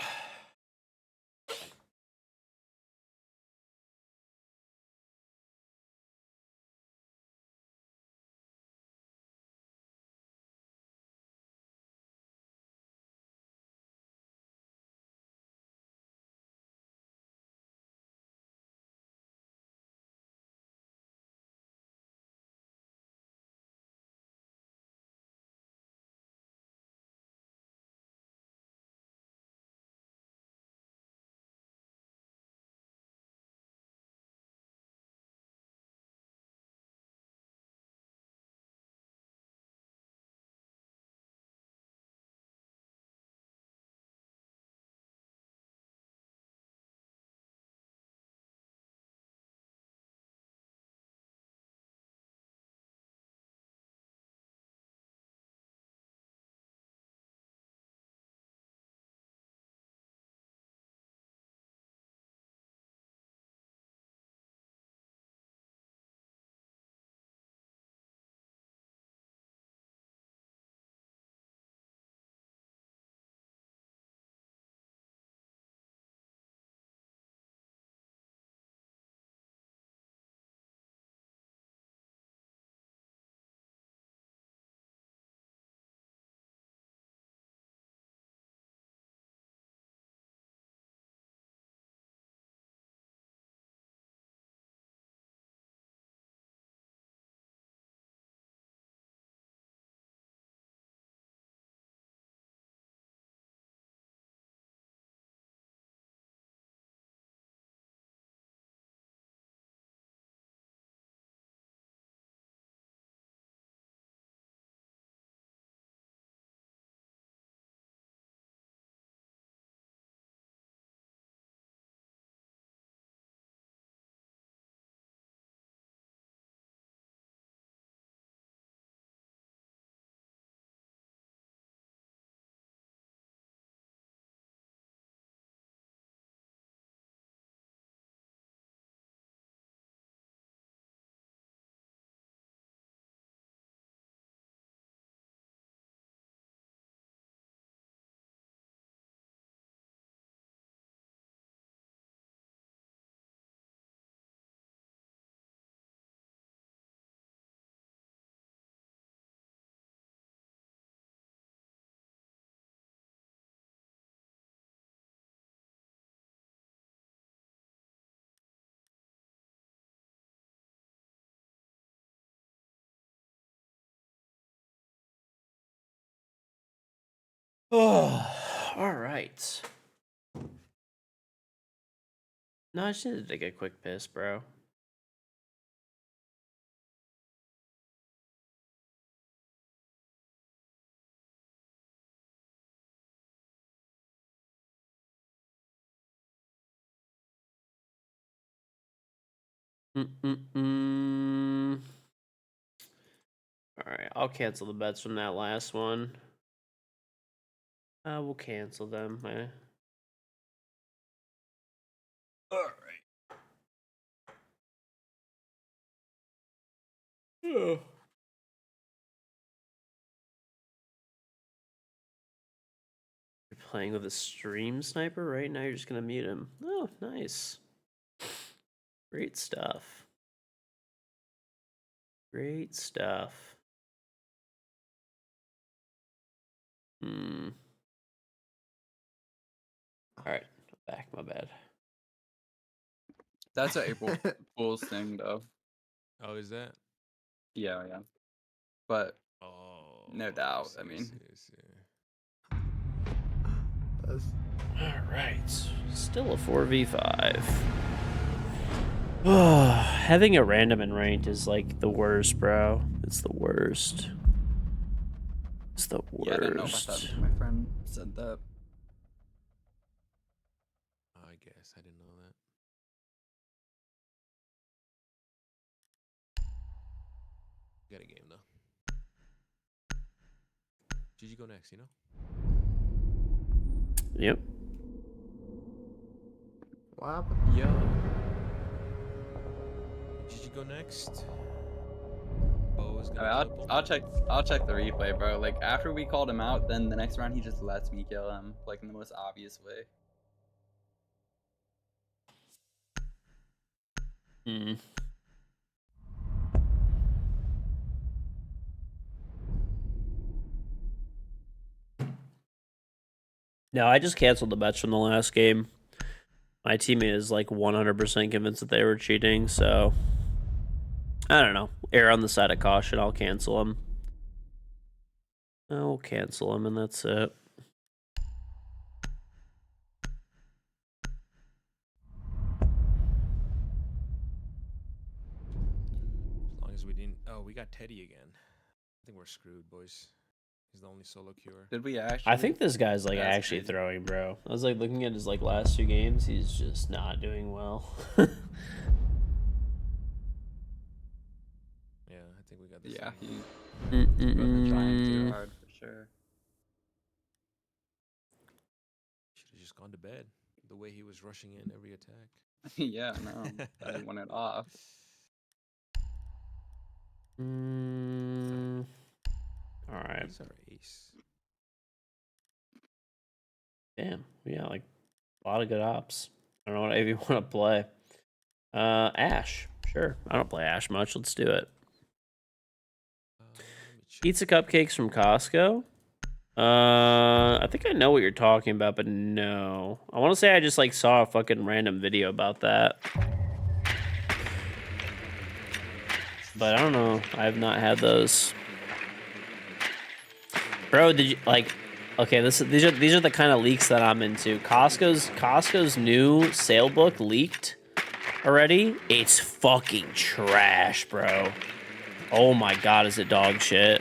All right. No, I just need to take a quick piss, bro. All right, I'll cancel the bets from that last one. We'll cancel them. All right. You're playing with a stream sniper right now. You're just gonna mute him. Oh, nice. Great stuff. Great stuff. Hmm. All right, back. My bad. That's an April Fool's thing, though. Oh, is that? Yeah, yeah. But Oh, no doubt. I mean, That's All right, still a 4v5. Having a random in ranked is like the worst, bro. It's the worst. It's the worst. yeah, I didn't know about that until my friend said that. I guess I didn't know that. get a game though. GG go next, you know? Yep. What happened? Yo. GG go next. Bo is I gonna mean, clip him. I'll check the replay, bro. Like after we called him out, then the next round he just lets me kill him, like in the most obvious way. Hmm. No, I just canceled the bets from the last game. My teammate is like 100% convinced that they were cheating, so I don't know. Err on the side of caution. I'll cancel them. I'll cancel them, and that's it. As long as we didn't. Oh, we got Teddy again. I think we're screwed, boys. He's the only solo cure. Did we actually? I think this guy's like That's actually crazy. throwing, bro. I was like looking at his like last 2 games. He's just not doing well. Yeah, I think we got this. Yeah, thing. he's been trying too Mm-mm-mm. hard for sure. Should have just gone to bed. The way he was rushing in every attack. Yeah, no, I want it off. Mm. All right. He's our ace. Damn. Yeah, like a lot of good ops. I don't know what you want to play. Ash. Sure. I don't play Ash much. Let's do it. Let me check. Pizza cupcakes from Costco. I think I know what you're talking about, but no. I want to say I just like saw a fucking random video about that. But I don't know. I have not had those. Bro, did you like okay, these are the kind of leaks that I'm into. Costco's new sale book leaked already. It's fucking trash, bro. Oh my god, is it dog shit?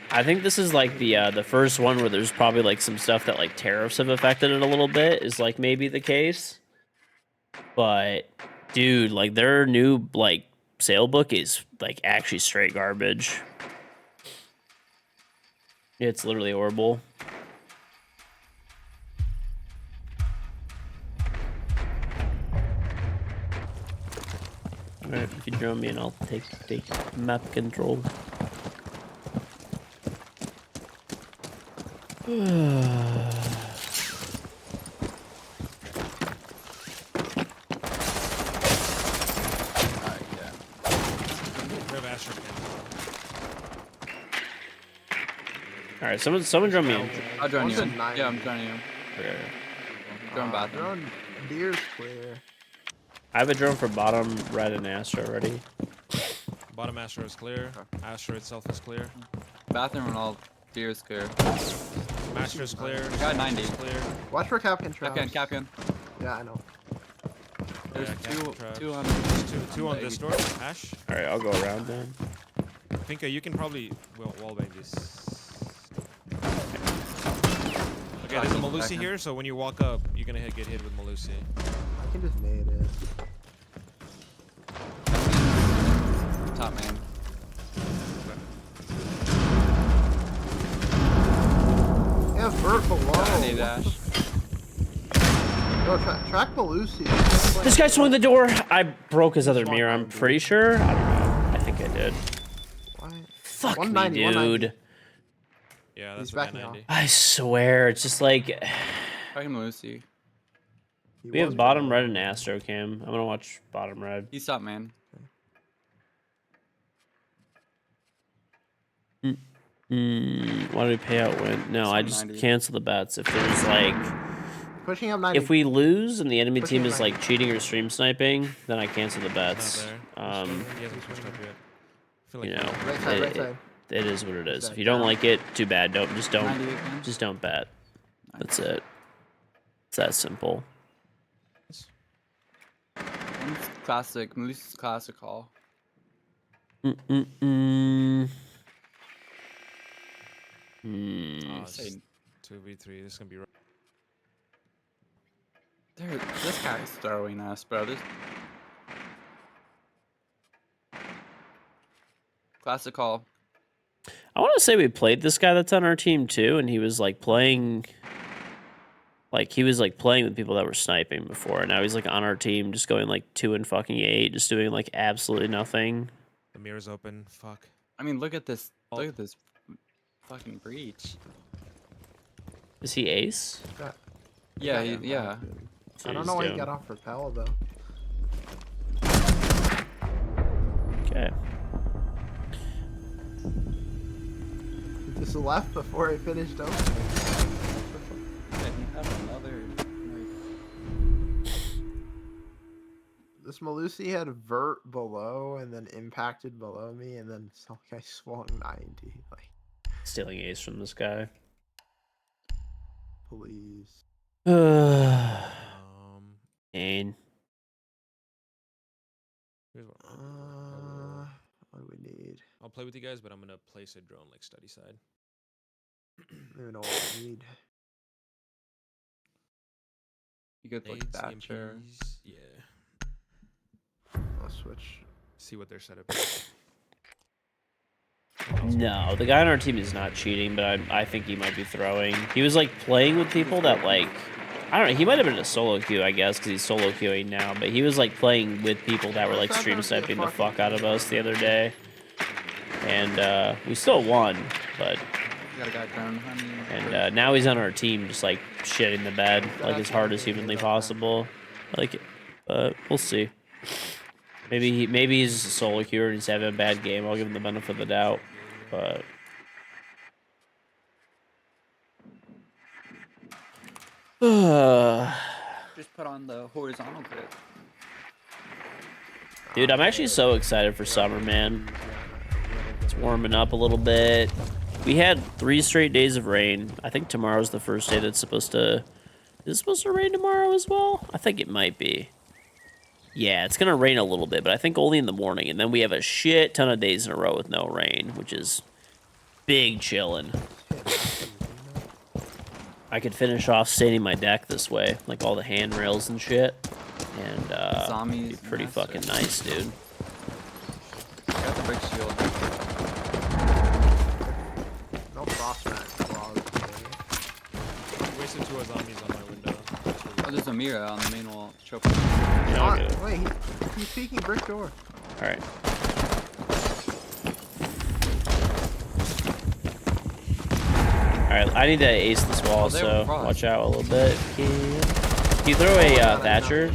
I think this is like the first one where there's probably like some stuff that like tariffs have affected it a little bit is like maybe the case. But dude, like their new like sale book is like actually straight garbage. It's literally horrible. Alright, if you drone me and I'll take map control. Alright, yeah. Grab Asher again. Alright, someone drone me in. I'll join you. One's at 9. Yeah, I'm joining you. Okay. Drone bathroom. Drone Deer's clear. I have a drone for bottom, red, and Astro already. Bottom Asher is clear. Asher itself is clear. Bathroom and all beer is clear. Master is clear. We got 90. is clear. Watch for Capcan traps. Capcan. Yeah, I know. There's Yeah, Captain traps. two on. There's two on this door. Ash. Alright, I'll go around then. Pinka, you can probably wallbang this. Okay, there's a Malusi here, so when you walk up, you're gonna get hit with Malusi. I can just nade it. Top man. Yeah, Vert below. I need Ash. Yo, track Belusi. This guy swung the door. I broke his other Swung mirror, I'm behind, dude. pretty sure. I don't know. I think I did. Why? Fuck 190, me, 190. dude. Yeah, He's that's what backing I off. 90. I swear, it's just like Fucking Lucy. He we have was bottom below. red and Astro Cam. I'm gonna watch bottom red. He's top man. Why do we pay out win? No, I just 190. cancel the bets. If there's like, Pushing up 90. if we lose and the enemy Pushing team up is 90. like cheating or stream sniping, then I cancel the Not bets. there. He hasn't pushed up yet. I feel like You he- know, Right side, right it, side. it is what it is. Side If you don't down. like it, too bad. Don't 90 again. just don't bet. That's it. It's that simple. Classic. Lucy's classic call. Mm-mm-mm. Oh, Hmm. this is 2v3. This is gonna be rough. Dude, this guy's throwing us, bro. This... Classic call. I want to say we played this guy that's on our team too, and he was like playing. Like he was like playing with people that were sniping before, and now he's like on our team, just going like 2-8, just doing like absolutely nothing. The mirror's open. Fuck. I mean, look at this. Look at this fucking breach. Is he ace? Yeah, yeah. I don't know why he got off rappel though. Okay. He just left before he finished up. Yeah, he had another. This Malusi had vert below and then impacted below me, and then some guy swung 90. Like, Stealing ace from this guy. please. Ain. Here's what What do we need? I'll play with you guys, but I'm gonna place a drone like study side. I don't even know what we need. You could like Nades, Thatcher. EMPs, yeah. I'll switch. See what their setup is. No, the guy on our team is not cheating, but I think he might be throwing. He was like playing with people that like, I don't know, he might have been a solo queue, I guess, because he's solo queuing now, but he was like playing with people that were like stream sniping the fuck out of us the other day. And we still won, but... Got a guy down, honey. And now he's on our team, just like shitting the bed, like as hard as humanly possible. Like, but we'll see. Maybe he's a solo queuer and he's having a bad game. I'll give him the benefit of the doubt, but. Just put on the horizontal grip. Dude, I'm actually so excited for summer, man. It's warming up a little bit. We had 3 straight days of rain. I think tomorrow's the first day that's supposed to... Is it supposed to rain tomorrow as well? I think it might be. Yeah, it's going to rain a little bit, but I think only in the morning. And then we have a shit ton of days in a row with no rain, which is big chillin'. I could finish off staining my deck this way, like all the handrails and shit. And be pretty fucking nice, dude. Got the big shield. No frostmat claws. Wasted 2 zombies on my window. Oh, there's a mirror on the main wall. Wait, he's peeking brick door. Alright. Alright, I need to ace this wall, so watch out a little bit. Can you throw a Thatcher?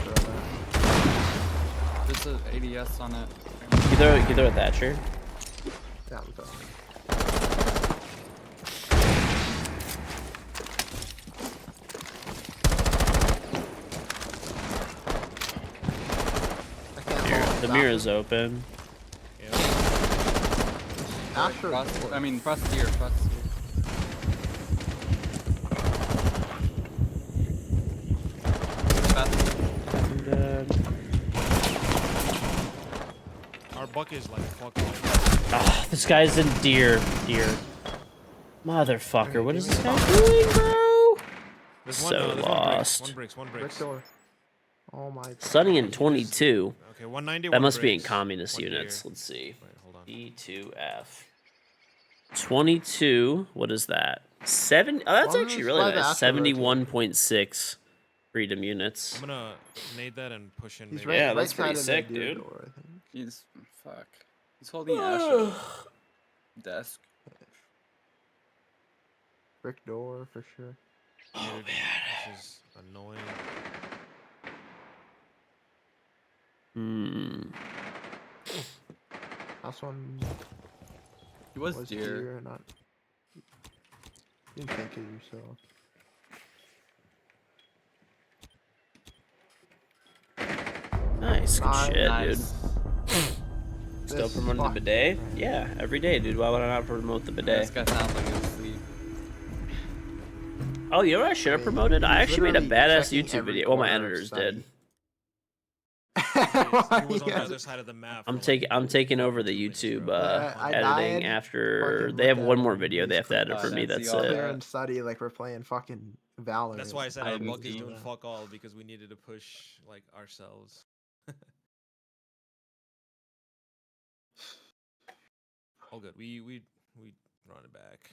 There's an ADS on it. Can you throw a Thatcher? Yeah, I'm throwing. The mirror is open. Astro. I mean, press here, press here. Our buck is like fuck. Ah, this guy's in deer. Motherfucker, what is this guy doing, bro? So lost. One breaks. Brick door. Oh my god. Sunny in 22. Okay, 190. That must be in communist units. Let's see. Hold on. E2F. 22. What is that? 7. Oh, that's actually really nice. 71.6 freedom units. I'm gonna nade that and push in. He's maybe. Yeah, that's pretty sick, dude. Door, I think. He's fuck. He's holding Astro desk. Brick door for sure. Oh man, This is annoying. Last one He was was deer. deer, not. You didn't think of yourself. nice, good shit, Nice. dude. Still This promoting the fuck- bidet? Yeah, every day, dude. Why would I not promote the This bidet? guy sounds like he was asleep. Oh, you know what I should have promoted? I he's actually made a literally badass checking YouTube every video. Well, my corner of editors study. did. He was on the Yeah. other side of the map. I'm for, taking like, taking over the 2 minutes, YouTube bro. I editing died, after fucking they have looked one at more him, video they he's have to edit for me. that's That's the it. Clear and study like we're playing fucking Valorant. That's why I said I our didn't buck is see doing that. fuck all because we needed to push like ourselves. All good. We run it back.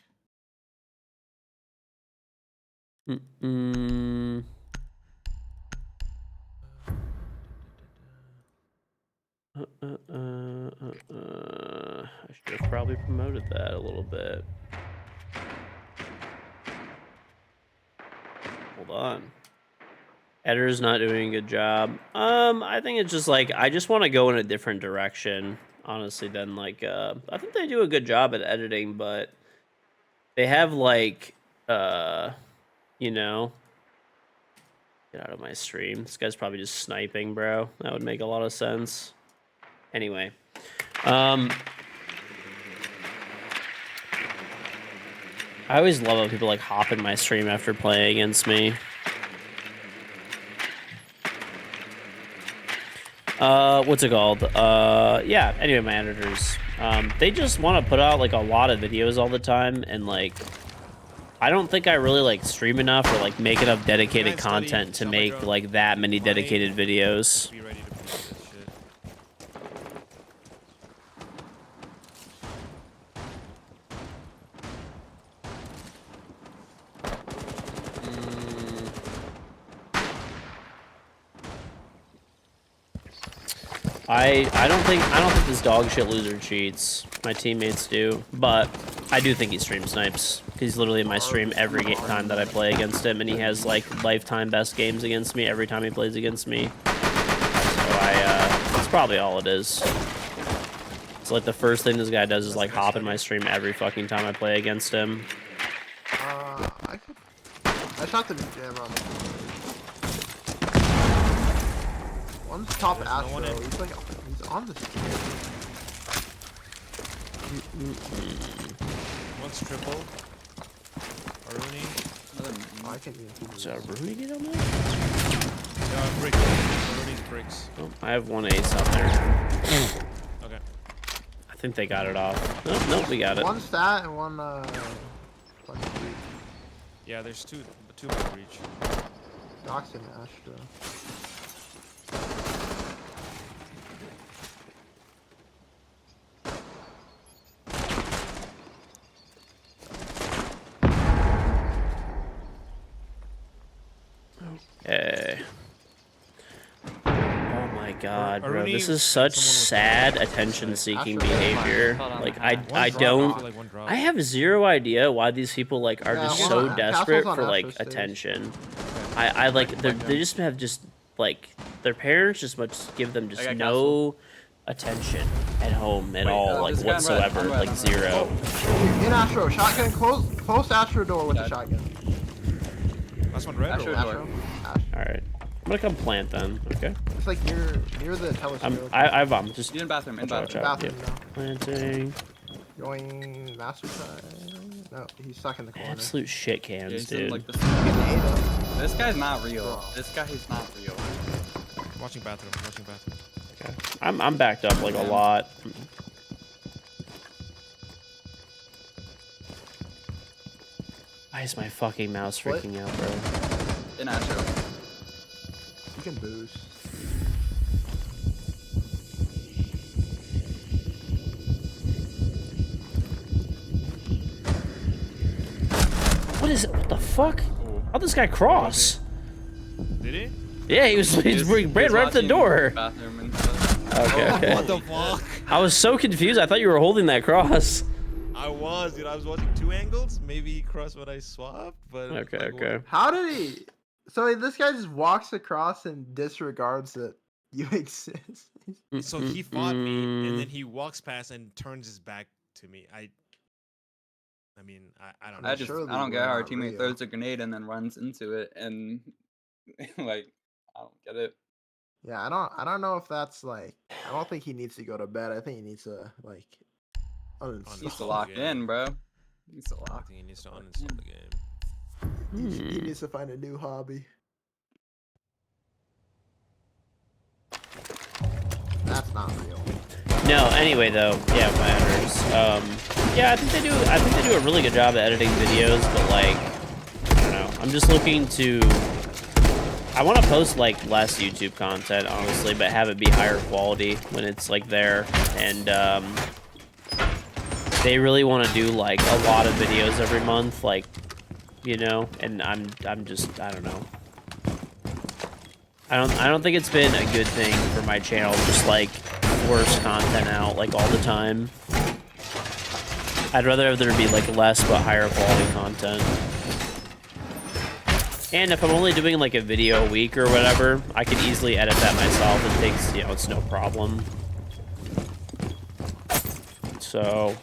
I should have probably promoted that a little bit. Hold on. Editor's not doing a good job. I think it's just like I just want to go in a different direction, honestly, than like I think they do a good job at editing, but they have like you know, get out of my stream. This guy's probably just sniping, bro. That would make a lot of sense. Anyway, I always love when people like hop in my stream after playing against me. What's it called? Yeah, anyway, my editors, they just want to put out like a lot of videos all the time, and like I don't think I really like stream enough or like make enough dedicated content to make like that many dedicated videos. Be ready to push this shit. I don't think this dog shit loser cheats. My teammates do, but I do think he stream snipes. He's literally in my stream every time that I play against him, and he has like lifetime best games against me every time he plays against me. So that's probably all it is. It's like the first thing this guy does is like hop in my stream every fucking time I play against him. I shot the jam on. One's top Astro. He's like, he's on the stream. One's triple. Rooney. I can Is that Rooney get on there? Bricks. Rooney's bricks. Oh, I have one ace out there. Okay. I think they got it off. Nope, we got it. One stat and one breach. Yeah, there's two by breach. Doc's and Astro. Okay. Oh my god, bro. Rooney, This is such someone was- sad attention-seeking Astro. behavior. Hold on, Like, hold on. I One drop, don't... feel like one drop. I have zero idea why these people, like, are Yeah, just one so on- desperate Castle's on for, like, Astro stage. attention. I like, they just have just, like, their parents just must give them just got no attention at home at all, like, this guy on red, whatsoever. on red, Like, on red. zero. In Astro, shotgun, close Astro door with the shotgun. Last one red Astro or door. Astro. Alright. I'm gonna come plant then, okay? It's like near the telescope. I'm just... He's in bathroom, in Watch bathroom. out. Bathroom now. Planting. Going master side. No, he's stuck in the corner. Absolute shit Yeah, cans, he's in, dude. like, the Getting eight up. This guy's not real. This guy is not real. watching bathroom. Watching bathroom. Okay. I'm backed up like a lot. Why is my fucking mouse What? freaking out, bro? In Astro. You can boost. What is it? What the fuck? How'd this guy cross? Did he? Yeah, he was ran right up the door. Bathroom and stuff. Okay, okay. What the fuck? I was so confused. I thought you were holding that cross. I was, dude. I was watching two angles. Maybe he crossed what I swapped, but Okay, like, okay. How did he? So this guy just walks across and disregards that you exist. So he fought me, and then he walks past and turns his back to me. I mean, I don't know. I Surely don't get we're how our not teammate real. throws a grenade and then runs into it, and like, I don't get it. Yeah, I don't know if that's like. I don't think he needs to go to bed. I think he needs to like. He needs to Uninstall lock the game. in, bro. He needs to I lock. think he needs to uninstall the game. He needs to find a new hobby. That's not real. No, anyway though, yeah, my editors. Yeah, I think they do a really good job at editing videos, but like, I don't know. I'm just looking to I want to post like less YouTube content, honestly, but have it be higher quality when it's like there. And they really want to do like a lot of videos every month, like, you know, and I'm just, I don't know. I don't think it's been a good thing for my channel, just like force content out like all the time. I'd rather there be like less but higher quality content. And if I'm only doing like a video a week or whatever, I can easily edit that myself. It takes, you know, it's no problem. So,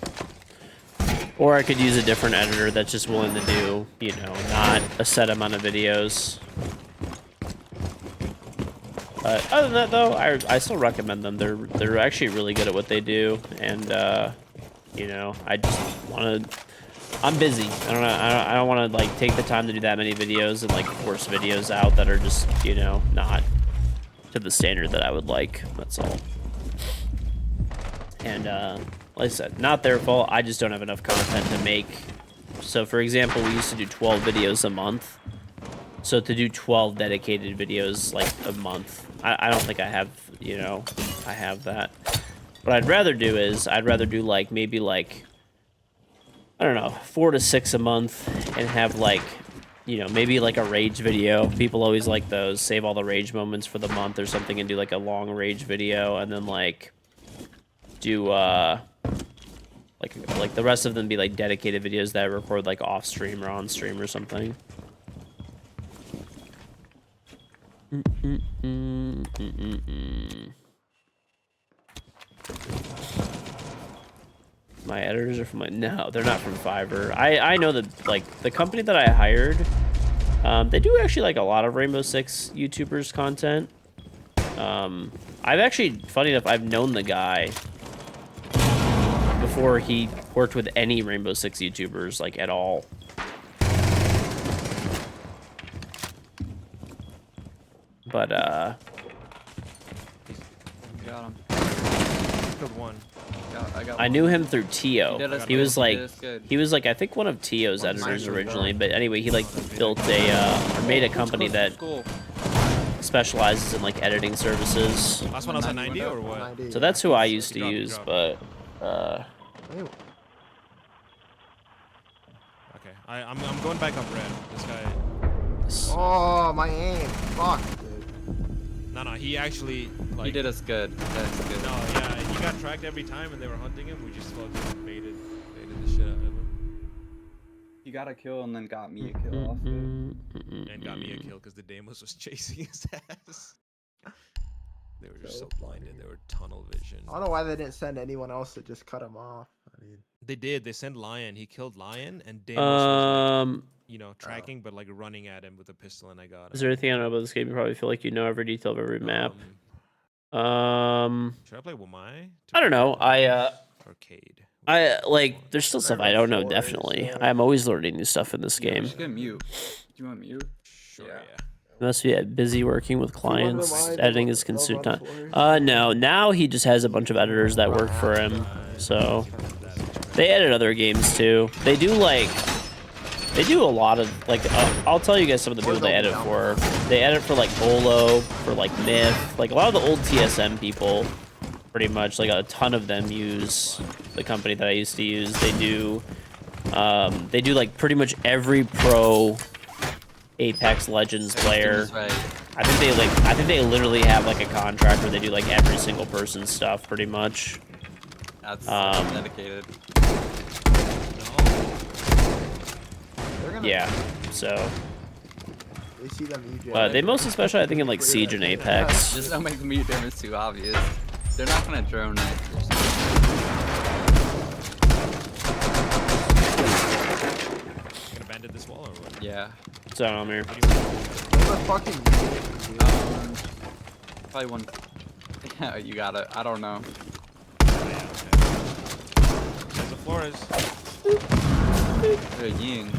or I could use a different editor that's just willing to do, you know, not a set amount of videos. But other than that, though, I still recommend them. They're actually really good at what they do, and you know, I just want to. I'm busy. I don't want to like take the time to do that many videos and like force videos out that are just, you know, not to the standard that I would like. That's all. And like I said, not their fault. I just don't have enough content to make. So, for example, we used to do 12 videos a month. So to do 12 dedicated videos like a month, I don't think I have, you know, I have that. What I'd rather do is I'd rather do like maybe like, I don't know, 4 to 6 a month and have like, you know, maybe like a rage video. People always like those. Save all the rage moments for the month or something and do like a long rage video, and then like do like the rest of them be like dedicated videos that I record like off stream or on stream or something. My editors are from like, no, they're not from Fiverr. I know that like the company that I hired, they do actually like a lot of Rainbow Six YouTubers content. I've actually, funny enough, I've known the guy before he worked with any Rainbow Six YouTubers like at all. But Got him. Killed one. I knew him through Tio. He was like, I think one of Tio's One's editors mine, originally. But anyway, he like built a or made a company that specializes in like editing services. Last one I was at 90 or what? 90, So yeah. that's who I used to Drop, use. drop. But Ew. Okay, I'm going back up red. This guy. Oh, my aim. Fuck, dude. No, he actually like. He did us good. That's good. No, yeah, he got tracked every time, and they were hunting him. We just fucking baited the shit out of him, He got a kill and then got me a kill off it. and got me a kill because the Deimos was chasing his ass. They were just so blinded. They were tunnel vision. I don't know why they didn't send anyone else to just cut him off. I mean, They did. They sent Lion. He killed Lion, and Deimos was like, you know, Oh. tracking, but like running at him with a pistol, and I got him. is there anything I don't know about this game? You probably feel like you know every detail of every map. Should I play Wamai? I don't know. Arcade. Like there's still stuff I don't know. Definitely, I'm always learning new stuff in this You game. should get mute. Do you want mute? Sure, Yeah. yeah. He must be busy working with clients. mind, Editing is consumed time. No. Now he just has a bunch of editors that work for him. So they edit other games too. They do a lot of like. I'll tell you guys some of the people they edit for. They edit for like Bolo, for like Myth, like a lot of the old TSM people. Pretty much, like a ton of them use the company that I used to use. They do like pretty much every pro Apex Legends player. Right. I think they literally have like a contract where they do like every single person's stuff pretty much. That's dedicated. Yeah, so they see them EJ. they mostly specialize I think in like Siege and Apex. Just don't make the mute damage too obvious. They're not gonna drone it. Gonna bandit this wall or what? Yeah. So I'm here. Fucking Probably one. Yeah, you got it. I don't know. Oh, yeah, okay. There's a Flores. There's a Ying.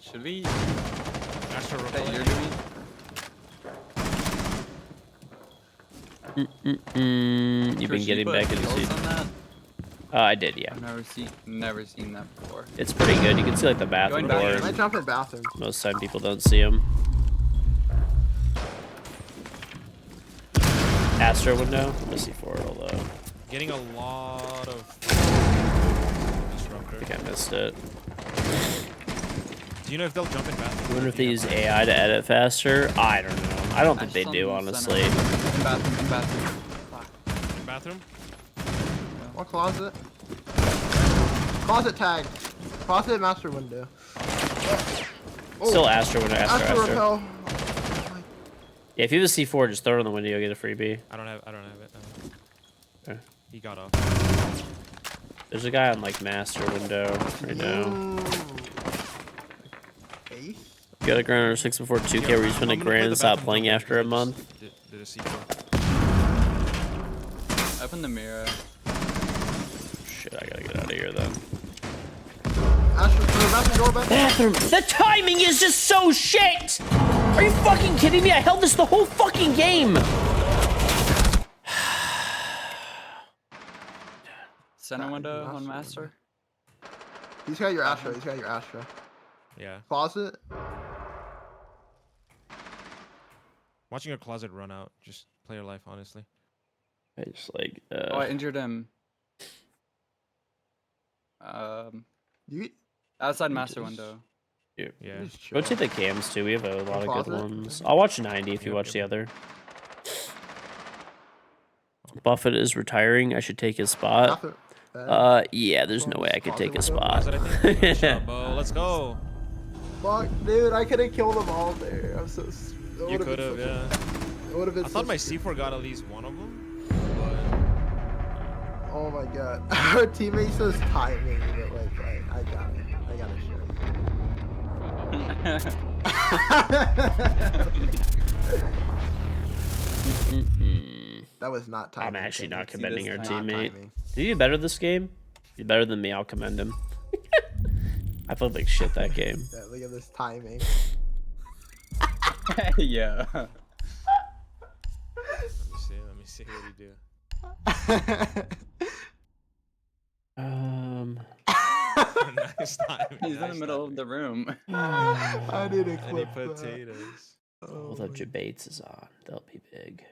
Should we? Astro That replay. you're doing? You've been getting back into Siege. On that? I did, yeah. I've never seen that before. It's pretty good. You can see like the bathroom Going back. I door. jump in bathroom. Most time people don't see them. Astro window. I'm gonna see for it, although. Getting a lot of I disruptor. think I missed it. Do you know if they'll jump in bathroom? I wonder if they use AI to edit faster. I don't know. I don't think they Ash do, on honestly. center. In bathroom. In bathroom? What closet? Closet tag. Closet master window. Still Astro window, Astro Astro. repel. Yeah, if you have a C4, just throw it in the window, you'll get a freebie. I don't have it. Okay. He got off. There's a guy on like master window right now. Ace? You got a grand under 6 before 2K where you spend a grand and stop playing after a month. Did a C4. Open the mirror. Shit, I gotta get out of here then. Astro, bathroom door back. Bathroom! The timing is just so shit! Are you fucking kidding me? I held this the whole fucking game! Center window on master. He's got your Astro. Yeah. Closet. Watching a closet run out. Just play your life, honestly. I just like, Oh, I injured him. You Outside master window. Yeah. Go to the cams too. We have a lot of good Closet? ones. I'll watch 90 if you watch the other. Buffett is retiring. I should take his spot. bathroom. Yeah, there's no way I could take a Closet, spot. I think. Nice shot, Bo. Let's go. Fuck, dude, I could have killed them all there. I'm so. You could have, yeah. It would have been. I thought my such a- C4 got at least one of them. Oh my god, our teammate says timing, but like, I got it. I gotta show you. That was not timing. I'm actually not see commending this our time. teammate. Timing. Did you do better this game? You're better than me. I'll commend him. I played like shit that game. Yeah, look at this timing. Yeah. Let me see what you do. Nice timing. He's in the middle of the room. I need a Any clip that. potatoes. Hold up, Jabates is on. They'll be big.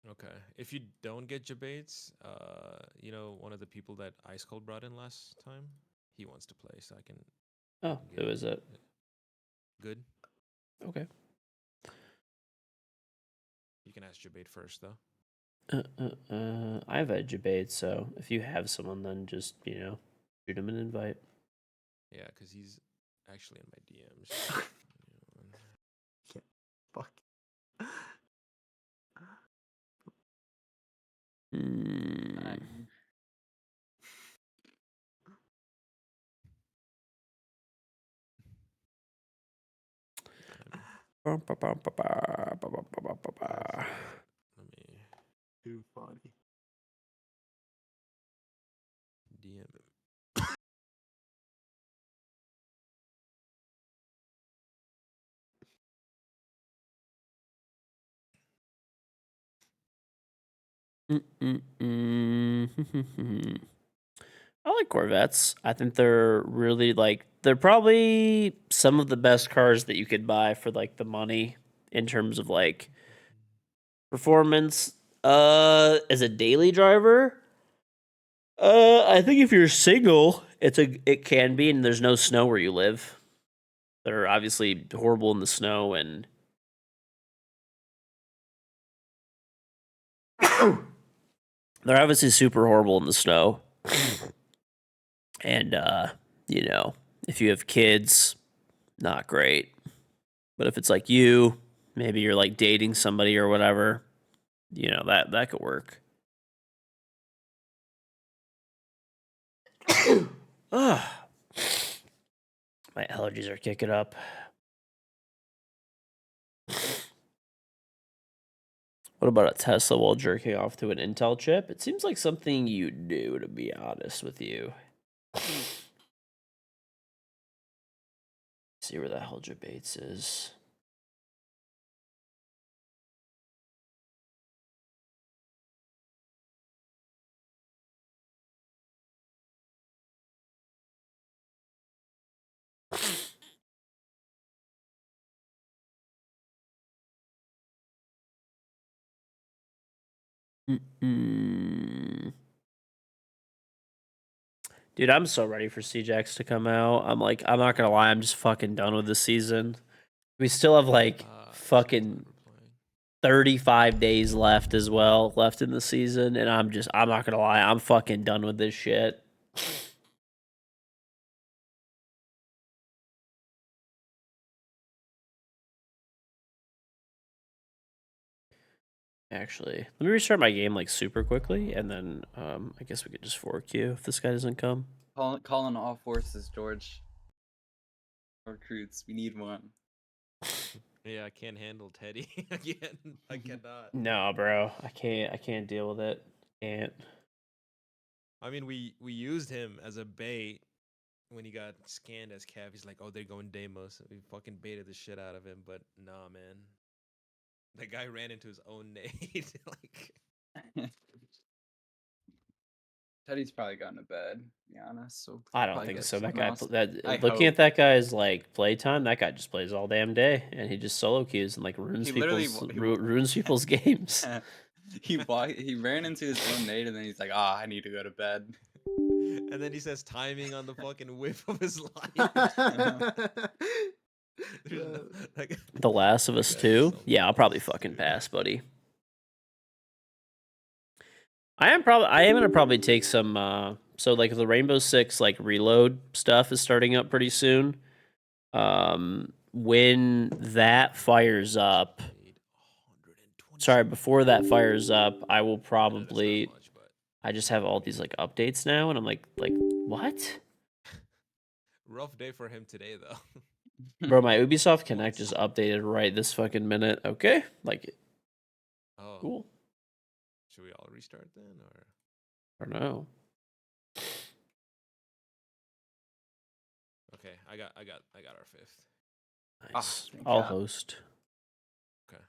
Okay. If you don't get Jabates, you know, one of the people that Ice Cold brought in last time, he wants to play, so I can. Oh, who is it? Good. Okay. You can ask Jabate first, though. I have a Jabate, so if you have someone, then just, you know, shoot him an invite. Yeah, because he's actually in my DMs. Fuck. Let me Too funny. DM him. I like Corvettes. I think they're really like they're probably some of the best cars that you could buy for like the money in terms of like performance. As a daily driver, I think if you're single, it can be, and there's no snow where you live. They're obviously horrible in the snow and they're obviously super horrible in the snow. And, you know, if you have kids, not great. But if it's like you, maybe you're like dating somebody or whatever, you know, that could work. Ugh. My allergies are kicking up. What about a Tesla while jerking off to an Intel chip? It seems like something you do, to be honest with you. See where the hell Jabates is. Mm-mm. Dude, I'm so ready for CJax to come out. I'm not gonna lie, I'm just fucking done with this season. We still have like fucking 35 days left as well, left in the season, and I'm not gonna lie, I'm fucking done with this shit. Actually, let me restart my game like super quickly, and then I guess we could just 4Q if this guy doesn't come. Calling all forces, George. Recruits, we need one. Yeah, I can't handle Teddy again. I cannot. No, bro, I can't deal with it. Can't. I mean, we used him as a bait when he got scanned as Cav. He's like, oh, they're going Deimos. We fucking baited the shit out of him, but nah, man. That guy ran into his own nade. Like, Teddy's probably gone to bed, to be honest. So I don't probably think get so. That someone guy, else. I looking hope. at that guy's like playtime, that guy just plays all damn day, and he just solo queues and like ruins He literally ruins people's games. he ran into his own nade, and then he's like, "Ah, I need to go to bed." and then he says timing on the fucking whip of his life. Like, The Last of Us that 2? so Yeah, I'll probably nice, fucking dude. pass, buddy. I am gonna probably take some so like the Rainbow Six like reload stuff is starting up pretty soon. When that fires up, sorry, before that fires up, I will probably Much, but I just have all these like updates now, and I'm like what? rough day for him today, though. Bro, my Ubisoft Connect just updated right this fucking minute. Okay, like it. Oh, Cool. Should we all restart then, or? I don't know. Okay, I got our fifth. Nice. thank I'll God. host. Okay.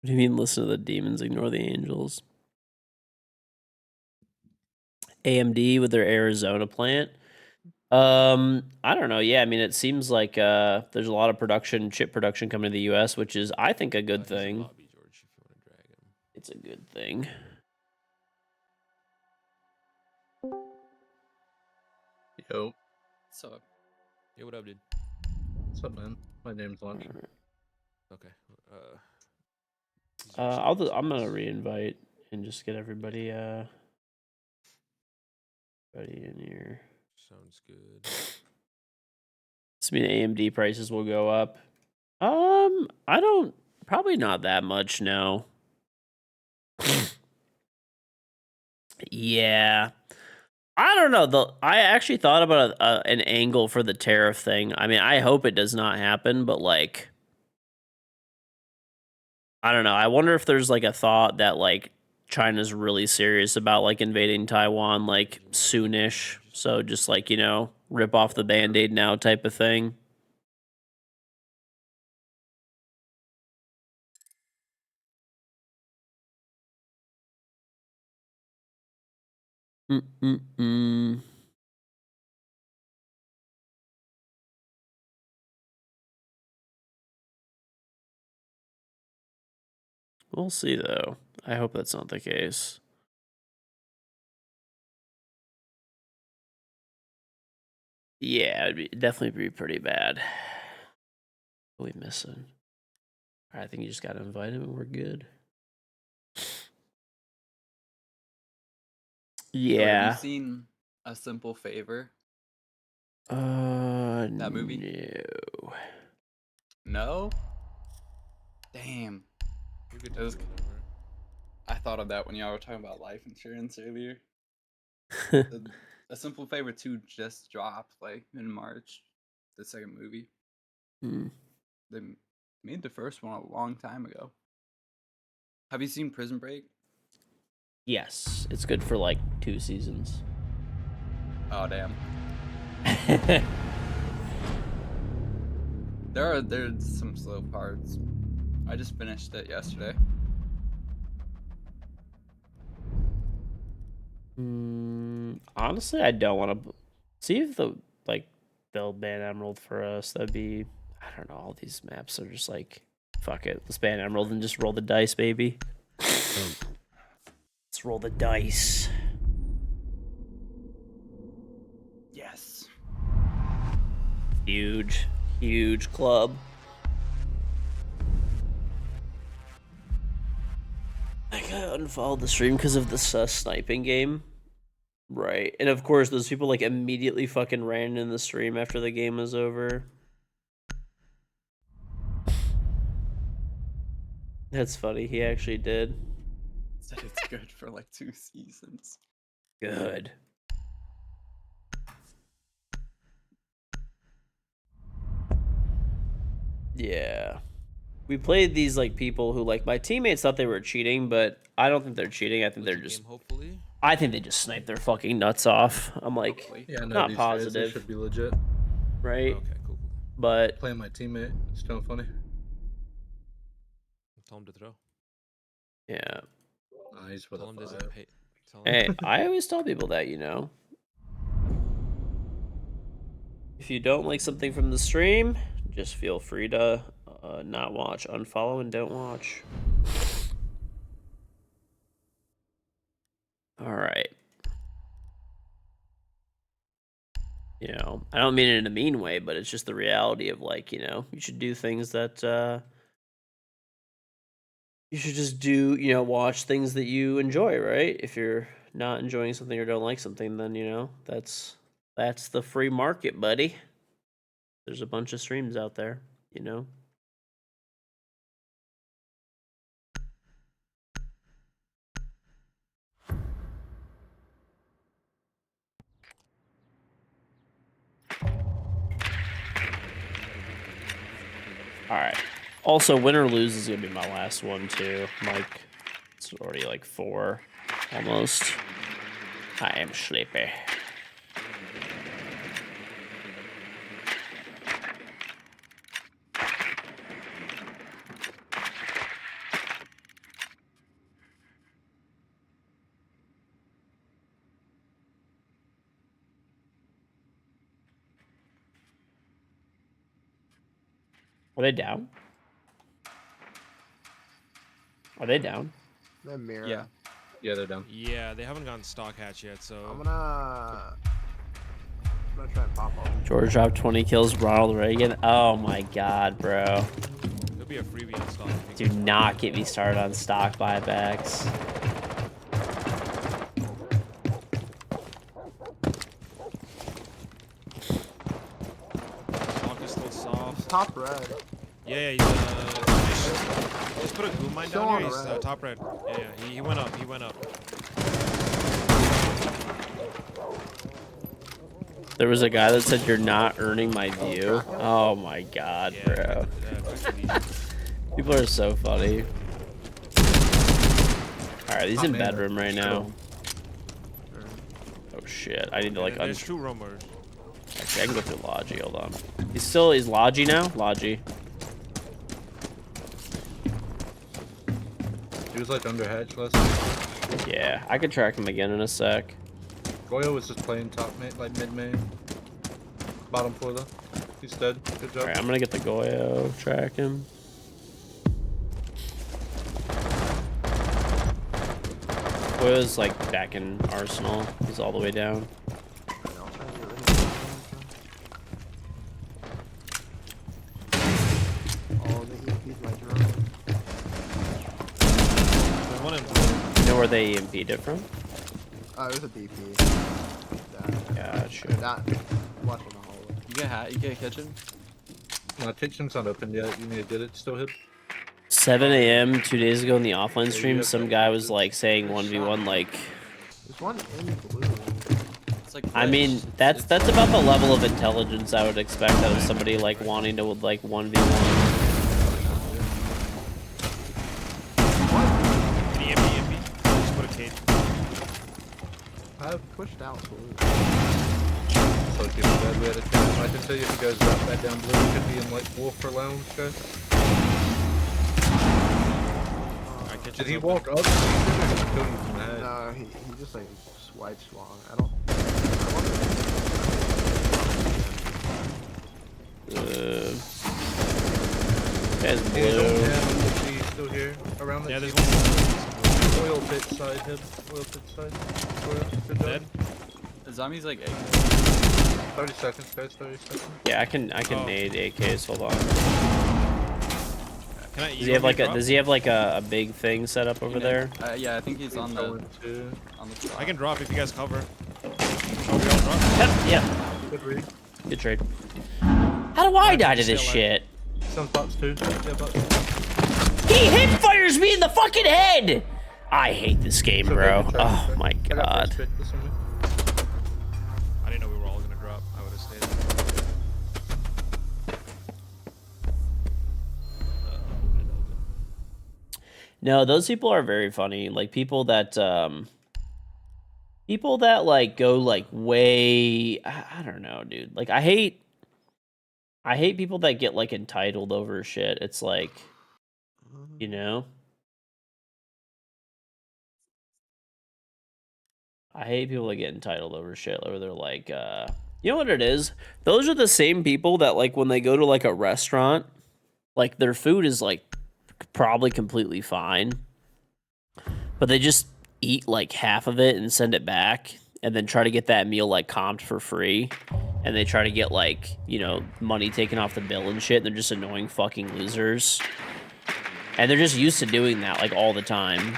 What do you mean listen to the demons, ignore the angels? AMD with their Arizona plant. I don't know. Yeah, I mean it seems like there's a lot of chip production coming to the US, which is I think a good He's in thing. lobby, George, if you want to drag him. It's a good thing. Yo. So Yo, what up, dude? What's up, man? My name's Lunch. Okay. I'm gonna reinvite and just get everybody in here. Sounds good. This mean AMD prices will go up. Probably not that much, no. Yeah. I don't know. I actually thought about an angle for the tariff thing. I mean, I hope it does not happen, but like, I don't know. I wonder if there's like a thought that like China's really serious about like invading Taiwan like soonish. So just like, rip off the Band-Aid now type of thing. We'll see, though. I hope that's not the case. Yeah, it'd definitely be pretty bad. What are we missing? All right, I think you just got to invite him and we're good. Yeah. Have you seen A Simple Favor? That movie? No. No? Damn. I thought of that when y'all were talking about life insurance earlier. A Simple Favor 2 just dropped like in March. The second movie. They made the first one a long time ago. Have you seen Prison Break? Yes, it's good for like 2 seasons. Oh damn. There's some slow parts. I just finished it yesterday. Honestly, I don't want to see if they'll ban Emerald for us. That'd be, I don't know. All these maps are just like, fuck it. Let's ban Emerald and just roll the dice, baby. Let's roll the dice. Yes. Huge, huge club. I got unfollowed the stream because of the sus sniping game. Right. And of course, those people like immediately fucking ran in the stream after the game was over. That's funny. He actually did. Said it's good for like 2 seasons. Good. Yeah. We played these like people who like my teammates thought they were cheating, but I don't think they're cheating. I think they're just hopefully. I think they just sniped their fucking nuts off. I'm like Hopefully. Yeah, no, not these guys, they positive, should be legit. right? Okay, cool. But Playing my teammate, it's kind of funny. Tell him to throw. yeah. He's with Tell a him there's a 5. pay. Tell him. Hey, I always tell people that, you know. If you don't like something from the stream, just feel free to not watch, unfollow, and don't watch. All right. You know, I don't mean it in a mean way, but it's just the reality of like, you know, you should do things that you should just do, you know, watch things that you enjoy, right? If you're not enjoying something or don't like something, then, you know, that's the free market, buddy. There's a bunch of streams out there, you know. All right. Also, win or lose is gonna be my last one too. Like, it's already like 4, almost. I am sleepy. Are they down? Are they down? The mirror. Yeah. Yeah, they're done. Yeah, they haven't gotten stock hatch yet, so. I'm gonna try and pop off. George dropped 20 kills. Ronald Reagan. Oh my god, bro. It'll be a freebie on stock. Do not get me started on stock buybacks. Stock is still soft. Top red. Yeah, he's just put a goon mine Still down on here. the He's red. top red. Yeah, he went up. He went up. There was a guy that said you're not earning my view. Oh my god, bro. People are so funny. Alright, he's in bedroom right now. Oh shit, I need to like There's 2 roamers. Actually, I can go through Logi, hold on. He's Logi now? Logi. He was like under hatch last time. Yeah, I could track him again in a sec. Goyo was just playing top main, like mid main. Bottom floor though. He's dead. Good job. Alright, I'm gonna get the Goyo, track him. Goyo's like back in Arsenal. He's all the way down. Oh, the EMP's my drone. There's one in. You know where they EMP'd it from? Oh, it was a BP. Gotcha. That. Watching the hallway. You get hat? You get kitchen? No, kitchen's not open yet. You need to get it. Still hit. 7 a.m. 2 days ago in the offline stream, some guy was like saying 1v1 like. There's one in blue. It's like I mean, glitched. that's about the level of intelligence I would expect out of somebody like wanting to like 1v1. EMP. Just put a cage. I pushed out blue. So if you're dead, we had a chance. I can tell you if he goes back down blue, he could be in like wolf or lounge, guys. My kitchen's Did he open. walk up? Or did he kill you from the head? No, he just like white swung. I don't. Guys, Yeah, blue. is he still here? Around that Yeah, there's table? Oil pit side, him. Oil pit side. Oil, good job. Dead. The zombie's like 8. 30 seconds, guys, 30 seconds. Yeah, I can Oh. nade AKs. Hold on. Can I? Does he have like a Does he have like a big thing set up over there? Yeah, I think he's on the Going to... top. I can drop if you guys cover. Oh, we all drop. Yep. Yeah. Good read. Good trade. How do I die to this Still shit? Some bots too. Yeah, bots. He hip fires me in the fucking head. I hate this game, So bro. good, good try, Oh good try. my I got god. first pick this one. I didn't know we were all gonna drop. I would have stayed. No, those people are very funny. Like people that like go like way I don't know, dude. Like I hate people that get like entitled over shit. It's like, you know? I hate people that get entitled over shit where they're like, you know what it is? Those are the same people that like when they go to like a restaurant, like their food is like probably completely fine, but they just eat like half of it and send it back and then try to get that meal like comped for free. And they try to get like, you know, money taken off the bill and shit. And they're just annoying fucking losers. And they're just used to doing that like all the time.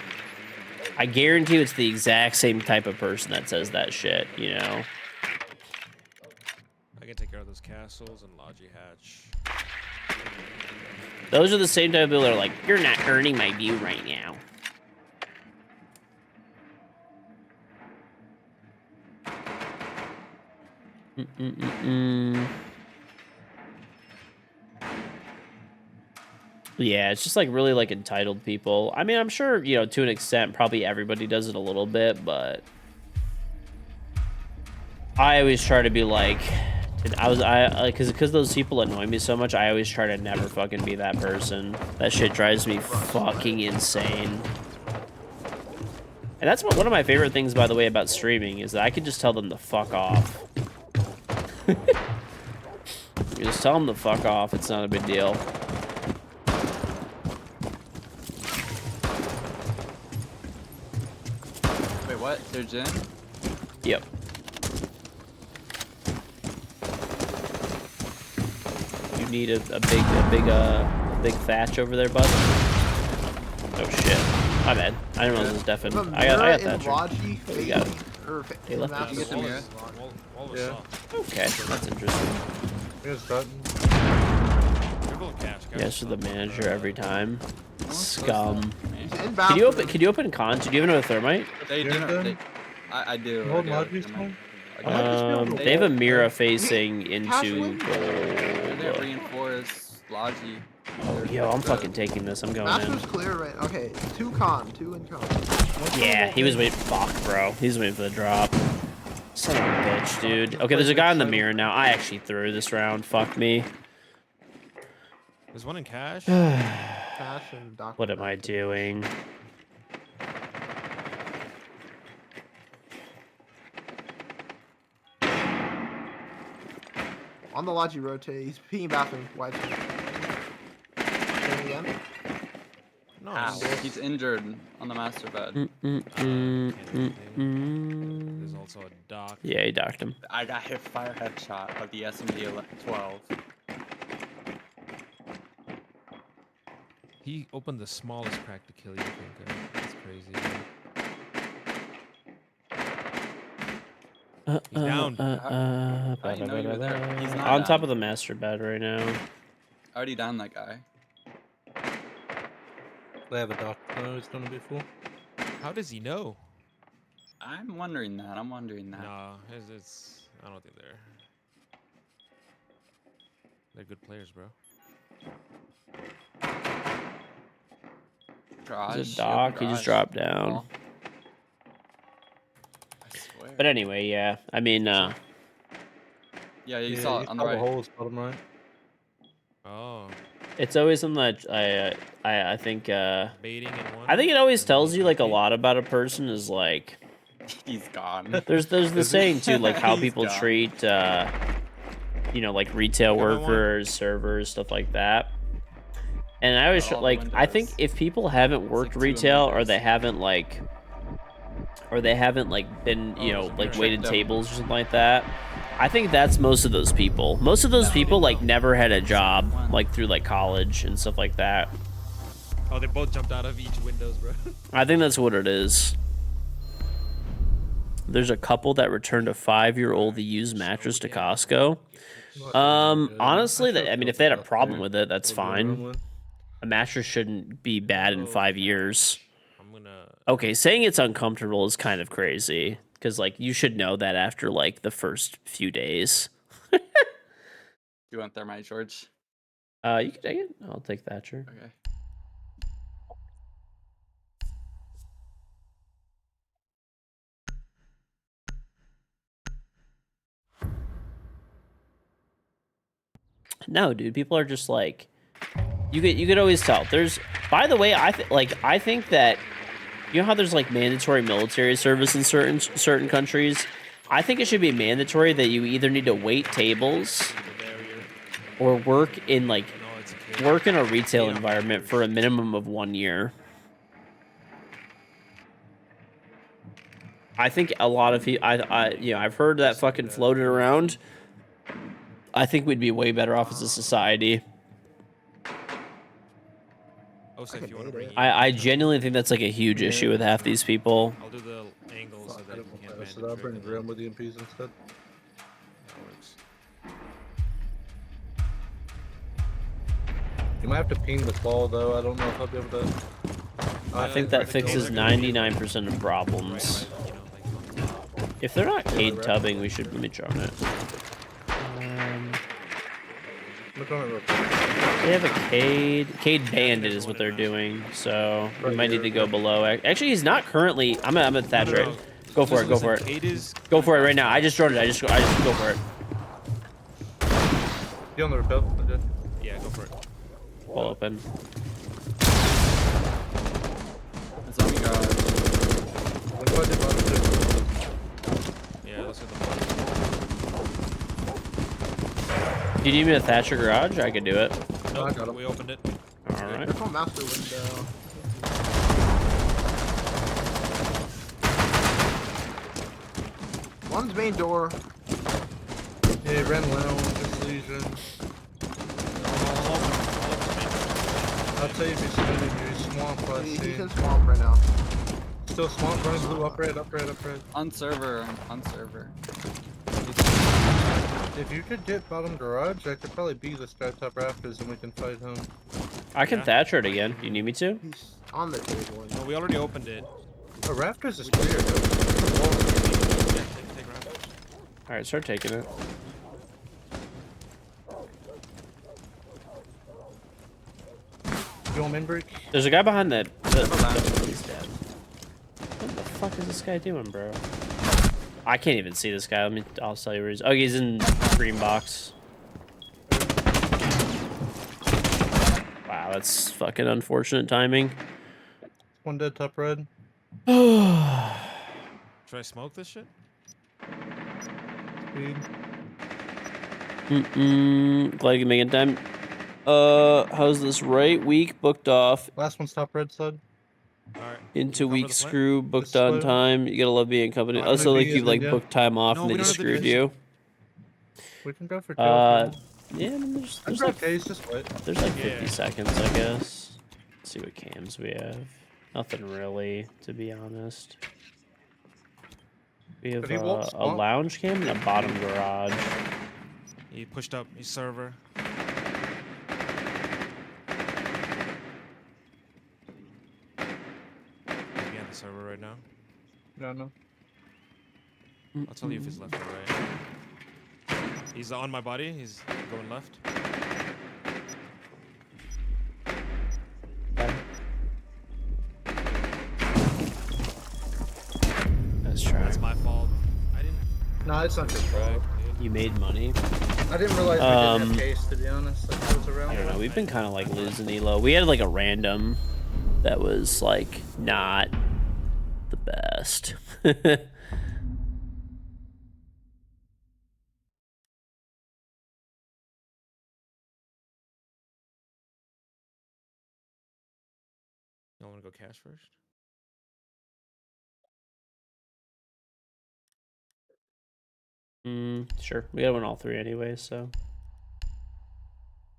I guarantee it's the exact same type of person that says that shit, you know? I can take care of those castles and Logi Hatch. Those are the same type of people that are like, you're not earning my view right now. Yeah, it's just like really like entitled people. I mean, I'm sure, you know, to an extent, probably everybody does it a little bit, but I always try to be like, because those people annoy me so much. I always try to never fucking be that person. That shit drives me fucking insane. And that's one of my favorite things, by the way, about streaming is that I can just tell them to fuck off. You just tell them to fuck off. It's not a big deal. Wait, what? They're Jin? Yep. You need a big thatch over there, bud. Oh shit. My bad. I didn't know this was deafened. I got thatcher. What you got? Hey, look. Did you get the mirror? Yeah. Okay, that's interesting. Here's Dutton. Yes, to the manager every time. Scum. Inbound Can you for open? them. Can you open cons? Do you have another thermite? They You're do. done? I do. I Hold do. Logi's Never mind. one. They have a Mira facing into Casual? They gold. reinforce Logi. Oh, yo, I'm fucking taking this. I'm going in. Master's clear right. Okay, two in con. Yeah, he was waiting. Fuck, bro. He's waiting for the drop. Son of a bitch, dude. Okay, there's a guy in the mirror now. I actually threw this round. Fuck me. There's one in cash. Cash and Doc. What am I doing? On the Logi rotate. He's peeing bathroom. White. Again. No, Ow. He's injured on the master bed. There's also a dock. Yeah, he docked him. I got hit fire headshot of the SMD 12. He opened the smallest crack to kill you. I think. That's crazy. He's down. How you know you were there? He's not On top down. of the master bed right now. Already down that guy. They have a dock. No, it's gonna be full. How does he know? I'm wondering that. No, it's. I don't think they're good players, bro. Garage. There's a dock. He just dropped down. Wall. I swear. But anyway, yeah. I mean, Yeah, you saw it on the right. Holes, bottom right. Oh. It's always something that I think Baiting in one. I think it always and tells you like a copy. lot about a person is like He's gone. there's the Is he? saying too, like how He's people gone. treat you know, like retail Got my one. workers, servers, stuff like that. And I always All the like I think windows. if people haven't It's worked like 2 retail or windows. they haven't like been, you Oh, know, there's a like mirror. waited Check them. tables or something like that. I think that's most of those people. Most of those No. people like No. never had a job One. like through like college and stuff like that. Oh, they both jumped out of each windows, bro. I think that's what it is. There's a couple that returned a 5-year-old used mattress to Costco. Honestly, I mean, if they had a problem with it, that's fine. A mattress shouldn't be bad in 5 years. I'm gonna. Okay, saying it's uncomfortable is kind of crazy because like you should know that after like the first few days. You want thermite, George? You can take it. I'll take Thatcher. Okay. No, dude, people are just like you could always tell. There's, by the way, I think that, you know how there's like mandatory military service in certain countries. I think it should be mandatory that you either need to wait tables or work in like work in a retail environment for a minimum of 1 year. I think a lot of people, you know, I've heard that fucking floated around. I think we'd be way better off as a society. Oh, so if you want to bring. I genuinely think that's like a huge issue with half these people. I'll do the angles so that you can't bend So I'll bring Grim with the MPs instead. That works. You might have to ping the ball though. I don't know if I'll be able to. I think that fixes 99% of problems. You know, like, If they're not Cade tubbing, we should, let me try on it. Look on it real quick. They have a Cade bandit is what they're doing, so we might need to go below. Actually, he's not currently. I'm at Thatcher. No. Go for it. Go for it. Cade is Go for it right now. I just droned it. I just go for it. You on the rappel? Okay. Yeah, go for it. Wall open. It's on the garage. Look what I did bottom two. Yeah, let's hit the bottom. Do you need me to Thatcher garage? I could do it. I got him. We opened it. All right. There's one master window. One's main door. Yeah, ran lounge, Legion. I'll tell you if he's spinning you. Swamp, I He's see. in swamp right now. Still swamp, running blue, up red, up red, up red. On server. On server. If you could get bottom garage, I could probably be the sky top rafters and we can fight him. I can Thatcher it again. Do you need me to? He's on the table. No, we already opened it. The rafters is clear though. Yeah, take round. All right, start taking it. You want main break? There's a guy behind the he's dead. What the fuck is this guy doing, bro? I can't even see this guy. I'll tell you where he's. Oh, he's in green box. Wow, that's fucking unfortunate timing. One dead top red. Should I smoke this shit? Speed. Glad you can make it time. How's this right week? Booked off. Last one's top red side. Alright. Into Come for week the plant? screw, booked This on way? time. You gotta love being company. Fine, Also, like maybe you like yeah. booked time off No, and we they don't just have the screwed you. We can go for two. Yeah, I mean, there's That's like okay, it's just wet. there's like 50 Yeah. seconds, I guess. Let's see what cams we have. Nothing really, to be honest. We have Have you walked a swamp? lounge cam and a bottom garage. He pushed up his server. He's behind the server right now. No, no. I'll tell you if he's left or right. He's on my body. He's going left. Let's try. That's my fault. I didn't No, it's not your fault. track, dude. You made money. I didn't realize we didn't have case, to be honest. Like, I was around. I don't know. We've been kind of like losing elo. We had like a random that was like not the best. Y'all want to go cash first? Sure. We got to win all three anyway, so.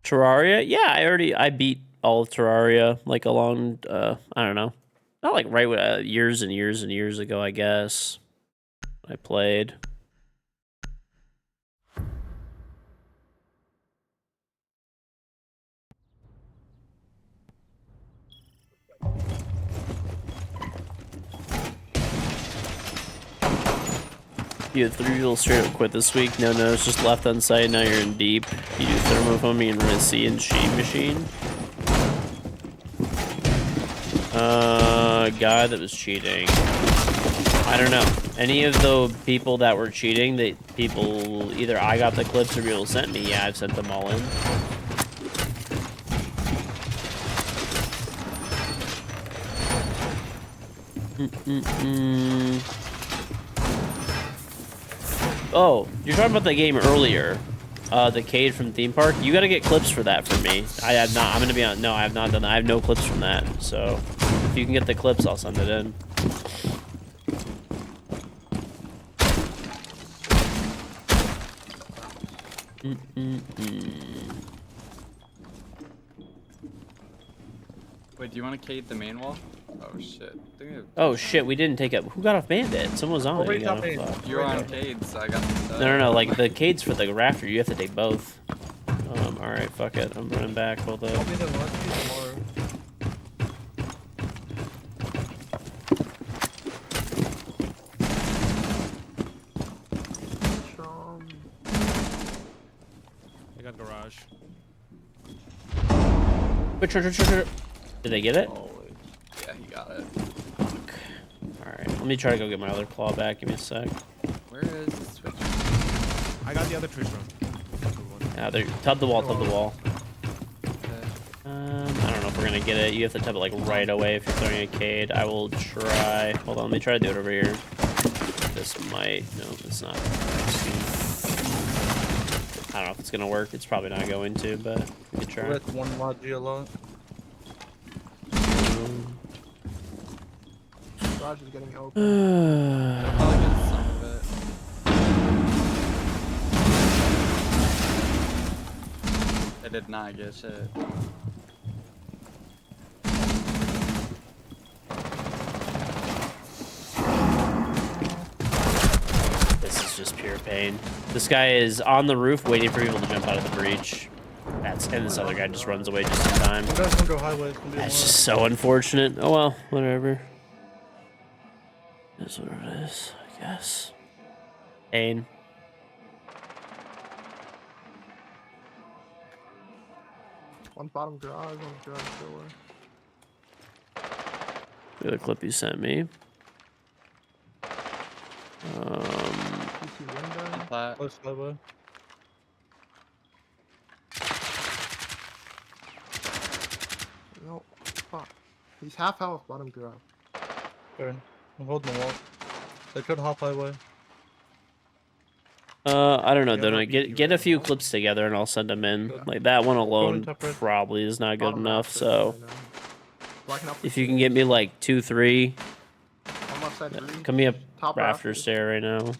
Terraria? Yeah, I beat all of Terraria, like along, I don't know. Not like right years and years and years ago, I guess. I played. You had 3 people straight up quit this week. No, it's just left on site. Now you're in deep. You do thermofoaming and run a CNC machine. Guy that was cheating. I don't know. Any of the people that were cheating, people either I got the clips or people sent me. Yeah, I've sent them all in. Oh, you're talking about the game earlier. The Cade from Theme Park. You gotta get clips for that for me. I have not. I'm gonna be on. No, I have not done that. I have no clips from that. So, if you can get the clips, I'll send it in. Wait, do you want to Cade the main wall? Oh shit. Oh shit, we didn't take up. Who got off Bandit? Someone was on it. You're on Cade, so I got. No. Like the Cade's for the rafter. You have to take both. All right, fuck it. I'm running back. Hold up. I got garage. Did they get it? Oh, yeah, he got it. Fuck. Alright, let me try to go get my other claw back. Give me a sec. Where is the switch? I got the other trace run. Yeah, they're tub the wall, tub the wall. I don't know if we're gonna get it. You have to tub it like right away if you're throwing a Cade. I will try. Hold on, let me try to do it over here. This might. No, it's not. I don't know if it's gonna work. It's probably not going to, but we can try. We're at one mod GLO. Garage is getting open. I'll probably get some of it. I did not get shit. This is just pure pain. This guy is on the roof waiting for people to jump out of the breach. And this other guy just runs away just in time. That's just so unfortunate. Oh well, whatever. That's what it is, I guess. Pain. One bottom garage, one garage door. Look at the clip you sent me. PC window. Close highway. No, fuck. He's half health, bottom garage. Burn. I'm holding the wall. They could hop highway. I don't know. Don't get a few clips together and I'll send them in. Like that one alone probably is not good enough. So if you can get me like 2, 3, come me up rafter stair right now.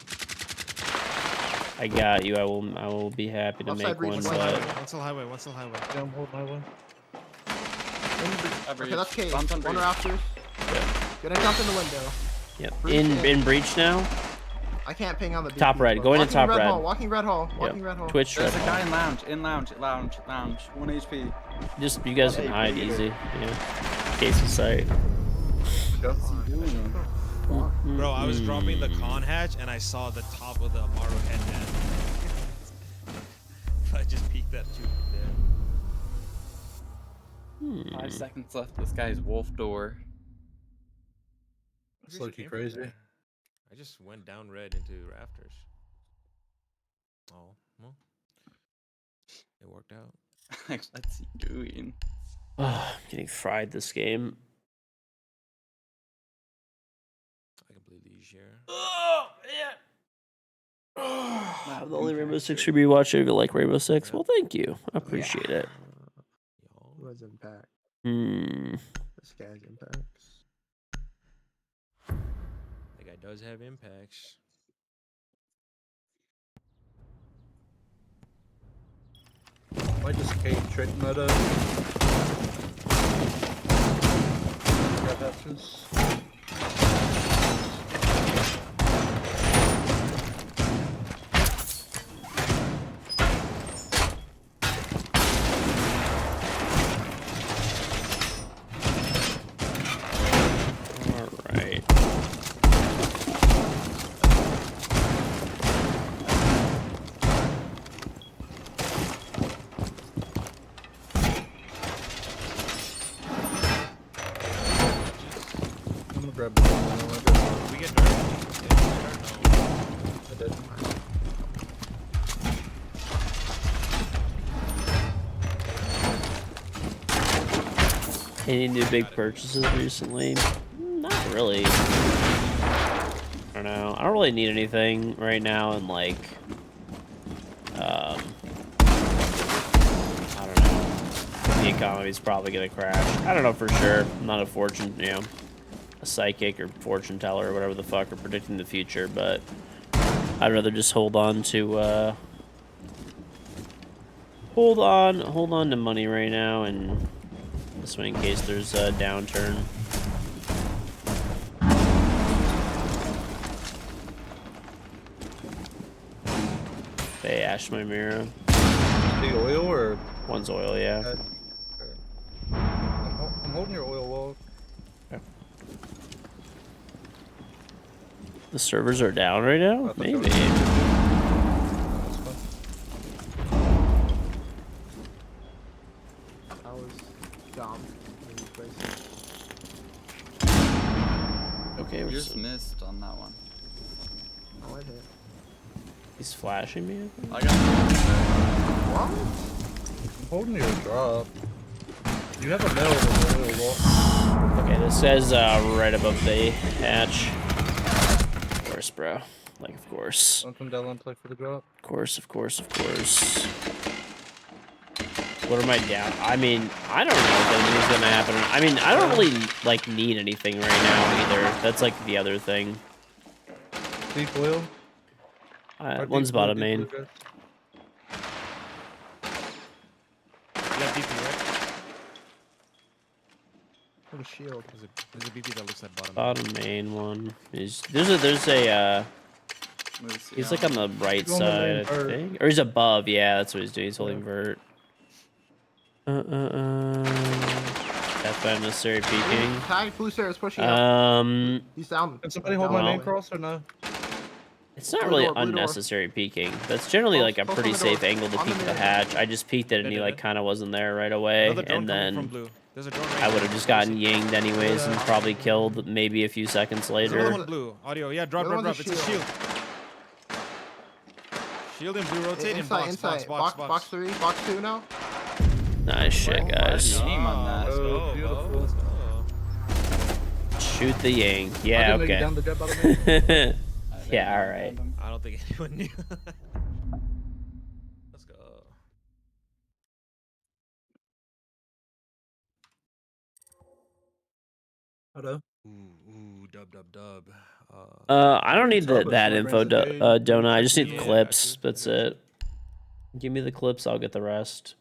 I got you. I will be happy to make one. But One still highway. One still highway. Yeah, I'm holding highway. Okay, that's Cade. One rafters. Gonna jump in the window. Yep. In breach now. I can't ping on the top red. Go into top red. Walking red hall. Walking red hall. Twitch There's red a guy hall. in lounge. 1 HP. Just you guys can hide easy. Yeah. Case of sight. Bro, I was dropping the con hatch and I saw the top of the Amaro headband. I just peeked that too. Yeah. 5 seconds left. This guy's wolf door. It's looking crazy. I just went down red into rafters. Oh, well. worked out. What's he doing? I'm getting fried this game. I completely share. Oh, yeah. Not I'm the only Rainbow Impact Six or- streamer you watch. If you like Rainbow Six, Yeah. well, thank you. I appreciate it. Who has impact? This guy's impacts. That guy does have impacts. I just came trick murder. Grab hatches. All right. I'm gonna grab the one. We get dirt. I did. Any new big purchases recently? Not really. I don't know. I don't really need anything right now, and like, I don't know. The economy's probably gonna crash. I don't know for sure. I'm not a fortune, a psychic or fortune teller or whatever the fuck, or predicting the future, but I'd rather just hold on to hold on to money right now, and this way in case there's a downturn. They ashed my mirror. The oil or? One's oil, yeah. I'm holding your oil wall. The servers are down right now? Maybe. That's fine. I was dumb in the place. Okay, You we're just missed on that one. Oh, it hit. he's flashing me. I got What? I'm holding your drop. You have a mill with the oil wall. Okay, this says right above the hatch. Of course, bro. Like, of course. Don't come down and play for the drop. Of course, of course, of course. What am I down? I mean, I don't know if anything's gonna happen. I mean, I don't really, like, need anything right now either. That's, like, the other thing. Deep oil. One's bottom main. You have DP, right? What a shield. There's a BP that looks like bottom. Bottom main one. There's a he's like on the right He's on the main side, I vert. think. Or he's above, yeah, that's what he's doing. He's holding vert. That's by unnecessary peeking. Tag blue stairs pushing up. He's down. Can somebody hold my main cross or no? It's not Blue really door, blue door. unnecessary peeking. That's generally like a Close on pretty the safe door. angle to On the peek the mirror. hatch. I just peeked it and he like kind of wasn't there right away, Another drone and coming from then blue. There's a drone right I would here. have just gotten yinged anyways and probably killed maybe a few seconds There's another later. one blue. Audio, yeah, drop, The other drop, one's drop. a It's a shield. shield. Shield and blue rotate and box, Inside. box. Box 3, box 2 now. Nice shit, guys. Team on that. Let's Oh, go, beautiful. bro. Let's go. Shoot the yang. Yeah, I didn't know you down okay. the jet bottom main. Yeah, all right. I don't think anyone knew. Let's go. Hello. Ooh, dub. I don't need Top of that short info, range of shade. don't I? I just need Yeah, clips. gotcha. That's it. Give me the clips, I'll get the rest.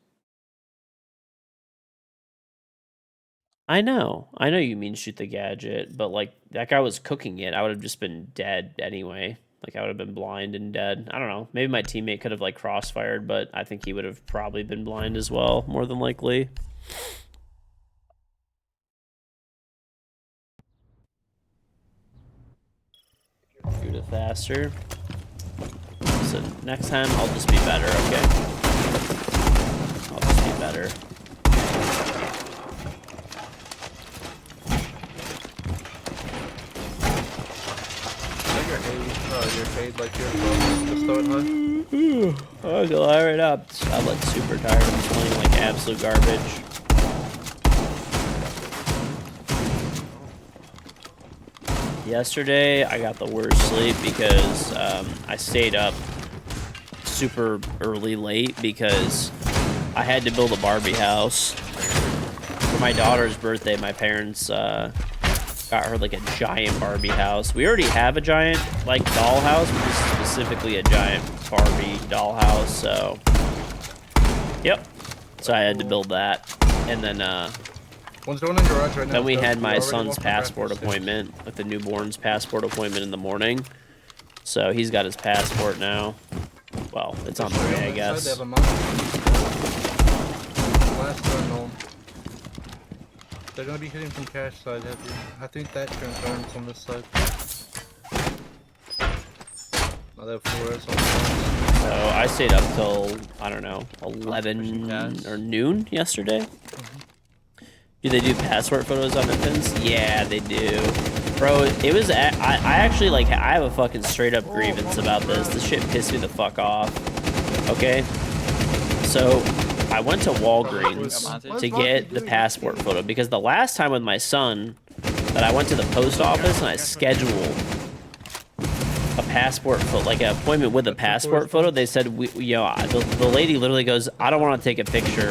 I know you mean shoot the gadget, but like that guy was cooking it. I would have just been dead anyway. Like I would have been blind and dead. I don't know. Maybe my teammate could have like crossfired, but I think he would have probably been blind as well, more than likely. Shoot it faster. So next time I'll just be better, okay? I'll just be better. Your fade like you're just throw it high. I'll go lie right now. up. I'm like super tired. I'm just playing like absolute garbage. Yesterday, I got the worst sleep because I stayed up super early late because I had to build a Barbie house. For my daughter's birthday, my parents got her like a giant Barbie house. We already have a giant like doll house, but this is specifically a giant Barbie doll house, so yep. So I had to build that. And then One's going in garage right now. then we so had you're my already son's walking passport practice. appointment, like the newborn's passport appointment in the morning. So he's got his passport now. Well, it's on the way, I They guess. have a month. Last unknown. They're gonna be hitting from cash side heavy. I think that turns on this side. Now they have 4S on the side. So I stayed up till, I don't know, 11 or noon yesterday. Do they do passport photos on infants? Yeah, they do. Bro, it was, I actually, like, I have a fucking straight up grievance about this. This shit pissed me the fuck off. Okay? So, I went to Walgreens to get the passport photo because the last time with my son that I went to the post office and I scheduled a passport photo, like an appointment with a passport photo, they said, the lady literally goes, I don't want to take a picture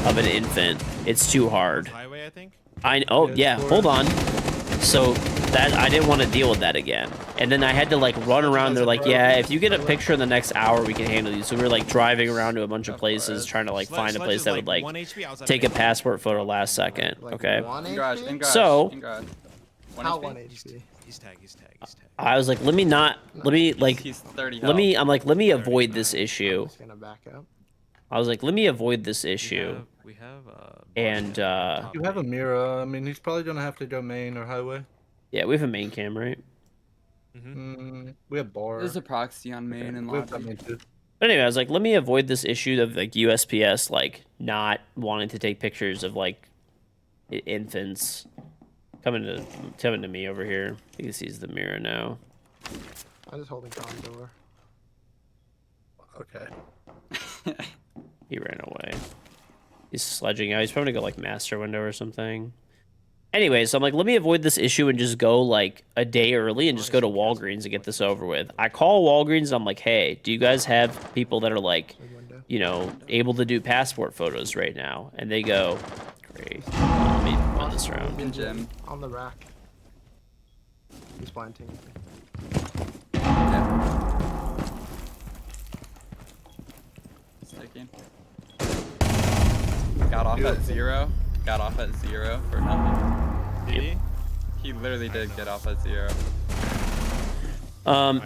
of an infant. It's too hard. Highway, I think. Oh yeah, hold on. So that I didn't want to deal with that again. And then I had to like run around. They're like, yeah, if you get a picture in the next hour, we can handle you. So we were like driving around to a bunch of places trying to like find a place that would like take a passport photo last second. Okay. So How 1 HP? He's tagged. I was like, let me He's 30 health. let me avoid this issue. Just gonna back up. I was like, let me avoid this issue. We have And You have a mirror. I mean, he's probably gonna have to go main or highway. yeah, we have a main cam, right? We have bar. There's a proxy on main and We have lobby. main too. But anyway, I was like, let me avoid this issue of like USPS like not wanting to take pictures of like infants coming to me over here. He can see the mirror now. I'm just holding condor. Okay. He ran away. He's sledging out. He's probably gonna go like master window or something. Anyway, so I'm like, let me avoid this issue and just go like a day early and just go to Walgreens and get this over with. I call Walgreens and I'm like, hey, do you guys have people that are like, you know, able to do passport photos right now? And they go, great. Let me run this around. In gym. On the rack. He's planting. Sticking. Got off at 0. Got off at 0 for nothing. Did he? He literally did get off at 0.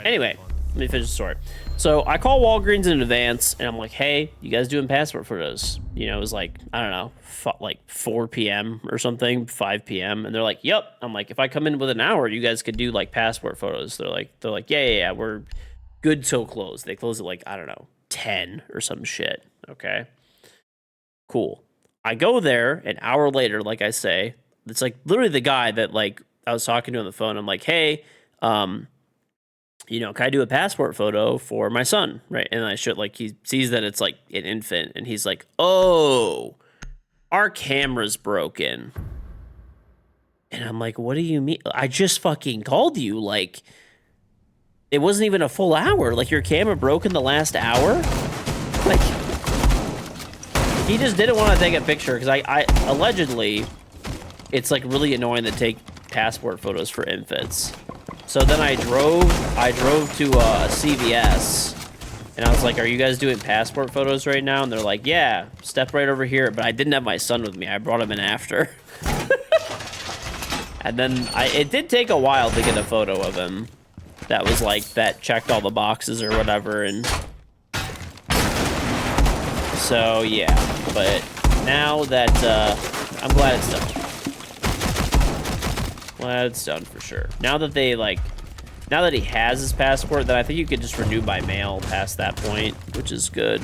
Anyway, let me finish the story. So I call Walgreens in advance, and I'm like, hey, you guys doing passport photos? You know, it was like, I don't know, like 4 p.m. or something, 5 p.m. And they're like, yep. I'm like, if I come in with an hour, you guys could do like passport photos. They're like, yeah, we're good till close. They close at like, I don't know, 10 or some shit. Okay, cool. I go there an hour later, like I say. It's like literally the guy that like I was talking to on the phone. I'm like, hey, you know, can I do a passport photo for my son? Right. And I should like, he sees that it's like an infant and he's like, oh, our camera's broken. And I'm like, what do you mean? I just fucking called you. Like, it wasn't even a full hour. Like, your camera broke in the last hour? Like, he just didn't want to take a picture because I allegedly, it's like really annoying to take passport photos for infants. So then I drove to CVS and I was like, are you guys doing passport photos right now? And they're like, yeah, step right over here. But I didn't have my son with me. I brought him in after. And then it did take a while to get a photo of him that was like, that checked all the boxes or whatever. And so, yeah, but now that, I'm glad it's done. Glad it's done for sure. Now that they like, now that he has his passport, then I think you could just renew by mail past that point, which is good.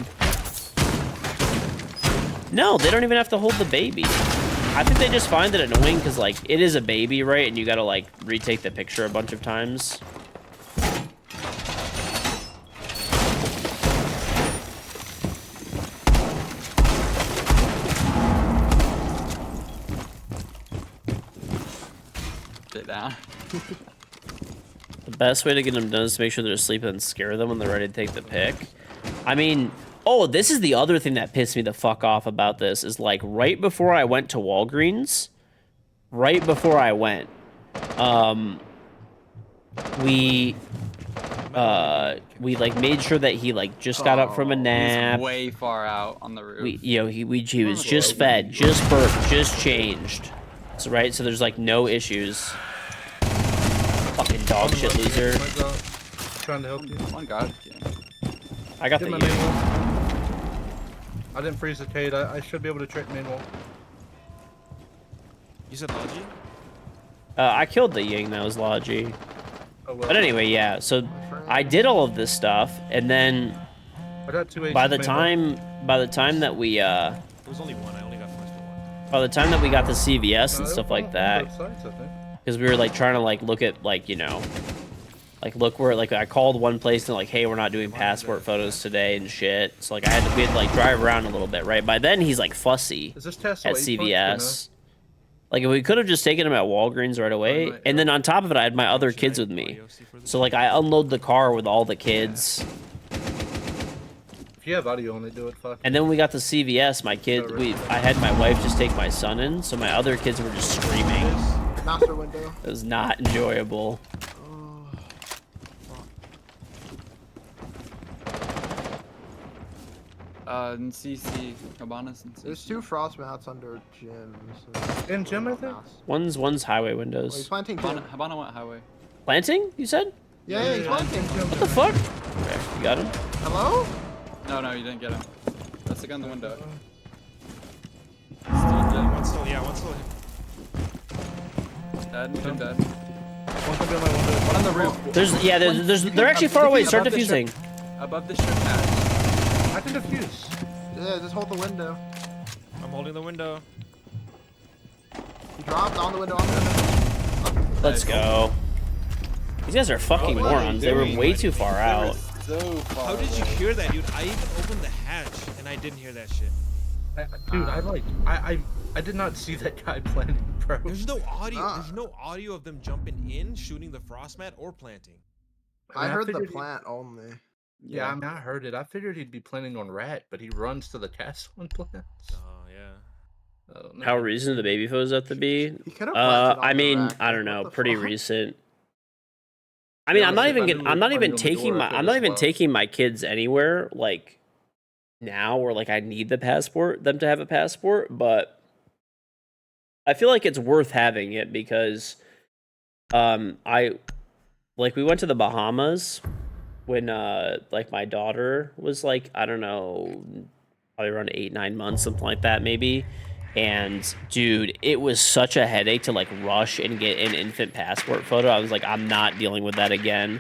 No, they don't even have to hold the baby. I think they just find it annoying because like it is a baby, right? And you gotta like retake the picture a bunch of times. down. The best way to get them done is to make sure they're asleep and scare them when they're ready to take the pick. I mean, oh, this is the other thing that pissed me the fuck off about this is like right before I went to Walgreens, we like made sure that he like just got up from a nap. He's way far out on the roof. He was just fed, just burped, just changed. So right, so there's like no issues. Fucking dog shit loser. Trying to help you. Oh my god. I got the main Yang. wall. I didn't freeze the Cade. I should be able to trick main wall. You said Logi? I killed the Yang, that was Logi. Oh, well. But anyway, yeah, so I did all of this stuff, and then I got 2 by the time that we There was only one. I only got flashed for one. by the time that we got the CVS and No, stuff well, like that, both sides, I think. because we were like trying to like look at like, you know, like look where like I called one place and like, hey, we're not doing passport photos today and shit. So like we had to like drive around a little bit, right? By then he's like fussy Is this test at away points or no? CVS. Like we could have just taken him at Walgreens right away, and then on top of it, I had my other kids with me. So like I unload the car with all the kids, If you have audio only, do it. Fuck. and then when we got to CVS, my kid, I had my wife just take my son in, so my other kids were just screaming. Master window. It was not enjoyable. In CC, Cabanas and CC. There's 2 frost mats under gyms. In gym, I think? One's highway Oh, he's windows. planting too. Habana went highway. Planting? You said? Yeah, he's planting. What the fuck? Okay, you got him. Hello? No, you didn't get him. That's the guy in the window. One's still, yeah, one's still. Dead, two dead. One can be on my window. One on the roof. They're actually far away. Start Above the defusing. Above the ship hatch. I can defuse. Yeah, just hold the window. I'm holding the window. He dropped on the window. On the window. Let's go. These guys are fucking morons. They were way too far out. So far How did you away. hear that, dude? I even opened the hatch and I didn't hear that shit. Dude, I did not see that guy planting, bro. There's no audio. There's no audio of them jumping in, shooting the frost mat, or planting. I heard the figured plant only. Yeah, I mean, I heard it. I figured he'd be planning on rat, but he runs to the castle and plants. Oh yeah. Oh, no. How recent the baby photos have to be? He could have planted on I the mean, rack, I don't like, know, what the pretty fuck? recent. I mean, Yeah, I'm not if I even knew gonna, we I'm were not even planning on the taking door, my I I'm not could've even swung. taking my kids anywhere like now or like I need the passport, them to have a passport, but I feel like it's worth having it because I like we went to the Bahamas when like my daughter was like, I don't know, probably around 8-9 months, something like that maybe. And dude, it was such a headache to like rush and get an infant passport photo. I was like, I'm not dealing with that again.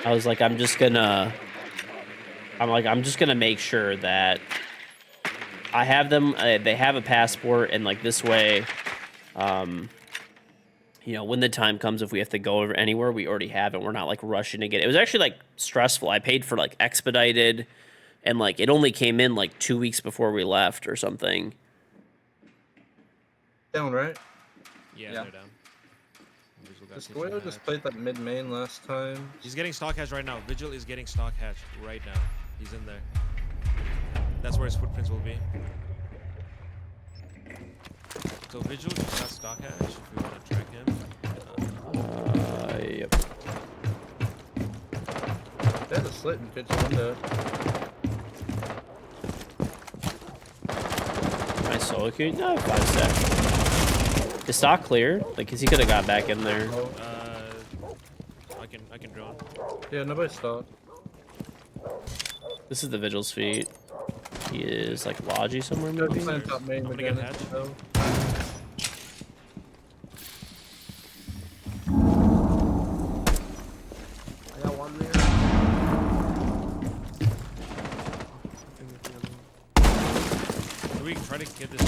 I was like, I'm just gonna make sure that I have them, they have a passport, and like this way, you know, when the time comes, if we have to go over anywhere, we already have it. We're not like rushing to get it. It was actually like stressful. I paid for like expedited, and like it only came in like 2 weeks before we left or something. Down, right? Yeah, Yeah. they're down. Visual got This kitchen Goyo just hatch. played that mid main last time. He's getting stock hatch right now. Vigil is getting stock hatch right now. He's in there. That's where his footprints will be. So Vigil just got stock hatch if we want to track him. Yep. They had a slit in kitchen window. My solo queue? No, 5 seconds. Is stock clear? Like, cause he could have got back in there. I can drone. Yeah, nobody stopped. This is the Vigil's feet. He is like Logi somewhere They're maybe. playing top main I'm gonna again. get hatch. So. I got one there. Can we try to get this?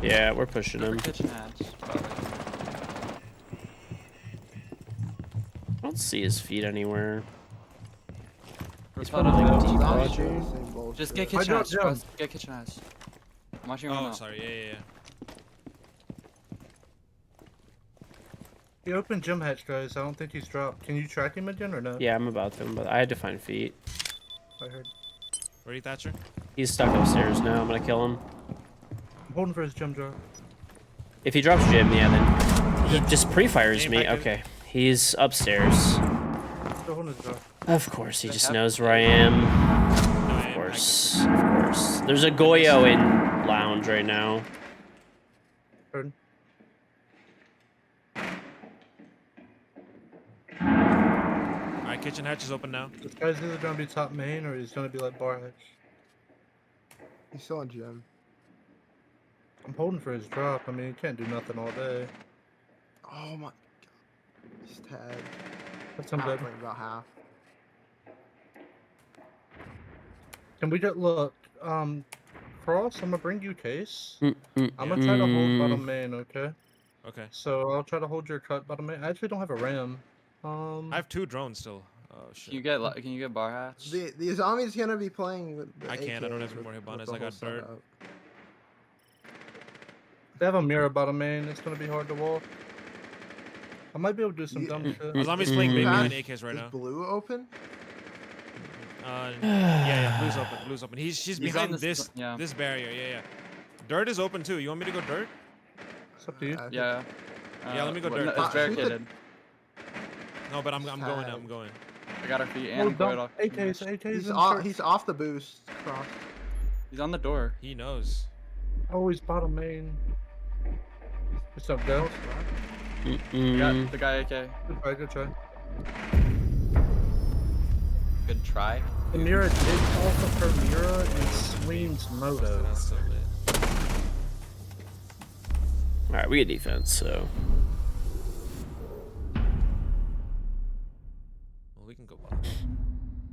Yeah, we're pushing him. Kitchen hatch. Probably. I don't see his feet anywhere. He's probably probably like deep deep lodge. Same bullshit. Just get I kitchen dropped hatch. down. Bro. Get kitchen hatch. I'm watching him Oh, now. sorry. Yeah. He opened gym hatch, guys. I don't think he's dropped. Can you track him again or no? Yeah, I'm about to, but I had to find feet. I heard. Ready, Thatcher? He's stuck upstairs now. I'm gonna kill him. I'm holding for his gym drop. If he drops Jim, yeah, then he just pre-fires Aim me. back, Okay, he's upstairs. Still holding his drop. Of course, he They just have knows to where I am. No, Of course, of course. There's a Goyo in lounge right now. Heard. Alright, kitchen hatch is open now. This guy's either gonna be top main or he's gonna be like bar hatch. He's still on gym. I'm holding for his drop. I mean, he can't do nothing all day. Oh my god. He's tagged. That's him dead. About half. Can we just look? Cross, I'm gonna bring you case. I'm gonna Yeah. try to hold bottom main, okay? Okay. So I'll try to hold your cut bottom main. I actually don't have a ram. I have 2 drones still. Oh shit. Can you get bar hatch? The zombie's gonna be playing with the I can't, I don't have AKs any more with Hibana's, the I got whole dirt. setup. They have a mirror bottom main. It's gonna be hard to walk. I might be able to do some dumb shit. Zombie's playing baby Fast, behind AKs right is now. blue open? Yeah, blue's open, blu's open. She's on behind this- yeah. this barrier, yeah. Dirt is open too. You want me to go dirt? It's up to you. Yeah. Yeah, let me go well, dirt. no, it's barricaded. No, but I'm going. I'm going. I got our feet Oh, and dumb. off. AKs. He's off the boost. Cross. He's on the door. He knows. Oh, he's bottom main. What's up, Del? We got the guy AK. Good try, good try. Good try. The mirror did off of her mirror and screams moto. That's so lit. All right, we get defense, so. Well, we can go bottom.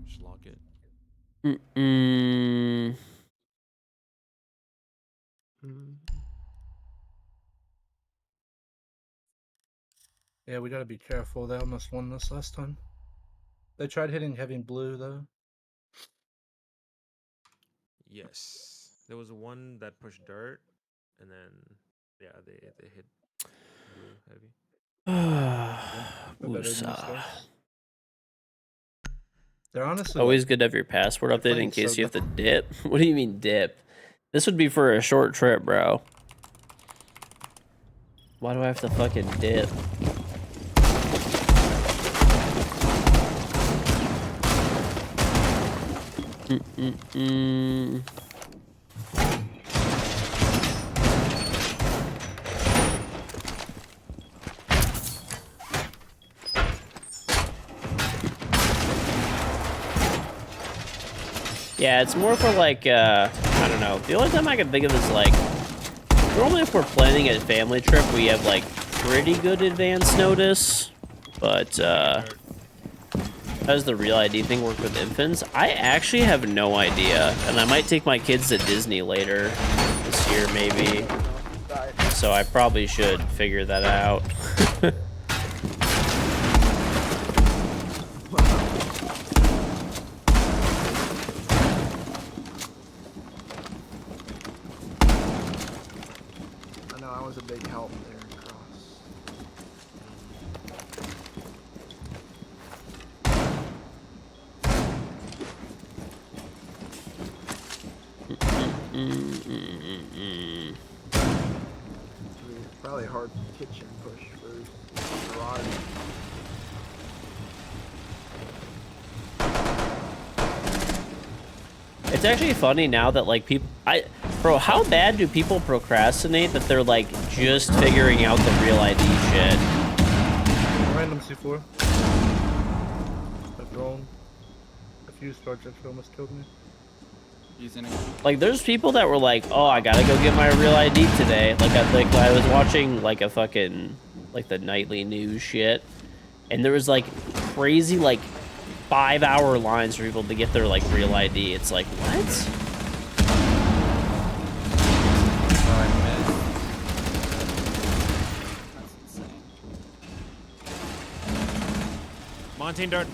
Just lock it. Yeah, we gotta be careful. They almost won this last time. They tried hitting heavy blue though. Yes. There was one that pushed dirt, and then yeah, they hit blue heavy. Woosah. They're honestly Always good to have your passport updated in playing case so you have to dip. What do you mean dip? This would be for a short trip, bro. Why do I have to fucking dip? Yeah, it's more for like, I don't know. The only time I can think of is like, normally if we're planning a family trip, we have like pretty good advance notice. But, how does the real ID thing work with infants? I actually have no idea. And I might take my kids to Disney later this year, maybe. So I probably should figure that out. I know, I was a big help there, Cross. Probably a hard kitchen push for garage. It's actually funny now that like people, bro, how bad do people procrastinate that they're like just figuring out the real ID shit? Random C4. A drone. A fuse project almost killed me. Using it. Like there's people that were like, oh, I gotta go get my real ID today. Like I was watching like a fucking like the nightly news shit, and there was like crazy like 5-hour lines for people to get their like real ID. It's like what? Oh, I missed. That's insane. Montane dirt.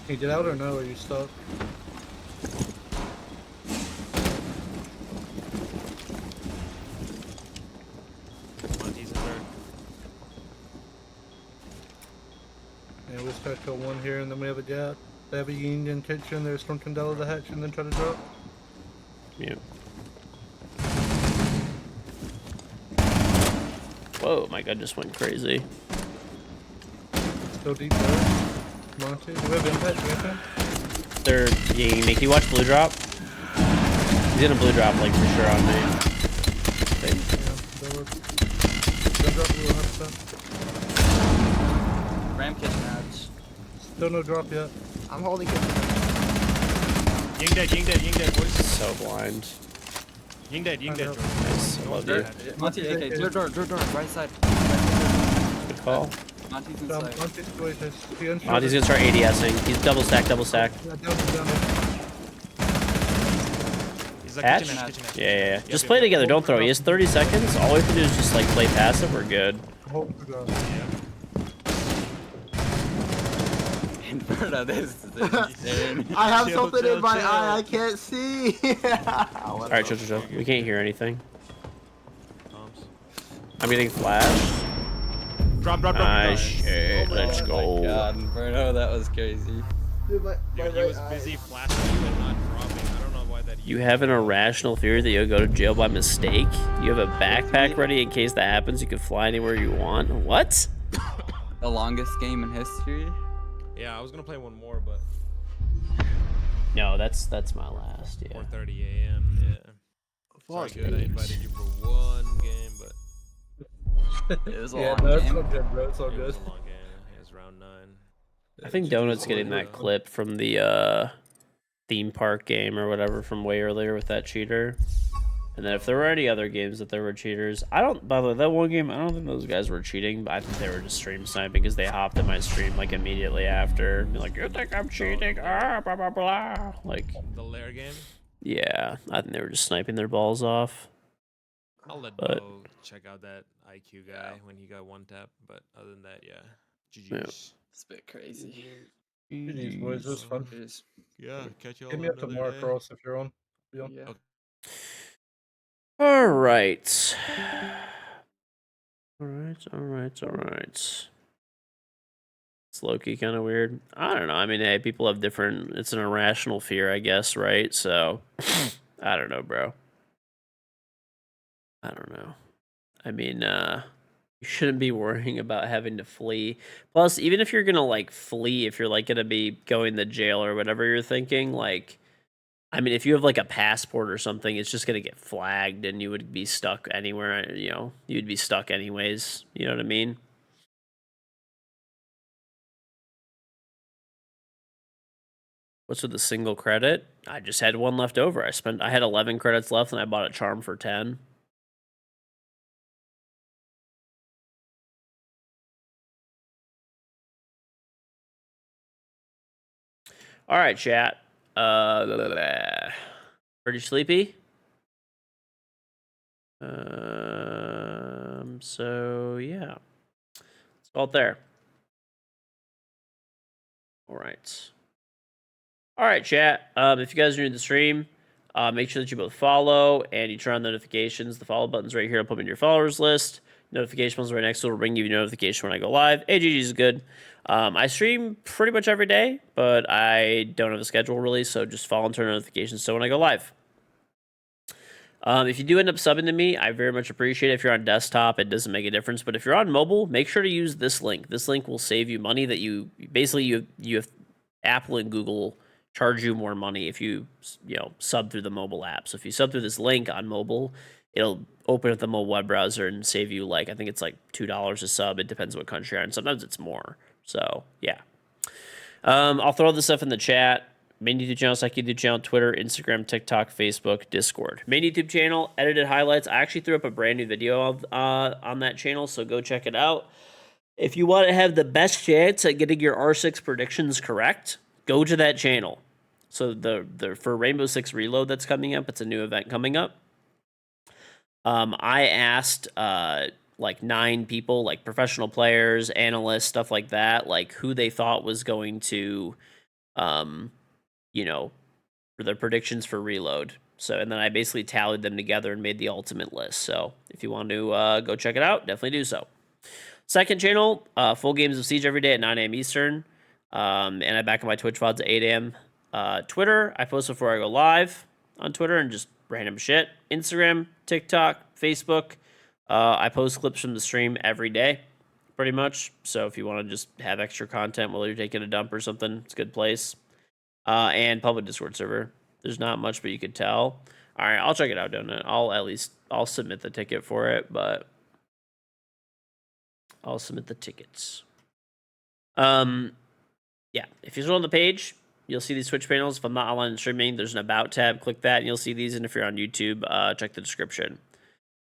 Can you get out or no? Are you stuck? Monte's in dirt. kill one here, and then we have a gap. They have a yin in kitchen. There's Storm Candela the hatch, and then try to drop. Yeah. Whoa, my gun just went crazy. Still deep there. Monty, do we have impact? Do we have him? They're yeah, can you watch blue drop? He's gonna blue drop like for sure on me. Yeah, they were. Don't drop blue 100%. Ram kitchen hatch. Still no drop yet. I'm holding it. Ying dead, boys. So blind. Ying dead, I know. Nice. I love you. Monty AK. Door, right side. Good call. Monty's Down, inside. Monty's going to see on Oh, he's gonna start ADSing. He's double stack. Yeah, down. He's like Hatch? kitchen hatch. Yeah. Just play together. Don't throw. He has 30 seconds. All we have to do is just like play passive. We're good. Hold the gun. Inferno, this is insane. I have Chill, something chill, in my chill. eye. I can't see. All right, chill. We can't hear anything. Toms. I'm getting flashed. Drop. Nice shit. Let's Oh go. my God, Inferno, that was crazy. Dude, my Dude, he right was eye. busy flashing you and not dropping. I don't know why that. You have an irrational fear that you'll go to jail by mistake. You have a backpack ready in case that happens. You can fly anywhere you want. What? The longest game in history. Yeah, I was gonna play one more, but No, that's my last. Yeah. 4:30 a.m. Yeah. Sorry, good. I invited you for one game, but It was a Yeah, long no, it's game. all good, bro. It's all it good. was a long game. It was round 9. I think Donut's getting that clip from the theme park game or whatever from way earlier with that cheater. And then if there were any other games that there were cheaters, I don't. By the way, that one game, I don't think those guys were cheating, but I think they were just stream sniping because they hopped in my stream like immediately after, be like, "You think I'm cheating?" Ah, blah blah blah. Like, The Lair game. yeah, I think they were just sniping their balls off. I'll let But- Bo check out that IQ guy when he got one tap, but other than that, yeah. GG's. Yeah. It's a bit crazy. GG's, boys. It was fun. It is. Yeah, catch you all Hit me up another tomorrow, day. Cross, if you're on. Be on. Yeah. Okay. All right. All right. It's low-key kind of weird. I don't know. I mean, hey, people have different... It's an irrational fear, I guess, right? So, I don't know, bro. I don't know. I mean, you shouldn't be worrying about having to flee. Plus, even if you're gonna, like, flee, if you're, like, gonna be going to jail or whatever you're thinking, like... I mean, if you have, like, a passport or something, it's just gonna get flagged and you would be stuck anywhere, you know? You'd be stuck anyways. You know what I mean? What's with the single credit? I just had one left over. I had 11 credits left and I bought a charm for 10. All right, chat. Pretty sleepy. So yeah. Let's call it there. All right. All right, chat. If you guys are new to the stream, make sure that you both follow and you turn on notifications. The follow button's right here. I'll put them in your followers list. Notification buttons right next to it will bring you a notification when I go live. AGG is good. I stream pretty much every day, but I don't have a schedule really, so just follow and turn notifications so when I go live. If you do end up subbing to me, I very much appreciate it. If you're on desktop, it doesn't make a difference, but if you're on mobile, make sure to use this link. This link will save you money that you have Apple and Google charge you more money if you sub through the mobile app. So if you sub through this link on mobile, it'll open up the mobile web browser and save you I think it's like $2 a sub. It depends what country you're in. Sometimes it's more. So yeah. I'll throw this stuff in the chat. Main YouTube channel, second YouTube channel, Twitter, Instagram, TikTok, Facebook, Discord. Main YouTube channel, edited highlights. I actually threw up a brand new video on that channel, so go check it out. If you want to have the best chance at getting your R6 predictions correct, go to that channel. So the for Rainbow Six Reload that's coming up, it's a new event coming up. I asked 9 people, like professional players, analysts, stuff like that, like who they thought was going to, for their predictions for Reload. So, and then I basically tallied them together and made the ultimate list. So if you want to go check it out, definitely do so. Second channel, full games of Siege every day at 9 a.m. Eastern. And I back up my Twitch VODs at 8 a.m. Twitter, I post before I go live on Twitter and just random shit. Instagram, TikTok, Facebook. I post clips from the stream every day, pretty much. So if you want to just have extra content while you're taking a dump or something, it's a good place. And public Discord server. There's not much, but you could tell. All right, I'll check it out, don't it? I'll submit the ticket for it, but I'll submit the tickets. Yeah, if you scroll on the page, you'll see these Twitch panels. If I'm not online and streaming, there's an About tab. Click that, and you'll see these. And if you're on YouTube, check the description.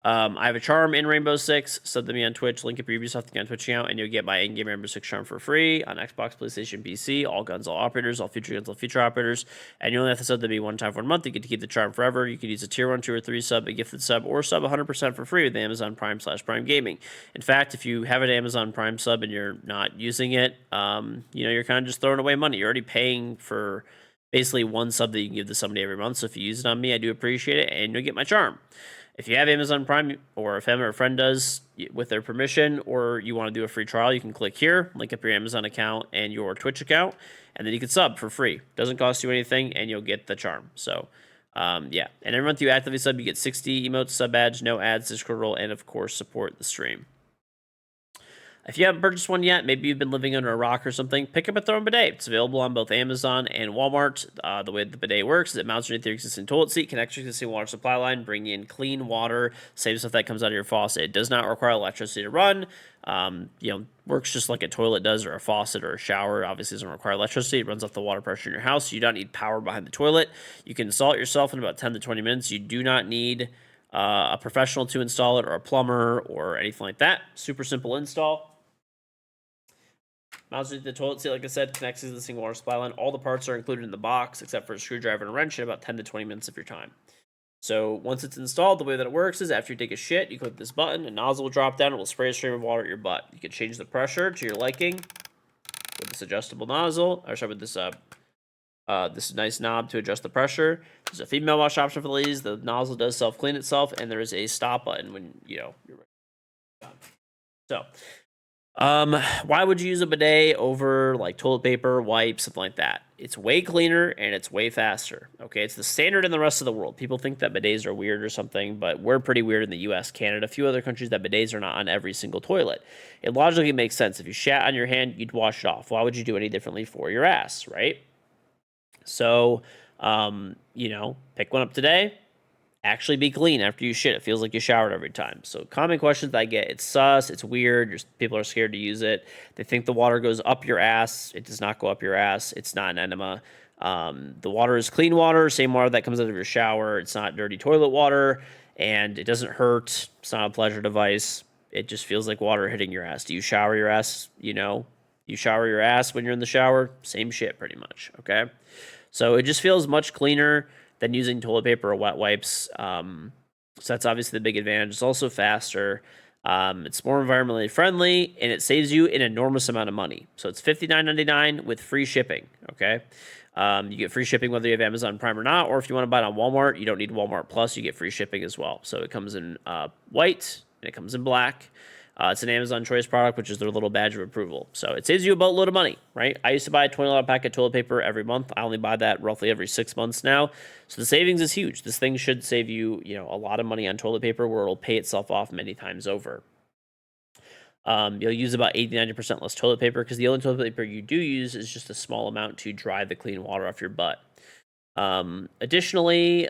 I have a charm in Rainbow Six. Sub to me on Twitch. Link up your Ubisoft account Twitch account, and you'll get my in-game Rainbow Six charm for free on Xbox, PlayStation, PC. All guns, all operators. All future guns, all future operators. And you only have to sub to me one time for a month. You get to keep the charm forever. You can use a tier 1, 2, or 3 sub, a gifted sub, or sub 100% for free with Amazon Prime/Prime Gaming. In fact, if you have an Amazon Prime sub and you're not using it, you're kind of just throwing away money. You're already paying for basically one sub that you can give to somebody every month. So if you use it on me, I do appreciate it, and you'll get my charm. If you have Amazon Prime, or if him or a friend does with their permission, or you want to do a free trial, you can click here, link up your Amazon account and your Twitch account, and then you can sub for free. Doesn't cost you anything, and you'll get the charm. So, yeah. And every month you actively sub, you get 60 emotes, sub badge, no ads, Discord role, and of course, support the stream. If you haven't purchased one yet, maybe you've been living under a rock or something, pick up a throne bidet. It's available on both Amazon and Walmart. The way the bidet works is it mounts underneath your existing toilet seat, connects to your existing water supply line, bring in clean water, same stuff that comes out of your faucet. It does not require electricity to run. Works just like a toilet does, or a faucet, or a shower. Obviously doesn't require electricity. It runs off the water pressure in your house. So you don't need power behind the toilet. You can install it yourself in about 10 to 20 minutes. You do not need a professional to install it, or a plumber, or anything like that. Super simple install. Mounts to the toilet seat, like I said, connects to the single water supply line. All the parts are included in the box, except for a screwdriver and a wrench, in about 10 to 20 minutes of your time. So once it's installed, the way that it works is after you take a shit, you click this button, a nozzle will drop down, it will spray a stream of water at your butt. You can change the pressure to your liking with this adjustable nozzle, with this nice knob to adjust the pressure. There's a female wash option for the ladies. The nozzle does self-clean itself, and there is a stop button when, you're ready. So, why would you use a bidet over like toilet paper, wipes, something like that? It's way cleaner and it's way faster. Okay, it's the standard in the rest of the world. People think that bidets are weird or something, but we're pretty weird in the US, Canada, a few other countries that bidets are not on every single toilet. It logically makes sense. If you shat on your hand, you'd wash it off. Why would you do any differently for your ass, right? So, pick one up today. Actually be clean after you shit. It feels like you showered every time. So common questions I get, it's sus, it's weird, people are scared to use it. They think the water goes up your ass. It does not go up your ass. It's not an enema. The water is clean water, same water that comes out of your shower. It's not dirty toilet water, and it doesn't hurt. It's not a pleasure device. It just feels like water hitting your ass. Do you shower your ass? You shower your ass when you're in the shower? Same shit pretty much, okay? So it just feels much cleaner than using toilet paper or wet wipes. So that's obviously the big advantage. It's also faster. It's more environmentally friendly, and it saves you an enormous amount of money. So it's $59.99 with free shipping, okay? You get free shipping whether you have Amazon Prime or not, or if you want to buy it on Walmart, you don't need Walmart Plus, you get free shipping as well. So it comes in white, and it comes in black. It's an Amazon Choice product, which is their little badge of approval. So it saves you a boatload of money, right? I used to buy a $20 pack of toilet paper every month. I only buy that roughly every 6 months now. So the savings is huge. This thing should save you, a lot of money on toilet paper, where it'll pay itself off many times over. You'll use about 80-90% less toilet paper, because the only toilet paper you do use is just a small amount to dry the clean water off your butt. Additionally,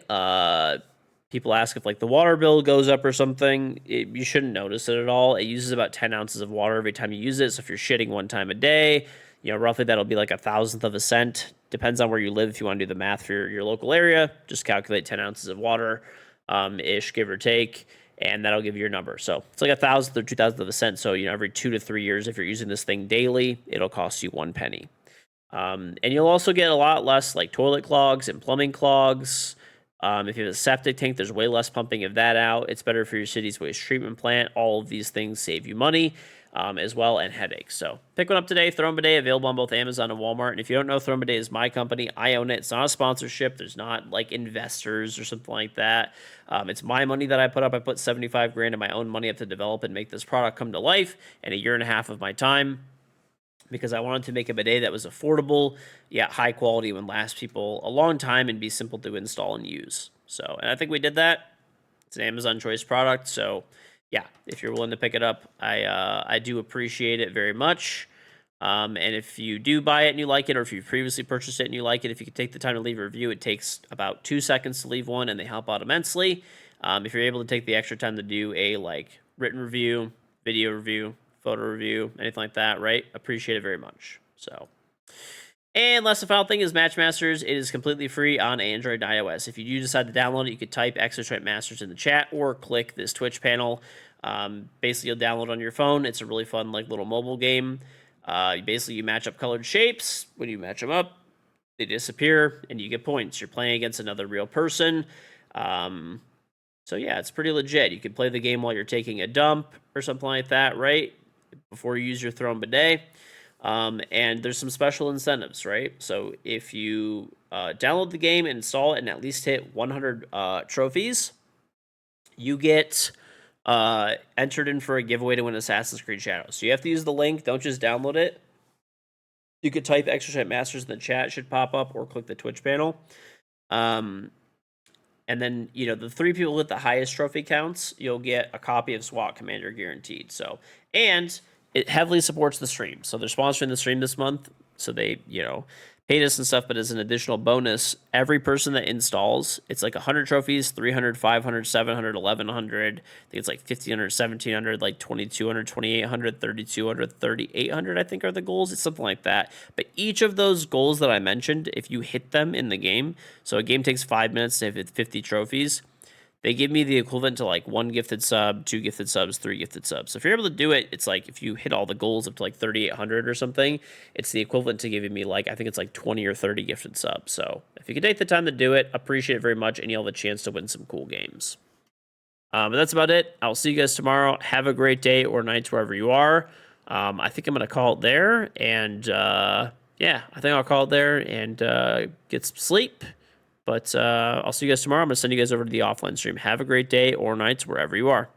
people ask if the water bill goes up or something. You shouldn't notice it at all. It uses about 10 ounces of water every time you use it. So if you're shitting one time a day, roughly that'll be like 1/1000th of a cent. Depends on where you live. If you want to do the math for your local area, just calculate 10 ounces of water, ish, give or take, and that'll give you your number. So it's like 1/1000th or 2/1000th of a cent. So, every 2 to 3 years, if you're using this thing daily, it'll cost you 1 penny. And you'll also get a lot less toilet clogs and plumbing clogs. If you have a septic tank, there's way less pumping of that out. It's better for your city's waste treatment plant. All of these things save you money as well, and headaches. So pick one up today. Throne Bidet, available on both Amazon and Walmart. And if you don't know, Throne Bidet is my company. I own it. It's not a sponsorship. There's not investors or something like that. It's my money that I put up. I put $75,000 of my own money up to develop and make this product come to life in a year and a half of my time. because I wanted to make a bidet that was affordable, yet high quality, and last people a long time and be simple to install and use. So, and I think we did that. It's an Amazon choice product, so yeah, if you're willing to pick it up, I do appreciate it very much. And if you do buy it and you like it, or if you've previously purchased it and you like it, if you could take the time to leave a review, it takes about 2 seconds to leave one, and they help out immensely. If you're able to take the extra time to do a like written review, video review, photo review, anything like that, right? Appreciate it very much. So, and last, the final thing is Matchmasters. It is completely free on Android and iOS. If you do decide to download it, you could type Exostrike Masters in the chat or click this Twitch panel. Basically, you'll download on your phone. It's a really fun like little mobile game. Basically, you match up colored shapes. When you match them up, they disappear, and you get points. You're playing against another real person. So yeah, it's pretty legit. You can play the game while you're taking a dump or something like that, right? Before you use your throne bidet. And there's some special incentives, right? So if you download the game, install it, and at least hit 100 trophies, you get entered in for a giveaway to win Assassin's Creed Shadows. So you have to use the link. Don't just download it. You could type Exostrike Masters in the chat. It should pop up, or click the Twitch panel. And then, you know, the 3 people with the highest trophy counts, you'll get a copy of SWAT Commander guaranteed. So, and it heavily supports the stream. So they're sponsoring the stream this month. So they, you know, paid us and stuff, but as an additional bonus, every person that installs, it's like 100 trophies, 300, 500, 700, 1100. I think it's like 1500, 1700, like 2200, 2800, 3200, 3800, I think are the goals. It's something like that. But each of those goals that I mentioned, if you hit them in the game, so a game takes 5 minutes to hit 50 trophies, they give me the equivalent to like 1 gifted sub, 2 gifted subs, 3 gifted subs. So if you're able to do it, it's like if you hit all the goals up to like 3,800 or something, it's the equivalent to giving me like, I think it's like 20 or 30 gifted subs. So if you could take the time to do it, appreciate it very much, and you'll have a chance to win some cool games. But that's about it. I'll see you guys tomorrow. Have a great day or night wherever you are. I think I'm going to call it there. And yeah, I think I'll call it there and get some sleep. But I'll see you guys tomorrow. I'm going to send you guys over to the offline stream. Have a great day or nights wherever you are.